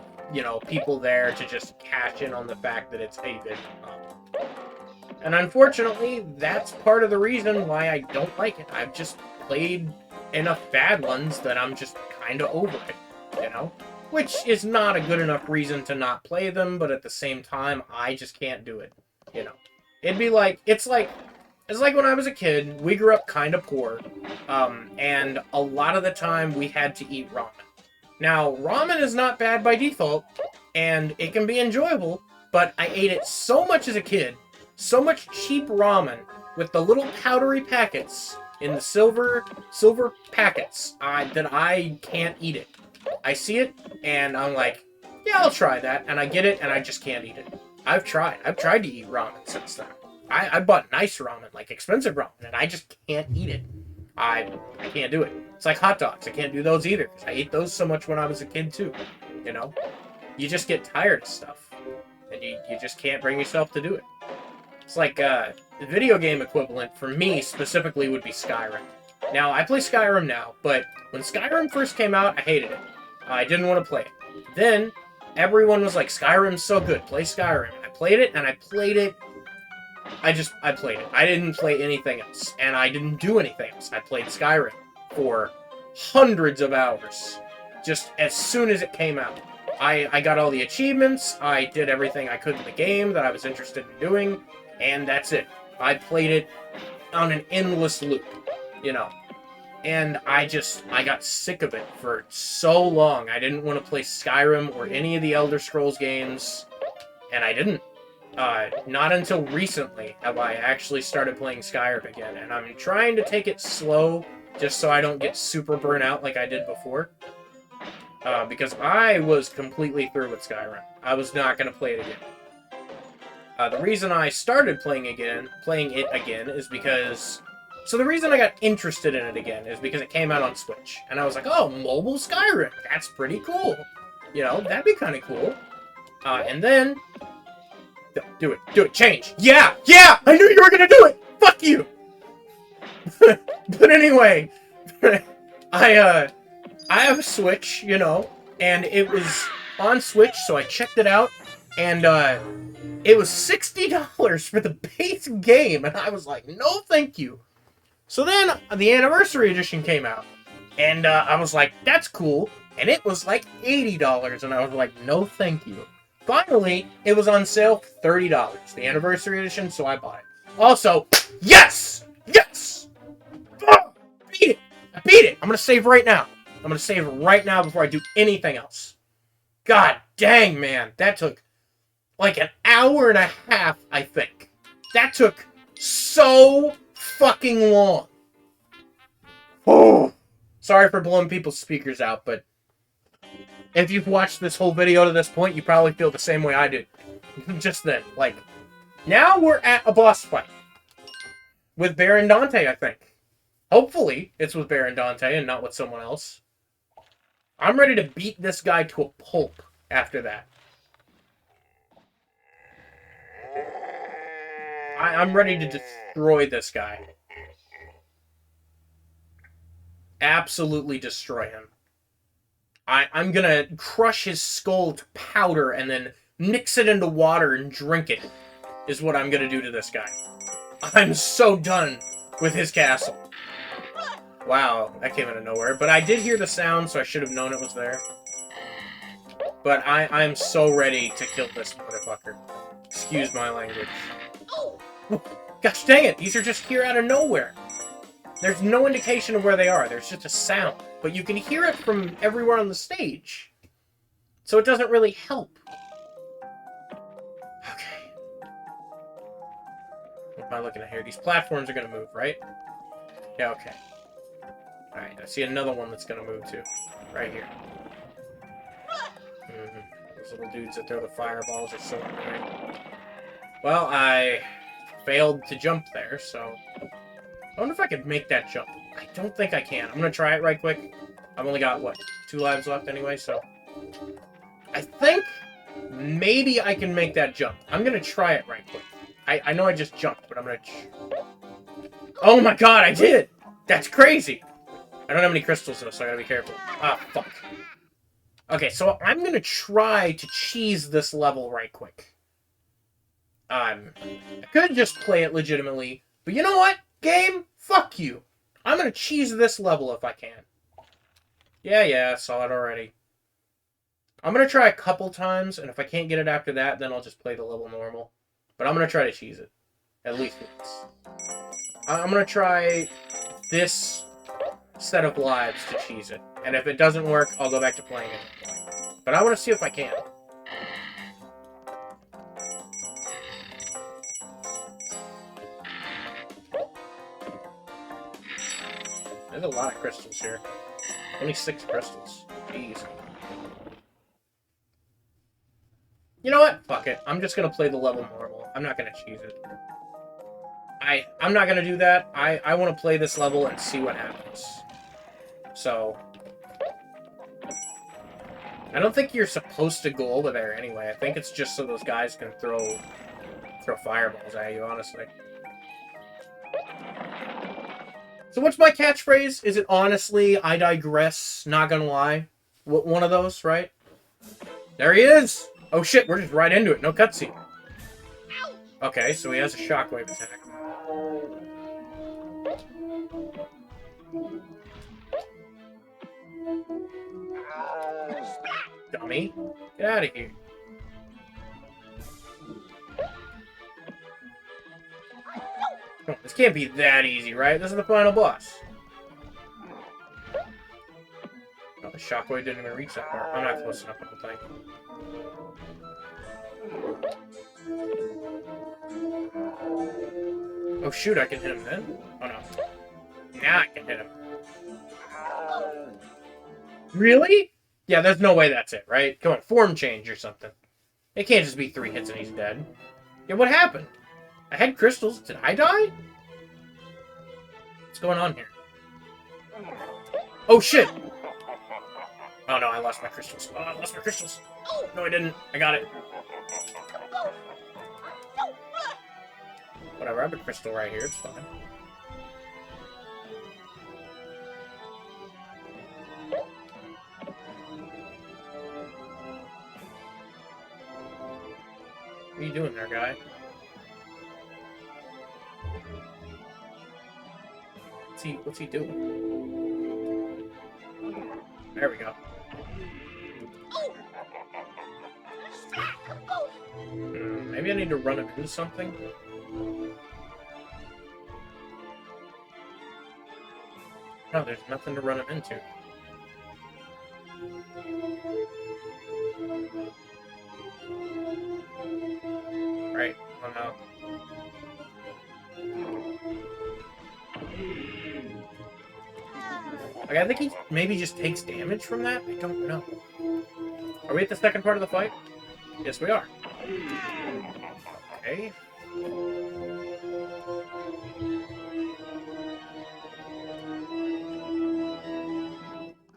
people there to just cash in on the fact that it's a visual novel. And unfortunately, that's part of the reason why I don't like it. I've just played enough bad ones that I'm just kind of over it, you know? Which is not a good enough reason to not play them, but at the same time, I just can't do it, you know? It'd be it's like when I was a kid, we grew up kind of poor, and a lot of the time we had to eat ramen. Now, ramen is not bad by default, and it can be enjoyable, but I ate it so much as a kid, so much cheap ramen with the little powdery packets in the silver packets that I can't eat it. I see it, and I'm like, yeah, I'll try that, and I get it, and I just can't eat it. I've tried to eat ramen since then. I bought nice ramen, expensive ramen, and I just can't eat it. I can't do it. It's like hot dogs. I can't do those either, because I ate those so much when I was a kid, too. You know? You just get tired of stuff, and you just can't bring yourself to do it. It's the video game equivalent, for me, specifically, would be Skyrim. Now, I play Skyrim now, but when Skyrim first came out, I hated it. I didn't want to play it. Then, everyone was like, Skyrim's so good, play Skyrim. I played it, and I played it. I played it. I didn't play anything else, and I didn't do anything else. I played Skyrim for hundreds of hours, just as soon as it came out. I got all the achievements, I did everything I could in the game that I was interested in doing, and that's it. I played it on an endless loop, you know. And I got sick of it for so long. I didn't want to play Skyrim or any of the Elder Scrolls games, and I didn't. Not until recently have I actually started playing Skyrim again, and I'm trying to take it slow, just so I don't get super burnt out like I did before. Because I was completely through with Skyrim. I was not going to play it again. The reason I started playing it again, is because... So the reason I got interested in it again is because it came out on Switch. And I was like, oh, mobile Skyrim, that's pretty cool. You know, that'd be kind of cool. And then... Do it, change! Yeah! I knew you were going to do it! Fuck you! But anyway, I have a Switch, you know, and it was on Switch, so I checked it out, and it was $60 for the base game, and I was like, no thank you. So then, the Anniversary Edition came out, and I was like, that's cool, and it was like $80, and I was like, no thank you. Finally, it was on sale for $30, the Anniversary Edition, so I bought it. Also, yes! Oh, beat it! I beat it! I'm gonna save right now. I'm gonna save right now before I do anything else. God dang, man. That took like an hour and a half, I think. That took so fucking long. Oh, sorry for blowing people's speakers out, but if you've watched this whole video to this point, you probably feel the same way I did. Just then. Like, now we're at a boss fight. With Baron Dante, I think. Hopefully, it's with Baron Dante and not with someone else. I'm ready to beat this guy to a pulp after that. I'm ready to destroy this guy. Absolutely destroy him. I'm gonna crush his skull to powder and then mix it into water and drink it, is what I'm gonna do to this guy. I'm so done with his castle. Wow, that came out of nowhere. But I did hear the sound, so I should have known it was there. But I'm so ready to kill this motherfucker. Excuse my language. Gosh dang it, these are just here out of nowhere. There's no indication of where they are. There's just a sound. But you can hear it from everywhere on the stage. So it doesn't really help. Okay. What am I looking at here? These platforms are going to move, right? Yeah, okay. Alright, I see another one that's going to move too. Right here. Those little dudes that throw the fireballs are so annoying. Well, I failed to jump there, so... I wonder if I could make that jump. I don't think I can. I'm going to try it right quick. I've only got, what, 2 lives left anyway, so... I think maybe I can make that jump. I'm going to try it right quick. I know I just jumped, but I'm going to... Oh my god, I did! That's crazy! I don't have any crystals, though, so I gotta be careful. Ah, fuck. Okay, so I'm going to try to cheese this level right quick. I could just play it legitimately, but you know what? Game, fuck you. I'm gonna cheese this level if I can. Yeah, I saw it already. I'm gonna try a couple times, and if I can't get it after that, then I'll just play the level normal. But I'm gonna try to cheese it. At least once. I'm gonna try this set of lives to cheese it. And if it doesn't work, I'll go back to playing it. But I want to see if I can. There's a lot of crystals here. Only 6 crystals. Jeez. You know what? Fuck it. I'm just gonna play the level normal. I'm not gonna cheese it. I'm not gonna do that. I want to play this level and see what happens. So... I don't think you're supposed to go over there anyway. I think it's just so those guys can throw fireballs at you, honestly. So what's my catchphrase? Is it honestly, I digress, not gonna lie? One of those, right? There he is! Oh shit, we're just right into it. No cutscene. Okay, so he has a shockwave attack. Dummy. Get out of here. Oh, this can't be that easy, right? This is the final boss. Oh, the shockwave didn't even reach that far. I'm not close enough, I don't think. Oh shoot, I can hit him then? Oh no. Now I can hit him. Really? Yeah, there's no way that's it, right? Come on, form change or something. It can't just be 3 hits and he's dead. Yeah, what happened? I had crystals. Did I die? What's going on here? Oh shit! Oh no, I lost my crystals. Oh, I lost my crystals. No, I didn't. I got it. Whatever, I have a crystal right here. It's fine. What are you doing there, guy? What's he doing? There we go. Maybe I need to run him into something? No, there's nothing to run him into. Right, oh no. Like, I think he maybe just takes damage from that? I don't know. Are we at the second part of the fight? Yes, we are. Okay.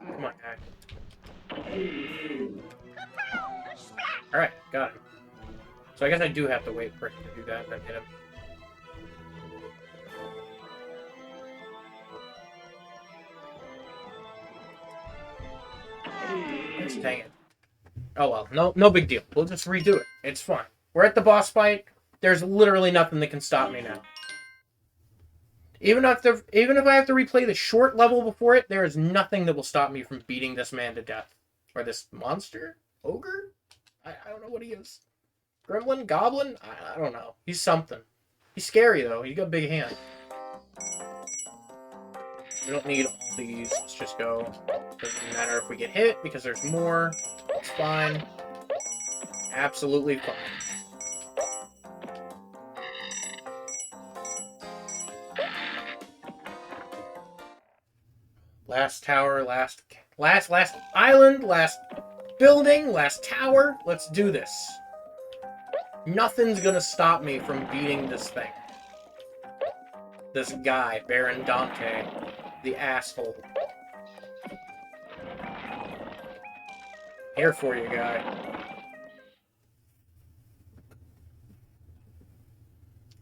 Come on, guy. Alright, got him. So I guess I do have to wait for him to do that and then hit him. Dang it. Oh well, no big deal. We'll just redo it. It's fine. We're at the boss fight. There's literally nothing that can stop me now. Even if I have to replay the short level before it, there is nothing that will stop me from beating this man to death. Or this monster? Ogre? I don't know what he is. Gremlin? Goblin? I don't know. He's something. He's scary though. He's got a big hand. We don't need all these. Let's just go. Doesn't matter if we get hit because there's more. It's fine. Absolutely fine. Last tower, last island, last building, last tower. Let's do this. Nothing's gonna stop me from beating this thing. This guy, Baron Dante. The asshole. Here for you, guy.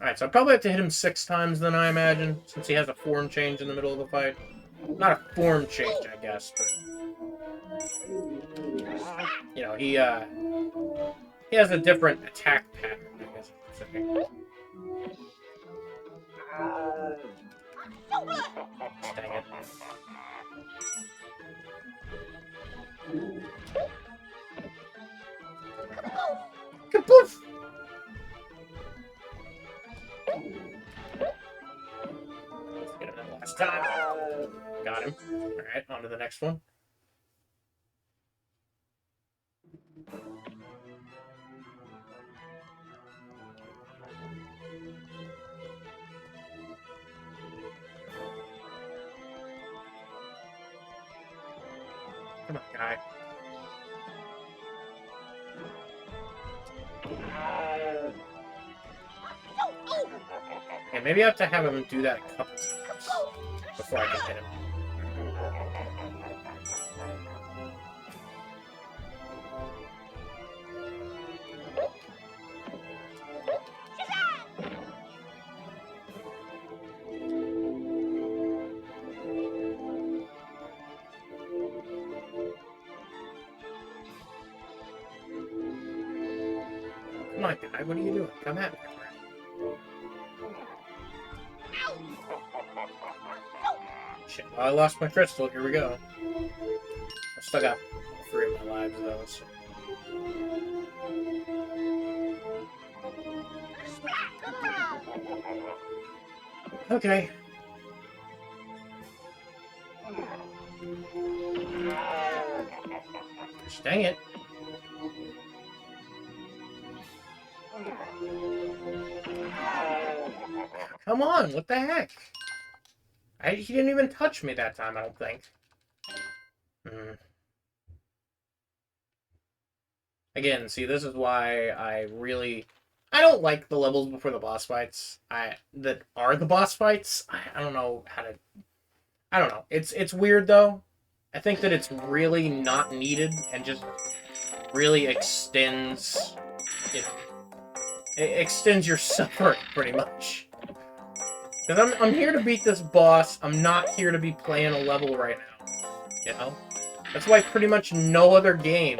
Alright, so I probably have to hit him 6 times then, I imagine, since he has a form change in the middle of the fight. Not a form change, I guess, but... You know, he has a different attack pattern, I guess you could say. Dang it. Kapoof! Let's get him that last time. Got him. Alright, on to the next one. Come on, guy. Okay, maybe I have to have him do that a couple times before I can hit him. on, guy. What are you doing? Come at me. Shit. Well, I lost my crystal. Here we go. I still got 3 of my lives, though. So. Okay. Dang it. Come on, what the heck? He didn't even touch me that time, I don't think. Again, see, this is why I don't like the levels before the boss fights. That are the boss fights. I don't know how to... I don't know. It's weird, though. I think that it's really not needed and just really extends, you know, it extends your suffering, pretty much. Because I'm here to beat this boss. I'm not here to be playing a level right now, you know? That's why pretty much no other game,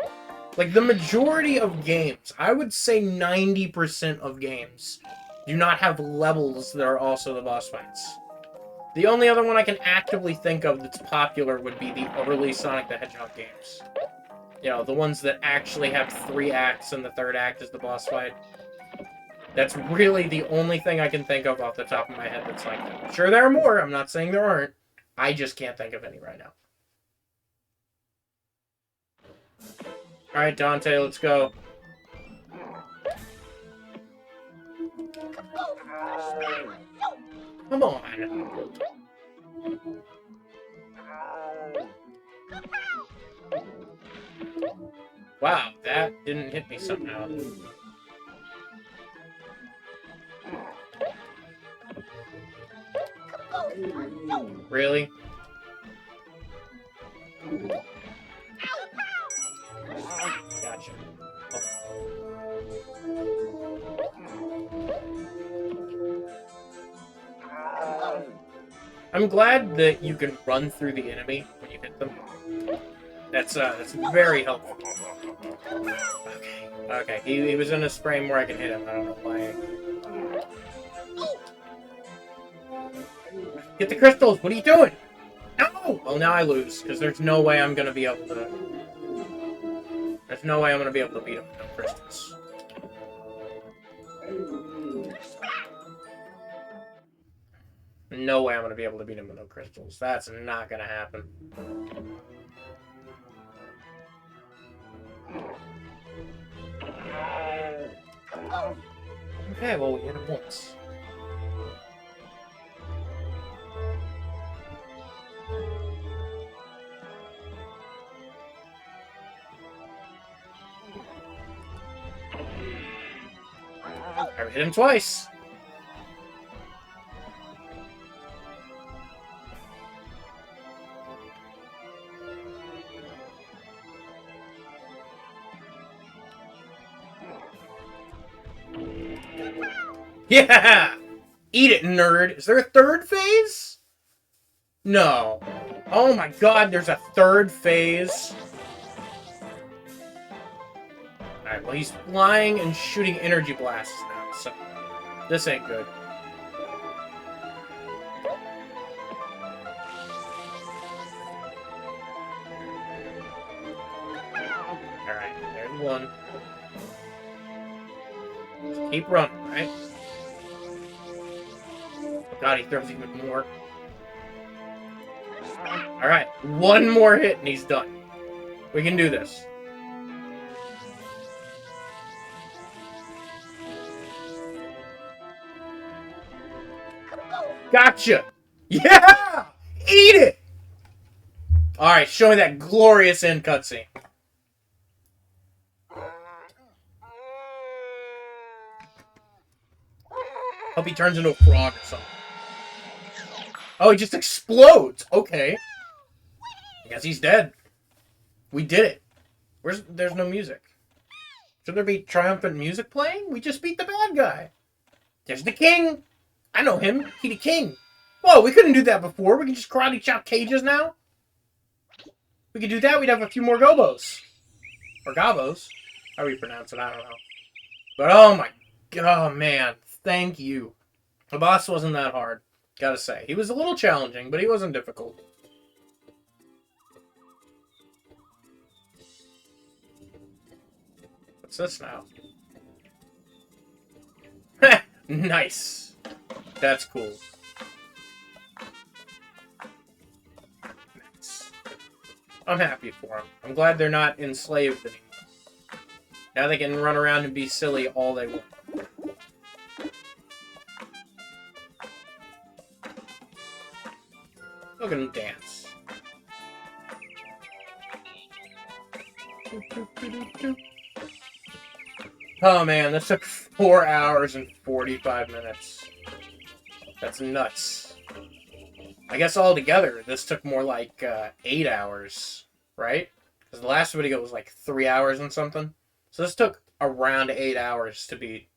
like the majority of games, I would say 90% of games, do not have levels that are also the boss fights. The only other one I can actively think of that's popular would be the early Sonic the Hedgehog games. You know, the ones that actually have 3 acts and the 3rd act is the boss fight. That's really the only thing I can think of off the top of my head that's like that. Sure, there are more. I'm not saying there aren't. I just can't think of any right now. Alright, Dante, let's go. Come on. Wow, that didn't hit me somehow. Really? Gotcha. I'm glad that you can run through the enemy when you hit them. That's very helpful. Okay. Okay. He was in a frame where I can hit him. I don't know why. Get the crystals! What are you doing? No! Well, now I lose, because there's no way I'm gonna be able to... There's no way I'm gonna be able to beat him with no crystals. No way I'm gonna be able to beat him with no crystals. That's not gonna happen. Okay, well, we hit him once. I hit him twice. Yeah! Eat it, nerd. Is there a 3rd phase? No. Oh my god, there's a 3rd phase. Alright, well, he's flying and shooting energy blasts now, so this ain't good. Alright, there's one. Just keep running, right? Oh god, he throws even more. Alright, one more hit and he's done. We can do this. Gotcha! Yeah! Eat it! Alright, show me that glorious end cutscene. Hope he turns into a frog or something. Oh, he just explodes! Okay. I guess he's dead. We did it. There's no music. Should there be triumphant music playing? We just beat the bad guy. There's the king! I know him. He the king. Whoa, we couldn't do that before. We can just karate chop cages now. We could do that. We'd have a few more Gobbos. Or Gobbos. How do you pronounce it? I don't know. But oh my, oh man, thank you. The boss wasn't that hard, gotta say. He was a little challenging, but he wasn't difficult. What's this now? Nice. That's cool. Nice. I'm happy for them. I'm glad they're not enslaved anymore. Now they can run around and be silly all they want. Look at them dance. Oh man, this took 4 hours and 45 minutes. That's nuts. I guess altogether, this took more like 8 hours, right? Because the last video was like 3 hours and something. So this took around 8 hours to beat.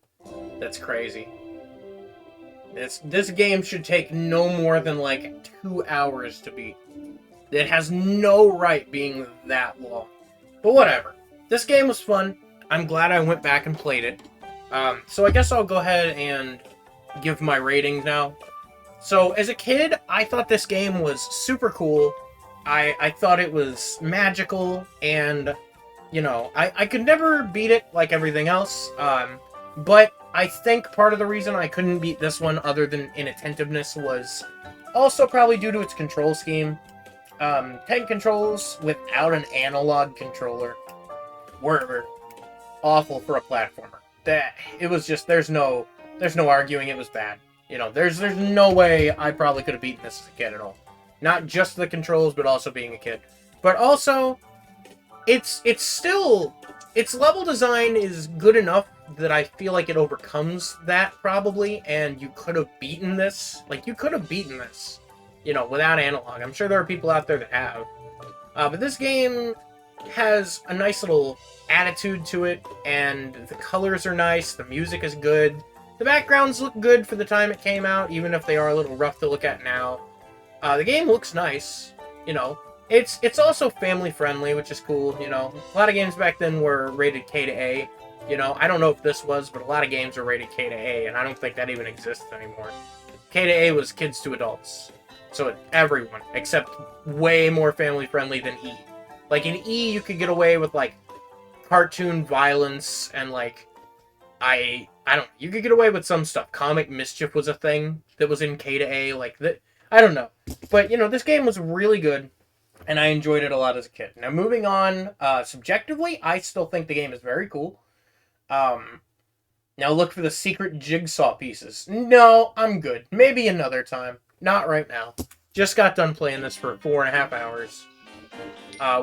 That's crazy. This game should take no more than like 2 hours to beat. It has no right being that long. But whatever. This game was fun. I'm glad I went back and played it. So I guess I'll go ahead and give my ratings now. So as a kid, I thought this game was super cool. I thought it was magical, and, you know, I could never beat it like everything else. But I think part of the reason I couldn't beat this one, other than inattentiveness, was also probably due to its control scheme. Tank controls without an analog controller were awful for a platformer. It was just, there's no arguing it was bad. You know, there's no way I probably could have beaten this as a kid at all. Not just the controls, but also being a kid. But also, it's still, its level design is good enough that I feel like it overcomes that, probably, and you could have beaten this. Like, you could have beaten this, you know, without analog. I'm sure there are people out there that have. But this game has a nice little attitude to it, and the colors are nice, the music is good, the backgrounds look good for the time it came out, even if they are a little rough to look at now. The game looks nice, you know. It's also family friendly, which is cool, you know. A lot of games back then were rated K to A, you know. I don't know if this was, but a lot of games are rated K to A, and I don't think that even exists anymore. K to A was kids to adults, so everyone, except way more family friendly than E. Like, in E, you could get away with, like, cartoon violence and, like, I don't know. You could get away with some stuff. Comic mischief was a thing that was in K to A, like, that. I don't know. But, you know, this game was really good, and I enjoyed it a lot as a kid. Now, moving on, subjectively, I still think the game is very cool. Now look for the secret jigsaw pieces. No, I'm good. Maybe another time. Not right now. Just got done playing this for 4.5 hours.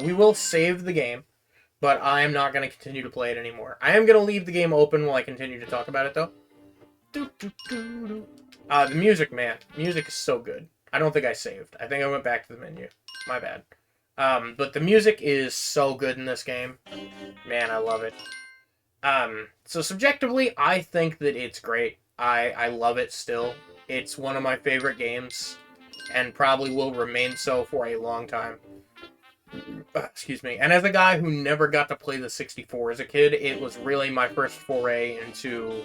We will save the game, but I am not going to continue to play it anymore. I am going to leave the game open while I continue to talk about it, though. The music, man. Music is so good. I don't think I saved. I think I went back to the menu. My bad. But the music is so good in this game. Man, I love it. So subjectively, I think that it's great. I love it still. It's one of my favorite games, and probably will remain so for a long time. Excuse me. And as a guy who never got to play the 64 as a kid, it was really my first foray into,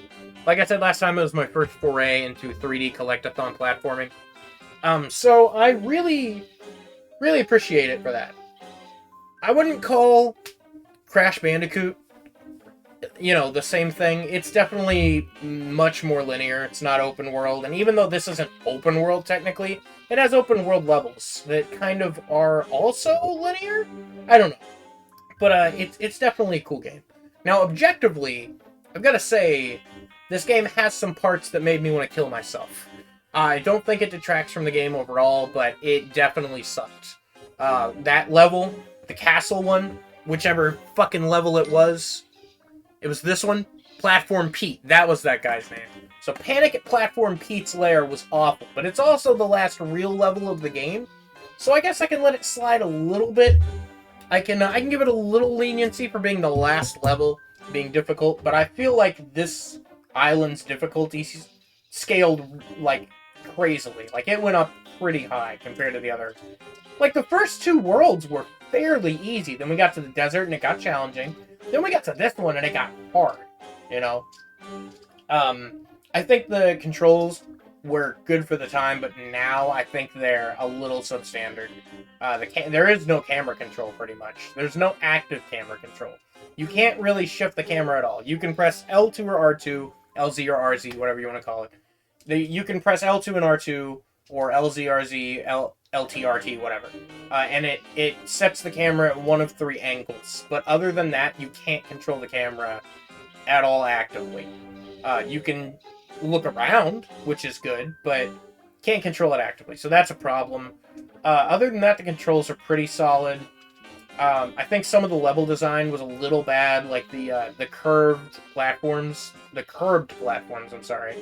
like I said last time, it was my first foray into 3D collectathon platforming. So I really, really appreciate it for that. I wouldn't call Crash Bandicoot, you know, the same thing. It's definitely much more linear. It's not open world. And even though this isn't open world technically, it has open world levels that kind of are also linear? I don't know. But it's definitely a cool game. Now, objectively, I've got to say, this game has some parts that made me want to kill myself. I don't think it detracts from the game overall, but it definitely sucked. That level, the castle one, whichever fucking level it was this one, Platform Pete. That was that guy's name. So Panic at Platform Pete's Lair was awful, but it's also the last real level of the game. So I guess I can let it slide a little bit. I can give it a little leniency for being the last level, being difficult, but I feel like this island's difficulty scaled, like, crazily. Like, it went up pretty high compared to the other. Like, the first two worlds were fairly easy. Then we got to the desert and it got challenging. Then we got to this one and it got hard. you know? I think the controls were good for the time, but now I think they're a little substandard. There is no camera control, pretty much. There's no active camera control. You can't really shift the camera at all. You can press L2 or R2, LZ or RZ, whatever you want to call it. You can press L2 and R2, or LZ, RZ, LT, RT, whatever. And it sets the camera at one of 3 angles. But other than that, you can't control the camera at all actively. You can look around, which is good, but can't control it actively. So that's a problem. Other than that, the controls are pretty solid. I think some of the level design was a little bad, like the curved platforms. I'm sorry.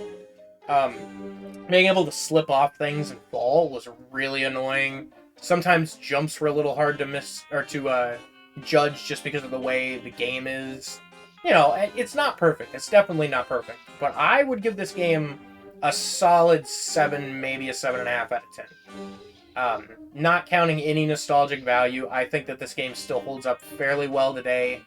Being able to slip off things and fall was really annoying. Sometimes jumps were a little hard to miss or to judge just because of the way the game is. You know, it's not perfect. It's definitely not perfect. But I would give this game a solid 7, maybe a 7.5 out of 10. Not counting any nostalgic value, I think that this game still holds up fairly well today.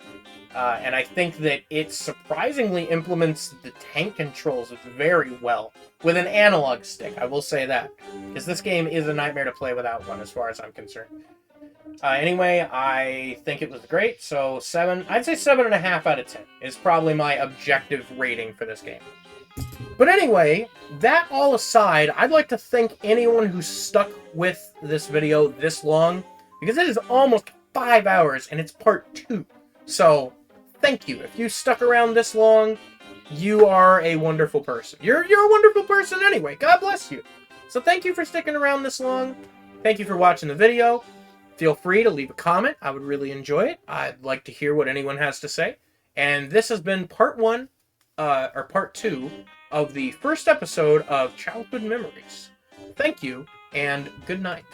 And I think that it surprisingly implements the tank controls very well with an analog stick, I will say that. Because this game is a nightmare to play without one, as far as I'm concerned. Anyway, I think it was great, so I'd say 7.5 out of 10 is probably my objective rating for this game. But anyway, that all aside, I'd like to thank anyone who stuck with this video this long, because it is almost 5 hours, and it's part 2. So, thank you. If you stuck around this long, you are a wonderful person. You're a wonderful person anyway. God bless you. So thank you for sticking around this long. Thank you for watching the video. Feel free to leave a comment. I would really enjoy it. I'd like to hear what anyone has to say. And this has been part 2 of the first episode of Childhood Memories. Thank you, and good night.